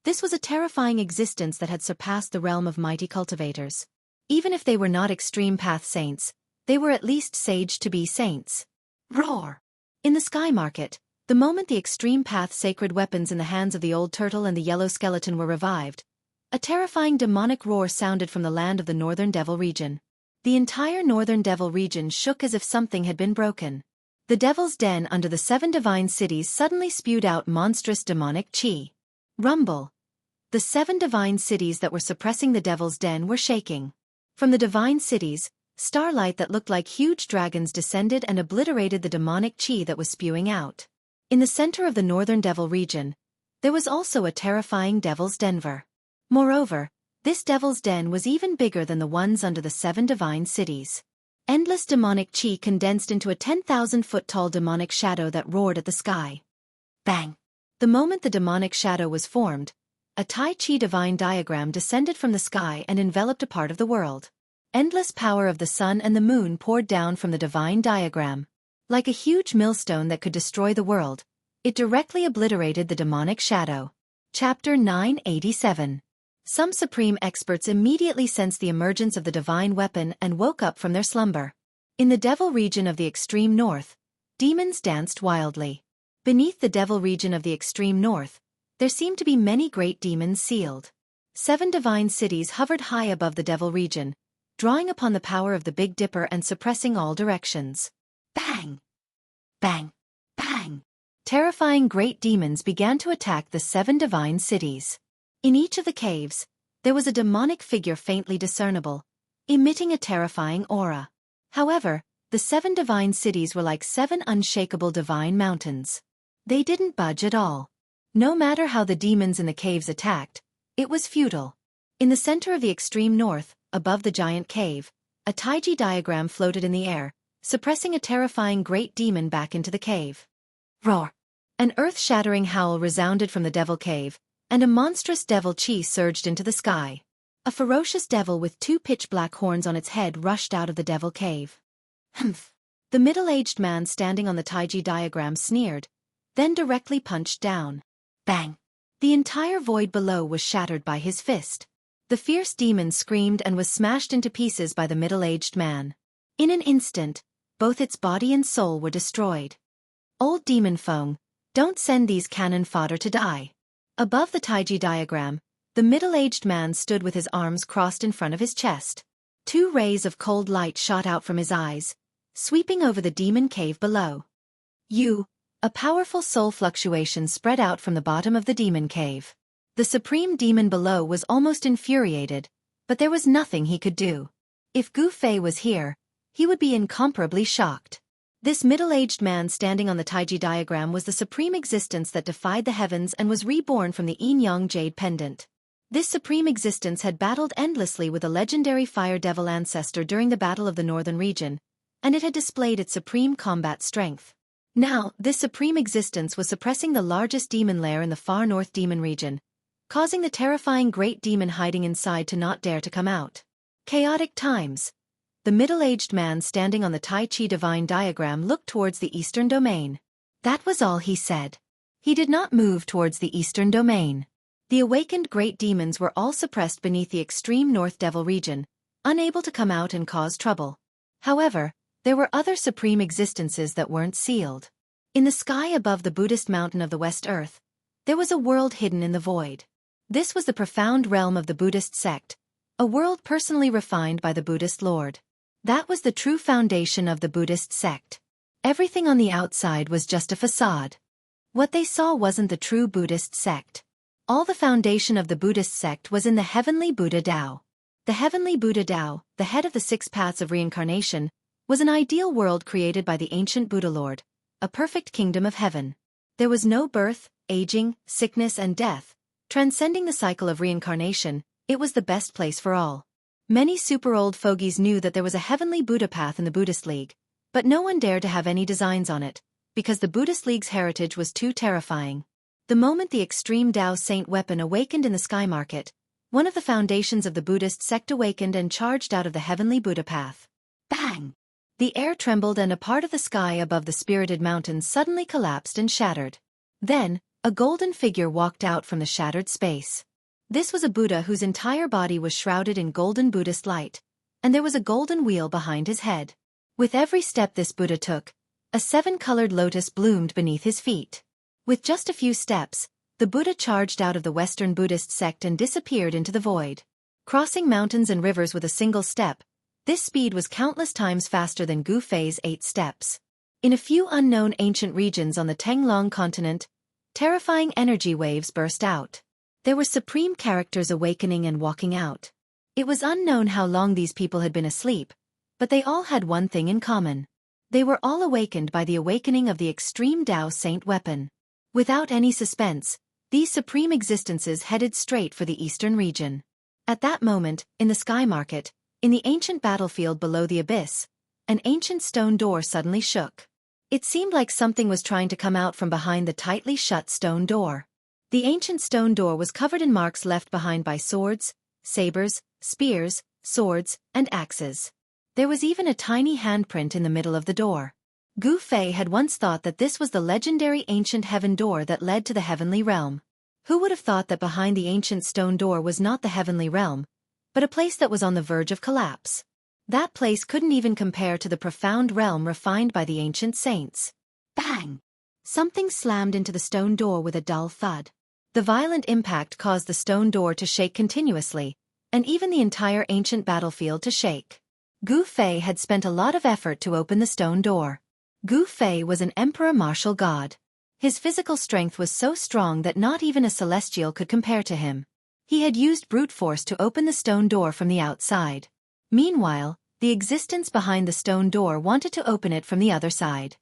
[SPEAKER 1] this was a terrifying existence that had surpassed the realm of mighty cultivators. Even if they were not extreme path saints, They were at least saged to be saints. Roar! In the sky market, the moment the extreme path sacred weapons in the hands of the old turtle and the yellow skeleton were revived, a terrifying demonic roar sounded from the land of the Northern Devil region. The entire Northern Devil region shook as if something had been broken. The Devil's Den under the 7 divine cities suddenly spewed out monstrous demonic chi. Rumble. The 7 divine cities that were suppressing the Devil's Den were shaking. From the divine cities, starlight that looked like huge dragons descended and obliterated the demonic chi that was spewing out. In the center of the Northern Devil region, there was also a terrifying Devil's Denver. Moreover, this Devil's Den was even bigger than the ones under the 7 divine cities. Endless demonic chi condensed into a 10,000-foot-tall demonic shadow that roared at the sky. Bang! The moment the demonic shadow was formed, a Tai Chi divine diagram descended from the sky and enveloped a part of the world. Endless power of the sun and the moon poured down from the divine diagram. Like a huge millstone that could destroy the world, it directly obliterated the demonic shadow. Chapter 987. Some supreme experts immediately sensed the emergence of the divine weapon and woke up from their slumber. In the devil region of the extreme north, demons danced wildly. Beneath the devil region of the extreme north, there seemed to be many great demons sealed. 7 divine cities hovered high above the devil region, drawing upon the power of the Big Dipper and suppressing all directions. Bang! Bang! Bang! Terrifying great demons began to attack the 7 divine cities. In each of the caves, there was a demonic figure faintly discernible, emitting a terrifying aura. However, the 7 divine cities were like 7 unshakable divine mountains. They didn't budge at all. No matter how the demons in the caves attacked, it was futile. In the center of the extreme north, above the giant cave, a Taiji diagram floated in the air, suppressing a terrifying great demon back into the cave. Roar! An earth-shattering howl resounded from the devil cave, and a monstrous devil chi surged into the sky. A ferocious devil with 2 pitch-black horns on its head rushed out of the devil cave. Humph! The middle-aged man standing on the Taiji diagram sneered, then directly punched down. Bang! The entire void below was shattered by his fist. The fierce demon screamed and was smashed into pieces by the middle-aged man. In an instant, both its body and soul were destroyed. Old demon Feng, don't send these cannon fodder to die. Above the Taiji diagram, the middle-aged man stood with his arms crossed in front of his chest. 2 rays of cold light shot out from his eyes, sweeping over the demon cave below. A powerful soul fluctuation spread out from the bottom of the demon cave. The supreme demon below was almost infuriated, but there was nothing he could do. If Gu Fei was here, he would be incomparably shocked. This middle-aged man standing on the Taiji diagram was the supreme existence that defied the heavens and was reborn from the Yin-Yang Jade Pendant. This supreme existence had battled endlessly with a legendary fire devil ancestor during the Battle of the Northern Region, and it had displayed its supreme combat strength. Now, this supreme existence was suppressing the largest demon lair in the far north demon region, causing the terrifying great demon hiding inside to not dare to come out. Chaotic times. The middle-aged man standing on the Tai Chi divine diagram looked towards the eastern domain. That was all he said. He did not move towards the eastern domain. The awakened great demons were all suppressed beneath the extreme north devil region, unable to come out and cause trouble. However, there were other supreme existences that weren't sealed. In the sky above the Buddhist mountain of the West Earth, there was a world hidden in the void. This was the profound realm of the Buddhist sect, a world personally refined by the Buddhist Lord. That was the true foundation of the Buddhist sect. Everything on the outside was just a facade. What they saw wasn't the true Buddhist sect. All the foundation of the Buddhist sect was in the heavenly Buddha Tao. The heavenly Buddha Tao, the head of the 6 paths of reincarnation, was an ideal world created by the ancient Buddha Lord, a perfect kingdom of heaven. There was no birth, aging, sickness and death. Transcending the cycle of reincarnation, it was the best place for all. Many super old fogies knew that there was a heavenly Buddha path in the Buddhist League, but no one dared to have any designs on it, because the Buddhist League's heritage was too terrifying. The moment the extreme Tao Saint weapon awakened in the sky market, one of the foundations of the Buddhist sect awakened and charged out of the heavenly Buddha path. Bang! The air trembled and a part of the sky above the spirited mountains suddenly collapsed and shattered. Then, a golden figure walked out from the shattered space. This was a Buddha whose entire body was shrouded in golden Buddhist light, and there was a golden wheel behind his head. With every step this Buddha took, a 7-colored lotus bloomed beneath his feet. With just a few steps, the Buddha charged out of the Western Buddhist sect and disappeared into the void. Crossing mountains and rivers with a single step, this speed was countless times faster than Gu Fei's 8 steps. In a few unknown ancient regions on the Tenglong continent, terrifying energy waves burst out. There were supreme characters awakening and walking out. It was unknown how long these people had been asleep, but they all had one thing in common. They were all awakened by the awakening of the extreme Tao Saint weapon. Without any suspense, these supreme existences headed straight for the eastern region. At that moment, in the sky market, in the ancient battlefield below the abyss, an ancient stone door suddenly shook. It seemed like something was trying to come out from behind the tightly shut stone door. The ancient stone door was covered in marks left behind by swords, sabers, spears, swords, and axes. There was even a tiny handprint in the middle of the door. Gu Fei had once thought that this was the legendary ancient heaven door that led to the heavenly realm. Who would have thought that behind the ancient stone door was not the heavenly realm, but a place that was on the verge of collapse? That place couldn't even compare to the profound realm refined by the ancient saints. Bang! Something slammed into the stone door with a dull thud. The violent impact caused the stone door to shake continuously, and even the entire ancient battlefield to shake. Gu Fei had spent a lot of effort to open the stone door. Gu Fei was an emperor martial god. His physical strength was so strong that not even a celestial could compare to him. He had used brute force to open the stone door from the outside. Meanwhile, the existence behind the stone door wanted to open it from the other side.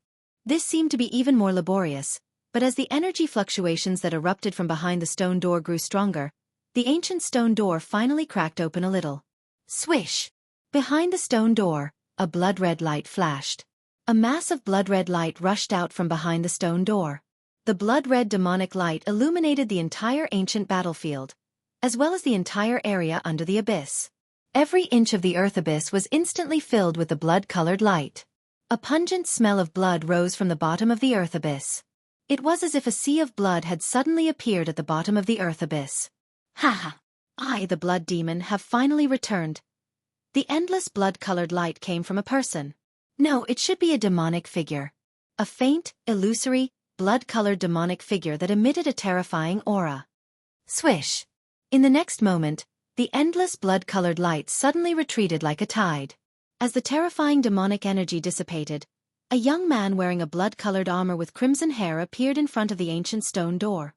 [SPEAKER 1] This seemed to be even more laborious, but as the energy fluctuations that erupted from behind the stone door grew stronger, the ancient stone door finally cracked open a little. Swish! Behind the stone door, a blood-red light flashed. A mass of blood-red light rushed out from behind the stone door. The blood-red demonic light illuminated the entire ancient battlefield, as well as the entire area under the abyss. Every inch of the earth abyss was instantly filled with the blood-colored light. A pungent smell of blood rose from the bottom of the earth abyss. It was as if a sea of blood had suddenly appeared at the bottom of the earth abyss. Ha ha! I, the blood demon, have finally returned. The endless blood-colored light came from a person. No, it should be a demonic figure. A faint, illusory, blood-colored demonic figure that emitted a terrifying aura. Swish! In the next moment, the endless blood-colored light suddenly retreated like a tide. As the terrifying demonic energy dissipated, a young man wearing a blood-colored armor with crimson hair appeared in front of the ancient stone door.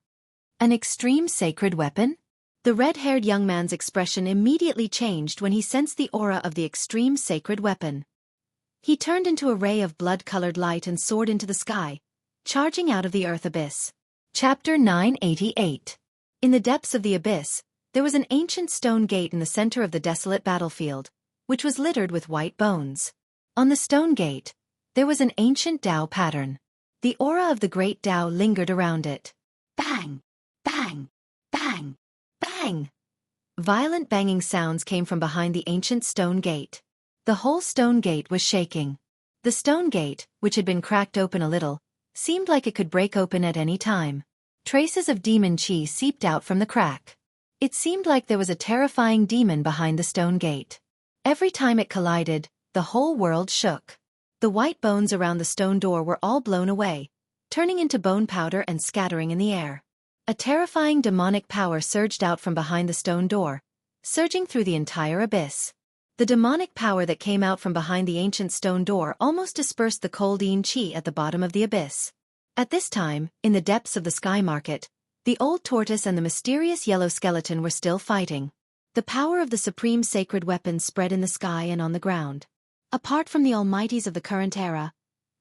[SPEAKER 1] An extreme sacred weapon? The red-haired young man's expression immediately changed when he sensed the aura of the extreme sacred weapon. He turned into a ray of blood-colored light and soared into the sky, charging out of the earth abyss. Chapter 988. In the depths of the abyss, there was an ancient stone gate in the center of the desolate battlefield, which was littered with white bones. On the stone gate, there was an ancient Tao pattern. The aura of the great Tao lingered around it. Bang! Bang! Bang! Bang! Violent banging sounds came from behind the ancient stone gate. The whole stone gate was shaking. The stone gate, which had been cracked open a little, seemed like it could break open at any time. Traces of demon chi seeped out from the crack. It seemed like there was a terrifying demon behind the stone gate. Every time it collided, the whole world shook. The white bones around the stone door were all blown away, turning into bone powder and scattering in the air. A terrifying demonic power surged out from behind the stone door, surging through the entire abyss. The demonic power that came out from behind the ancient stone door almost dispersed the cold yin chi at the bottom of the abyss. At this time, in the depths of the sky market, the old tortoise and the mysterious yellow skeleton were still fighting. The power of the supreme sacred weapon spread in the sky and on the ground. Apart from the almighties of the current era,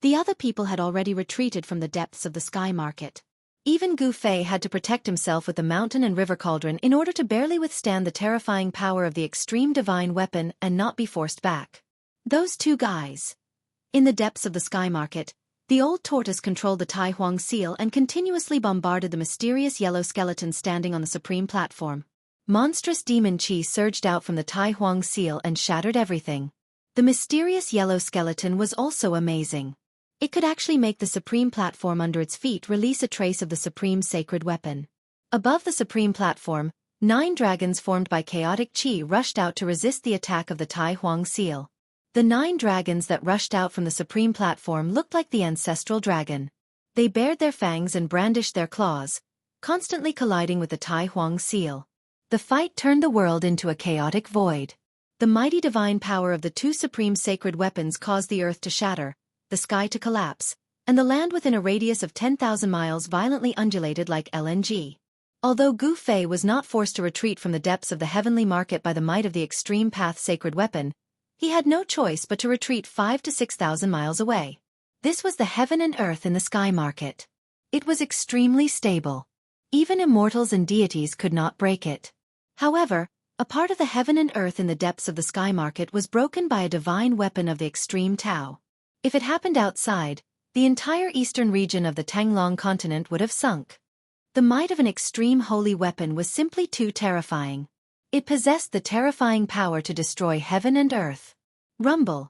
[SPEAKER 1] the other people had already retreated from the depths of the sky market. Even Gu Fei had to protect himself with the mountain and river cauldron in order to barely withstand the terrifying power of the extreme divine weapon and not be forced back. Those two guys. In the depths of the sky market, the old tortoise controlled the Tai Huang seal and continuously bombarded the mysterious yellow skeleton standing on the supreme platform. Monstrous demon chi surged out from the Tai Huang seal and shattered everything. The mysterious yellow skeleton was also amazing. It could actually make the supreme platform under its feet release a trace of the supreme sacred weapon. Above the supreme platform, 9 dragons formed by chaotic chi rushed out to resist the attack of the Tai Huang seal. The 9 dragons that rushed out from the supreme platform looked like the ancestral dragon. They bared their fangs and brandished their claws, constantly colliding with the Tai Huang seal. The fight turned the world into a chaotic void. The mighty divine power of the 2 supreme sacred weapons caused the earth to shatter, the sky to collapse, and the land within a radius of 10,000 miles violently undulated like LNG. Although Gu Fei was not forced to retreat from the depths of the heavenly market by the might of the extreme path sacred weapon, he had no choice but to retreat 5,000 to 6,000 miles away. This was the heaven and earth in the sky market. It was extremely stable. Even immortals and deities could not break it. However, a part of the heaven and earth in the depths of the sky market was broken by a divine weapon of the extreme Tao. If it happened outside, the entire eastern region of the Tanglong continent would have sunk. The might of an extreme holy weapon was simply too terrifying. It possessed the terrifying power to destroy heaven and earth. Rumble.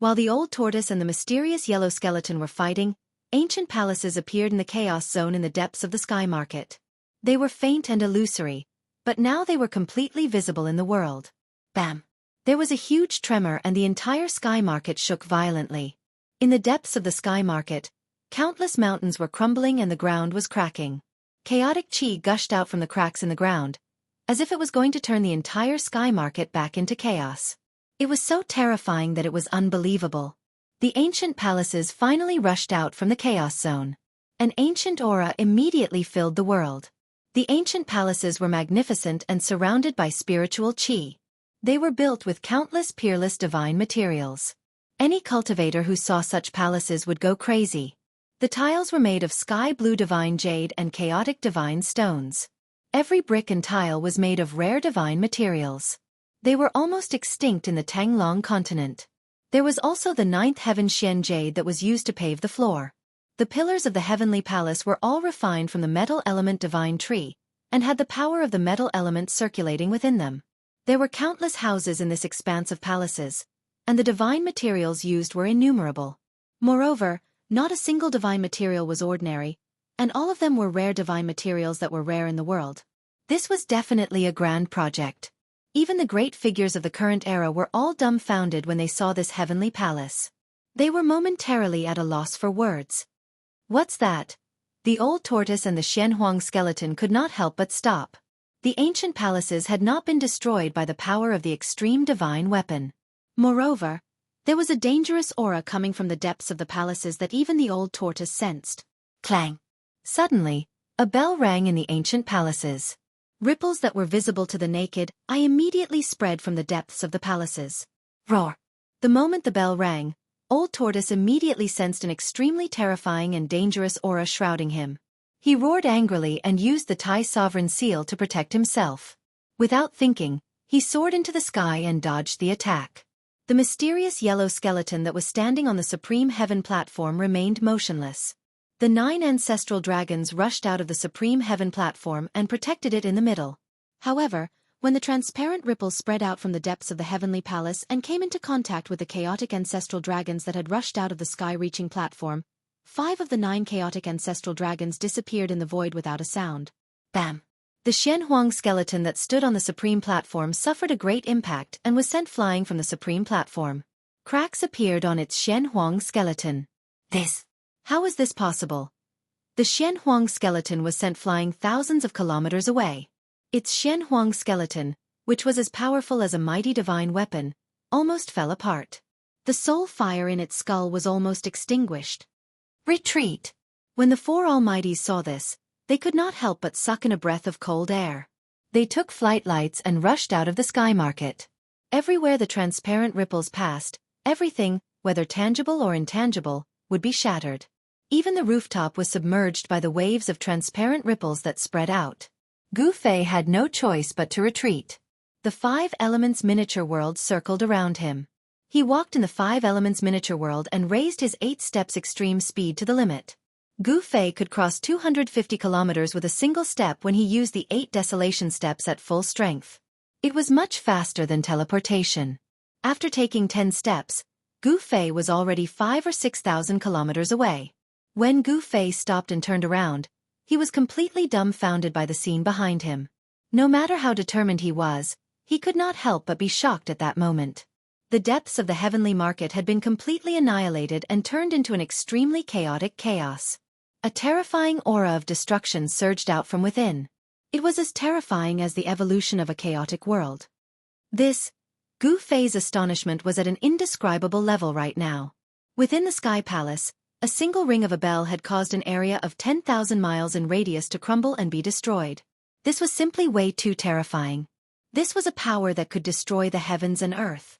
[SPEAKER 1] While the old tortoise and the mysterious yellow skeleton were fighting, ancient palaces appeared in the chaos zone in the depths of the sky market. They were faint and illusory, but now they were completely visible in the world. Bam! There was a huge tremor and the entire sky market shook violently. In the depths of the sky market, countless mountains were crumbling and the ground was cracking. Chaotic chi gushed out from the cracks in the ground, as if it was going to turn the entire sky market back into chaos. It was so terrifying that it was unbelievable. The ancient palaces finally rushed out from the chaos zone. An ancient aura immediately filled the world. The ancient palaces were magnificent and surrounded by spiritual chi. They were built with countless peerless divine materials. Any cultivator who saw such palaces would go crazy. The tiles were made of sky blue divine jade and chaotic divine stones. Every brick and tile was made of rare divine materials. They were almost extinct in the Tanglong continent. There was also the 9th heaven Xian jade that was used to pave the floor. The pillars of the heavenly palace were all refined from the metal element divine tree, and had the power of the metal element circulating within them. There were countless houses in this expanse of palaces, and the divine materials used were innumerable. Moreover, not a single divine material was ordinary, and all of them were rare divine materials that were rare in the world. This was definitely a grand project. Even the great figures of the current era were all dumbfounded when they saw this heavenly palace. They were momentarily at a loss for words. What's that? The old tortoise and the Xianhuang skeleton could not help but stop. The ancient palaces had not been destroyed by the power of the extreme divine weapon. Moreover, there was a dangerous aura coming from the depths of the palaces that even the old tortoise sensed. Clang! Suddenly, a bell rang in the ancient palaces. Ripples that were visible to the naked eye immediately spread from the depths of the palaces. Roar! The moment the bell rang, Old Tortoise immediately sensed an extremely terrifying and dangerous aura shrouding him. He roared angrily and used the Tai Sovereign Seal to protect himself. Without thinking, he soared into the sky and dodged the attack. The mysterious yellow skeleton that was standing on the Supreme Heaven platform remained motionless. The 9 ancestral dragons rushed out of the Supreme Heaven platform and protected it in the middle. However, when the transparent ripples spread out from the depths of the heavenly palace and came into contact with the chaotic ancestral dragons that had rushed out of the sky-reaching platform, 5 of the 9 chaotic ancestral dragons disappeared in the void without a sound. Bam! The Xianhuang skeleton that stood on the Supreme platform suffered a great impact and was sent flying from the Supreme platform. Cracks appeared on its Xianhuang skeleton. How is this possible? The Xianhuang skeleton was sent flying thousands of kilometers away. Its Xianhuang skeleton, which was as powerful as a mighty divine weapon, almost fell apart. The soul fire in its skull was almost extinguished. Retreat! When the 4 Almighties saw this, they could not help but suck in a breath of cold air. They took flight lights and rushed out of the sky market. Everywhere the transparent ripples passed, everything, whether tangible or intangible, would be shattered. Even the rooftop was submerged by the waves of transparent ripples that spread out. Gu Fei had no choice but to retreat. The 5 Elements miniature world circled around him. He walked in the 5 Elements miniature world and raised his 8 steps extreme speed to the limit. Gu Fei could cross 250 kilometers with a single step when he used the 8 desolation steps at full strength. It was much faster than teleportation. After taking 10 steps, Gu Fei was already 5 or 6,000 kilometers away. When Gu Fei stopped and turned around, he was completely dumbfounded by the scene behind him. No matter how determined he was, he could not help but be shocked at that moment. The depths of the heavenly market had been completely annihilated and turned into an extremely chaotic chaos. A terrifying aura of destruction surged out from within. It was as terrifying as the evolution of a chaotic world. Gu Fei's astonishment was at an indescribable level right now. Within the Sky Palace, a single ring of a bell had caused an area of 10,000 miles in radius to crumble and be destroyed. This was simply way too terrifying. This was a power that could destroy the heavens and earth.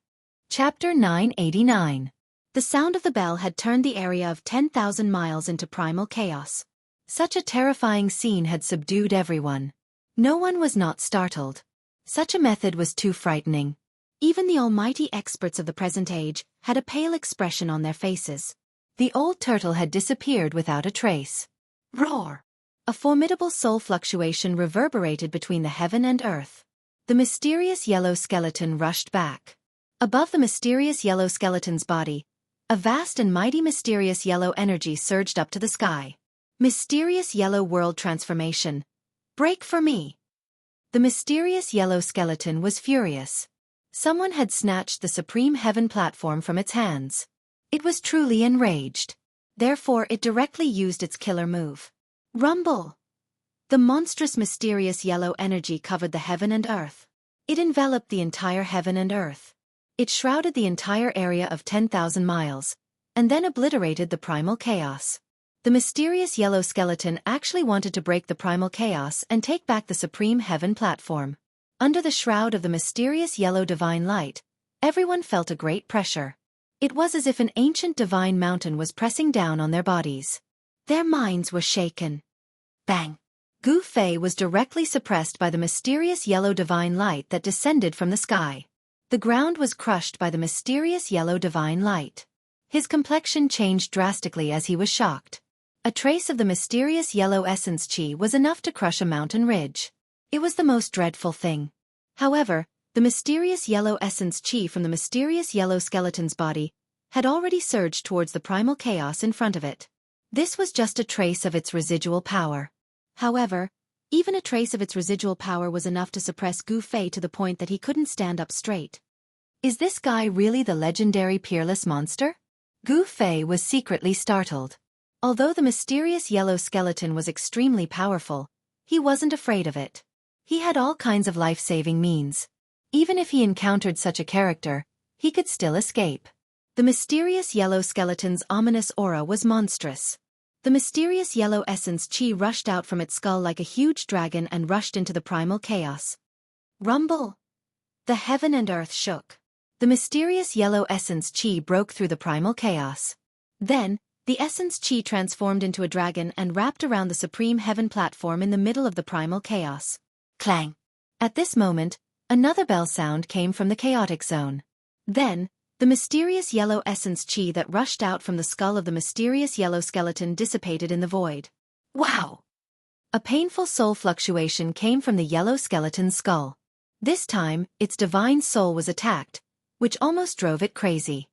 [SPEAKER 1] Chapter 989. The sound of the bell had turned the area of 10,000 miles into primal chaos. Such a terrifying scene had subdued everyone. No one was not startled. Such a method was too frightening. Even the almighty experts of the present age had a pale expression on their faces. The old turtle had disappeared without a trace. Roar! A formidable soul fluctuation reverberated between the heaven and earth. The mysterious yellow skeleton rushed back. Above the mysterious yellow skeleton's body, a vast and mighty mysterious yellow energy surged up to the sky. Mysterious yellow world transformation. Break for me! The mysterious yellow skeleton was furious. Someone had snatched the supreme heaven platform from its hands. It was truly enraged. Therefore it directly used its killer move. Rumble! The monstrous mysterious yellow energy covered the heaven and earth. It enveloped the entire heaven and earth. It shrouded the entire area of 10,000 miles, and then obliterated the primal chaos. The mysterious yellow skeleton actually wanted to break the primal chaos and take back the supreme heaven platform. Under the shroud of the mysterious yellow divine light, everyone felt a great pressure. It was as if an ancient divine mountain was pressing down on their bodies. Their minds were shaken. Bang! Gu Fei was directly suppressed by the mysterious yellow divine light that descended from the sky. The ground was crushed by the mysterious yellow divine light. His complexion changed drastically as he was shocked. A trace of the mysterious yellow essence chi was enough to crush a mountain ridge. It was the most dreadful thing. However, the mysterious yellow essence chi from the mysterious yellow skeleton's body had already surged towards the primal chaos in front of it. This was just a trace of its residual power. However, even a trace of its residual power was enough to suppress Gu Fei to the point that he couldn't stand up straight. Is this guy really the legendary peerless monster? Gu Fei was secretly startled. Although the mysterious yellow skeleton was extremely powerful, he wasn't afraid of it. He had all kinds of life-saving means. Even if he encountered such a character, he could still escape. The mysterious yellow skeleton's ominous aura was monstrous. The mysterious yellow essence chi rushed out from its skull like a huge dragon and rushed into the primal chaos. Rumble! The heaven and earth shook. The mysterious yellow essence chi broke through the primal chaos. Then, the essence chi transformed into a dragon and wrapped around the supreme heaven platform in the middle of the primal chaos. Clang! At this moment, another bell sound came from the chaotic zone. Then, the mysterious yellow essence chi that rushed out from the skull of the mysterious yellow skeleton dissipated in the void. Wow! A painful soul fluctuation came from the yellow skeleton's skull. This time, its divine soul was attacked, which almost drove it crazy.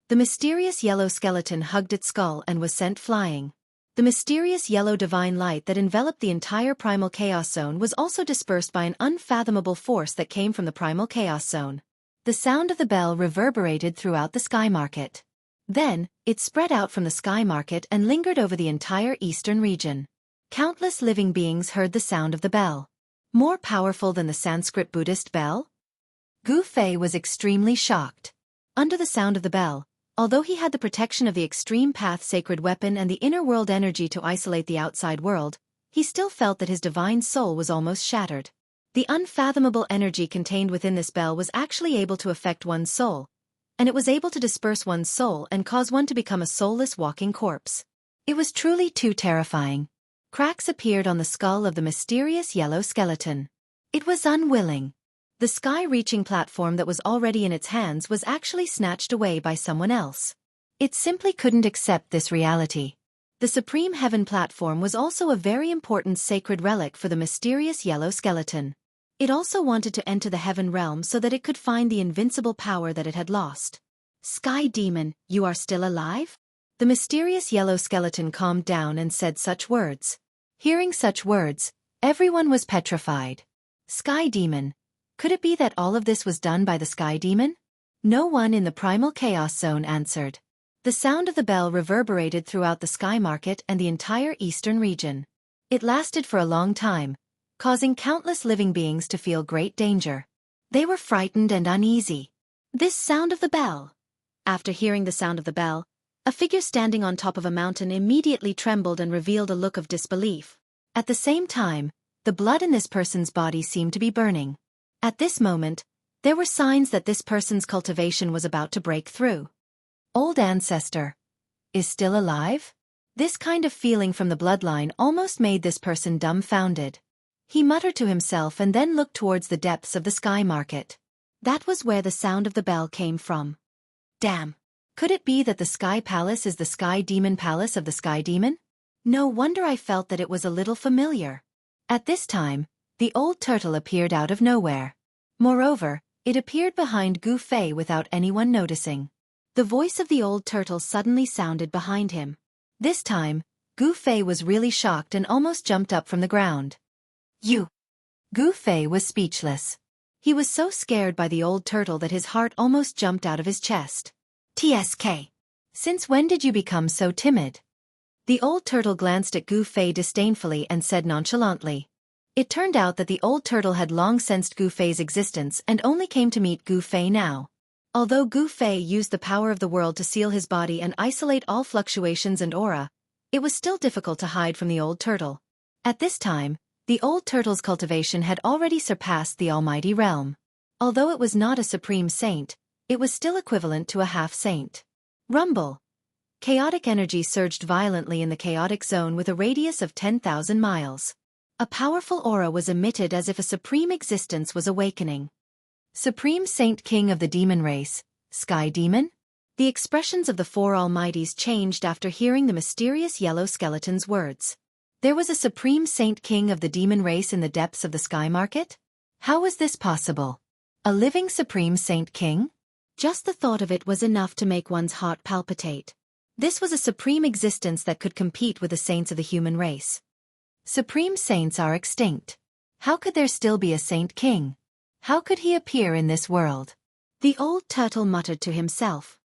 [SPEAKER 1] The mysterious yellow skeleton hugged its skull and was sent flying. The mysterious yellow divine light that enveloped the entire primal chaos zone was also dispersed by an unfathomable force that came from the primal chaos zone. The sound of the bell reverberated throughout the sky market. Then, it spread out from the sky market and lingered over the entire eastern region. Countless living beings heard the sound of the bell. More powerful than the Sanskrit Buddhist bell? Gu Fei was extremely shocked. Under the sound of the bell, although he had the protection of the extreme path sacred weapon and the inner world energy to isolate the outside world, he still felt that his divine soul was almost shattered. The unfathomable energy contained within this bell was actually able to affect one's soul, and it was able to disperse one's soul and cause one to become a soulless walking corpse. It was truly too terrifying. Cracks appeared on the skull of the mysterious yellow skeleton. It was unwilling. The sky-reaching platform that was already in its hands was actually snatched away by someone else. It simply couldn't accept this reality. The Supreme Heaven platform was also a very important sacred relic for the mysterious yellow skeleton. It also wanted to enter the heaven realm so that it could find the invincible power that it had lost. Sky Demon, you are still alive? The mysterious yellow skeleton calmed down and said such words. Hearing such words, everyone was petrified. Sky Demon. Could it be that all of this was done by the Sky Demon? No one in the primal chaos zone answered. The sound of the bell reverberated throughout the sky market and the entire eastern region. It lasted for a long time, causing countless living beings to feel great danger. They were frightened and uneasy. This sound of the bell. After hearing the sound of the bell, a figure standing on top of a mountain immediately trembled and revealed a look of disbelief. At the same time, the blood in this person's body seemed to be burning. At this moment, there were signs that this person's cultivation was about to break through. Old ancestor. Is still alive? This kind of feeling from the bloodline almost made this person dumbfounded. He muttered to himself and then looked towards the depths of the sky market. That was where the sound of the bell came from. Damn. Could it be that the Sky Palace is the Sky Demon Palace of the Sky Demon? No wonder I felt that it was a little familiar. At this time, the old turtle appeared out of nowhere. Moreover, it appeared behind Gu Fei without anyone noticing. The voice of the old turtle suddenly sounded behind him. This time, Gu Fei was really shocked and almost jumped up from the ground. You! Gu Fei was speechless. He was so scared by the old turtle that his heart almost jumped out of his chest. TSK. Since when did you become so timid? The old turtle glanced at Gu Fei disdainfully and said nonchalantly. It turned out that the old turtle had long sensed Gu Fei's existence and only came to meet Gu Fei now. Although Gu Fei used the power of the world to seal his body and isolate all fluctuations and aura, it was still difficult to hide from the old turtle. At this time, the old turtle's cultivation had already surpassed the almighty realm. Although it was not a supreme saint, it was still equivalent to a half-saint. Rumble. Chaotic energy surged violently in the chaotic zone with a radius of 10,000 miles. A powerful aura was emitted as if a supreme existence was awakening. Supreme Saint King of the Demon Race, Sky Demon? The expressions of the four Almighties changed after hearing the mysterious yellow skeleton's words. There was a Supreme Saint King of the Demon Race in the depths of the sky market? How was this possible? A living Supreme Saint King? Just the thought of it was enough to make one's heart palpitate. This was a supreme existence that could compete with the saints of the human race. Supreme saints are extinct. How could there still be a Saint King? How could he appear in this world? The old turtle muttered to himself.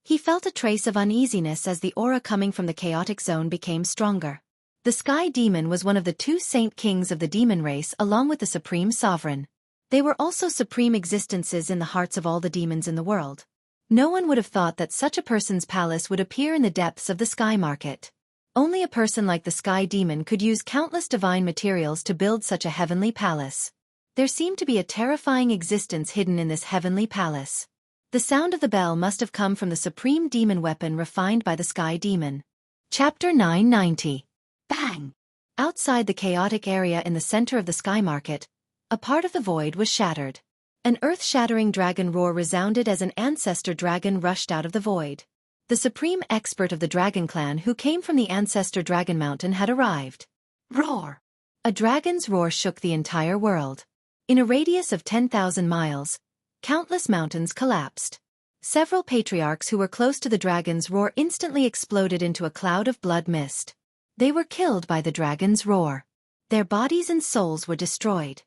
[SPEAKER 1] He felt a trace of uneasiness as the aura coming from the chaotic zone became stronger. The Sky Demon was one of the two Saint Kings of the demon race along with the Supreme Sovereign. They were also supreme existences in the hearts of all the demons in the world. No one would have thought that such a person's palace would appear in the depths of the sky market. Only a person like the Sky Demon could use countless divine materials to build such a heavenly palace. There seemed to be a terrifying existence hidden in this heavenly palace. The sound of the bell must have come from the supreme demon weapon refined by the Sky Demon. Chapter 990. Bang! Outside the chaotic area in the center of the sky market, a part of the void was shattered. An earth-shattering dragon roar resounded as an ancestor dragon rushed out of the void. The supreme expert of the dragon clan who came from the ancestor dragon mountain had arrived. Roar! A dragon's roar shook the entire world. In a radius of 10,000 miles, countless mountains collapsed. Several patriarchs who were close to the dragon's roar instantly exploded into a cloud of blood mist. They were killed by the dragon's roar. Their bodies and souls were destroyed.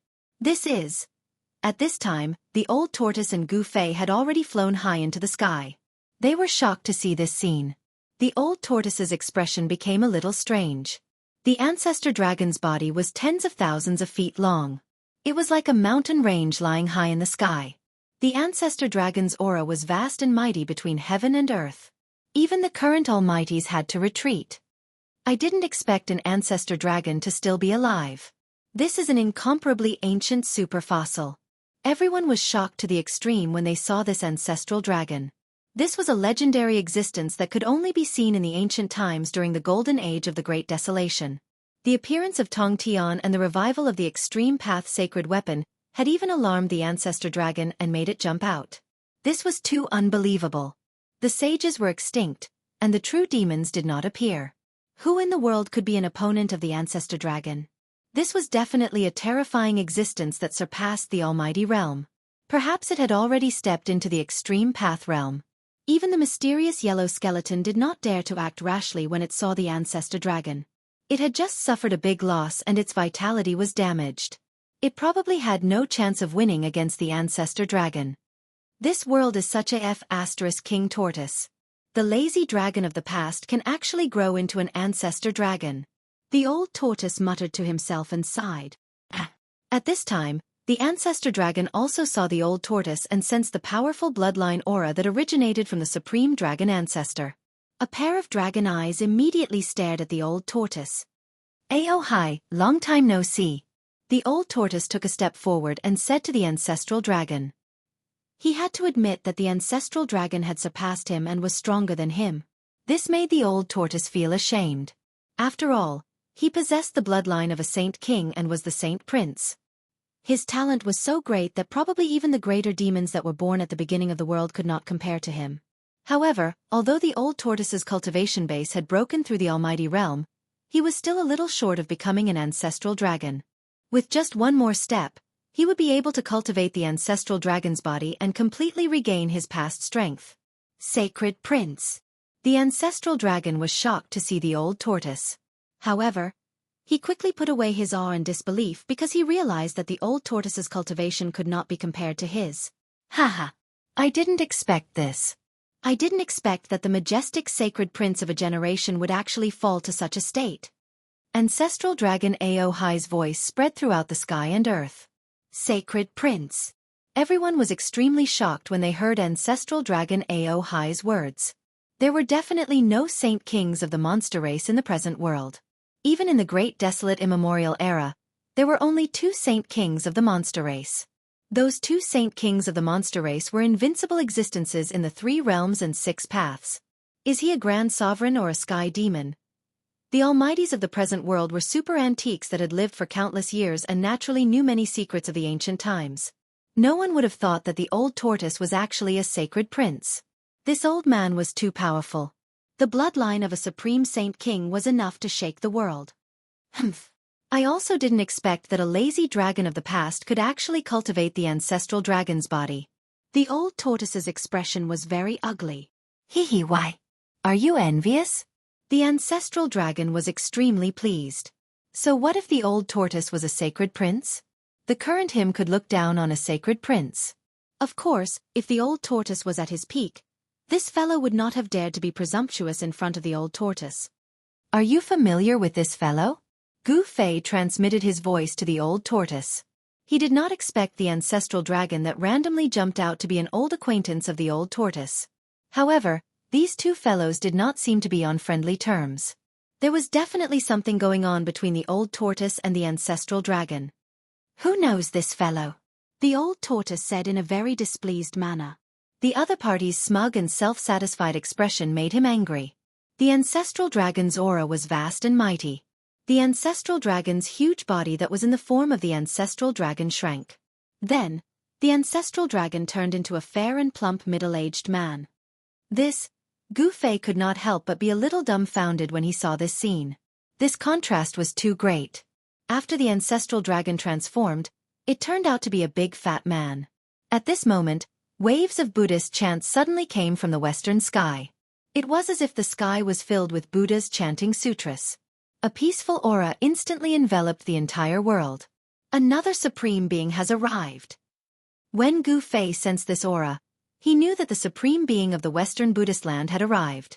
[SPEAKER 1] At this time, the old tortoise and Gu Fei had already flown high into the sky. They were shocked to see this scene. The old tortoise's expression became a little strange. The ancestor dragon's body was tens of thousands of feet long. It was like a mountain range lying high in the sky. The ancestor dragon's aura was vast and mighty between heaven and earth. Even the current almighties had to retreat. I didn't expect an ancestor dragon to still be alive. This is an incomparably ancient superfossil. Everyone was shocked to the extreme when they saw this ancestral dragon. This was a legendary existence that could only be seen in the ancient times during the golden age of the Great Desolation. The appearance of Tong Tian and the revival of the Extreme Path sacred weapon had even alarmed the ancestor dragon and made it jump out. This was too unbelievable. The sages were extinct, and the true demons did not appear. Who in the world could be an opponent of the ancestor dragon? This was definitely a terrifying existence that surpassed the almighty realm. Perhaps it had already stepped into the Extreme Path realm. Even the mysterious yellow skeleton did not dare to act rashly when it saw the ancestor dragon. It had just suffered a big loss and its vitality was damaged. It probably had no chance of winning against the ancestor dragon. This world is such a King tortoise. The lazy dragon of the past can actually grow into an ancestor dragon. The old tortoise muttered to himself and sighed. At this time, the ancestor dragon also saw the old tortoise and sensed the powerful bloodline aura that originated from the supreme dragon ancestor. A pair of dragon eyes immediately stared at the old tortoise. "Ayo hi, long time no see." The old tortoise took a step forward and said to the ancestral dragon. He had to admit that the ancestral dragon had surpassed him and was stronger than him. This made the old tortoise feel ashamed. After all, he possessed the bloodline of a saint king and was the saint prince. His talent was so great that probably even the greater demons that were born at the beginning of the world could not compare to him. However, although the old tortoise's cultivation base had broken through the almighty realm, he was still a little short of becoming an ancestral dragon. With just one more step, he would be able to cultivate the ancestral dragon's body and completely regain his past strength. Sacred Prince. The ancestral dragon was shocked to see the old tortoise. However, he quickly put away his awe and disbelief because he realized that the old tortoise's cultivation could not be compared to his. Haha. I didn't expect this. I didn't expect that the majestic sacred prince of a generation would actually fall to such a state. Ancestral dragon Aohai's voice spread throughout the sky and earth. Sacred Prince. Everyone was extremely shocked when they heard ancestral dragon Aohai's words. There were definitely no saint kings of the monster race in the present world. Even in the great desolate immemorial era, there were only 2 saint kings of the monster race. Those 2 saint kings of the monster race were invincible existences in the 3 realms and 6 paths. Is he a grand sovereign or a sky demon? The almighties of the present world were super antiques that had lived for countless years and naturally knew many secrets of the ancient times. No one would have thought that the old tortoise was actually a sacred prince. This old man was too powerful. The bloodline of a supreme saint king was enough to shake the world. I also didn't expect that a lazy dragon of the past could actually cultivate the ancestral dragon's body. The old tortoise's expression was very ugly. Hee why? Are you envious? The ancestral dragon was extremely pleased. So what if the old tortoise was a sacred prince? The current him could look down on a sacred prince. Of course, if the old tortoise was at his peak, this fellow would not have dared to be presumptuous in front of the old tortoise. Are you familiar with this fellow? Gu Fei transmitted his voice to the old tortoise. He did not expect the ancestral dragon that randomly jumped out to be an old acquaintance of the old tortoise. However, these 2 fellows did not seem to be on friendly terms. There was definitely something going on between the old tortoise and the ancestral dragon. Who knows this fellow? The old tortoise said in a very displeased manner. The other party's smug and self-satisfied expression made him angry. The ancestral dragon's aura was vast and mighty. The ancestral dragon's huge body that was in the form of the ancestral dragon shrank. Then, the ancestral dragon turned into a fair and plump middle-aged man. Gu Fei could not help but be a little dumbfounded when he saw this scene. This contrast was too great. After the ancestral dragon transformed, it turned out to be a big fat man. At this moment, waves of Buddhist chants suddenly came from the western sky. It was as if the sky was filled with Buddhas chanting sutras. A peaceful aura instantly enveloped the entire world. Another supreme being has arrived. When Gu Fei sensed this aura, he knew that the supreme being of the Western Buddhist land had arrived.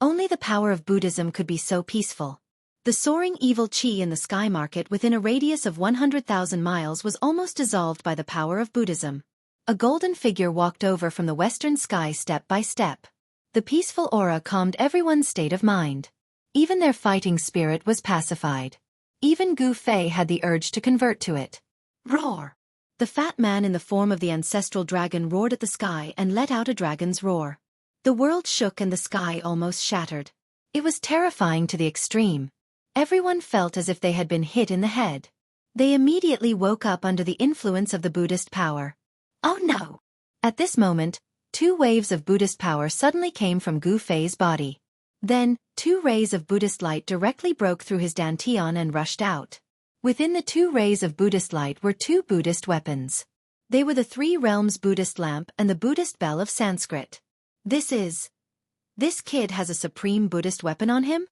[SPEAKER 1] Only the power of Buddhism could be so peaceful. The soaring evil qi in the sky market within a radius of 100,000 miles was almost dissolved by the power of Buddhism. A golden figure walked over from the western sky step by step. The peaceful aura calmed everyone's state of mind. Even their fighting spirit was pacified. Even Gu Fei had the urge to convert to it. Roar! The fat man in the form of the ancestral dragon roared at the sky and let out a dragon's roar. The world shook and the sky almost shattered. It was terrifying to the extreme. Everyone felt as if they had been hit in the head. They immediately woke up under the influence of the Buddhist power. Oh no! At this moment, 2 waves of Buddhist power suddenly came from Gu Fei's body. Then, 2 rays of Buddhist light directly broke through his dantian and rushed out. Within the 2 rays of Buddhist light were 2 Buddhist weapons. They were the 3 realms Buddhist lamp and the Buddhist bell of Sanskrit. This kid has a supreme Buddhist weapon on him?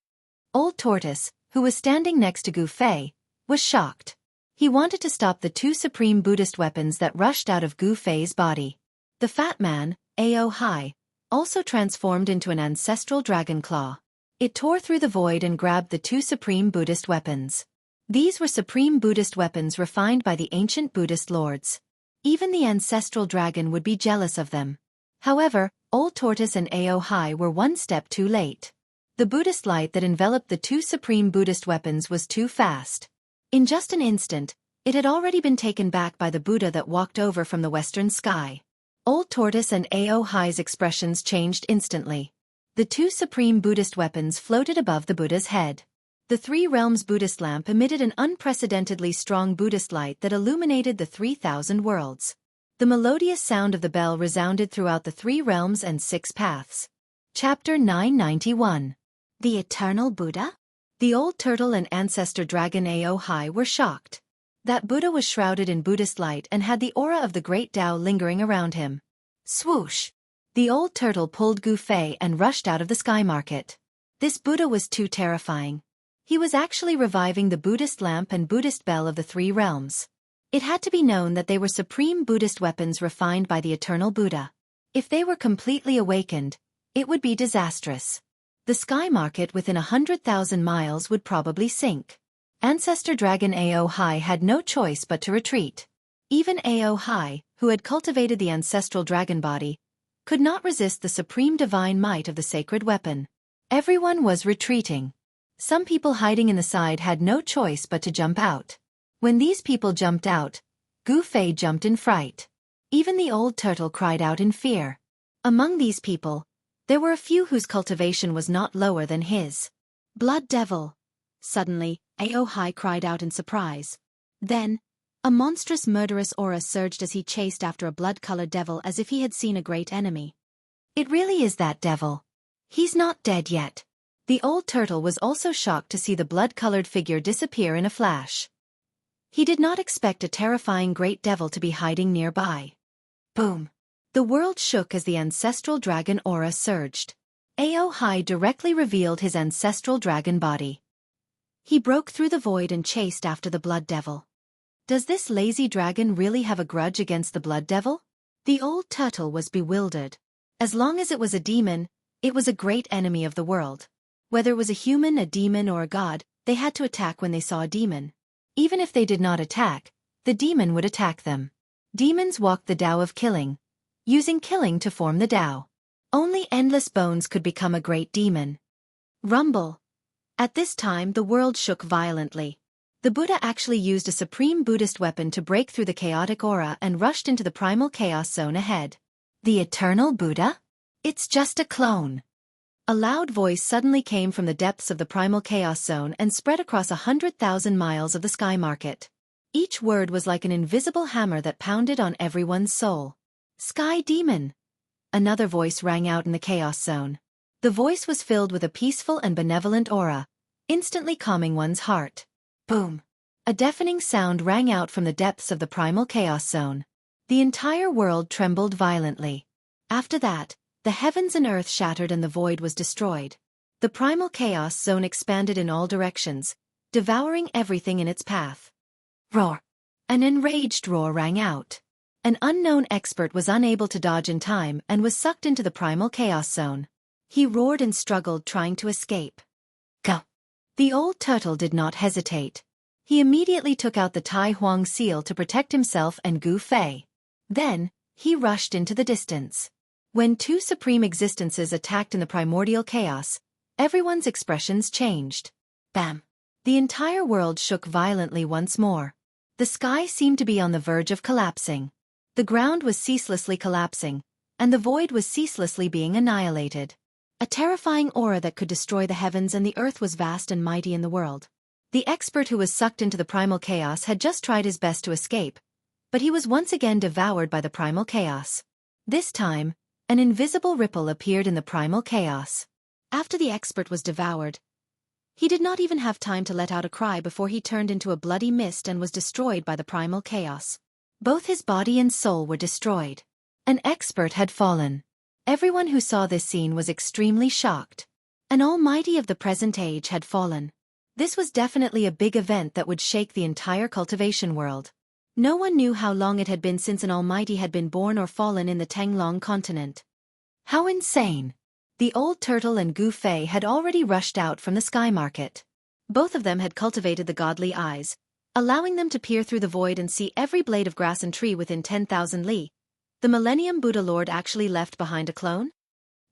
[SPEAKER 1] Old Tortoise, who was standing next to Gu Fei, was shocked. He wanted to stop the 2 supreme Buddhist weapons that rushed out of Gu Fei's body. The fat man, Ao Hai, also transformed into an ancestral dragon claw. It tore through the void and grabbed the two supreme Buddhist weapons. These were supreme Buddhist weapons refined by the ancient Buddhist lords. Even the ancestral dragon would be jealous of them. However, Old Tortoise and Ao Hai were one step too late. The Buddhist light that enveloped the two supreme Buddhist weapons was too fast. In just an instant, it had already been taken back by the Buddha that walked over from the western sky. Old Tortoise and Ao Hai's expressions changed instantly. The two supreme Buddhist weapons floated above the Buddha's head. The Three Realms Buddhist lamp emitted an unprecedentedly strong Buddhist light that illuminated the 3,000 worlds. The melodious sound of the bell resounded throughout the 3 realms and 6 paths. Chapter 991. The Eternal Buddha? The old turtle and ancestor dragon Ao Hai were shocked. That Buddha was shrouded in Buddhist light and had the aura of the great Tao lingering around him. Swoosh! The old turtle pulled Gu Fei and rushed out of the sky market. This Buddha was too terrifying. He was actually reviving the Buddhist lamp and Buddhist bell of the 3 realms. It had to be known that they were supreme Buddhist weapons refined by the eternal Buddha. If they were completely awakened, it would be disastrous. The sky market within 100,000 miles would probably sink. Ancestor Dragon Ao Hai had no choice but to retreat. Even Ao Hai, who had cultivated the ancestral dragon body, could not resist the supreme divine might of the sacred weapon. Everyone was retreating. Some people hiding in the side had no choice but to jump out. When these people jumped out, Gu Fei jumped in fright. Even the old turtle cried out in fear. Among these people, there were a few whose cultivation was not lower than his. Blood devil! Suddenly, Ao Hai cried out in surprise. Then, a monstrous murderous aura surged as he chased after a blood-colored devil as if he had seen a great enemy. It really is that devil. He's not dead yet. The old turtle was also shocked to see the blood-colored figure disappear in a flash. He did not expect a terrifying great devil to be hiding nearby. Boom! The world shook as the ancestral dragon aura surged. Ao Hai directly revealed his ancestral dragon body. He broke through the void and chased after the blood devil. Does this lazy dragon really have a grudge against the blood devil? The old turtle was bewildered. As long as it was a demon, it was a great enemy of the world. Whether it was a human, a demon, or a god, they had to attack when they saw a demon. Even if they did not attack, the demon would attack them. Demons walked the Tao of killing, using killing to form the Tao. Only endless bones could become a great demon. Rumble! At this time the world shook violently. The Buddha actually used a supreme Buddhist weapon to break through the chaotic aura and rushed into the primal chaos zone ahead. The eternal Buddha? It's just a clone. A loud voice suddenly came from the depths of the primal chaos zone and spread across 100,000 miles of the sky market. Each word was like an invisible hammer that pounded on everyone's soul. Sky demon! Another voice rang out in the chaos zone. The voice was filled with a peaceful and benevolent aura, instantly calming one's heart. Boom! A deafening sound rang out from the depths of the primal chaos zone. The entire world trembled violently. After that, the heavens and earth shattered and the void was destroyed. The primal chaos zone expanded in all directions, devouring everything in its path. Roar! An enraged roar rang out. An unknown expert was unable to dodge in time and was sucked into the primal chaos zone. He roared and struggled trying to escape. Go! The old turtle did not hesitate. He immediately took out the Tai Huang seal to protect himself and Gu Fei. Then, he rushed into the distance. When two supreme existences attacked in the primordial chaos, everyone's expressions changed. Bam! The entire world shook violently once more. The sky seemed to be on the verge of collapsing. The ground was ceaselessly collapsing, and the void was ceaselessly being annihilated. A terrifying aura that could destroy the heavens and the earth was vast and mighty in the world. The expert who was sucked into the primal chaos had just tried his best to escape, but he was once again devoured by the primal chaos. This time, an invisible ripple appeared in the primal chaos. After the expert was devoured, he did not even have time to let out a cry before he turned into a bloody mist and was destroyed by the primal chaos. Both his body and soul were destroyed. An expert had fallen. Everyone who saw this scene was extremely shocked. An almighty of the present age had fallen. This was definitely a big event that would shake the entire cultivation world. No one knew how long it had been since an almighty had been born or fallen in the Tanglong continent. How insane! The old turtle and Gu Fei had already rushed out from the sky market. Both of them had cultivated the godly eyes, allowing them to peer through the void and see every blade of grass and tree within 10,000 li. The Millennium Buddha Lord actually left behind a clone?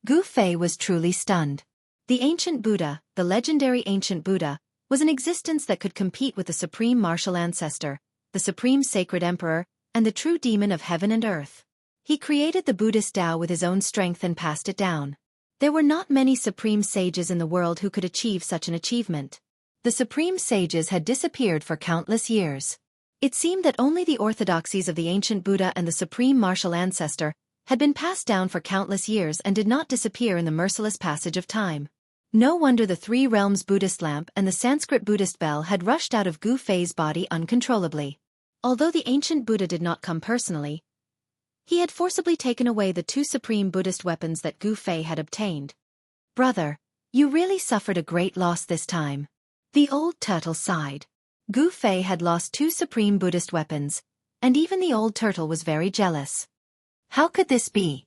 [SPEAKER 1] Gu Fei was truly stunned. The ancient Buddha, the legendary ancient Buddha, was an existence that could compete with the supreme martial ancestor, the supreme sacred emperor, and the true demon of heaven and earth. He created the Buddhist Tao with his own strength and passed it down. There were not many supreme sages in the world who could achieve such an achievement. The supreme sages had disappeared for countless years. It seemed that only the orthodoxies of the ancient Buddha and the supreme martial ancestor had been passed down for countless years and did not disappear in the merciless passage of time. No wonder the Three Realms Buddhist lamp and the Sanskrit Buddhist bell had rushed out of Gu Fei's body uncontrollably. Although the ancient Buddha did not come personally, he had forcibly taken away the two supreme Buddhist weapons that Gu Fei had obtained. Brother, you really suffered a great loss this time. The old turtle sighed. Gu Fei had lost two supreme Buddhist weapons, and even the old turtle was very jealous. How could this be?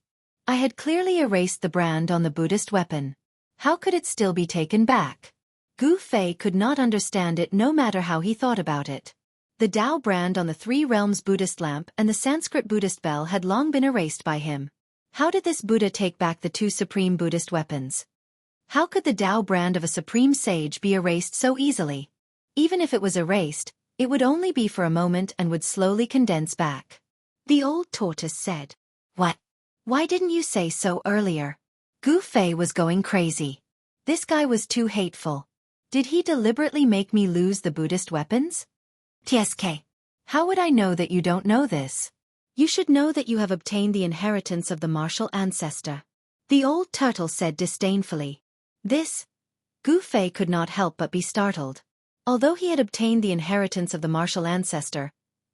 [SPEAKER 1] I had clearly erased the brand on the Buddhist weapon. How could it still be taken back? Gu Fei could not understand it no matter how he thought about it. The Tao brand on the Three Realms Buddhist lamp and the Sanskrit Buddhist bell had long been erased by him. How did this Buddha take back the two supreme Buddhist weapons? How could the Tao brand of a supreme sage be erased so easily? Even if it was erased, it would only be for a moment and would slowly condense back. The old tortoise said, "What? Why didn't you say so earlier?" Gu Fei was going crazy. This guy was too hateful. Did he deliberately make me lose the Buddhist weapons? TSK. How would I know that you don't know this? You should know that you have obtained the inheritance of the martial ancestor. The old turtle said disdainfully. This? Gu Fei could not help but be startled. Although he had obtained the inheritance of the martial ancestor,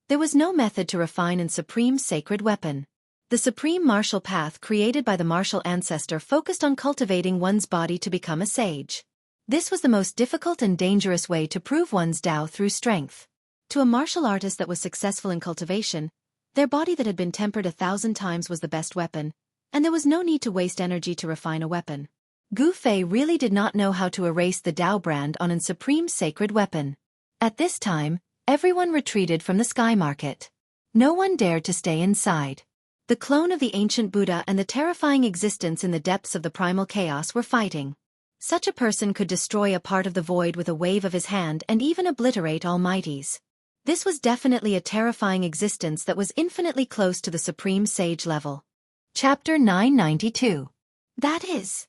[SPEAKER 1] there was no method to refine a supreme sacred weapon. The supreme martial path created by the martial ancestor focused on cultivating one's body to become a sage. This was the most difficult and dangerous way to prove one's Tao through strength. To a martial artist that was successful in cultivation, their body that had been tempered 1,000 times was the best weapon, and there was no need to waste energy to refine a weapon. Gu Fei really did not know how to erase the Tao brand on a supreme sacred weapon. At this time, everyone retreated from the sky market. No one dared to stay inside. The clone of the ancient Buddha and the terrifying existence in the depths of the primal chaos were fighting. Such a person could destroy a part of the void with a wave of his hand and even obliterate almighties. This was definitely a terrifying existence that was infinitely close to the supreme sage level. Chapter 992. That is.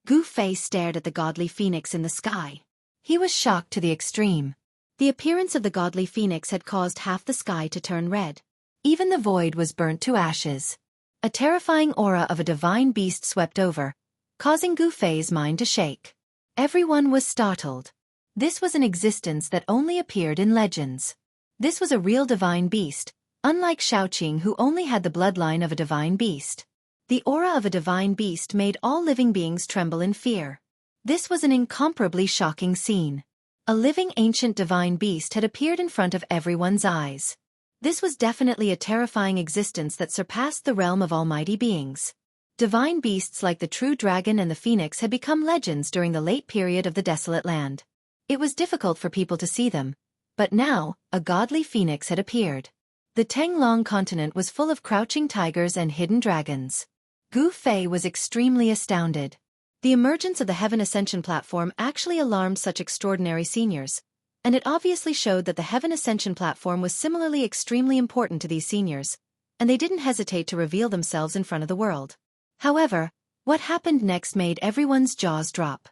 [SPEAKER 1] Gu Fei stared at the godly phoenix in the sky. He was shocked to the extreme. The appearance of the godly phoenix had caused half the sky to turn red. Even the void was burnt to ashes. A terrifying aura of a divine beast swept over, causing Gu Fei's mind to shake. Everyone was startled. This was an existence that only appeared in legends. This was a real divine beast, unlike Shaoqing who only had the bloodline of a divine beast. The aura of a divine beast made all living beings tremble in fear. This was an incomparably shocking scene. A living ancient divine beast had appeared in front of everyone's eyes. This was definitely a terrifying existence that surpassed the realm of almighty beings. Divine beasts like the true dragon and the phoenix had become legends during the late period of the desolate land. It was difficult for people to see them, but now, a godly phoenix had appeared. The Tanglong continent was full of crouching tigers and hidden dragons. Gu Fei was extremely astounded. The emergence of the Heaven Ascension platform actually alarmed such extraordinary seniors, and it obviously showed that the Heaven Ascension platform was similarly extremely important to these seniors, and they didn't hesitate to reveal themselves in front of the world. However, what happened next made everyone's jaws drop.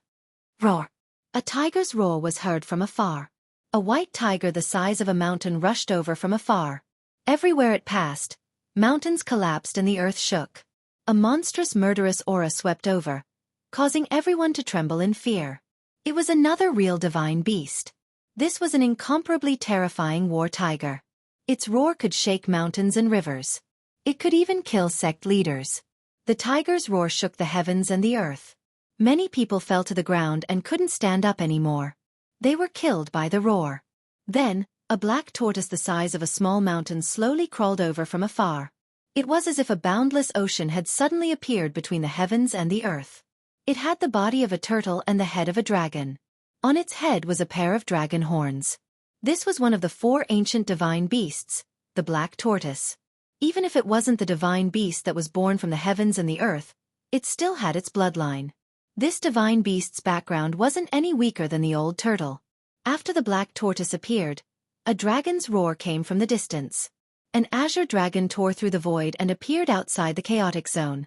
[SPEAKER 1] Roar! A tiger's roar was heard from afar. A white tiger the size of a mountain rushed over from afar. Everywhere it passed, mountains collapsed and the earth shook. A monstrous murderous aura swept over, causing everyone to tremble in fear. It was another real divine beast. This was an incomparably terrifying war tiger. Its roar could shake mountains and rivers. It could even kill sect leaders. The tiger's roar shook the heavens and the earth. Many people fell to the ground and couldn't stand up anymore. They were killed by the roar. Then, A black tortoise the size of a small mountain slowly crawled over from afar. It was as if a boundless ocean had suddenly appeared between the heavens and the earth. It had the body of a turtle and the head of a dragon. On its head was a pair of dragon horns. This was one of the 4 ancient divine beasts, the black tortoise. Even if it wasn't the divine beast that was born from the heavens and the earth, it still had its bloodline. This divine beast's background wasn't any weaker than the old turtle. After the black tortoise appeared, a dragon's roar came from the distance. An azure dragon tore through the void and appeared outside the chaotic zone.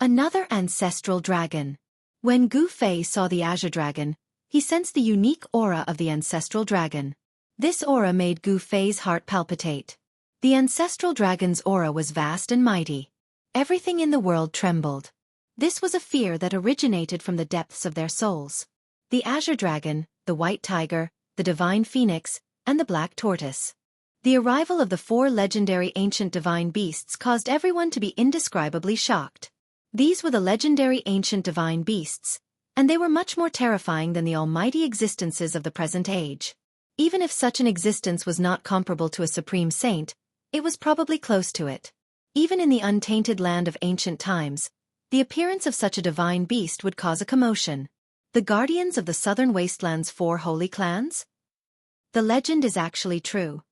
[SPEAKER 1] Another ancestral dragon. When Gu Fei saw the azure dragon, he sensed the unique aura of the ancestral dragon. This aura made Gu Fei's heart palpitate. The ancestral dragon's aura was vast and mighty. Everything in the world trembled. This was a fear that originated from the depths of their souls. The azure dragon, the white tiger, the divine phoenix, and the black tortoise. The arrival of the 4 legendary ancient divine beasts caused everyone to be indescribably shocked. These were the legendary ancient divine beasts, and they were much more terrifying than the almighty existences of the present age. Even if such an existence was not comparable to a supreme saint, it was probably close to it. Even in the untainted land of ancient times, the appearance of such a divine beast would cause a commotion. The guardians of the southern wasteland's 4 holy clans? The legend is actually true.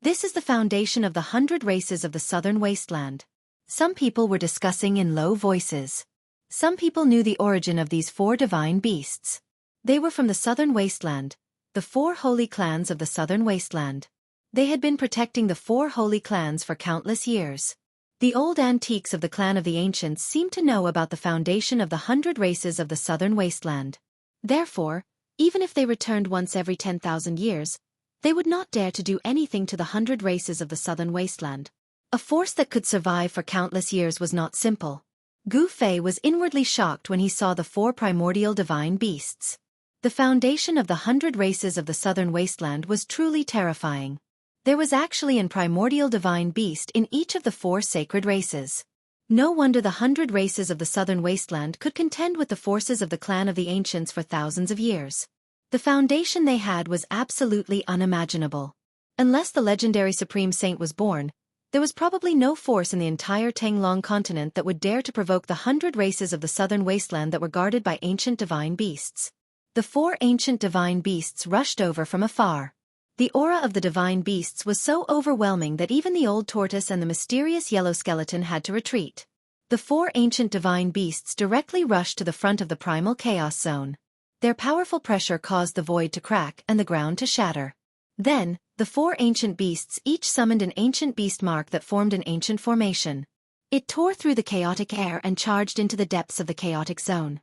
[SPEAKER 1] This is the foundation of the 100 races of the southern wasteland. Some people were discussing in low voices. Some people knew the origin of these 4 divine beasts. They were from the southern wasteland, the 4 holy clans of the southern wasteland. They had been protecting the 4 holy clans for countless years. The old antiques of the clan of the ancients seemed to know about the foundation of the 100 races of the southern wasteland. Therefore, even if they returned once every 10,000 years, they would not dare to do anything to the 100 races of the southern wasteland. A force that could survive for countless years was not simple. Gu Fei was inwardly shocked when he saw the 4 primordial divine beasts. The foundation of the 100 races of the southern wasteland was truly terrifying. There was actually an primordial divine beast in each of the 4 sacred races. No wonder the 100 races of the southern wasteland could contend with the forces of the clan of the ancients for thousands of years. The foundation they had was absolutely unimaginable. Unless the legendary supreme saint was born, there was probably no force in the entire Tanglong continent that would dare to provoke the 100 races of the southern wasteland that were guarded by ancient divine beasts. The 4 ancient divine beasts rushed over from afar. The aura of the divine beasts was so overwhelming that even the old tortoise and the mysterious yellow skeleton had to retreat. The 4 ancient divine beasts directly rushed to the front of the primal chaos zone. Their powerful pressure caused the void to crack and the ground to shatter. Then, the 4 ancient beasts each summoned an ancient beast mark that formed an ancient formation. It tore through the chaotic air and charged into the depths of the chaotic zone.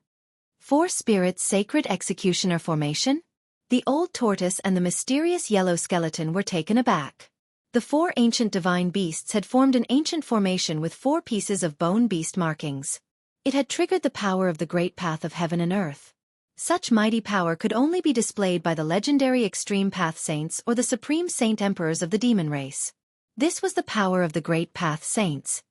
[SPEAKER 1] 4 spirits sacred executioner formation? The old tortoise and the mysterious yellow skeleton were taken aback. The 4 ancient divine beasts had formed an ancient formation with 4 pieces of bone beast markings. It had triggered the power of the great path of heaven and earth. Such mighty power could only be displayed by the legendary extreme path saints or the supreme saint emperors of the demon race. This was the power of the great path saints.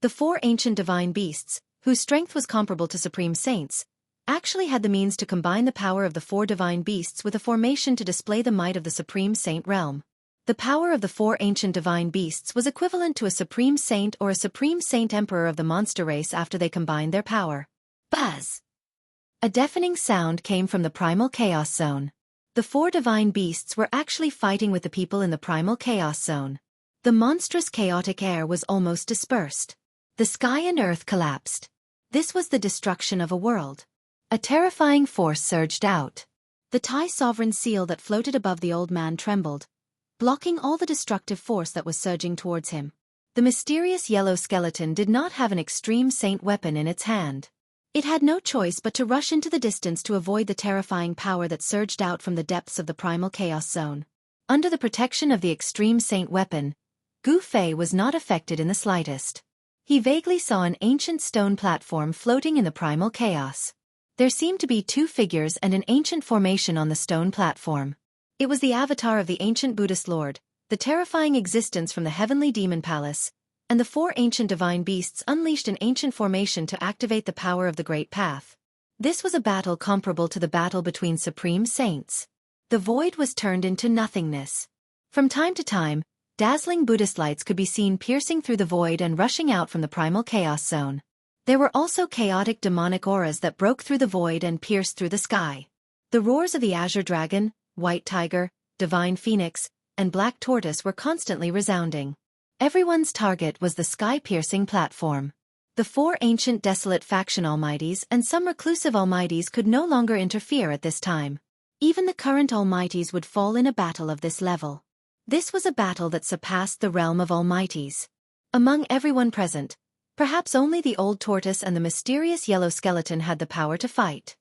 [SPEAKER 1] The 4 ancient divine beasts, whose strength was comparable to supreme saints, actually had the means to combine the power of the 4 divine beasts with a formation to display the might of the supreme saint realm. The power of the 4 ancient divine beasts was equivalent to a supreme saint or a supreme saint emperor of the monster race after they combined their power. Buzz! A deafening sound came from the primal chaos zone. The 4 divine beasts were actually fighting with the people in the primal chaos zone. The monstrous chaotic air was almost dispersed. The sky and earth collapsed. This was the destruction of a world. A terrifying force surged out. The Thai sovereign seal that floated above the old man trembled, blocking all the destructive force that was surging towards him. The mysterious yellow skeleton did not have an extreme saint weapon in its hand. It had no choice but to rush into the distance to avoid the terrifying power that surged out from the depths of the primal chaos zone. Under the protection of the extreme saint weapon, Gu Fei was not affected in the slightest. He vaguely saw an ancient stone platform floating in the primal chaos. There seemed to be 2 figures and an ancient formation on the stone platform. It was the avatar of the ancient Buddhist lord, the terrifying existence from the heavenly demon palace, and the 4 ancient divine beasts unleashed an ancient formation to activate the power of the great path. This was a battle comparable to the battle between supreme saints. The void was turned into nothingness. From time to time, dazzling Buddhist lights could be seen piercing through the void and rushing out from the primal chaos zone. There were also chaotic demonic auras that broke through the void and pierced through the sky. The roars of the azure dragon, white tiger, divine phoenix, and black tortoise were constantly resounding. Everyone's target was the sky-piercing platform. The four ancient desolate faction almighties and some reclusive almighties could no longer interfere at this time. Even the current almighties would fall in a battle of this level. This was a battle that surpassed the realm of almighties. Among everyone present, perhaps only the old tortoise and the mysterious yellow skeleton had the power to fight.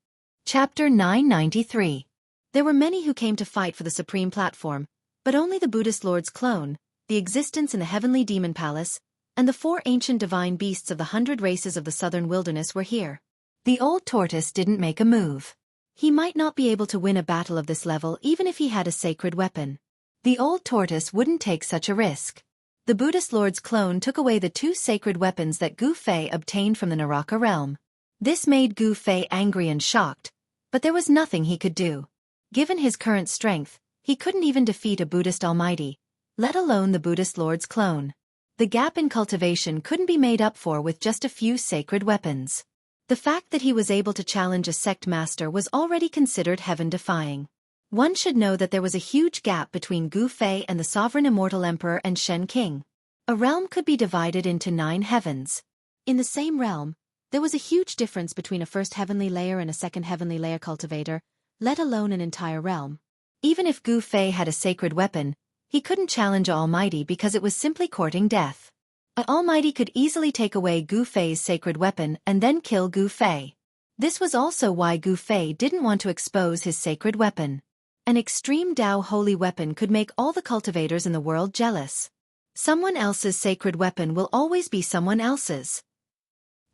[SPEAKER 1] Chapter 993. There were many who came to fight for the supreme platform, but only the Buddhist Lord's clone, the existence in the heavenly demon palace, and the four ancient divine beasts of the 100 races of the southern wilderness were here. The old tortoise didn't make a move. He might not be able to win a battle of this level even if he had a sacred weapon. The old tortoise wouldn't take such a risk. The Buddhist Lord's clone took away the 2 sacred weapons that Gu Fei obtained from the Naraka realm. This made Gu Fei angry and shocked, but there was nothing he could do. Given his current strength, he couldn't even defeat a Buddhist almighty, let alone the Buddhist Lord's clone. The gap in cultivation couldn't be made up for with just a few sacred weapons. The fact that he was able to challenge a sect master was already considered heaven-defying. One should know that there was a huge gap between Gu Fei and the sovereign immortal emperor and Shen King. A realm could be divided into 9 heavens. In the same realm, there was a huge difference between a first heavenly layer and a second heavenly layer cultivator, let alone an entire realm. Even if Gu Fei had a sacred weapon, he couldn't challenge Almighty because it was simply courting death. Almighty could easily take away Gu Fei's sacred weapon and then kill Gu Fei. This was also why Gu Fei didn't want to expose his sacred weapon. An extreme Dao holy weapon could make all the cultivators in the world jealous. Someone else's sacred weapon will always be someone else's.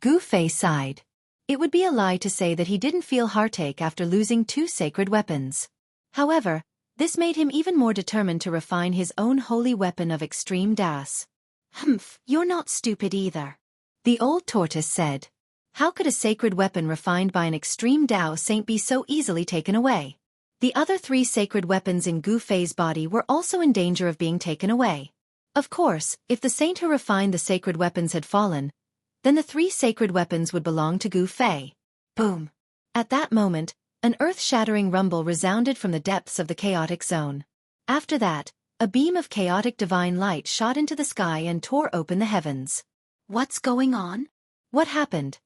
[SPEAKER 1] Gu Fei sighed. It would be a lie to say that he didn't feel heartache after losing 2 sacred weapons. However, this made him even more determined to refine his own holy weapon of extreme Das. Humph, you're not stupid either. The old tortoise said. How could a sacred weapon refined by an extreme Dao saint be so easily taken away? The other 3 sacred weapons in Gu Fei's body were also in danger of being taken away. Of course, if the saint who refined the sacred weapons had fallen, then the 3 sacred weapons would belong to Gu Fei. Boom! At that moment, an earth-shattering rumble resounded from the depths of the chaotic zone. After that, a beam of chaotic divine light shot into the sky and tore open the heavens. What's going on? What happened?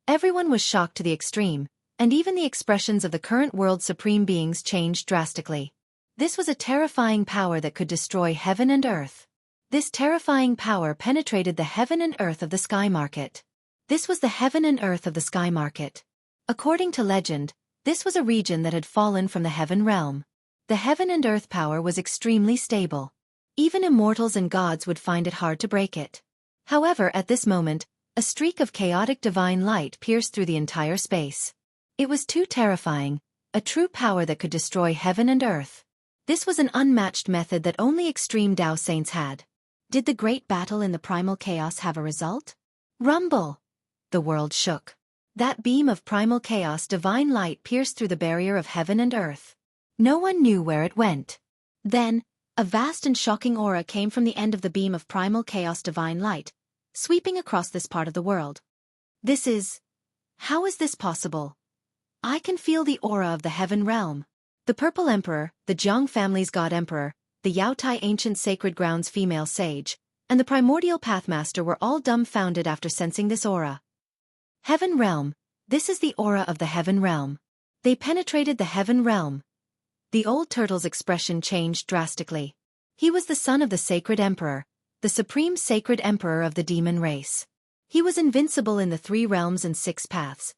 [SPEAKER 1] Everyone was shocked to the extreme, and even the expressions of the current world's supreme beings changed drastically. This was a terrifying power that could destroy heaven and earth. This terrifying power penetrated the heaven and earth of the sky market. This was the heaven and earth of the sky market. According to legend, this was a region that had fallen from the heaven realm. The heaven and earth power was extremely stable. Even immortals and gods would find it hard to break it. However, at this moment, a streak of chaotic divine light pierced through the entire space. It was too terrifying, a true power that could destroy heaven and earth. This was an unmatched method that only extreme Dao saints had. Did the great battle in the primal chaos have a result? Rumble! The world shook. That beam of primal chaos divine light pierced through the barrier of heaven and earth. No one knew where it went. Then, a vast and shocking aura came from the end of the beam of primal chaos divine light, sweeping across this part of the world. How is this possible? I can feel the aura of the heaven realm. The Purple Emperor, the Jiang family's God Emperor, the Yaotai Ancient Sacred Grounds female sage, and the Primordial Pathmaster were all dumbfounded after sensing this aura. Heaven realm, this is the aura of the heaven realm. They penetrated the heaven realm. The old turtle's expression changed drastically. He was the son of the Sacred Emperor, the supreme sacred emperor of the demon race. He was invincible in the 3 realms and 6 paths.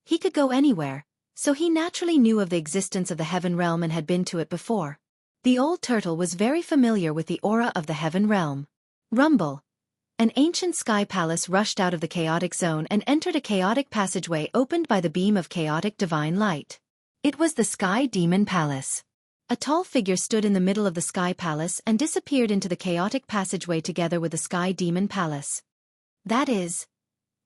[SPEAKER 1] He could go anywhere, so he naturally knew of the existence of the heaven realm and had been to it before. The old turtle was very familiar with the aura of the heaven realm. Rumble! An ancient sky palace rushed out of the chaotic zone and entered a chaotic passageway opened by the beam of chaotic divine light. It was the Sky Demon Palace. A tall figure stood in the middle of the Sky Palace and disappeared into the chaotic passageway together with the Sky Demon Palace. That is,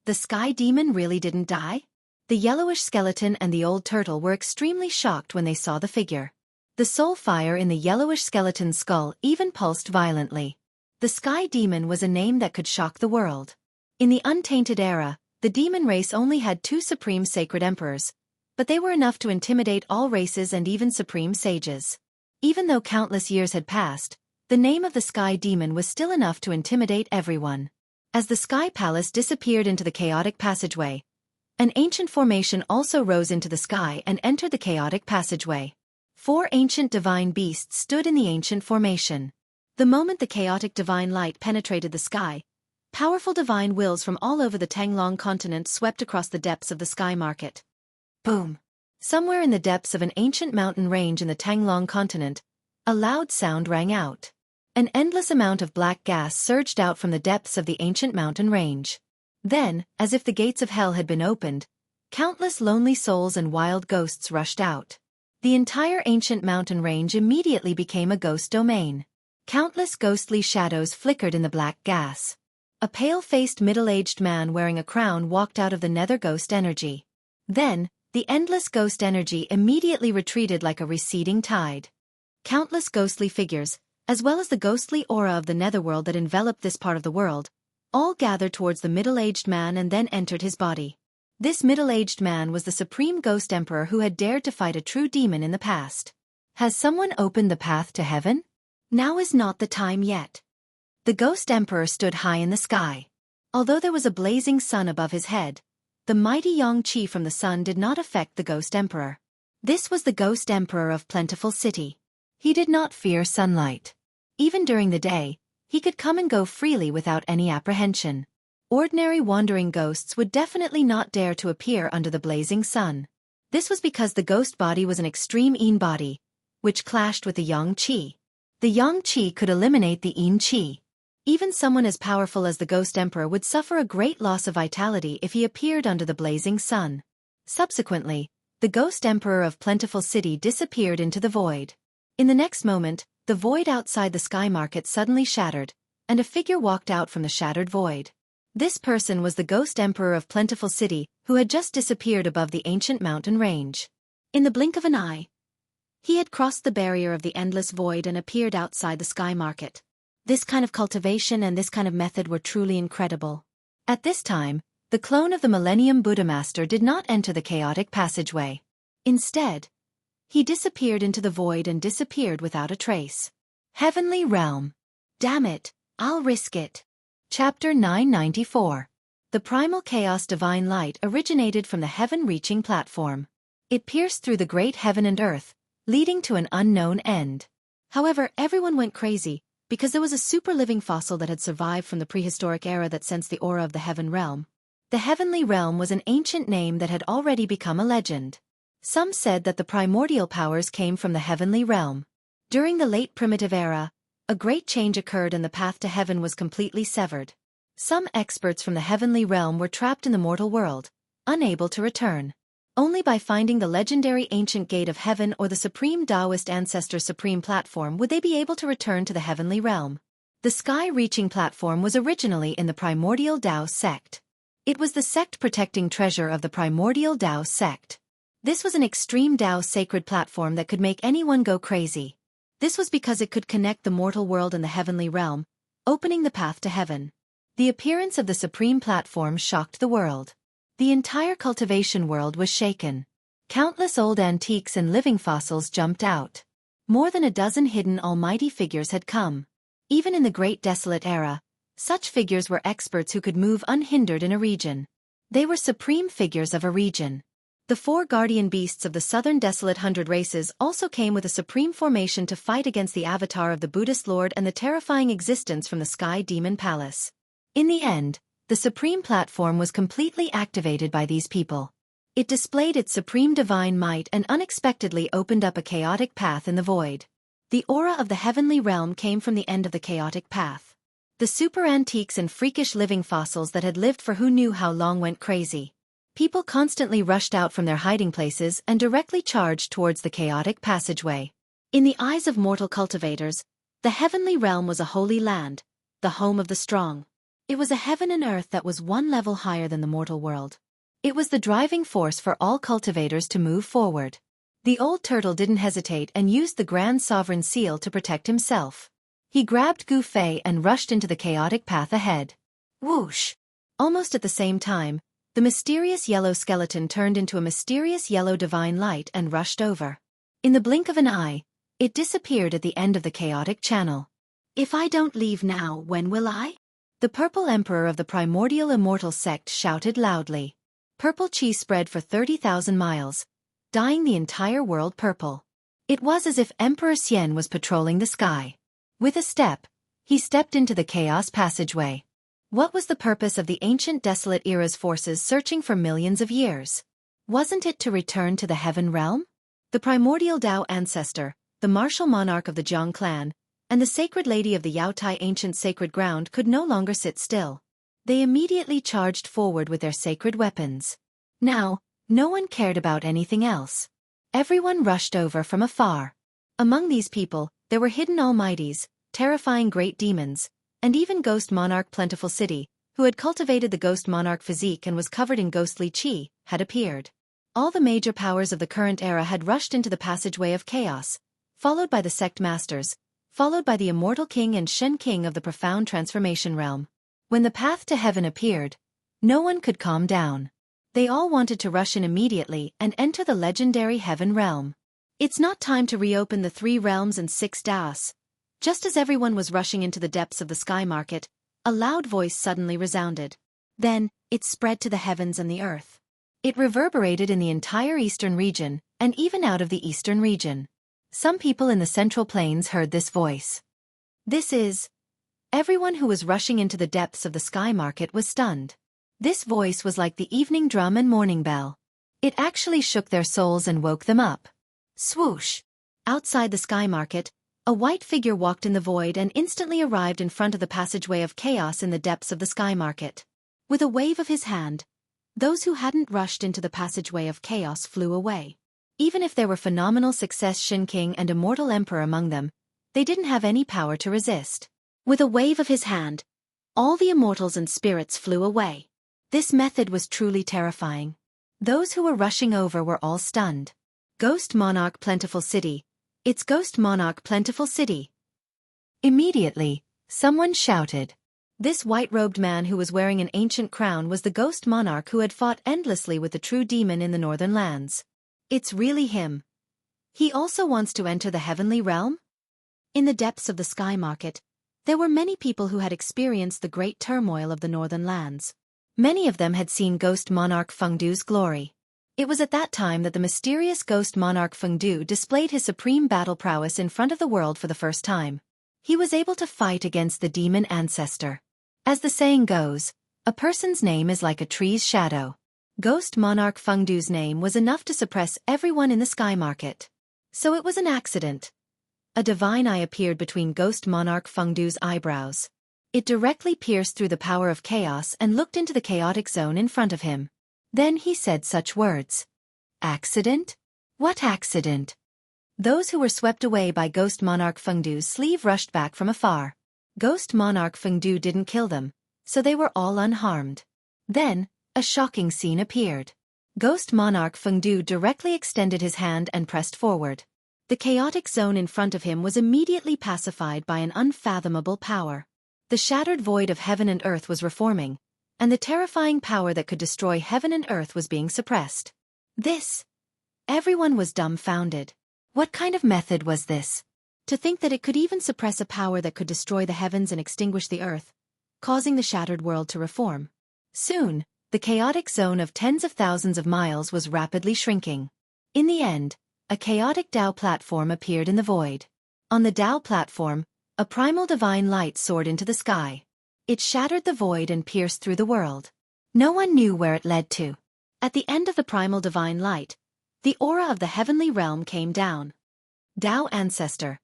[SPEAKER 1] the Sky Demon really didn't die? The yellowish skeleton and the old turtle were extremely shocked when they saw the figure. The soul fire in the yellowish skeleton skull even pulsed violently. The Sky Demon was a name that could shock the world. In the untainted era, the demon race only had 2 supreme sacred emperors, but they were enough to intimidate all races and even supreme sages. Even though countless years had passed, the name of the Sky Demon was still enough to intimidate everyone. As the Sky Palace disappeared into the chaotic passageway, an ancient formation also rose into the sky and entered the chaotic passageway. 4 ancient divine beasts stood in the ancient formation. The moment the chaotic divine light penetrated the sky, powerful divine wills from all over the Tanglong continent swept across the depths of the sky market. Boom! Somewhere in the depths of an ancient mountain range in the Tanglong continent, a loud sound rang out. An endless amount of black gas surged out from the depths of the ancient mountain range. Then, as if the gates of hell had been opened, countless lonely souls and wild ghosts rushed out. The entire ancient mountain range immediately became a ghost domain. Countless ghostly shadows flickered in the black gas. A pale-faced middle-aged man wearing a crown walked out of the nether ghost energy. Then, the endless ghost energy immediately retreated like a receding tide. Countless ghostly figures, as well as the ghostly aura of the netherworld that enveloped this part of the world, all gathered towards the middle-aged man and then entered his body. This middle-aged man was the supreme ghost emperor who had dared to fight a true demon in the past. Has someone opened the path to heaven? Now is not the time yet. The ghost emperor stood high in the sky. Although there was a blazing sun above his head, the mighty yang qi from the sun did not affect the ghost emperor. This was the ghost emperor of Plentiful City. He did not fear sunlight. Even during the day, he could come and go freely without any apprehension. Ordinary wandering ghosts would definitely not dare to appear under the blazing sun. This was because the ghost body was an extreme yin body, which clashed with the yang qi. The yang qi could eliminate the yin qi. Even someone as powerful as the ghost emperor would suffer a great loss of vitality if he appeared under the blazing sun. Subsequently, the ghost emperor of Plentiful City disappeared into the void. In the next moment, the void outside the sky market suddenly shattered, and a figure walked out from the shattered void. This person was the ghost emperor of Plentiful City, who had just disappeared above the ancient mountain range. In the blink of an eye, he had crossed the barrier of the endless void and appeared outside the sky market. This kind of cultivation and this kind of method were truly incredible. At this time, the clone of the Millennium Buddha Master did not enter the chaotic passageway. Instead, he disappeared into the void and disappeared without a trace. Heavenly Realm. Damn it, I'll risk it. Chapter 994. The primal chaos divine light originated from the heaven-reaching platform. It pierced through the great heaven and earth, leading to an unknown end. However, everyone went crazy, because there was a super-living fossil that had survived from the prehistoric era that sensed the aura of the Heaven Realm. The Heavenly Realm was an ancient name that had already become a legend. Some said that the primordial powers came from the Heavenly Realm. During the late primitive era, a great change occurred and the path to heaven was completely severed. Some experts from the Heavenly Realm were trapped in the mortal world, unable to return. Only by finding the legendary ancient gate of heaven or the supreme Taoist ancestor supreme platform would they be able to return to the Heavenly Realm. The sky-reaching platform was originally in the primordial Tao sect. It was the sect-protecting treasure of the primordial Tao sect. This was an extreme Tao sacred platform that could make anyone go crazy. This was because it could connect the mortal world and the heavenly realm, opening the path to heaven. The appearance of the supreme platform shocked the world. The entire cultivation world was shaken. Countless old antiques and living fossils jumped out. More than a dozen hidden almighty figures had come. Even in the Great Desolate Era, such figures were experts who could move unhindered in a region. They were supreme figures of a region. The 4 guardian beasts of the Southern Desolate Hundred races also came with a supreme formation to fight against the avatar of the Buddhist Lord and the terrifying existence from the Sky Demon Palace. In the end, the supreme platform was completely activated by these people. It displayed its supreme divine might and unexpectedly opened up a chaotic path in the void. The aura of the heavenly realm came from the end of the chaotic path. The super antiques and freakish living fossils that had lived for who knew how long went crazy. People constantly rushed out from their hiding places and directly charged towards the chaotic passageway. In the eyes of mortal cultivators, the heavenly realm was a holy land, the home of the strong. It was a heaven and earth that was one level higher than the mortal world. It was the driving force for all cultivators to move forward. The old turtle didn't hesitate and used the Grand Sovereign Seal to protect himself. He grabbed Gu Fei and rushed into the chaotic path ahead. Whoosh! Almost at the same time, the mysterious yellow skeleton turned into a mysterious yellow divine light and rushed over. In the blink of an eye, it disappeared at the end of the chaotic channel. If I don't leave now, when will I? The purple emperor of the primordial immortal sect shouted loudly. Purple chi spread for 30,000 miles, dyeing the entire world purple. It was as if Emperor Xian was patrolling the sky. With a step, he stepped into the chaos passageway. What was the purpose of the ancient desolate era's forces searching for millions of years? Wasn't it to return to the heaven realm? The primordial Dao ancestor, the martial monarch of the Jiang clan, and the sacred lady of the Yaotai ancient sacred ground could no longer sit still. They immediately charged forward with their sacred weapons. Now, no one cared about anything else. Everyone rushed over from afar. Among these people, there were hidden almighties, terrifying great demons, and even Ghost Monarch Plentiful City, who had cultivated the Ghost Monarch physique and was covered in ghostly chi, had appeared. All the major powers of the current era had rushed into the passageway of chaos, followed by the sect masters, followed by the immortal king and Shen king of the profound transformation realm. When the path to heaven appeared, no one could calm down. They all wanted to rush in immediately and enter the legendary heaven realm. It's not time to reopen the 3 realms and 6 daos. Just as everyone was rushing into the depths of the sky market, a loud voice suddenly resounded. Then, it spread to the heavens and the earth. It reverberated in the entire eastern region, and even out of the eastern region. Some people in the Central Plains heard this voice. This is... Everyone who was rushing into the depths of the sky market was stunned. This voice was like the evening drum and morning bell. It actually shook their souls and woke them up. Swoosh! Outside the sky market, a white figure walked in the void and instantly arrived in front of the passageway of chaos in the depths of the sky market. With a wave of his hand, those who hadn't rushed into the passageway of chaos flew away. Even if there were phenomenal success Shin King and Immortal Emperor among them, they didn't have any power to resist. With a wave of his hand, all the immortals and spirits flew away. This method was truly terrifying. Those who were rushing over were all stunned. Ghost Monarch Plentiful City. It's Ghost Monarch Plentiful City. Immediately, someone shouted. This white-robed man who was wearing an ancient crown was the Ghost Monarch who had fought endlessly with the true demon in the northern lands. It's really him. He also wants to enter the heavenly realm? In the depths of the sky market, there were many people who had experienced the great turmoil of the northern lands. Many of them had seen Ghost Monarch Fengdu's glory. It was at that time that the mysterious Ghost Monarch Fengdu displayed his supreme battle prowess in front of the world for the first time. He was able to fight against the demon ancestor. As the saying goes, a person's name is like a tree's shadow. Ghost Monarch Fengdu's name was enough to suppress everyone in the sky market. So it was an accident. A divine eye appeared between Ghost Monarch Fengdu's eyebrows. It directly pierced through the power of chaos and looked into the chaotic zone in front of him. Then he said such words. Accident? What accident? Those who were swept away by Ghost Monarch Fengdu's sleeve rushed back from afar. Ghost Monarch Fengdu didn't kill them, so they were all unharmed. Then, a shocking scene appeared. Ghost Monarch Fengdu directly extended his hand and pressed forward. The chaotic zone in front of him was immediately pacified by an unfathomable power. The shattered void of heaven and earth was reforming, and the terrifying power that could destroy heaven and earth was being suppressed. This. Everyone was dumbfounded. What kind of method was this? To think that it could even suppress a power that could destroy the heavens and extinguish the earth, causing the shattered world to reform. Soon, the chaotic zone of tens of thousands of miles was rapidly shrinking. In the end, a chaotic Tao platform appeared in the void. On the Tao platform, a primal divine light soared into the sky. It shattered the void and pierced through the world. No one knew where it led to. At the end of the primal divine light, the aura of the heavenly realm came down. Tao Ancestor.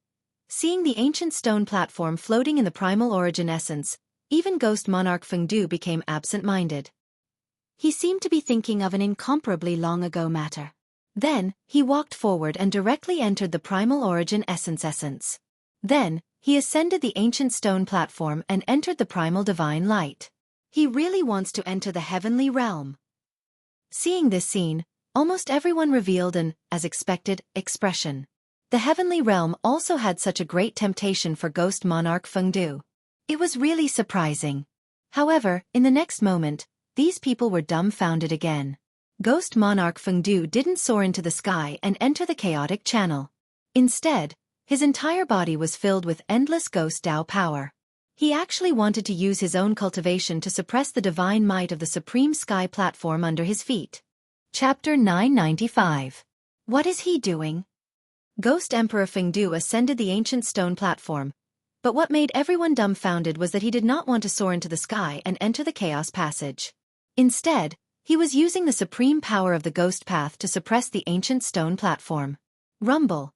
[SPEAKER 1] Seeing the ancient stone platform floating in the primal origin essence, even Ghost Monarch Fengdu became absent-minded. He seemed to be thinking of an incomparably long-ago matter. Then, he walked forward and directly entered the primal origin essence. Then, he ascended the ancient stone platform and entered the primal divine light. He really wants to enter the heavenly realm. Seeing this scene, Almost everyone revealed an, as expected, expression. The heavenly realm also had such a great temptation for ghost monarch Fengdu. It was really surprising. However, in the next moment, these people were dumbfounded again. Ghost monarch Fengdu didn't soar into the sky and enter the chaotic channel. Instead, his entire body was filled with endless ghost Tao power. He actually wanted to use his own cultivation to suppress the divine might of the supreme sky platform under his feet. Chapter 995. What is he doing? Ghost Emperor Fengdu ascended the ancient stone platform, but what made everyone dumbfounded was that he did not want to soar into the sky and enter the chaos passage. Instead, he was using the supreme power of the ghost path to suppress the ancient stone platform. Rumble.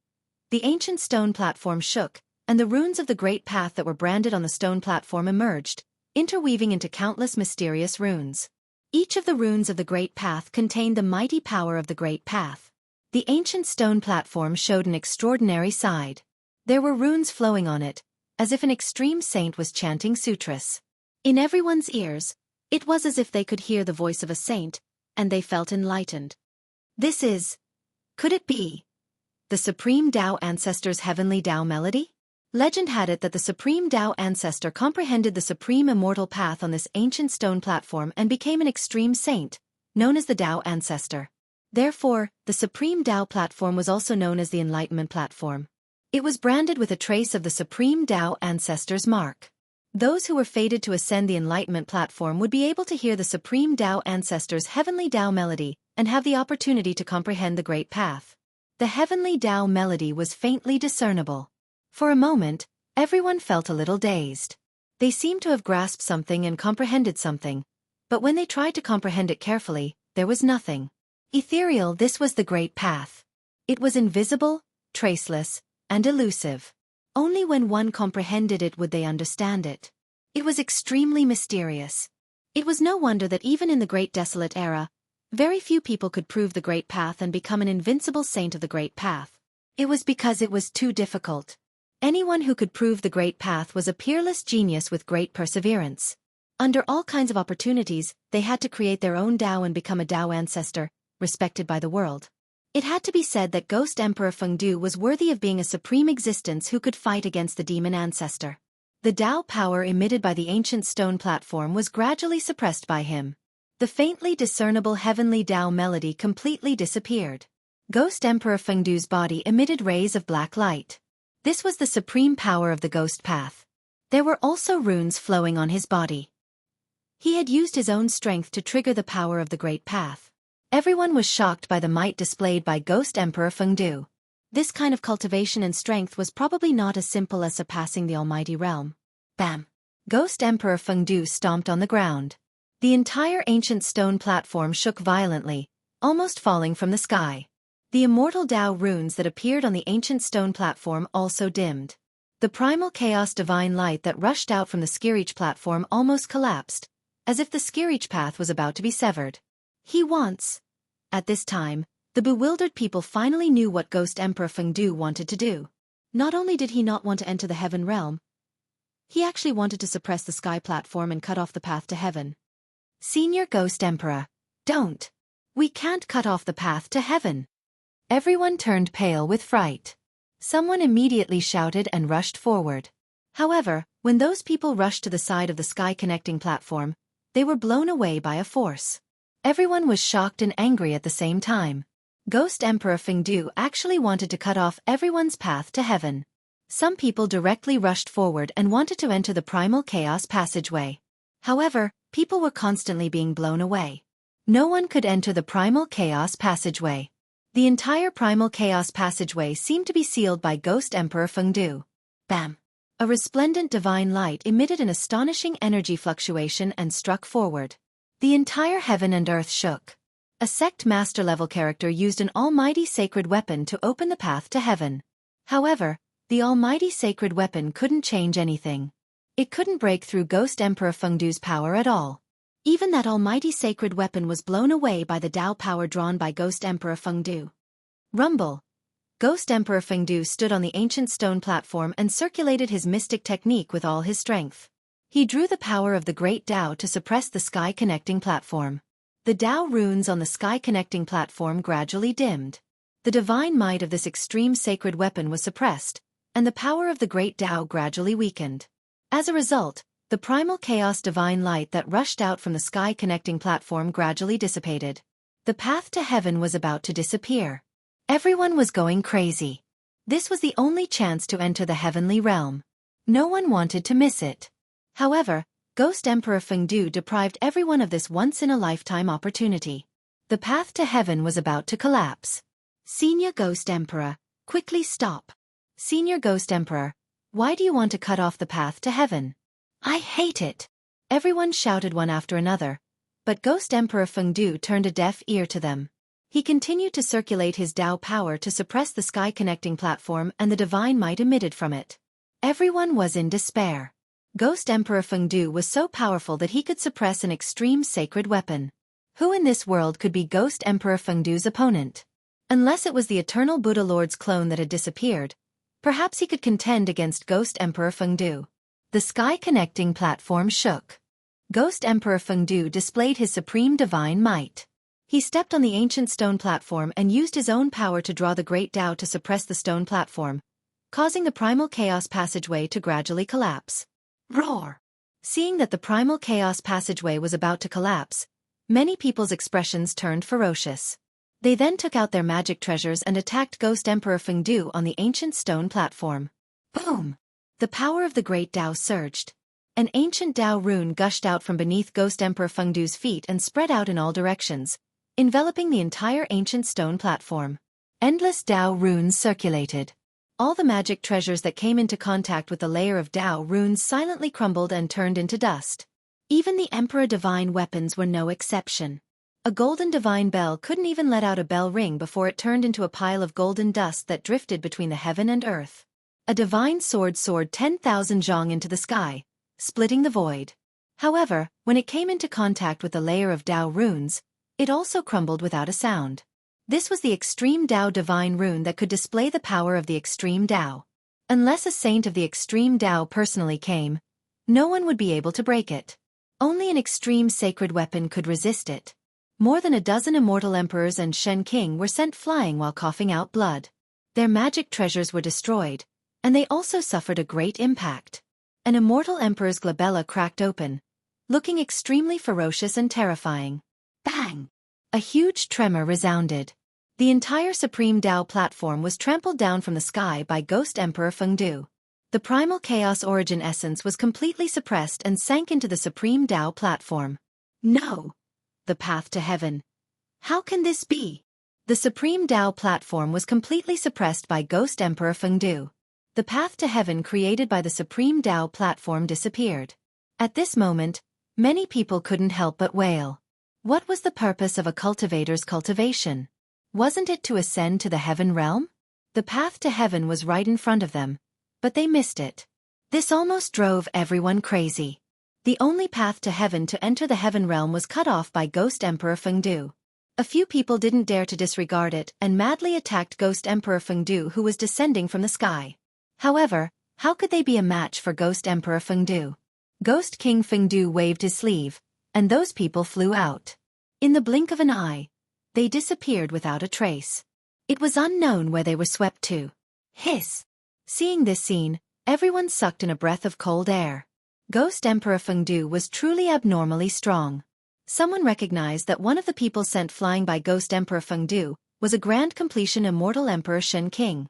[SPEAKER 1] The ancient stone platform shook, and the runes of the great path that were branded on the stone platform emerged, interweaving into countless mysterious runes. Each of the runes of the great path contained the mighty power of the great path. The ancient stone platform showed an extraordinary side. There were runes flowing on it, as if an extreme saint was chanting sutras. In everyone's ears, it was as if they could hear the voice of a saint, and they felt enlightened. Could it be the Supreme Tao Ancestor's heavenly Tao melody? Legend had it that the Supreme Tao Ancestor comprehended the supreme immortal path on this ancient stone platform and became an extreme saint, known as the Tao Ancestor. Therefore, the Supreme Tao platform was also known as the Enlightenment Platform. It was branded with a trace of the Supreme Tao Ancestor's mark. Those who were fated to ascend the Enlightenment Platform would be able to hear the Supreme Tao Ancestor's heavenly Tao melody and have the opportunity to comprehend the Great Path. The heavenly Tao melody was faintly discernible. For a moment, everyone felt a little dazed. They seemed to have grasped something and comprehended something, but when they tried to comprehend it carefully, there was nothing. Ethereal, this was the Great Path. It was invisible, traceless, and elusive. Only when one comprehended it would they understand it. It was extremely mysterious. It was no wonder that even in the Great Desolate Era, very few people could prove the Great Path and become an invincible saint of the Great Path. It was because it was too difficult. Anyone who could prove the Great Path was a peerless genius with great perseverance. Under all kinds of opportunities, they had to create their own Tao and become a Tao ancestor, respected by the world. It had to be said that Ghost Emperor Fengdu was worthy of being a supreme existence who could fight against the demon ancestor. The Tao power emitted by the ancient stone platform was gradually suppressed by him. The faintly discernible heavenly Tao melody completely disappeared. Ghost Emperor Fengdu's body emitted rays of black light. This was the supreme power of the ghost path. There were also runes flowing on his body. He had used his own strength to trigger the power of the great path. Everyone was shocked by the might displayed by Ghost Emperor Fengdu. This kind of cultivation and strength was probably not as simple as surpassing the almighty realm. Bam! Ghost Emperor Fengdu stomped on the ground. The entire ancient stone platform shook violently, almost falling from the sky. The immortal Tao runes that appeared on the ancient stone platform also dimmed. The primal chaos divine light that rushed out from the Skirich platform almost collapsed, as if the Skirich path was about to be severed. At this time, the bewildered people finally knew what Ghost Emperor Fengdu wanted to do. Not only did he not want to enter the heaven realm, he actually wanted to suppress the sky platform and cut off the path to heaven. Senior Ghost Emperor, don't! We can't cut off the path to heaven! Everyone turned pale with fright. Someone immediately shouted and rushed forward. However, when those people rushed to the side of the sky-connecting platform, they were blown away by a force. Everyone was shocked and angry at the same time. Ghost Emperor Fengdu actually wanted to cut off everyone's path to heaven. Some people directly rushed forward and wanted to enter the primal chaos passageway. However, people were constantly being blown away. No one could enter the primal chaos passageway. The entire primal chaos passageway seemed to be sealed by Ghost Emperor Fengdu. Bam! A resplendent divine light emitted an astonishing energy fluctuation and struck forward. The entire heaven and earth shook. A sect master-level character used an almighty sacred weapon to open the path to heaven. However, the almighty sacred weapon couldn't change anything. It couldn't break through Ghost Emperor Fengdu's power at all. Even that almighty sacred weapon was blown away by the Tao power drawn by Ghost Emperor Fengdu. Rumble! Ghost Emperor Fengdu stood on the ancient stone platform and circulated his mystic technique with all his strength. He drew the power of the great Tao to suppress the sky-connecting platform. The Tao runes on the sky-connecting platform gradually dimmed. The divine might of this extreme sacred weapon was suppressed, and the power of the great Tao gradually weakened. As a result, the primal chaos divine light that rushed out from the sky-connecting platform gradually dissipated. The path to heaven was about to disappear. Everyone was going crazy. This was the only chance to enter the heavenly realm. No one wanted to miss it. However, Ghost Emperor Fengdu deprived everyone of this once-in-a-lifetime opportunity. The path to heaven was about to collapse. Senior Ghost Emperor, quickly stop. Senior Ghost Emperor, why do you want to cut off the path to heaven? I hate it. Everyone shouted one after another, but Ghost Emperor Fengdu turned a deaf ear to them. He continued to circulate his Tao power to suppress the sky-connecting platform and the divine might emitted from it. Everyone was in despair. Ghost Emperor Fengdu was so powerful that he could suppress an extreme sacred weapon. Who in this world could be Ghost Emperor Fengdu's opponent? Unless it was the Eternal Buddha Lord's clone that had disappeared, perhaps he could contend against Ghost Emperor Fengdu. The sky-connecting platform shook. Ghost Emperor Fengdu displayed his supreme divine might. He stepped on the ancient stone platform and used his own power to draw the great Tao to suppress the stone platform, causing the primal chaos passageway to gradually collapse. Roar! Seeing that the primal chaos passageway was about to collapse, many people's expressions turned ferocious. They then took out their magic treasures and attacked Ghost Emperor Fengdu on the ancient stone platform. Boom! The power of the great Tao surged. An ancient Tao rune gushed out from beneath Ghost Emperor Fengdu's feet and spread out in all directions, enveloping the entire ancient stone platform. Endless Tao runes circulated. All the magic treasures that came into contact with the layer of Tao runes silently crumbled and turned into dust. Even the Emperor Divine weapons were no exception. A golden divine bell couldn't even let out a bell ring before it turned into a pile of golden dust that drifted between the heaven and earth. A divine sword soared 10,000 zhong into the sky, splitting the void. However, when it came into contact with the layer of Tao runes, it also crumbled without a sound. This was the Extreme Tao Divine Rune that could display the power of the Extreme Tao. Unless a saint of the Extreme Tao personally came, no one would be able to break it. Only an extreme sacred weapon could resist it. More than a dozen immortal emperors and Shen King were sent flying while coughing out blood. Their magic treasures were destroyed, and they also suffered a great impact. An immortal emperor's glabella cracked open, looking extremely ferocious and terrifying. Bang! A huge tremor resounded. The entire Supreme Tao platform was trampled down from the sky by Ghost Emperor Fengdu. The primal chaos origin essence was completely suppressed and sank into the Supreme Tao platform. No! The path to heaven. How can this be? The Supreme Tao platform was completely suppressed by Ghost Emperor Fengdu. The path to heaven created by the Supreme Tao platform disappeared. At this moment, many people couldn't help but wail. What was the purpose of a cultivator's cultivation? Wasn't it to ascend to the heaven realm? The path to heaven was right in front of them, but they missed it. This almost drove everyone crazy. The only path to heaven to enter the heaven realm was cut off by Ghost Emperor Fengdu. A few people didn't dare to disregard it and madly attacked Ghost Emperor Fengdu, who was descending from the sky. However, how could they be a match for Ghost Emperor Fengdu? Ghost King Fengdu waved his sleeve, and those people flew out. In the blink of an eye, they disappeared without a trace. It was unknown where they were swept to. Hiss! Seeing this scene, everyone sucked in a breath of cold air. Ghost Emperor Fengdu was truly abnormally strong. Someone recognized that one of the people sent flying by Ghost Emperor Fengdu was a Grand Completion Immortal Emperor Shen King.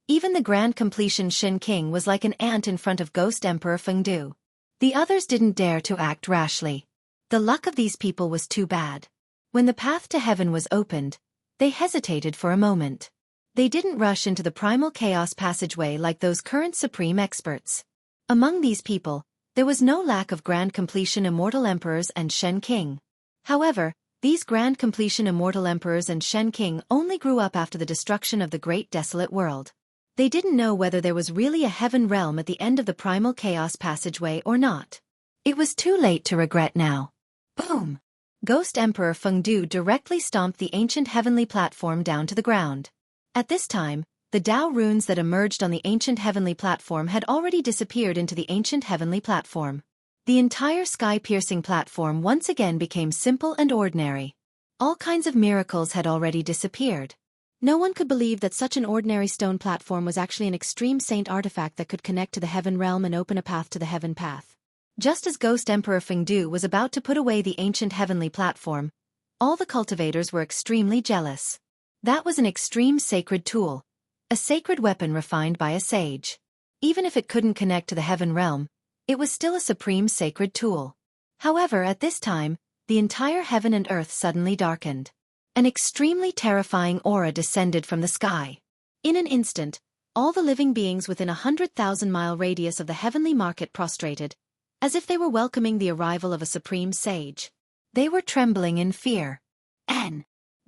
[SPEAKER 1] Even the Grand Completion Shen King was like an ant in front of Ghost Emperor Fengdu. The others didn't dare to act rashly. The luck of these people was too bad. When the path to heaven was opened, they hesitated for a moment. They didn't rush into the primal chaos passageway like those current supreme experts. Among these people, there was no lack of Grand Completion Immortal Emperors and Shen King. However, these Grand Completion Immortal Emperors and Shen King only grew up after the destruction of the Great Desolate World. They didn't know whether there was really a heaven realm at the end of the primal chaos passageway or not. It was too late to regret now. Boom! Ghost Emperor Fengdu directly stomped the ancient heavenly platform down to the ground. At this time, the Tao runes that emerged on the ancient heavenly platform had already disappeared into the ancient heavenly platform. The entire sky-piercing platform once again became simple and ordinary. All kinds of miracles had already disappeared. No one could believe that such an ordinary stone platform was actually an extreme saint artifact that could connect to the heaven realm and open a path to the heaven path. Just as Ghost Emperor Fengdu was about to put away the ancient heavenly platform, all the cultivators were extremely jealous. That was an extreme sacred tool, a sacred weapon refined by a sage. Even if it couldn't connect to the heaven realm, it was still a supreme sacred tool. However, at this time, the entire heaven and earth suddenly darkened. An extremely terrifying aura descended from the sky. In an instant, all the living beings within a 100,000-mile radius of the heavenly market prostrated, as if they were welcoming the arrival of a supreme sage. They were trembling in fear.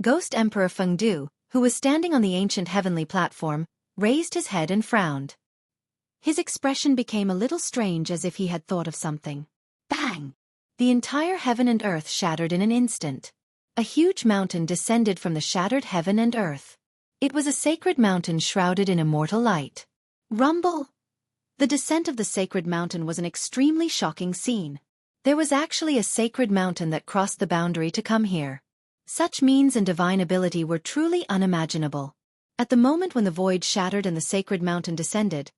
[SPEAKER 1] Ghost Emperor Fengdu, who was standing on the ancient heavenly platform, raised his head and frowned. His expression became a little strange, as if he had thought of something. Bang! The entire heaven and earth shattered in an instant. A huge mountain descended from the shattered heaven and earth. It was a sacred mountain shrouded in immortal light. Rumble! The descent of the sacred mountain was an extremely shocking scene. There was actually a sacred mountain that crossed the boundary to come here. Such means and divine ability were truly unimaginable. At the moment when the void shattered and the sacred mountain descended,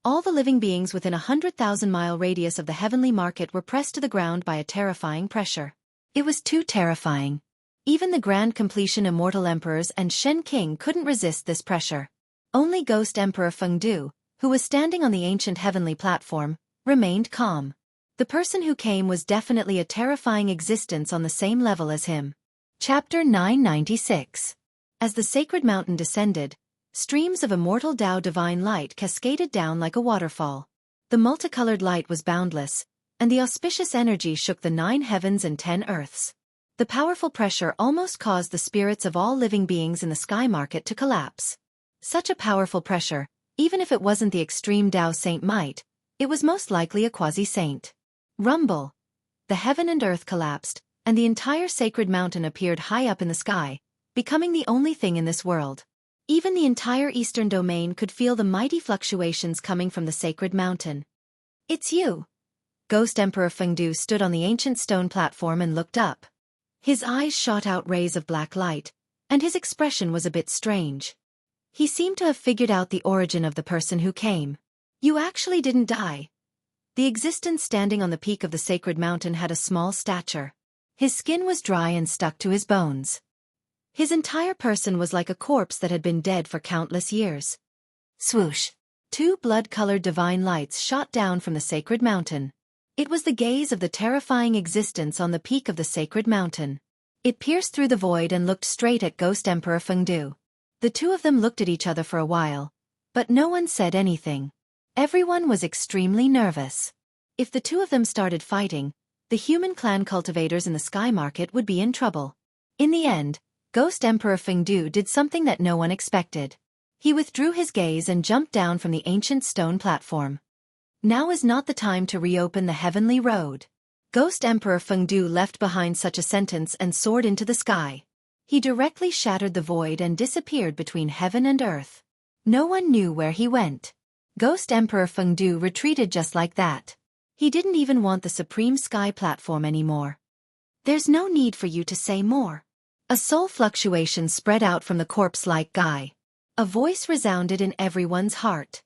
[SPEAKER 1] all the living beings within a 100,000-mile radius of the heavenly market were pressed to the ground by a terrifying pressure. It was too terrifying. Even the Grand Completion Immortal Emperors and Shen King couldn't resist this pressure. Only Ghost Emperor Fengdu, who was standing on the ancient heavenly platform, remained calm. The person who came was definitely a terrifying existence on the same level as him. Chapter 996. As the sacred mountain descended, streams of immortal Tao divine light cascaded down like a waterfall. The multicolored light was boundless, and the auspicious energy shook the 9 heavens and 10 earths. The powerful pressure almost caused the spirits of all living beings in the sky market to collapse. Such a powerful pressure, even if it wasn't the extreme Tao saint might, it was most likely a quasi-saint. Rumble! The heaven and earth collapsed, and the entire sacred mountain appeared high up in the sky, becoming the only thing in this world. Even the entire eastern domain could feel the mighty fluctuations coming from the sacred mountain. It's you! Ghost Emperor Fengdu stood on the ancient stone platform and looked up. His eyes shot out rays of black light, and his expression was a bit strange. He seemed to have figured out the origin of the person who came. You actually didn't die. The existence standing on the peak of the sacred mountain had a small stature. His skin was dry and stuck to his bones. His entire person was like a corpse that had been dead for countless years. Swoosh! 2 blood-colored divine lights shot down from the sacred mountain. It was the gaze of the terrifying existence on the peak of the sacred mountain. It pierced through the void and looked straight at Ghost Emperor Fengdu. The two of them looked at each other for a while, but no one said anything. Everyone was extremely nervous. If the two of them started fighting, the human clan cultivators in the sky market would be in trouble. In the end, Ghost Emperor Fengdu did something that no one expected. He withdrew his gaze and jumped down from the ancient stone platform. Now is not the time to reopen the heavenly road. Ghost Emperor Fengdu left behind such a sentence and soared into the sky. He directly shattered the void and disappeared between heaven and earth. No one knew where he went. Ghost Emperor Fengdu retreated just like that. He didn't even want the supreme sky platform anymore. There's no need for you to say more. A soul fluctuation spread out from the corpse-like guy. A voice resounded in everyone's heart.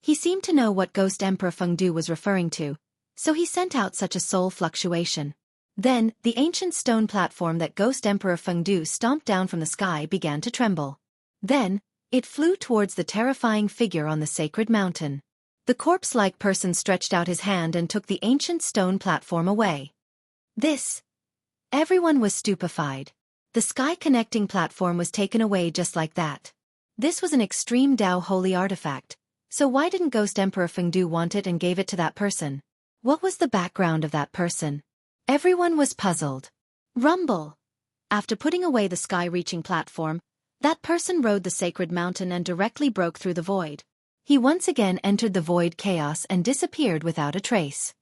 [SPEAKER 1] He seemed to know what Ghost Emperor Fengdu was referring to, so he sent out such a soul fluctuation. Then, the ancient stone platform that Ghost Emperor Fengdu stomped down from the sky began to tremble. Then, it flew towards the terrifying figure on the sacred mountain. The corpse-like person stretched out his hand and took the ancient stone platform away. Everyone was stupefied. The sky-connecting platform was taken away just like that. This was an extreme Tao holy artifact, so why didn't Ghost Emperor Fengdu want it and gave it to that person? What was the background of that person? Everyone was puzzled. Rumble! After putting away the sky-reaching platform, that person rode the sacred mountain and directly broke through the void. He once again entered the void chaos and disappeared without a trace.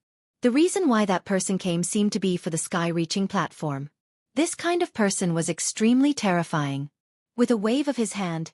[SPEAKER 1] The reason why that person came seemed to be for the sky-reaching platform. This kind of person was extremely terrifying. With a wave of his hand,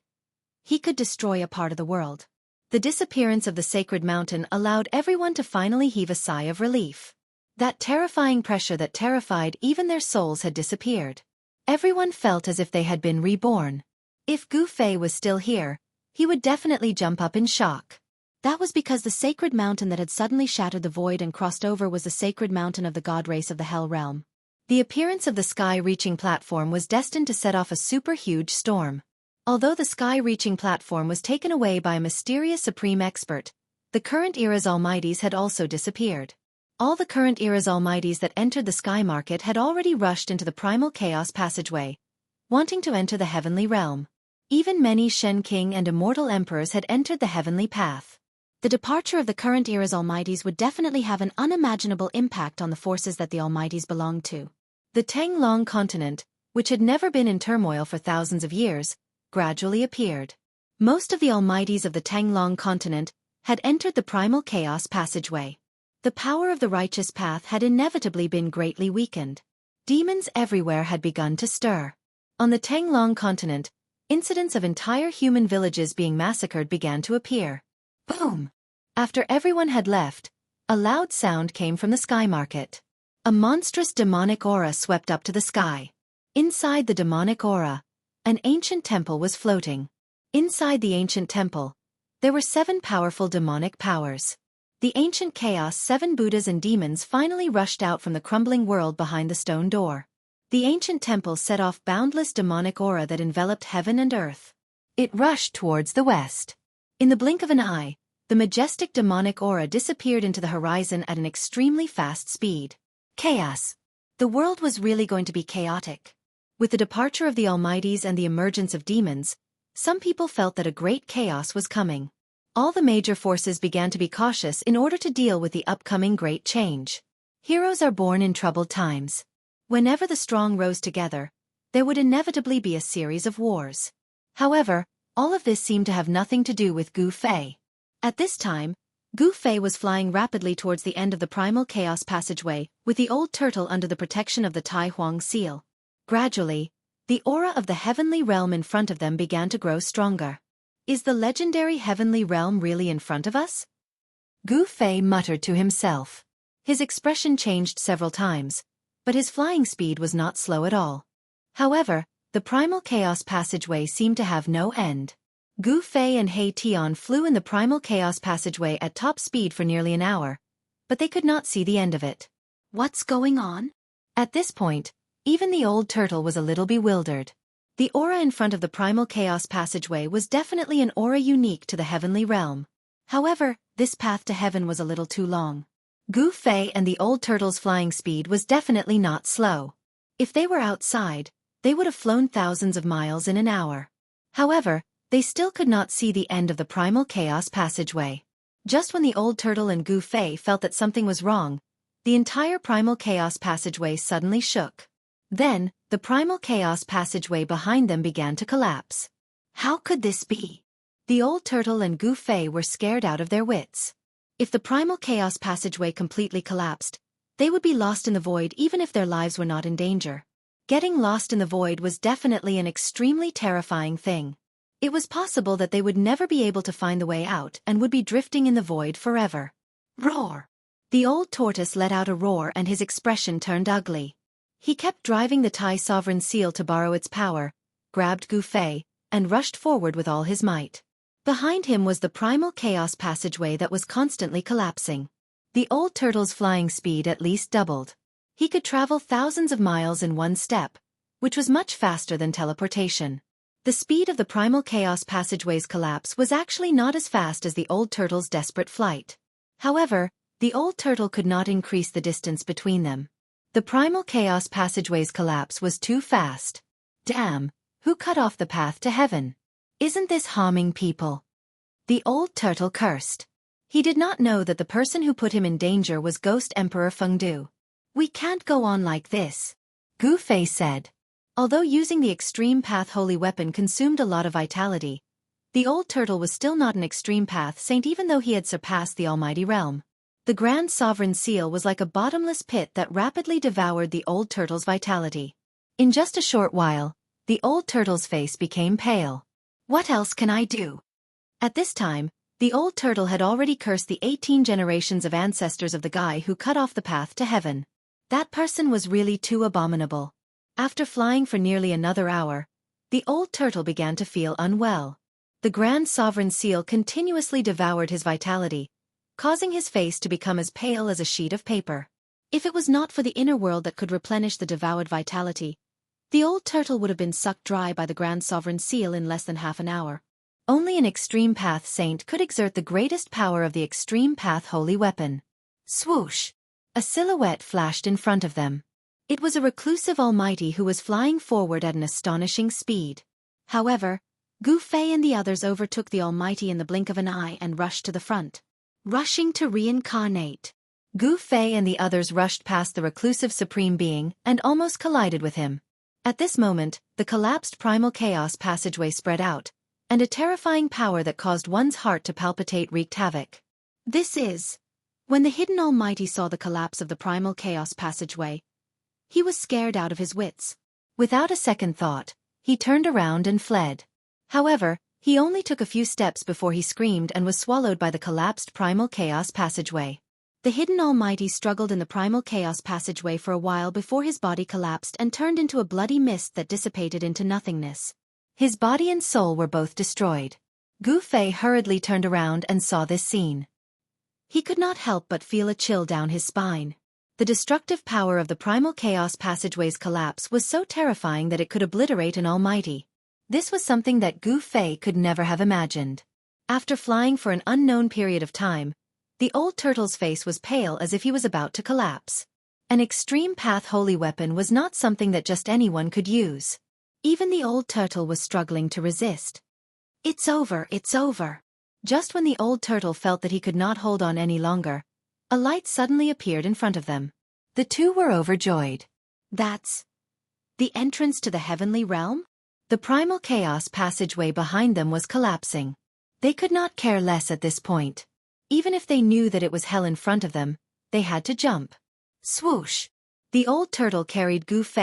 [SPEAKER 1] he could destroy a part of the world. The disappearance of the sacred mountain allowed everyone to finally heave a sigh of relief. That terrifying pressure that terrified even their souls had disappeared. Everyone felt as if they had been reborn. If Gu Fei was still here, he would definitely jump up in shock. That was because the sacred mountain that had suddenly shattered the void and crossed over was the sacred mountain of the god race of the Hell Realm. The appearance of the sky-reaching platform was destined to set off a super-huge storm. Although the sky-reaching platform was taken away by a mysterious supreme expert, the current era's almighties had also disappeared. All the current era's almighties that entered the sky market had already rushed into the primal chaos passageway, wanting to enter the heavenly realm. Even many Shen King and immortal emperors had entered the heavenly path. The departure of the current era's almighties would definitely have an unimaginable impact on the forces that the almighties belonged to. The Tanglong continent, which had never been in turmoil for thousands of years, gradually appeared. Most of the almighties of the Tanglong continent had entered the primal chaos passageway. The power of the righteous path had inevitably been greatly weakened. Demons everywhere had begun to stir. On the Tanglong continent, incidents of entire human villages being massacred began to appear. Boom! After everyone had left, a loud sound came from the sky market. A monstrous demonic aura swept up to the sky. Inside the demonic aura, an ancient temple was floating. Inside the ancient temple, there were 7 powerful demonic powers. The ancient chaos 7 Buddhas and demons finally rushed out from the crumbling world behind the stone door. The ancient temple set off boundless demonic aura that enveloped heaven and earth. It rushed towards the west. In the blink of an eye, the majestic demonic aura disappeared into the horizon at an extremely fast speed. Chaos. The world was really going to be chaotic. With the departure of the almighties and the emergence of demons, some people felt that a great chaos was coming. All the major forces began to be cautious in order to deal with the upcoming great change. Heroes are born in troubled times. Whenever the strong rose together, there would inevitably be a series of wars. However, all of this seemed to have nothing to do with Gu Fei. At this time, Gu Fei was flying rapidly towards the end of the primal chaos passageway, with the old turtle under the protection of the Tai Huang seal. Gradually, the aura of the heavenly realm in front of them began to grow stronger. Is the legendary heavenly realm really in front of us? Gu Fei muttered to himself. His expression changed several times, but his flying speed was not slow at all. However, the primal chaos passageway seemed to have no end. Gu Fei and He Tian flew in the primal chaos passageway at top speed for nearly an hour, but they could not see the end of it. What's going on? At this point, even the old turtle was a little bewildered. The aura in front of the primal chaos passageway was definitely an aura unique to the heavenly realm. However, this path to heaven was a little too long. Gu Fei and the old turtle's flying speed was definitely not slow. If they were outside, they would have flown thousands of miles in an hour. However, they still could not see the end of the primal chaos passageway. Just when the old turtle and Gu Fei felt that something was wrong, the entire primal chaos passageway suddenly shook. Then, the primal chaos passageway behind them began to collapse. How could this be? The old turtle and Gu Fei were scared out of their wits. If the primal chaos passageway completely collapsed, they would be lost in the void even if their lives were not in danger. Getting lost in the void was definitely an extremely terrifying thing. It was possible that they would never be able to find the way out and would be drifting in the void forever. Roar! The old tortoise let out a roar and his expression turned ugly. He kept driving the Tai Sovereign seal to borrow its power, grabbed Gu Fei, and rushed forward with all his might. Behind him was the primal chaos passageway that was constantly collapsing. The old turtle's flying speed at least doubled. He could travel thousands of miles in one step, which was much faster than teleportation. The speed of the primal chaos passageway's collapse was actually not as fast as the old turtle's desperate flight. However, the old turtle could not increase the distance between them. The primal chaos passageway's collapse was too fast. Damn, who cut off the path to heaven? Isn't this harming people? The old turtle cursed. He did not know that the person who put him in danger was Ghost Emperor Fengdu. We can't go on like this, Gu Fei said. Although using the Extreme Path Holy Weapon consumed a lot of vitality, the old turtle was still not an Extreme Path saint even though he had surpassed the Almighty Realm. The Grand Sovereign Seal was like a bottomless pit that rapidly devoured the old turtle's vitality. In just a short while, the old turtle's face became pale. What else can I do? At this time, the old turtle had already cursed the 18 generations of ancestors of the guy who cut off the path to heaven. That person was really too abominable. After flying for nearly another hour, the old turtle began to feel unwell. The grand sovereign seal continuously devoured his vitality, causing his face to become as pale as a sheet of paper. If it was not for the inner world that could replenish the devoured vitality, the old turtle would have been sucked dry by the grand sovereign seal in less than half an hour. Only an extreme path saint could exert the greatest power of the extreme path holy weapon. Swoosh! A silhouette flashed in front of them. It was a reclusive almighty who was flying forward at an astonishing speed. However, Gu Fei and the others overtook the almighty in the blink of an eye and rushed to the front. Rushing to reincarnate. Gu Fei and the others rushed past the reclusive supreme being and almost collided with him. At this moment, the collapsed primal chaos passageway spread out, and a terrifying power that caused one's heart to palpitate wreaked havoc. This is... When the hidden almighty saw the collapse of the primal chaos passageway, he was scared out of his wits. Without a second thought, he turned around and fled. However, he only took a few steps before he screamed and was swallowed by the collapsed primal chaos passageway. The hidden almighty struggled in the primal chaos passageway for a while before his body collapsed and turned into a bloody mist that dissipated into nothingness. His body and soul were both destroyed. Gu Fei hurriedly turned around and saw this scene. He could not help but feel a chill down his spine. The destructive power of the primal chaos passageway's collapse was so terrifying that it could obliterate an almighty. This was something that Gu Fei could never have imagined. After flying for an unknown period of time, the old turtle's face was pale as if he was about to collapse. An extreme path holy weapon was not something that just anyone could use. Even the old turtle was struggling to resist. It's over, it's over. Just when the old turtle felt that he could not hold on any longer, a light suddenly appeared in front of them. The two were overjoyed. That's the entrance to the heavenly realm? The primal chaos passageway behind them was collapsing. They could not care less at this point. Even if they knew that it was hell in front of them, they had to jump. Swoosh! The old turtle carried Gu Fei